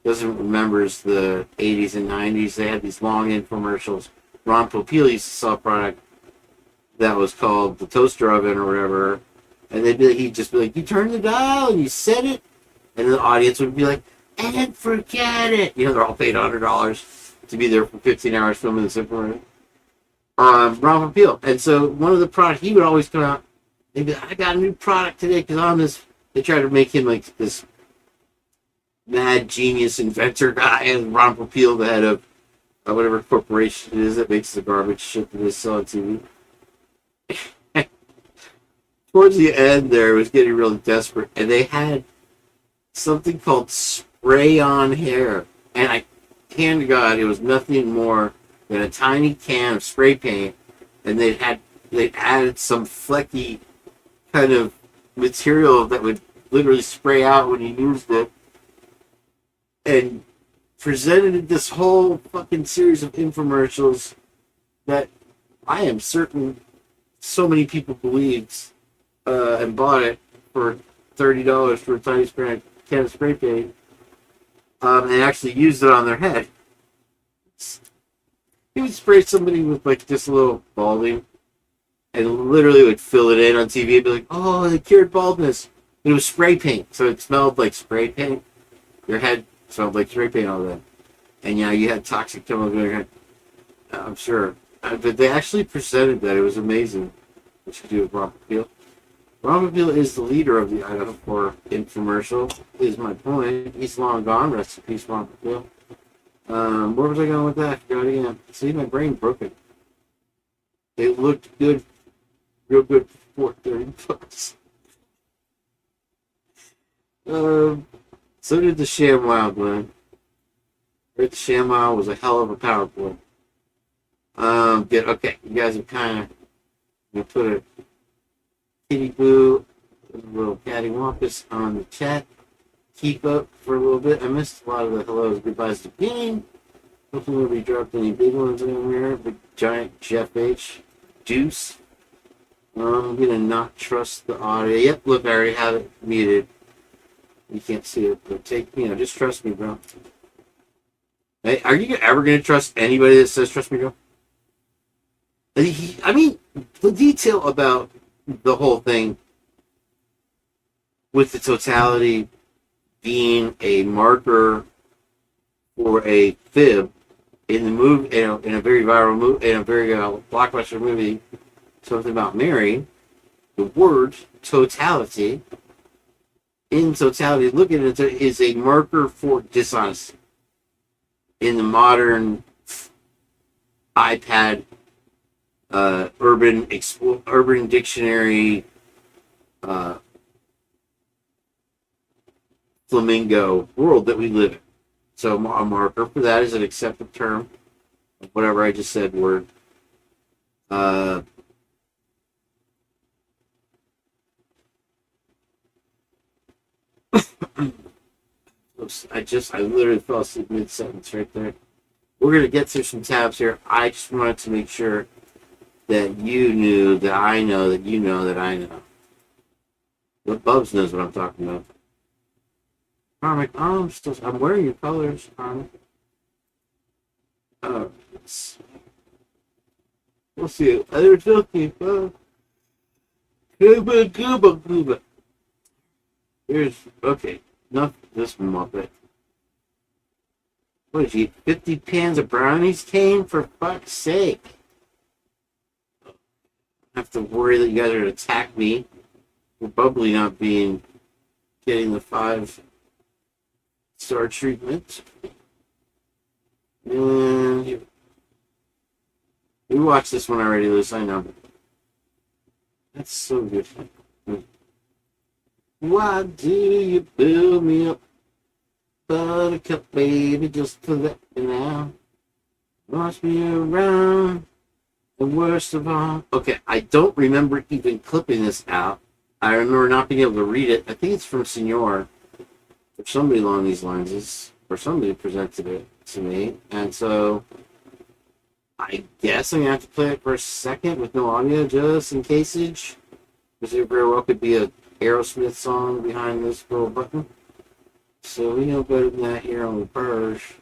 doesn't remembers the 80s and 90s, they had these long infomercials. Ron Popeil used to sell a product that was called the toaster oven or whatever, and he'd just be like, you turn the dial and you set it, and the audience would be like, and forget it. You know, they're all paid $100 to be there for 15 hours filming this infomercial. Ron Popeil. And so one of the products, he would always come out, they'd be like, I got a new product today, because on this, they try to make him like this mad genius inventor guy, and Ron Popeil, the head of whatever corporation it is that makes the garbage shit that they sell on TV. Towards the end there, it was getting really desperate, and they had something called spray-on hair, and I hand to God, it was nothing more than a tiny can of spray paint, and they'd added some flecky kind of material that would literally spray out when you used it, and presented this whole fucking series of infomercials that I am certain so many people believed and bought it for $30 for a tiny can of spray paint, and actually used it on their head. He would spray somebody with like just a little balding, and literally would fill it in on TV and be like, "Oh, they cured baldness." It was spray paint, so it smelled like spray paint. Your head smelled like spray paint all day, and yeah, you had toxic chemicals in your head. I'm sure, but they actually presented that. It was amazing. What you do with Ron Popeil. Ron Popeil is the leader of the Idaho 4 infomercial. Is my point. He's long gone. Rest in peace, Ron Popeil. Where was I going with that? I forgot again. See, my brain broke it. It looked good, real good for 30 bucks. So did the ShamWow, Glenn. The ShamWow was a hell of a PowerPoint. Okay, you guys are kind of gonna put a kitty boo, a little cattywampus on the chat. Keep up for a little bit. I missed a lot of the hellos, goodbyes to Kane. Hopefully we dropped any big ones in there. Big giant Jeff H. Juice. I'm gonna not trust the audio. Yep, look, I already have it muted. You can't see it, but just trust me, bro. Hey, are you ever gonna trust anybody that says trust me, bro? I mean, the detail about the whole thing with the totality being a marker for a fib in the movie, in a very viral movie, in a very blockbuster movie, something about Mary, the word totality, in totality, look at it, is a marker for dishonesty in the modern iPad, urban dictionary, flamingo world that we live in. So a marker for that is an accepted term, whatever I just said word. I literally fell asleep mid-sentence right there. We're going to get through some tabs here. I just wanted to make sure that you knew that I know that you know that I know. But Bubs knows what I'm talking about. Karmic, I'm wearing your colors, Karmic. Oh, we'll see. There's nothing. Cuba. Here's, okay, enough of this Muppet. What did you eat? 50 pans of brownies, Kane? For fuck's sake. I have to worry that you guys are going to attack me for Bubbly not getting the 5-star treatment. And you watched this one already, Liz, I know. That's so good. Why do you build me up, buttercup, baby, just to let me down? Wash me around, and worst of all... Okay, I don't remember even clipping this out. I remember not being able to read it. I think it's from Senor, or somebody along these lines, or somebody presented it to me. And so, I guess I'm going to have to play it for a second with no audio, just in caseage. Because it very well could be a Aerosmith song behind this little button. So we know better than that here on the Purge.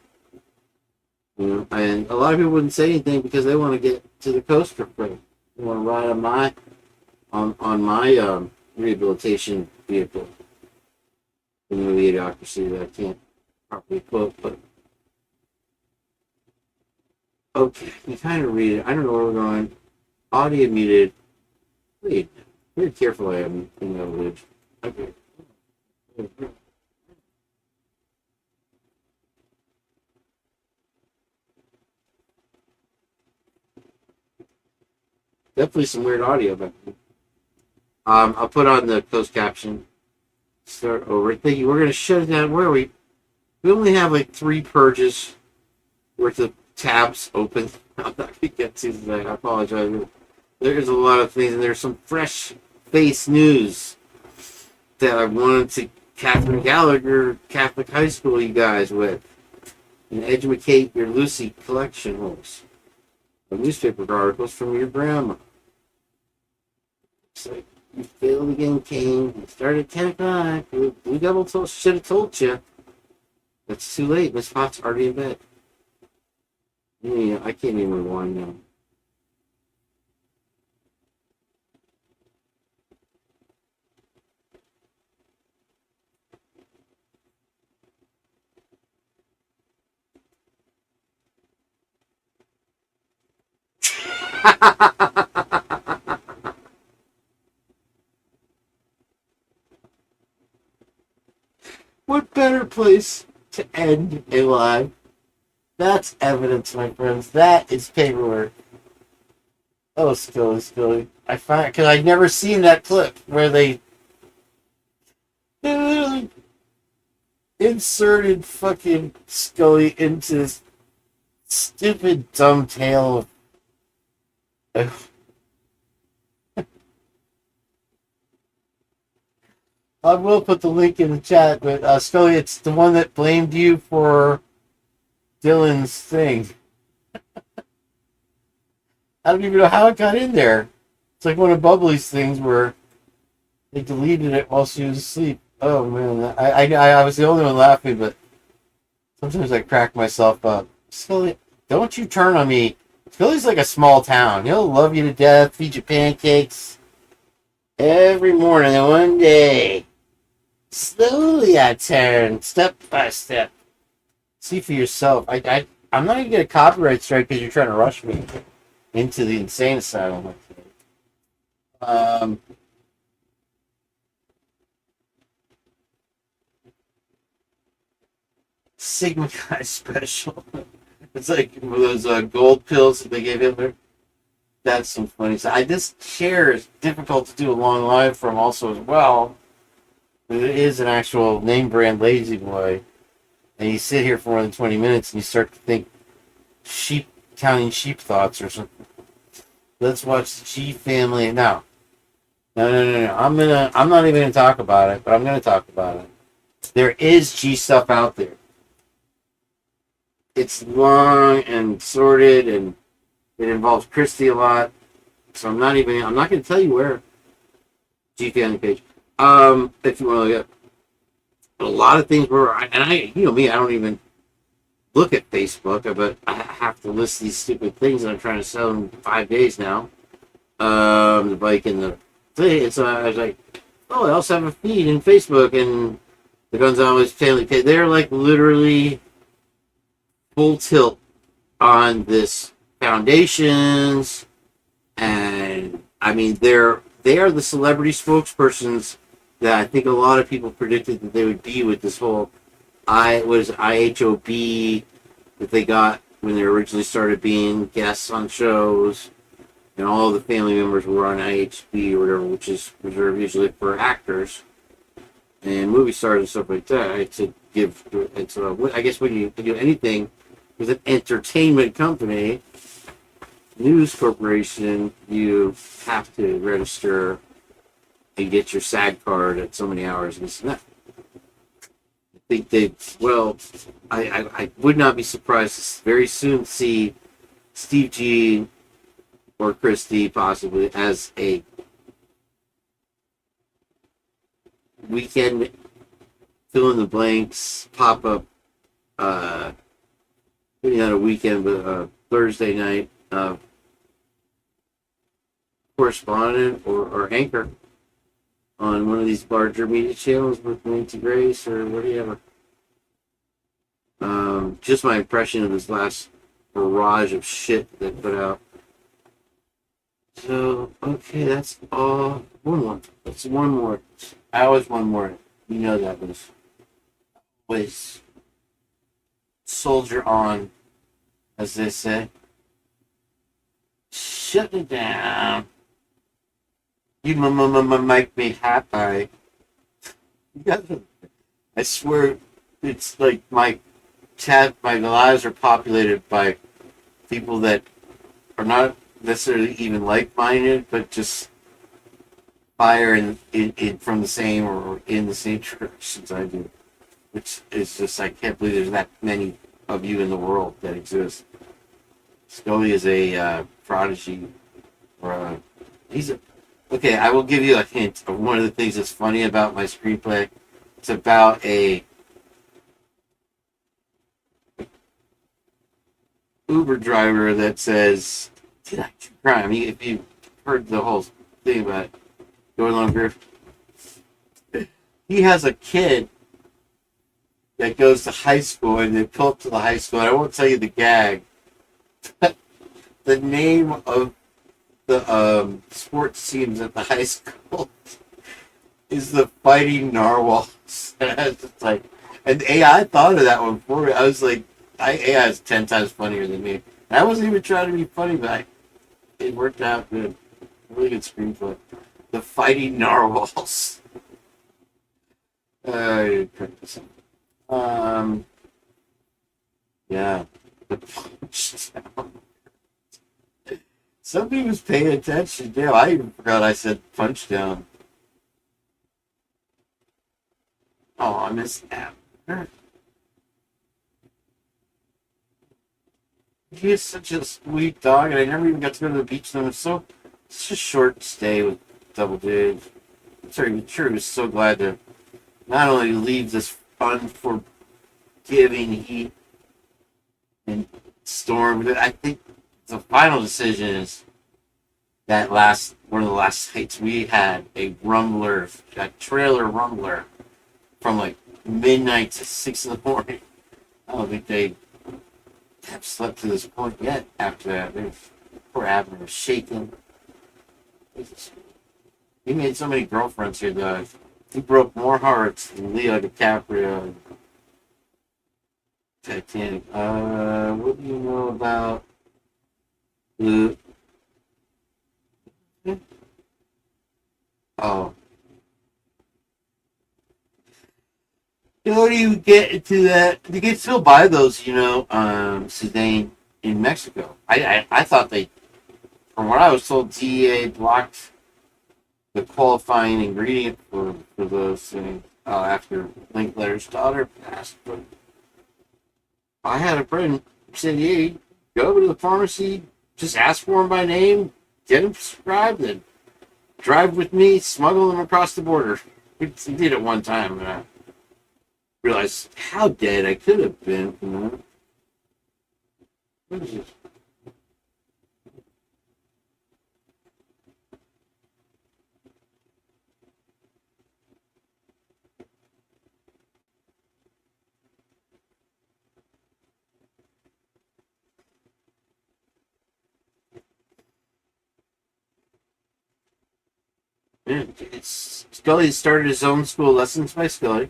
And a lot of people wouldn't say anything because they want to get to the coaster free. They want to ride on my rehabilitation vehicle. The movie Idiocracy that I can't properly quote, but okay, you kind of read it. I don't know where we're going. Audio muted. Wait. Very careful I am in that village. Okay. Definitely some weird audio back there. I'll put on the closed caption. Start over. Thank you. We're going to shut it down. Where are we? We only have like 3 purges worth of tabs open. I'm not going to get to today. I apologize. There's a lot of things, and there's some fresh face news that I wanted to Catherine Gallagher Catholic High School you guys with and educate your Lucy collection holes of newspaper articles from your grandma. It's like, you failed again, Kane. You started at 10 o'clock. Blue Devil should have told you. It's too late. Miss Potts already in bed. Yeah, I can't even rewind now. What better place to end a live? That's evidence, my friends. That is paperwork. Oh, Scully. I find because I've never seen that clip where they literally inserted fucking Scully into this stupid, dumb tale of. I will put the link in the chat, but Scully, it's the one that blamed you for Dylan's thing. I don't even know how it got in there. It's like one of Bubbly's things where they deleted it while she was asleep. Oh man, I was the only one laughing, but sometimes I crack myself up. Scully, don't you turn on me. Scully's like a small town. He'll love you to death, feed you pancakes every morning, and one day, slowly I turn, step by step. See for yourself. I'm not going to get a copyright strike because you're trying to rush me into the insane asylum. Sigma Guy special. It's like those gold pills that they gave Hitler. That's some funny stuff. This chair is difficult to do a long live from also as well. But it is an actual name brand Lazy Boy. And you sit here for more than 20 minutes and you start to think counting sheep thoughts or something. Let's watch the G Family. No. I'm not even gonna talk about it, but I'm gonna talk about it. There is G stuff out there. It's long and sorted and it involves Christy a lot. So I'm not gonna tell you where. G Family page. If you want to look up. But a lot of things were, and you know me, I don't even look at Facebook, but I have to list these stupid things that I'm trying to sell in 5 days now. The bike and the thing. And so I was like, oh, I also have a feed in Facebook and the Gonzalez family page. They're like literally full tilt on this foundations, and I mean they are the celebrity spokespersons that I think a lot of people predicted that they would be with this whole IHOB that they got when they originally started being guests on shows, and all the family members were on IHB or whatever, which is reserved usually for actors and movie stars and stuff like that. I guess when you do anything with an entertainment company, news corporation, you have to register and get your SAG card at so many hours and this and that. I think I would not be surprised to very soon see Steve G or Christy possibly as a weekend fill in the blanks pop-up, maybe not a weekend, but a Thursday night correspondent or anchor on one of these larger media channels with Nancy Grace or whatever. Just my impression of this last barrage of shit they put out. So, okay, that's all. One more. That's one more. I always one more. You know that was always soldier on, as they say. Shut it down. You make me happy. I swear, it's like my lives are populated by people that are not necessarily even like-minded, but just fire in from the same or in the same directions I do. Which is just, I can't believe there's that many of you in the world that exist. Scully is a prodigy, or okay, I will give you a hint of one of the things that's funny about my screenplay. It's about a Uber driver that says, "Did I crime?" I mean, if you heard the whole thing about it, going longer, he has a kid that goes to high school, and they pull up to the high school. And I won't tell you the gag. The name of the sports teams at the high school is the fighting narwhals. And I was just like, and AI thought of that one for me. I was like, AI is 10 times funnier than me. And I wasn't even trying to be funny, but it worked out good. Really good screenplay. The fighting narwhals. Yeah. The punch down. Somebody was paying attention. Damn, I even forgot I said punch down. Oh, I missed that. He is such a sweet dog, and I never even got to go to the beach with him. It's such a short stay with Double J. I'm sure he was so glad to not only leave this unforgiving heat and storm, but I think the final decision is that one of the last nights we had a trailer rumbler from like midnight to 6 in the morning. I don't think they have slept to this point yet after that. Poor Abner was shaking. He made so many girlfriends here, though. He broke more hearts than Leo DiCaprio and Titanic. What do you know about the... Oh. You know, you get into that, you can still buy those, Sedan in Mexico. I thought from what I was told, DEA blocked the qualifying ingredient for those things after Linkletter's daughter passed. But I had a friend who said, "Hey, go to the pharmacy, just ask for them by name, get them prescribed, and drive with me, smuggle them across the border." We did it one time, and I realized how dead I could have been. What is this? Scully started his own school, Lessons by Scully.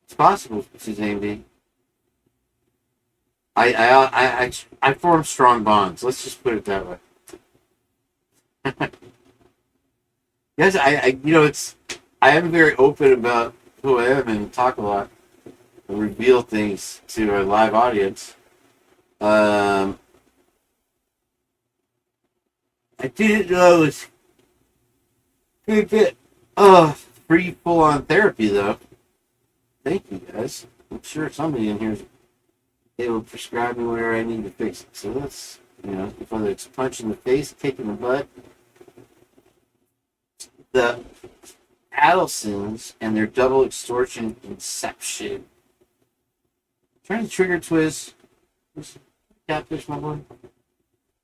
It's possible, Suzanne B. I form strong bonds. Let's just put it that way. Yes, I am very open about who I am and talk a lot and reveal things to a live audience. I didn't know I was going to get free full-on therapy, though. Thank you, guys. I'm sure somebody in here is able to prescribe me where I need to fix it. So let's, whether it's a punch in the face, kick in the butt. The Adelsons and their double extortion inception. Trying to trigger twist. Catfish, my boy.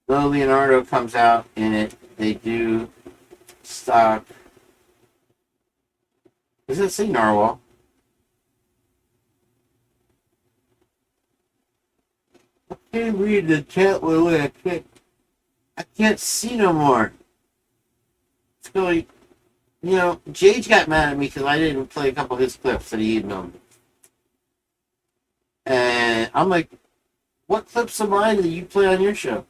Though Leonardo comes out in it, they do stock. Does it say narwhal? I can't read the chat way. I can't see no more. So, Jage got mad at me because I didn't play a couple of his clips that he emailed me. And I'm like, what clips of mine did you play on your show?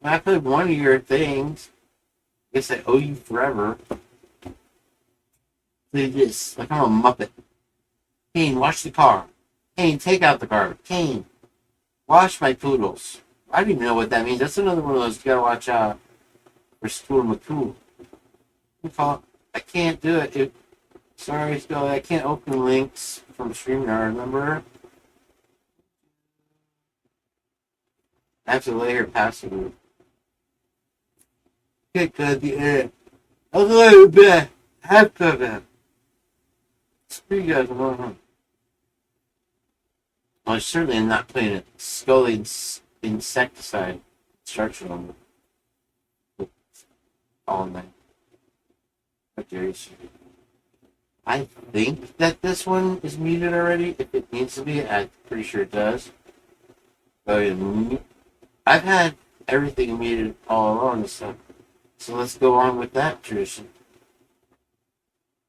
I played one of your things. I guess I owe you forever. Play this. Like I'm a Muppet. Kane, wash the car. Kane, take out the garbage. Kane, wash my poodles. I don't even know what that means. That's another one of those you gotta watch out for Stool McCool. I can't do it. Sorry, Scully, I can't open links from StreamYard, remember? I have to lay her password. Kick at the air. A little bit. Half of it. Screw you guys alone. Well, I certainly am not playing a Scully insecticide instruction on all night. I think that this one is muted already. If it needs to be, I'm pretty sure it does. Oh, yeah. I've had everything muted all along, so let's go on with that tradition.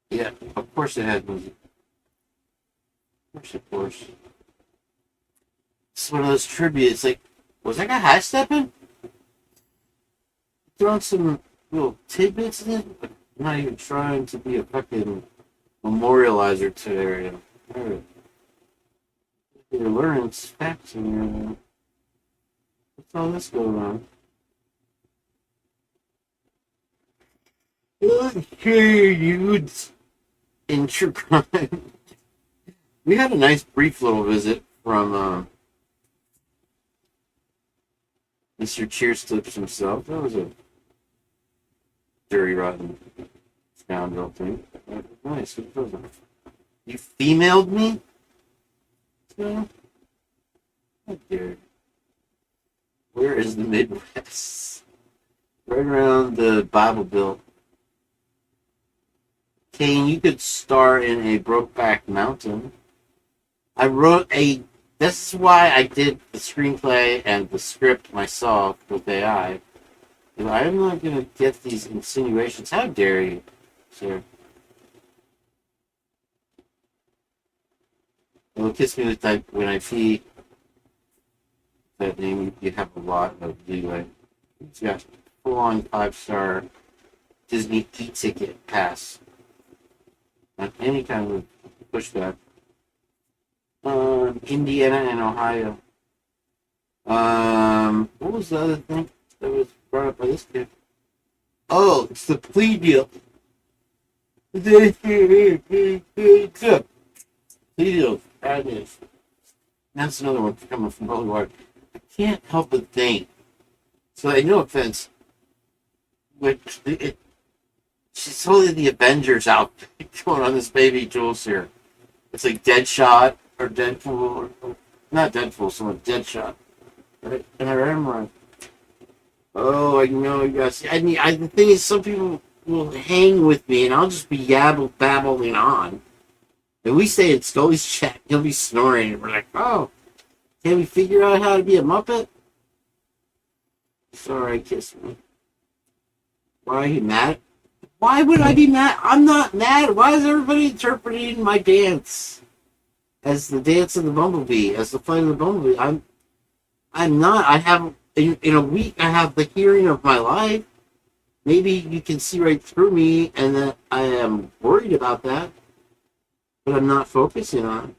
Yeah, of course it had music. Of course. It's one of those trivia. It's like, was that guy high stepping? Throwing some little tidbits in it, but not even trying to be a fucking memorializer today. You're learning facts in here. What's all this going on? Okay, dudes. In true crime. We had a nice brief little visit from Mr. Cheers Slips himself. That was a dirty, rotten scoundrel thing. Nice. You femaled me? No? How dare you. Where is the Midwest? Right around the Bible Belt. Kane, you could star in a Brokeback Mountain. I wrote a... This is why I did the screenplay and the script myself with AI. And I'm not going to get these insinuations. How dare you, sir? Well, kiss me with type when I pee. That name, you have a lot of leeway. It's got full-on 5-star Disney e-ticket pass. Not any kind of pushback. Indiana and Ohio. What was the other thing that was brought up by this kid? Oh, it's the plea deal. Plea deal. That is. That's another one coming from Holy Water. I can't help but think. So, no offense, but she's totally the Avengers outfit going on this baby Jules here. It's like Deadshot or Deadpool, or not Deadpool, someone Deadshot. Right? And I remember, oh, I know you guys. The thing is, some people will hang with me, and I'll just be babbling on. And we say it's Scully's chat, he'll be snoring, and we're like, oh, can we figure out how to be a Muppet? Sorry, kiss me. Why are you mad? Why would I be mad? I'm not mad. Why is everybody interpreting my dance as the dance of the bumblebee, as the flight of the bumblebee? I'm not. I have, in a week, I have the hearing of my life. Maybe you can see right through me, and that I am worried about that, but I'm not focusing on it.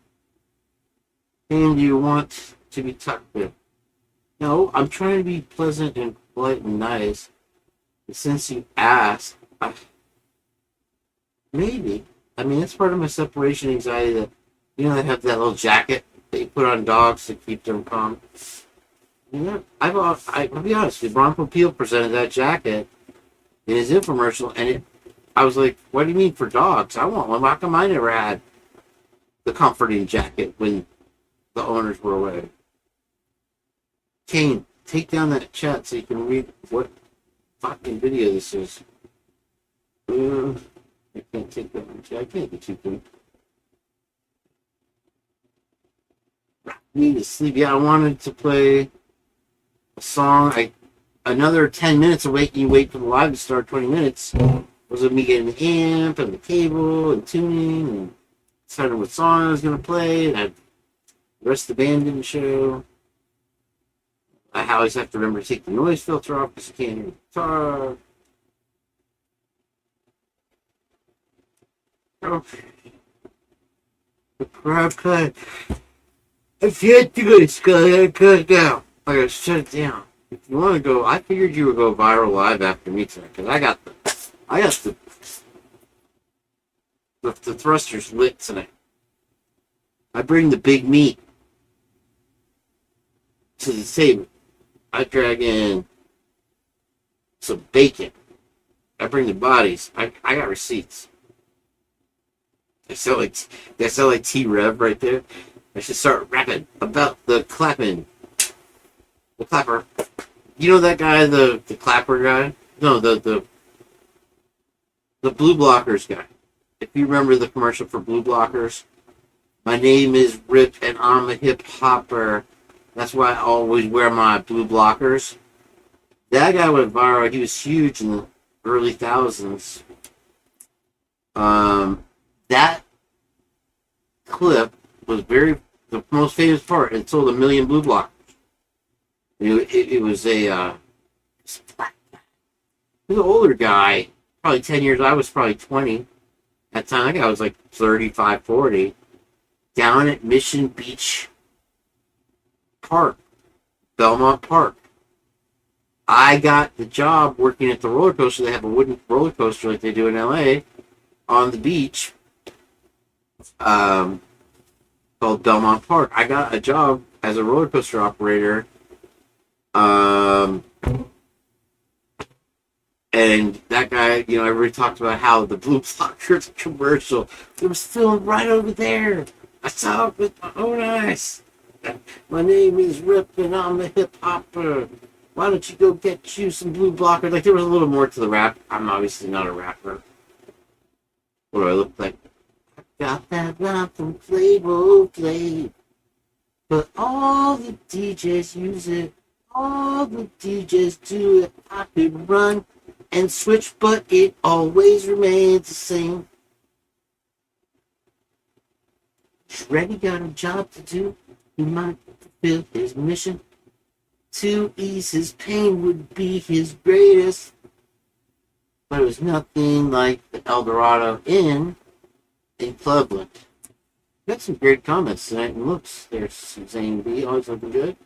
And you want to be tucked in. No, I'm trying to be pleasant and polite and nice. And since you asked, maybe. I mean, it's part of my separation anxiety that, you know, they have that little jacket that you put on dogs to keep them calm. You know, I'll be honest with you, Ron Popeil presented that jacket in his infomercial, and I was like, what do you mean for dogs? I want one. How come I never had the comforting jacket when the owners were away? Kane, take down that chat so you can read what fucking video this is. I can't take that one. I can't get too good. I need to sleep. Yeah, I wanted to play a song. Another 10 minutes of wait. You wait for the live to start. 20 minutes was of me getting the amp and the cable and tuning and deciding what song I was going to play. And the rest of the band didn't show. I always have to remember to take the noise filter off because you can't hear the guitar. Okay. The crowd cut. I can't do it, Scully. I gotta cut it down. I gotta shut it down. If you want to go, I figured you would go viral live after me tonight because I got the thrusters lit tonight. I bring the big meat to the table. I drag in some bacon. I bring the bodies. I got receipts. They sound like T-Rev right there. I should start rapping about the clapping. The clapper. You know that guy, the clapper guy? No, the Blue Blockers guy. If you remember the commercial for Blue Blockers. My name is Rip and I'm a hip hopper. That's why I always wear my blue blockers. That guy went viral. He was huge in the early thousands. That clip was the most famous part. It sold 1 million blue blockers. It was a he was an older guy, probably 10 years. I was probably 20 at the time. That guy was like 35, 40. Down at Mission Beach Park, Belmont Park. I got the job working at the roller coaster. They have a wooden roller coaster like they do in LA on the beach, called Belmont Park. I got a job as a roller coaster operator. And that guy, everybody talked about how the Blue Blockers commercial, it was filmed right over there. I saw it with my own eyes. My name is Rip and I'm a hip hopper. Why don't you go get you some blue blockers? Like, there was a little more to the rap. I'm obviously not a rapper. What do I look like? I got that line from Playboy Play. But all the DJs use it. All the DJs do it. I could run and switch, but it always remains the same. Shreddy got a job to do. He might fulfill his mission. To ease his pain would be his greatest. But it was nothing like the Eldorado Inn in Cleveland. Got some great comments tonight and looks. There's Suzanne B. Always looking good.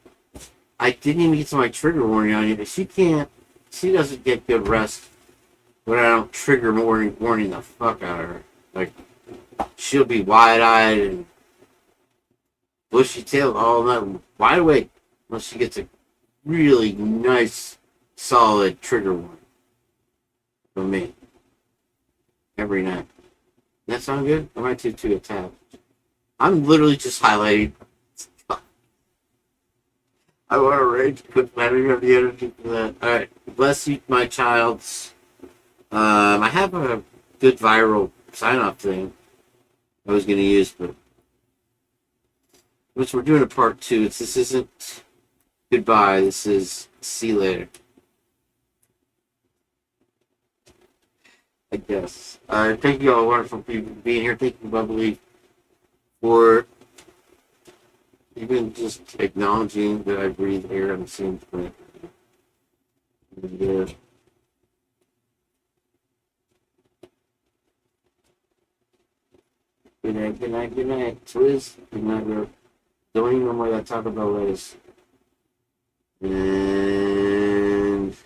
I didn't even get to my trigger warning on you, but she doesn't get good rest when I don't trigger warning the fuck out of her. Like, she'll be wide-eyed and bushy tailed all night, wide awake, unless she gets a really nice, solid trigger warning from me every night. That sound good? I might do a tab. I'm literally just highlighting. I want to rage quit, but I don't have the energy for that. Alright, bless you, my childs. I have a good viral sign-off thing I was going to use, but which we're doing a part 2. This isn't goodbye. This is see you later. I guess. Thank you all wonderful people for being here. Thank you, Bubbly, for even just acknowledging that I breathe air on the same planet. And, good night, good night, good night. Twiz, good night, bro. Don't even know what I talk about Liz. And let's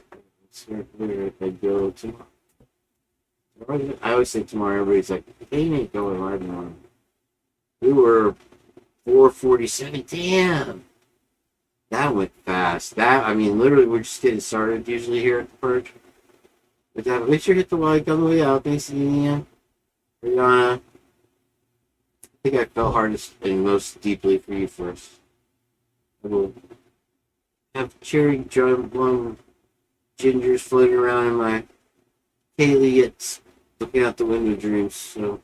see where I go tomorrow. I always say tomorrow, everybody's like, Kane ain't going live tomorrow. We were 4:47. Damn. That went fast. Literally, we're just getting started usually here at the Purge. But make sure you hit the like on the way out. Thanks, Ian. Brianna. I think I felt hardest and most deeply for you first. I will have cherry plum gingers floating around in my Kaylee gets looking out the window dreams, so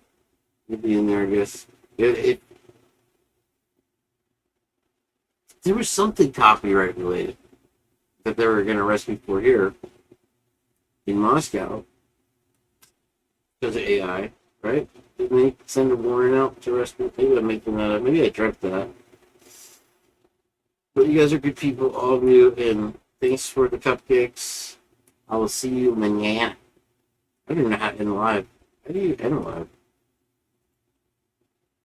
you'll be in there, I guess. There was something copyright related that they were going to arrest me for here in Moscow because of AI, right? Didn't they send a warrant out to arrest me? Maybe I'm making that up. Maybe I dreamt that. But you guys are good people, all of you, and thanks for the cupcakes. I will see you manana. I don't even know how to end live. How do you end live?